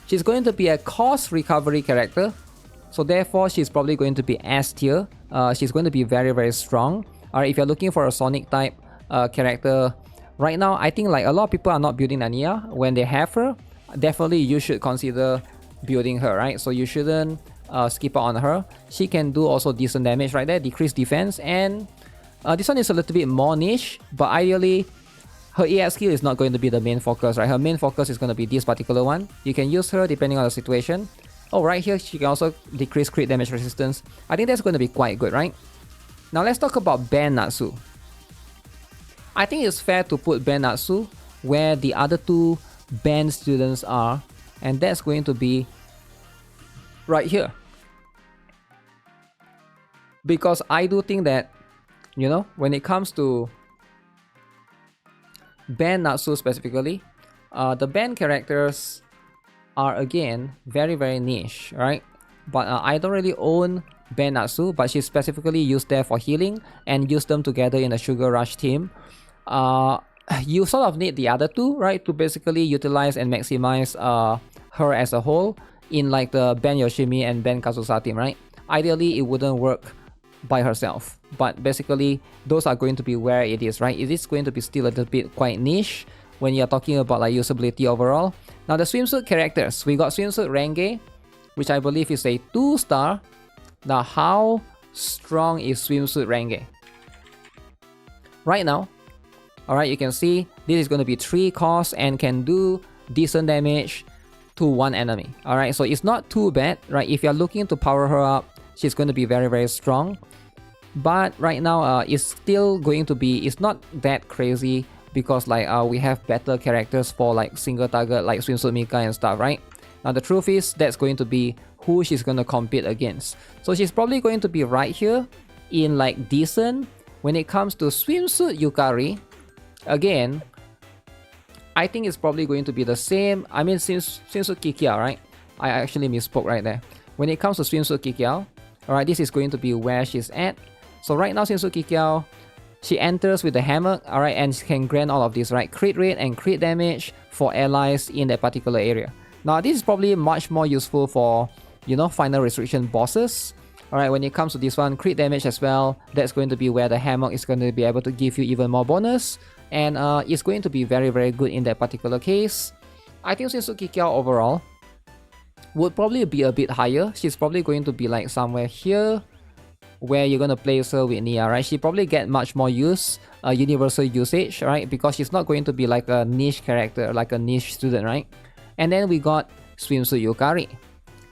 she's going to be a cost recovery character. So therefore, she's probably going to be S tier. She's going to be very, very strong. Alright, if you're looking for a Sonic type character, right now, I think like a lot of people are not building Nia. When they have her, definitely you should consider building her, right? So you shouldn't skip out on her. She can do also decent damage right there, decrease defense, and this one is a little bit more niche, but ideally, her EX skill is not going to be the main focus, right? Her main focus is going to be this particular one. You can use her depending on the situation. Oh, right here, she can also decrease crit damage resistance. I think that's going to be quite good, right? Now let's talk about Ben Natsu. I think it's fair to put Ben Natsu where the other 2 Ben students are, and that's going to be right here. Because I do think that, you know, when it comes to Ben Natsu specifically, the Ben characters are again very, very niche, right? But I don't really own Ben Natsu, but she's specifically used there for healing and use them together in a Sugar Rush team. You sort of need the other 2, right, to basically utilize and maximize her as a whole in like the Ben Yoshimi and Ben Kazusa team, right? Ideally, it wouldn't work by herself, but basically those are going to be where it is, right? It is going to be still a little bit quite niche when you're talking about like usability overall. Now the swimsuit characters, we got swimsuit Renge, which I believe is a 2-star. Now how strong is swimsuit Renge? Right now, alright, you can see this is going to be 3 costs and can do decent damage to 1 enemy. Alright, so it's not too bad, right? If you're looking to power her up, she's going to be very, very strong. But right now, it's still going to be, it's not that crazy because like we have better characters for like single target like Swimsuit Mika and stuff, right? Now the truth is that's going to be who she's going to compete against. So she's probably going to be right here in like decent. When it comes to Swimsuit Yukari, again, I think it's probably going to be the same. I mean, swimsuit Kikiao, right? I actually misspoke right there. When it comes to swimsuit Kikiao, alright, this is going to be where she's at. So right now, swimsuit Kikiao, she enters with the hammer, alright, and she can grant all of this, right? Crit rate and crit damage for allies in that particular area. Now, this is probably much more useful for, you know, final restriction bosses. Alright, when it comes to this one, crit damage as well, that's going to be where the hammer is going to be able to give you even more bonus. And it's going to be very, very good in that particular case. I think swimsuit Kikiao overall would probably be a bit higher. She's probably going to be like somewhere here, where you're going to place her with Nia, right? She probably get much more use, universal usage, right? Because she's not going to be like a niche character, like a niche student, right? And then we got swimsuit Yukari.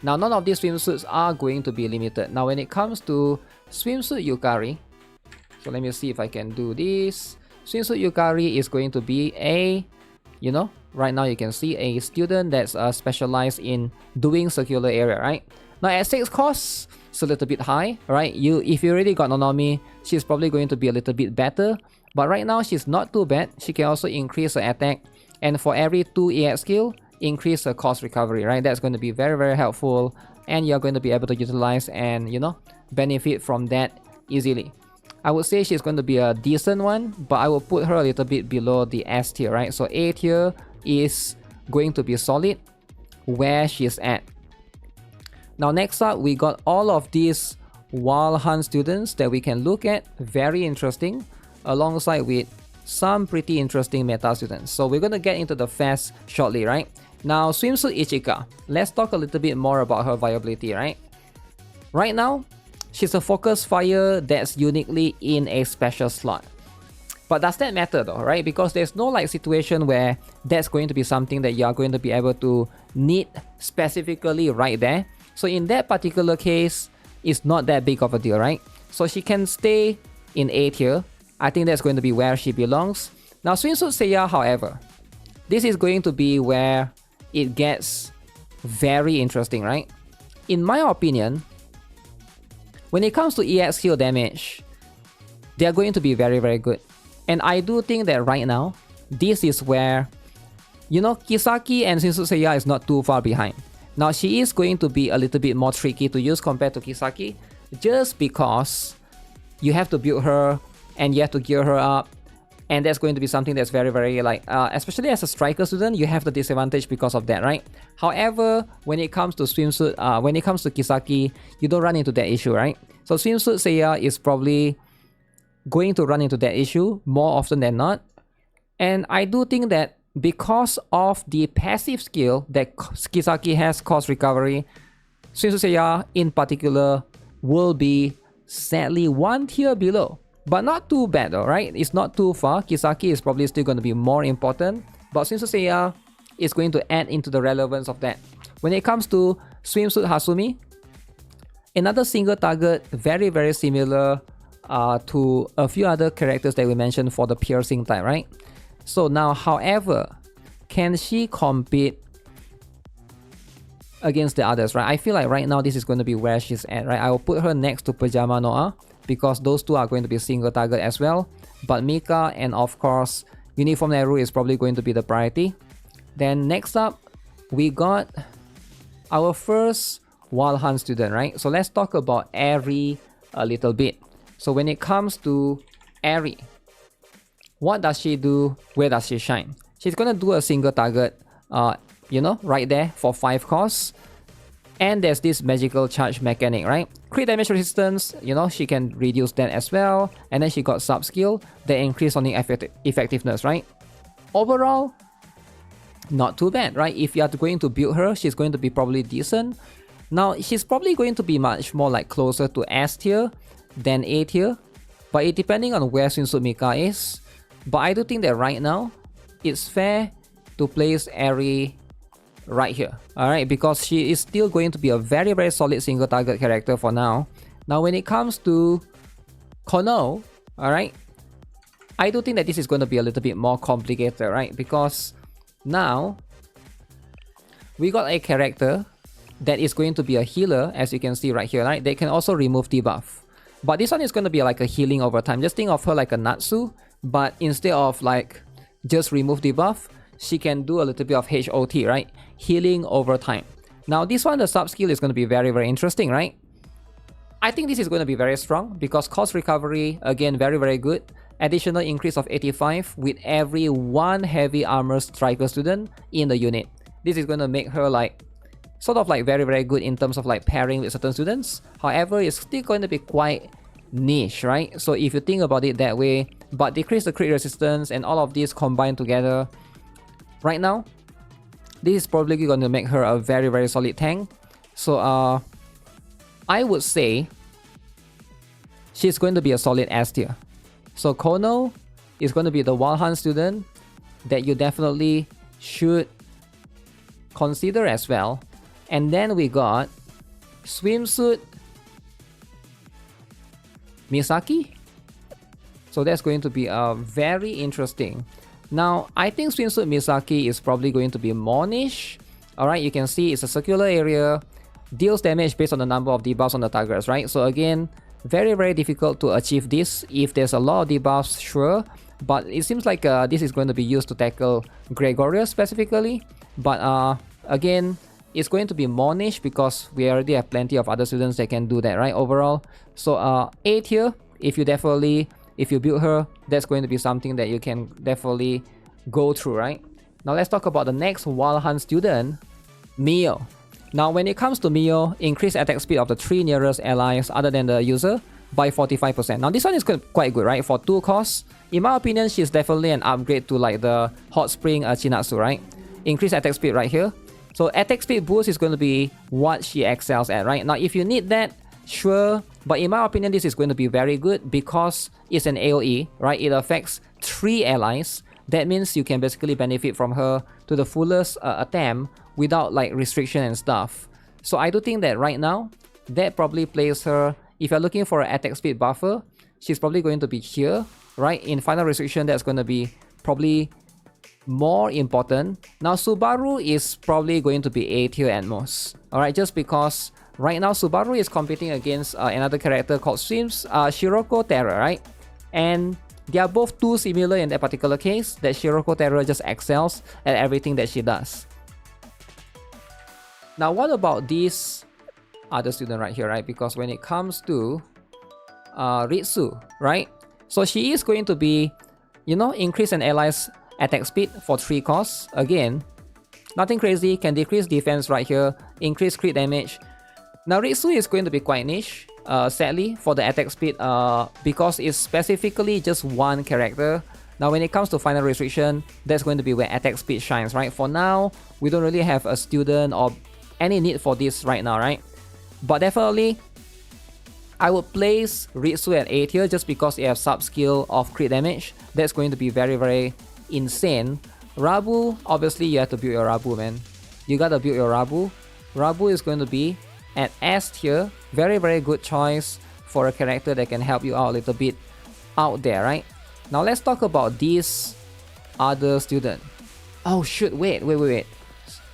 Now, none of these swimsuits are going to be limited. Now, when it comes to swimsuit Yukari, so let me see if I can do this. Swimsuit Yukari is going to be a, you know, right now you can see a student that's specialized in doing circular area, right? Now, at 6 costs, it's a little bit high, right? If you already got Nonomi, she's probably going to be a little bit better. But right now, she's not too bad. She can also increase her attack. And for every 2 EX skill, increase her cost recovery, right? That's going to be very, very helpful. And you're going to be able to utilize and, you know, benefit from that easily. I would say she's going to be a decent one, but I will put her a little bit below the S tier, right? So A tier is going to be solid where she's at. Now, next up, we got all of these Wild Hunt students that we can look at. Very interesting, alongside with some pretty interesting meta students. So we're going to get into the fast shortly, right? Now, swimsuit Ichika. Let's talk a little bit more about her viability, right? Right now, she's a focus fire that's uniquely in a special slot. But does that matter though, right? Because there's no like situation where that's going to be something that you're going to be able to need specifically right there. So in that particular case, it's not that big of a deal, right? So she can stay in A tier. I think that's going to be where she belongs. Now, swimsuit Seiya, however, this is going to be where it gets very interesting, right? In my opinion, when it comes to EX skill damage, they're going to be very, very good. And I do think that right now, this is where, you know, Kisaki and swimsuit Seiya is not too far behind. Now, she is going to be a little bit more tricky to use compared to Kisaki, just because you have to build her and you have to gear her up. And that's going to be something that's very, very like, especially as a striker student, you have the disadvantage because of that, right? However, when it comes to swimsuit, when it comes to Kisaki, you don't run into that issue, right? So swimsuit Seiya is probably going to run into that issue more often than not. And I do think that because of the passive skill that Kisaki has, cost recovery, swimsuit Seiya in particular will be sadly 1 tier below. But not too bad though, right? It's not too far. Kisaki is probably still going to be more important. But swimsuit Seiya is going to add into the relevance of that. When it comes to swimsuit Hasumi, another single target, very, very similar to a few other characters that we mentioned for the piercing type, right? So now, however, can she compete against the others, right? I feel like right now this is going to be where she's at, right? I will put her next to Pajama Noah because those two are going to be single target as well. But Mika and of course, Uniform Nehru is probably going to be the priority. Then next up, we got our first Wild Hunt student, right? So let's talk about Eri a little bit. So when it comes to Eri, what does she do? Where does she shine? She's gonna do a single target, you know, right there for 5 costs. And there's this magical charge mechanic, right? Crit damage resistance, you know, she can reduce that as well. And then she got sub skill that increase on the effectiveness, right? Overall, not too bad, right? If you are going to build her, she's going to be probably decent. Now, she's probably going to be much more like closer to S tier than A tier. But it depending on where swimsuit Mika is. But I do think that right now, it's fair to place Eri right here, alright, because she is still going to be a very, very solid single target character for now. Now, when it comes to Kono, alright, I do think that this is going to be a little bit more complicated, right? Because now, we got a character that is going to be a healer, as you can see right here, right? They can also remove debuff. But this one is going to be like a healing over time. Just think of her like a Natsu, but instead of like just remove debuff, she can do a little bit of HOT, right? Healing over time. Now this one, the sub skill is going to be very, very interesting, right? I think this is going to be very strong because cost recovery, again, very, very good. Additional increase of 85 with every one heavy armor striker student in the unit. This is going to make her like sort of like very, very good in terms of like pairing with certain students. However, it's still going to be quite niche, right? So if you think about it that way, but decrease the crit resistance and all of these combined together, right now, this is probably going to make her a very, very solid tank. So I would say she's going to be a solid S tier. So Kono is going to be the Wild Hunt student that you definitely should consider as well. And then we got Swimsuit Misaki. So that's going to be very interesting. Now, I think Swimsuit Misaki is probably going to be more niche. Alright, you can see it's a circular area, deals damage based on the number of debuffs on the targets, right? So again, very, very difficult to achieve this. If there's a lot of debuffs, sure. But it seems like this is going to be used to tackle Gregorius specifically. But again, it's going to be more niche because we already have plenty of other students that can do that, right? Overall. So A tier, if you build her, that's going to be something that you can definitely go through, right? Now let's talk about the next Wild Hunt student, Mio. Now when it comes to Mio, increase attack speed of the 3 nearest allies other than the user by 45%. Now this one is quite good, right? For 2 costs, in my opinion, she's definitely an upgrade to like the Hot Spring Chinatsu, right? Increase attack speed right here. So attack speed boost is going to be what she excels at, right? Now if you need that, sure. But in my opinion, this is going to be very good because it's an AoE, right? It affects 3 allies. That means you can basically benefit from her to the fullest attempt without like restriction and stuff. So I do think that right now, that probably places her, if you're looking for an attack speed buffer, she's probably going to be here, right? In final restriction, that's going to be probably more important. Now Subaru is probably going to be A tier at most. Alright, just because right now Subaru is competing against another character called Shiroko Terra, right? And they are both too similar in that particular case that Shiroko Terra just excels at everything that she does. Now what about this other student right here, right? Because when it comes to Ritsu, right? So she is going to be, you know, increase an ally's attack speed for 3 costs. Again, nothing crazy, can decrease defense right here, increase crit damage. Now Ritsu is going to be quite niche, sadly, for the attack speed because it's specifically just one character. Now when it comes to final restriction, that's going to be where attack speed shines, right? For now, we don't really have a student or any need for this right now, right? But definitely, I would place Ritsu at A tier just because it has sub-skill of crit damage. That's going to be very, very insane. Rabu, obviously you have to build your Rabu, man. You gotta build your Rabu. Rabu is going to be at S tier. Very, very good choice for a character that can help you out a little bit out there, right? Now let's talk about this other student. Oh shoot, wait.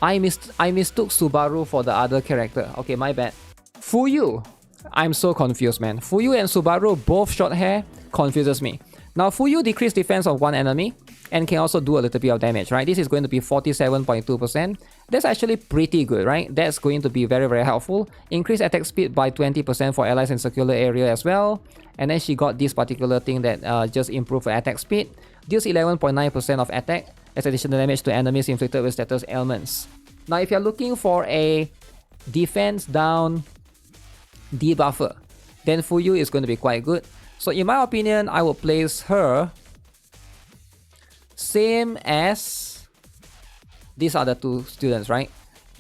I mistook Subaru for the other character. Okay, my bad. Fuyu. I'm so confused, man. Fuyu and Subaru, both short hair, confuses me. Now Fuyu decrease defense of one enemy and can also do a little bit of damage, right? This is going to be 47.2%. That's actually pretty good, right? That's going to be very, very helpful. Increase attack speed by 20% for allies in circular area as well. And then she got this particular thing that just improved her attack speed. Deals 11.9% of attack as additional damage to enemies inflicted with status ailments. Now if you're looking for a defense down debuffer, then Fuyu is going to be quite good. So in my opinion, I would place her same as these other 2 students, right?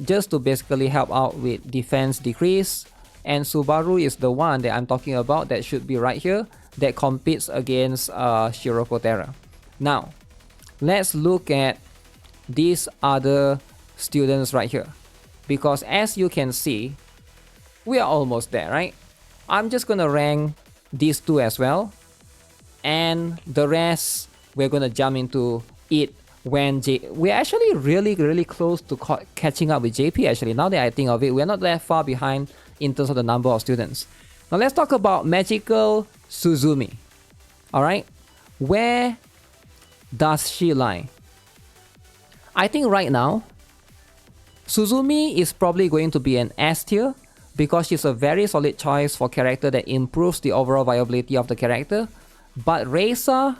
Just to basically help out with defense decrease. And Subaru is the one that I'm talking about that should be right here that competes against Shiroko Terra. Now, let's look at these other students right here. Because as you can see, we are almost there, right? I'm just gonna rank these 2 as well. And the rest, we're gonna jump into it when we're actually really close to catching up with JP actually. Now that I think of it, we're not that far behind in terms of the number of students. Now let's talk about Magical Suzumi. Alright, where does she lie? I think right now, Suzumi is probably going to be an S tier because she's a very solid choice for character that improves the overall viability of the character. But Reisa,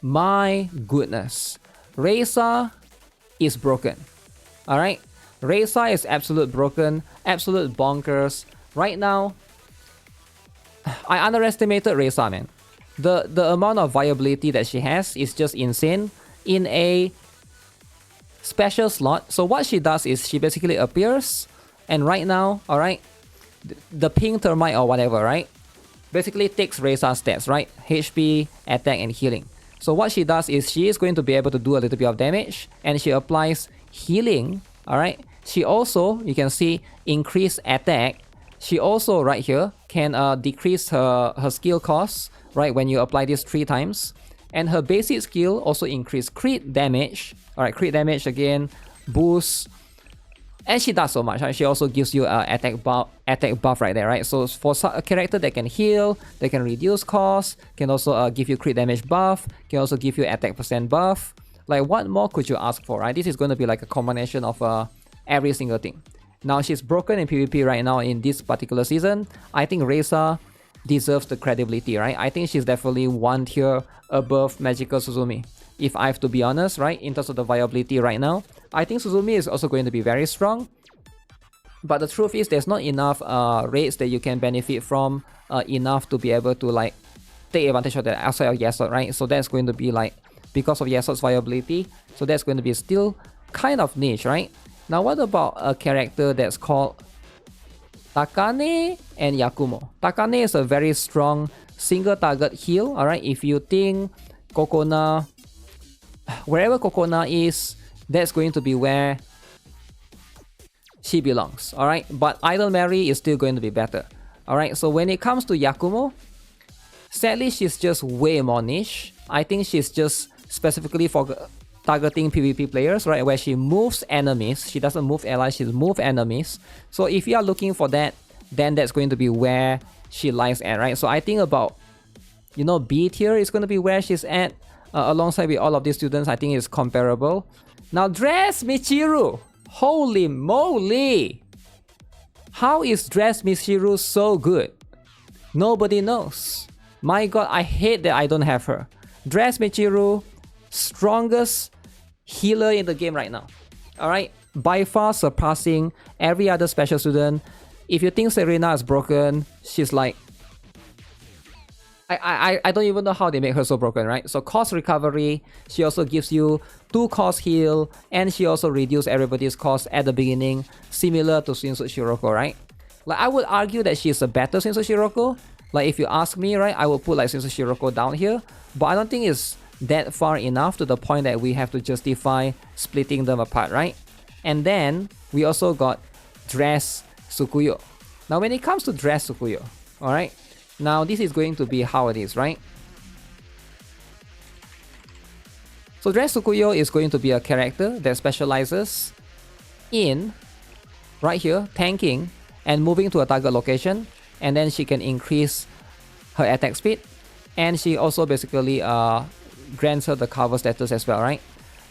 my goodness, Reisa is broken. Alright? Reisa is absolute broken, absolute bonkers. Right now, I underestimated Reisa, man. The amount of viability that she has is just insane in a special slot. So what she does is she basically appears, and right now, alright, the pink termite or whatever, right, basically takes Reisa's stats, right? HP, attack, and healing. So what she does is she is going to be able to do a little bit of damage, and she applies healing, alright? She also, you can see, increase attack. She also, right here, can decrease her skill cost, right, when you apply this 3 times. And her basic skill also increase crit damage. Alright, crit damage again, boost. And she does so much, right? She also gives you an attack buff right there, right? So for a character that can heal, that can reduce cost, can also give you crit damage buff, can also give you attack percent buff. Like, what more could you ask for, right? This is going to be like a combination of every single thing. Now, she's broken in PvP right now in this particular season. I think Reisa deserves the credibility, right? I think she's definitely 1 tier above Magical Suzumi. If I have to be honest, right, in terms of the viability right now, I think Suzumi is also going to be very strong. But the truth is, there's not enough raids that you can benefit from enough to be able to like take advantage of that outside of Yesod, right? So that's going to be like, because of Yesod's viability, so that's going to be still kind of niche, right? Now, what about a character that's called Takane and Yakumo? Takane is a very strong single target heal, alright? If you think Kokona, wherever Kokona is, that's going to be where she belongs, alright? But Idol Mary is still going to be better, alright? So when it comes to Yakumo, sadly, she's just way more niche. I think she's just specifically for targeting PvP players, right? Where she moves enemies. She doesn't move allies, she moves enemies. So if you are looking for that, then that's going to be where she lies at, right? So I think about, you know, B tier is going to be where she's at. Alongside with all of these students, I think it's comparable. Now, Dress Michiru! Holy moly! How is Dress Michiru so good? Nobody knows. My god, I hate that I don't have her. Dress Michiru, strongest healer in the game right now. Alright? By far surpassing every other special student. If you think Serena is broken, she's like... I don't even know how they make her so broken, right? So cost recovery, she also gives you 2 cost heal, and she also reduces everybody's cost at the beginning, similar to Swimsuit Shiroko, right? Like, I would argue that she's a better Swimsuit Shiroko. Like, if you ask me, right, I will put like Swimsuit Shiroko down here, but I don't think it's that far enough to the point that we have to justify splitting them apart, right? And then we also got Dress Tsukuyo. Now, when it comes to Dress Tsukuyo, alright, now this is going to be how it is, right? So Dress Tsukuyo is going to be a character that specializes in, right here, tanking and moving to a target location, and then she can increase her attack speed, and she also basically grants her the cover status as well, right?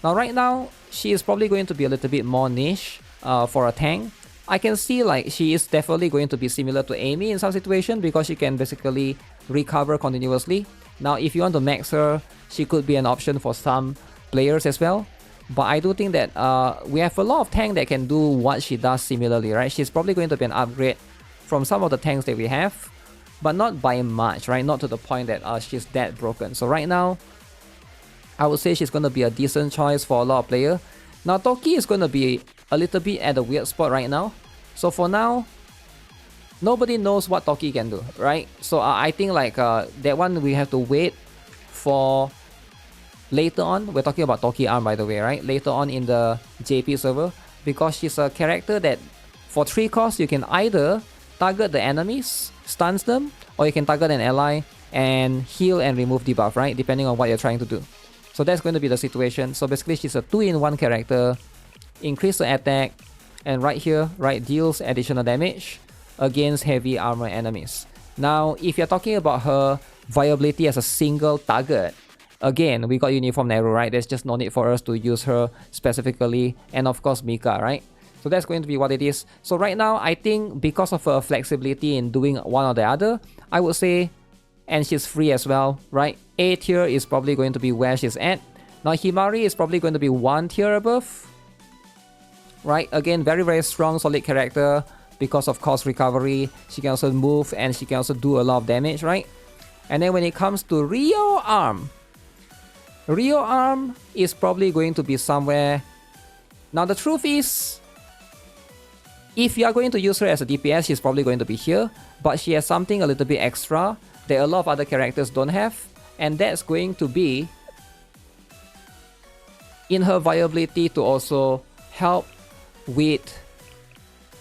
Now, right now, she is probably going to be a little bit more niche for a tank. I can see like she is definitely going to be similar to Amy in some situation because she can basically recover continuously. Now, if you want to max her, she could be an option for some players as well. But I do think that we have a lot of tanks that can do what she does similarly, right? She's probably going to be an upgrade from some of the tanks that we have, but not by much, right? Not to the point that she's that broken. So right now, I would say she's going to be a decent choice for a lot of players. Now, Toki is going to be a little bit at a weird spot right now. So for now, nobody knows what Toki can do, right? So I think like that one we have to wait for later on. We're talking about Toki Arm, by the way, right? Later on in the JP server, because she's a character that for 3 costs, you can either target the enemies, stuns them, or you can target an ally and heal and remove debuff, right? Depending on what you're trying to do. So that's going to be the situation. So basically, she's a 2-in-1 character. Increase the attack, and right here, right, deals additional damage against heavy armor enemies. Now, if you're talking about her viability as a single target, Again, we got Uniform Arrow, right? There's just no need for us to use her specifically. And of course, Mika, right? So that's going to be what it is. So right now, I think because of her flexibility in doing one or the other, I would say, and she's free as well, right? A tier is probably going to be where she's at. Now, Himari is probably going to be 1 tier above, right? Again, very, very strong, solid character because of cost recovery. She can also move and she can also do a lot of damage, right? And then when it comes to Rio Arm is probably going to be somewhere. Now, the truth is, if you are going to use her as a DPS, she's probably going to be here, but she has something a little bit extra that a lot of other characters don't have, and that's going to be in her viability to also help with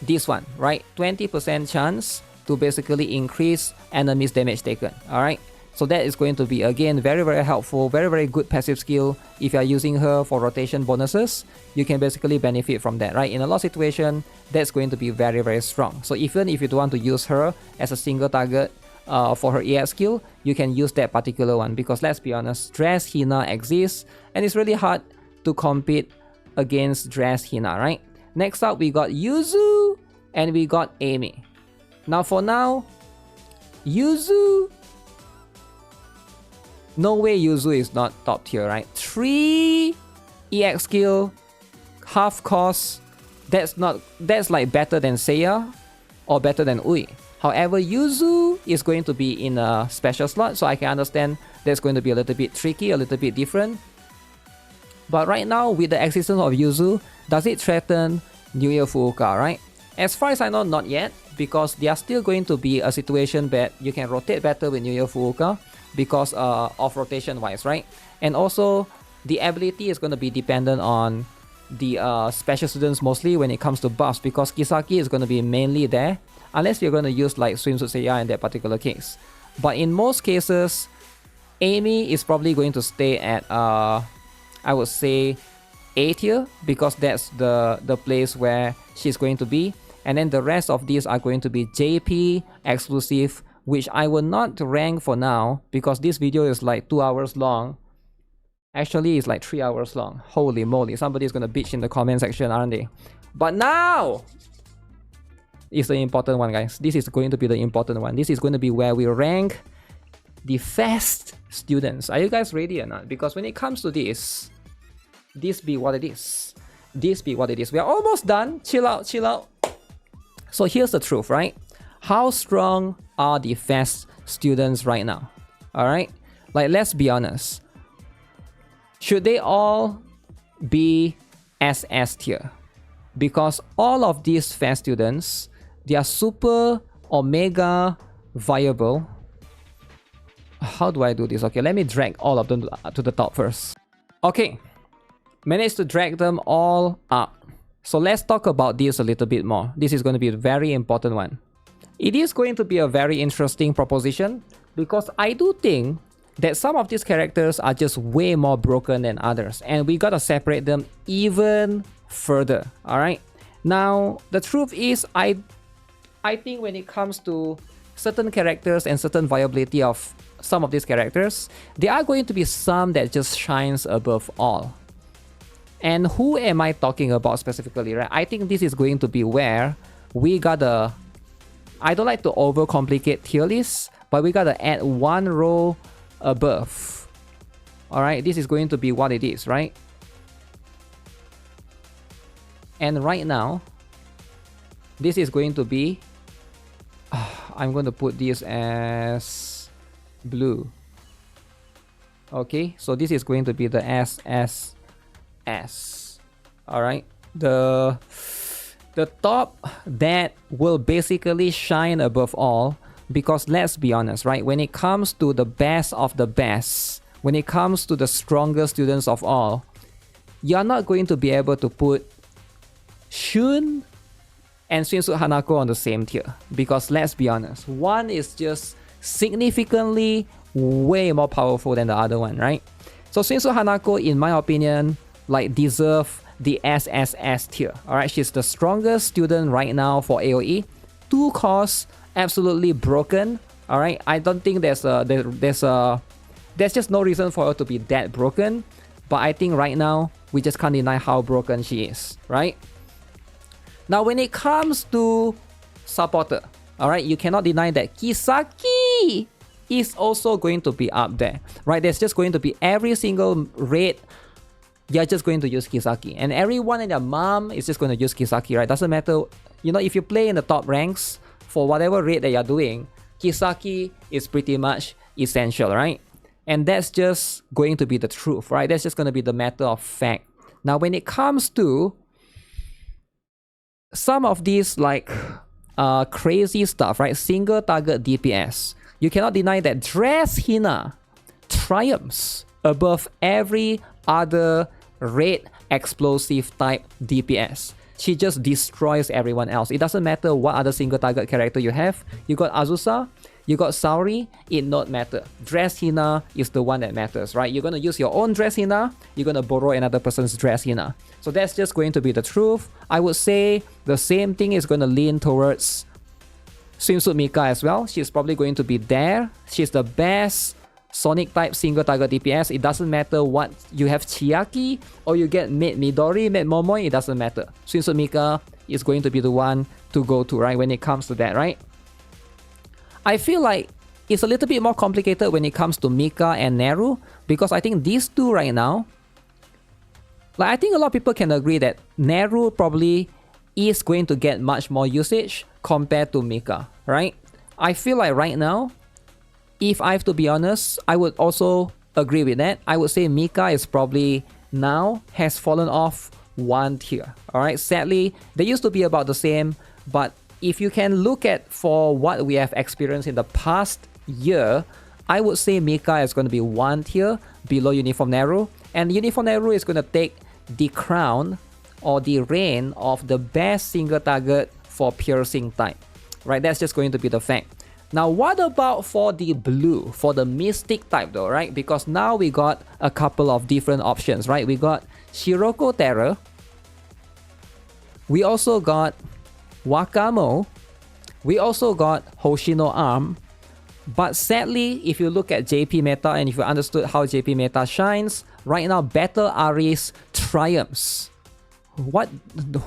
this one, right? 20% chance to basically increase enemies damage taken, alright? So that is going to be, again, very, very helpful, very, very good passive skill. If you are using her for rotation bonuses, you can basically benefit from that, right? In a lot of situations, that's going to be very, very strong. So even if you don't want to use her as a single target for her EX skill, you can use that particular one, because let's be honest, Dress Hina exists, and it's really hard to compete against Dress Hina, right? Next up, we got Yuzu and we got Amy. Now for now, Yuzu, no way Yuzu is not top tier, right? 3 EX skill, half cost, that's like better than Seiya or better than Ui. However, Yuzu is going to be in a special slot, so I can understand that's going to be a little bit tricky, a little bit different. But right now, with the existence of Yuzu, does it threaten New Year Fuuka, right? As far as I know, not yet, because there are still going to be a situation that you can rotate better with New Year Fuuka because of rotation wise, right? And also, the ability is going to be dependent on the special students mostly when it comes to buffs, because Kisaki is going to be mainly there, unless you're going to use like Swimsuit Seiya in that particular case. But in most cases, Amy is probably going to stay at I would say A tier, because that's the place where she's going to be. And then the rest of these are going to be JP exclusive, which I will not rank for now because this video is like 2 hours long. Actually, it's like 3 hours long. Holy moly, somebody's gonna bitch in the comment section, aren't they? But now is the important one, guys. This is going to be the important one. This is going to be where we rank the fast students. Are you guys ready or not? Because when it comes to this be what it is. This be what it is. We are almost done. Chill out, chill out. So here's the truth, right? How strong are the fast students right now? Alright? Like, let's be honest. Should they all be SS tier? Because all of these fast students, they are super omega viable. How do I do this? Okay, let me drag all of them to the top first. Okay, managed to drag them all up. So let's talk about this a little bit more. This is going to be a very important one. It is going to be a very interesting proposition because I do think that some of these characters are just way more broken than others, and we gotta separate them even further. All right. Now the truth is, I think when it comes to certain characters and certain viability of some of these characters, there are going to be some that just shines above all. And who am I talking about specifically, right? I think this is going to be where we gotta, I don't like to overcomplicate tier lists, but we gotta add one row above. Alright, this is going to be what it is, right? And right now, this is going to be, I'm going to put this as blue. Okay, so this is going to be the SSS. Alright, the top that will basically shine above all, because let's be honest, right? When it comes to the best of the best, when it comes to the strongest students of all, you're not going to be able to put Shun and Swimsuit Hanako on the same tier, because let's be honest, one is just significantly way more powerful than the other one, right? So Swimsuit Hanako, in my opinion, like deserve the SSS tier. Alright, she's the strongest student right now for AoE. 2 cores, absolutely broken. Alright, I don't think there's a there's just no reason for her to be that broken. But I think right now, we just can't deny how broken she is, right? Now, when it comes to supporter, alright, you cannot deny that Kisaki is also going to be up there, right? There's just going to be every single raid, you're just going to use Kisaki. And everyone and their mom is just going to use Kisaki, right? Doesn't matter, you know, if you play in the top ranks, for whatever raid that you're doing, Kisaki is pretty much essential, right? And that's just going to be the truth, right? That's just going to be the matter of fact. Now, when it comes to some of these like crazy stuff, right? Single target DPS. You cannot deny that Dress Hina triumphs above every other red explosive type DPS. She just destroys everyone else. It doesn't matter what other single target character you have. You got Azusa, you got Saori, it not matter. Dress Hina is the one that matters, right? You're gonna use your own Dress Hina, you're gonna borrow another person's Dress Hina. So that's just going to be the truth. I would say the same thing is gonna lean towards Swimsuit Mika as well. She's probably going to be there. She's the best Sonic type single target DPS. It doesn't matter what you have Chiaki or you get Maid Midori, Maid Momoi, it doesn't matter. Swimsuit Mika is going to be the one to go to, right, when it comes to that, right? I feel like it's a little bit more complicated when it comes to Mika and Neru, because I think these two right now, like I think a lot of people can agree that Neru probably is going to get much more usage compared to Mika, right? I feel like right now, if I have to be honest, I would also agree with that. I would say Mika is probably now has fallen off one tier, alright? Sadly, they used to be about the same, but if you can look at for what we have experienced in the past year, I would say Mika is going to be one tier below Uniform Neru, and Uniform Neru is going to take the crown or the reign of the best single target for piercing type, right? That's just going to be the fact. Now, what about for the blue, for the mystic type though, right? Because now we got a couple of different options, right? We got Shiroko Terror, we also got Wakamo, we also got Hoshino Arm, but sadly, if you look at JP meta and if you understood how JP meta shines, right now Battle Aris triumphs.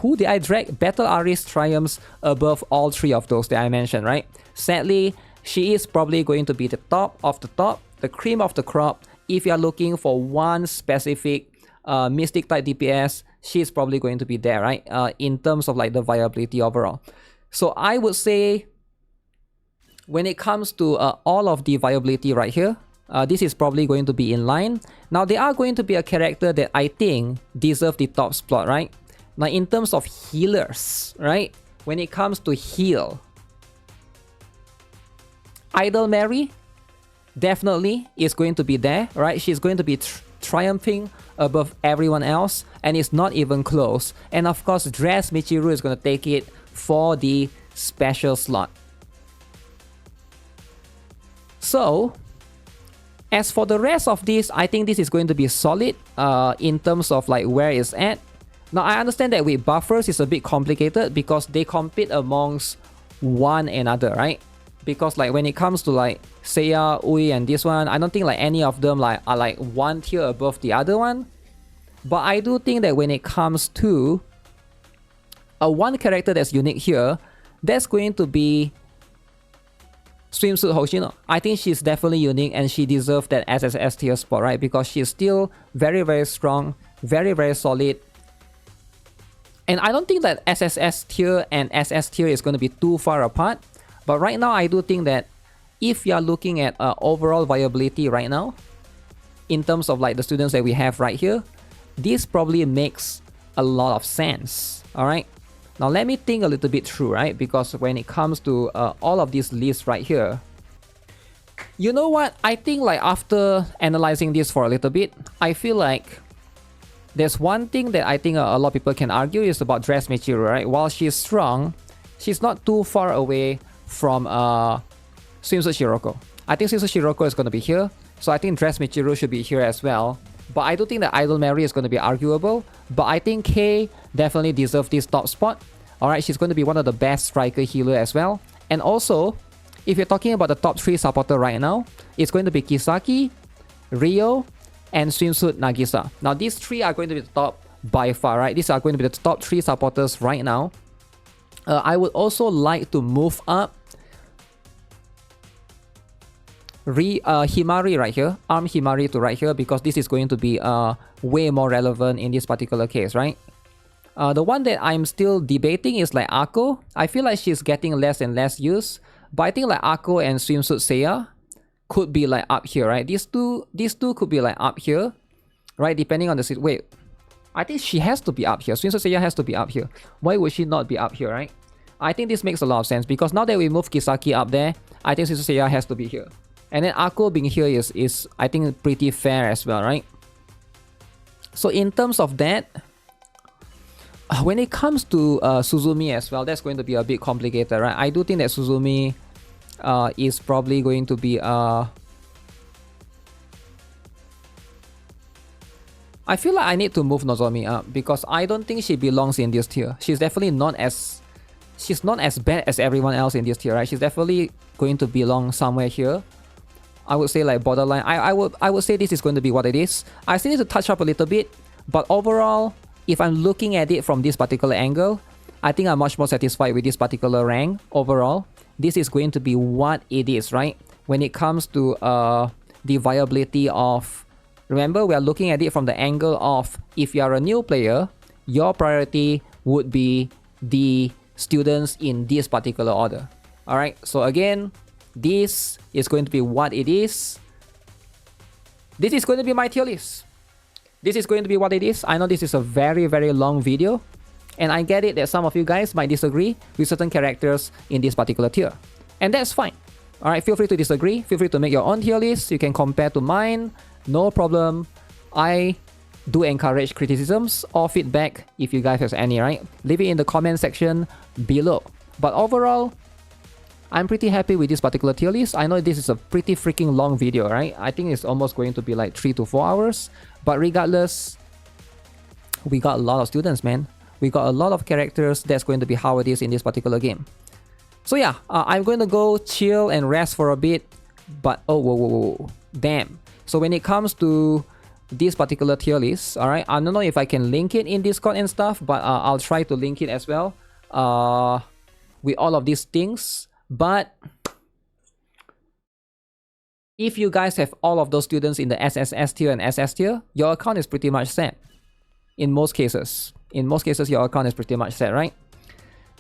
Who did I drag? Battle Aris triumphs above all three of those that I mentioned, right? Sadly, she is probably going to be the top of the top, the cream of the crop. If you're looking for one specific Mystic type DPS, she's probably going to be there, right? In terms of like the viability overall. So I would say when it comes to all of the viability right here, this is probably going to be in line. Now, they are going to be a character that I think deserve the top spot, right? Now, in terms of healers, right? When it comes to heal, Idol Mary definitely is going to be there, right? She's going to be triumphing above everyone else, and it's not even close. And of course, Dress Michiru is going to take it for the special slot. So, as for the rest of this, I think this is going to be solid in terms of like where it's at. Now, I understand that with buffers, it's a bit complicated because they compete amongst one another, right? Because like when it comes to like Seiya, Ui, and this one, I don't think like any of them like are like one tier above the other one. But I do think that when it comes to one character that's unique here, that's going to be Swimsuit Hoshino. I think she's definitely unique and she deserves that SSS tier spot, right? Because she's still very, very strong, very, very solid. And I don't think that SSS tier and SS tier is going to be too far apart. But right now, I do think that if you're looking at overall viability right now, in terms of like the students that we have right here, this probably makes a lot of sense, alright? Now let me think a little bit through, right? Because when it comes to all of these lists right here, you know what? I think like after analyzing this for a little bit, I feel like there's one thing that I think a lot of people can argue is about Dress Michiru, right? While she's strong, she's not too far away from Swimsuit Shiroko. I think Swimsuit Shiroko is going to be here, so I think Dress Michiru should be here as well. But I do think that Idol Mary is going to be arguable, but I think Kay definitely deserves this top spot. Alright, she's going to be one of the best striker healer as well. And also, if you're talking about the top 3 supporter right now, it's going to be Kisaki, Rio, and Swimsuit Nagisa. Now these three are going to be the top by far, right? These are going to be the top 3 supporters right now. I would also like to move up Himari right here, Arm Himari to right here, because this is going to be way more relevant in this particular case, right? The one that I'm still debating is like Akko. I feel like she's getting less and less use, but I think like Akko and Swimsuit Seiya could be like up here, right? These two could be like up here, right? Depending on the wait, I think she has to be up here. Swimsuit Seiya has to be up here. Why would she not be up here, right? I think this makes a lot of sense because now that we move Kisaki up there, I think Swimsuit Seiya has to be here. And then Akko being here is I think pretty fair as well, right? So in terms of that, when it comes to Suzumi as well, that's going to be a bit complicated, right? I do think that Suzumi is probably going to be I feel like I need to move Nozomi up because I don't think she belongs in this tier. She's definitely not as bad as everyone else in this tier, right? She's definitely going to belong somewhere here. I would say like borderline. I would say this is going to be what it is. I still need to touch up a little bit, but overall, if I'm looking at it from this particular angle, I think I'm much more satisfied with this particular rank overall. This is going to be what it is, right? When it comes to the viability of... Remember, we are looking at it from the angle of if you are a new player, your priority would be the students in this particular order. Alright, so again, this is going to be what it is. This is going to be my tier list. This is going to be what it is. I know this is a very, very long video. And I get it that some of you guys might disagree with certain characters in this particular tier. And that's fine. Alright, feel free to disagree. Feel free to make your own tier list. You can compare to mine. No problem. I do encourage criticisms or feedback if you guys have any, right? Leave it in the comment section below. But overall, I'm pretty happy with this particular tier list. I know this is a pretty freaking long video, right? I think it's almost going to be like 3 to 4 hours. But regardless, we got a lot of students, man. We got a lot of characters. That's going to be how it is in this particular game. So yeah, I'm going to go chill and rest for a bit. But oh, whoa. Damn. So when it comes to this particular tier list, alright, I don't know if I can link it in Discord and stuff, but I'll try to link it as well with all of these things. But if you guys have all of those students in the SSS tier and SS tier, your account is pretty much set. In most cases. In most cases, your account is pretty much set, right?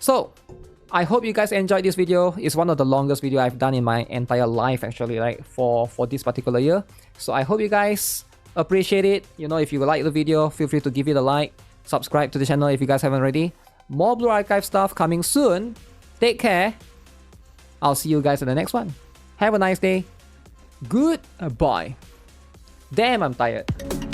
So, I hope you guys enjoyed this video. It's one of the longest video I've done in my entire life, actually, right? For this particular year. So, I hope you guys appreciate it. You know, if you like the video, feel free to give it a like. Subscribe to the channel if you guys haven't already. More Blue Archive stuff coming soon. Take care. I'll see you guys in the next one. Have a nice day. Goodbye. Damn, I'm tired.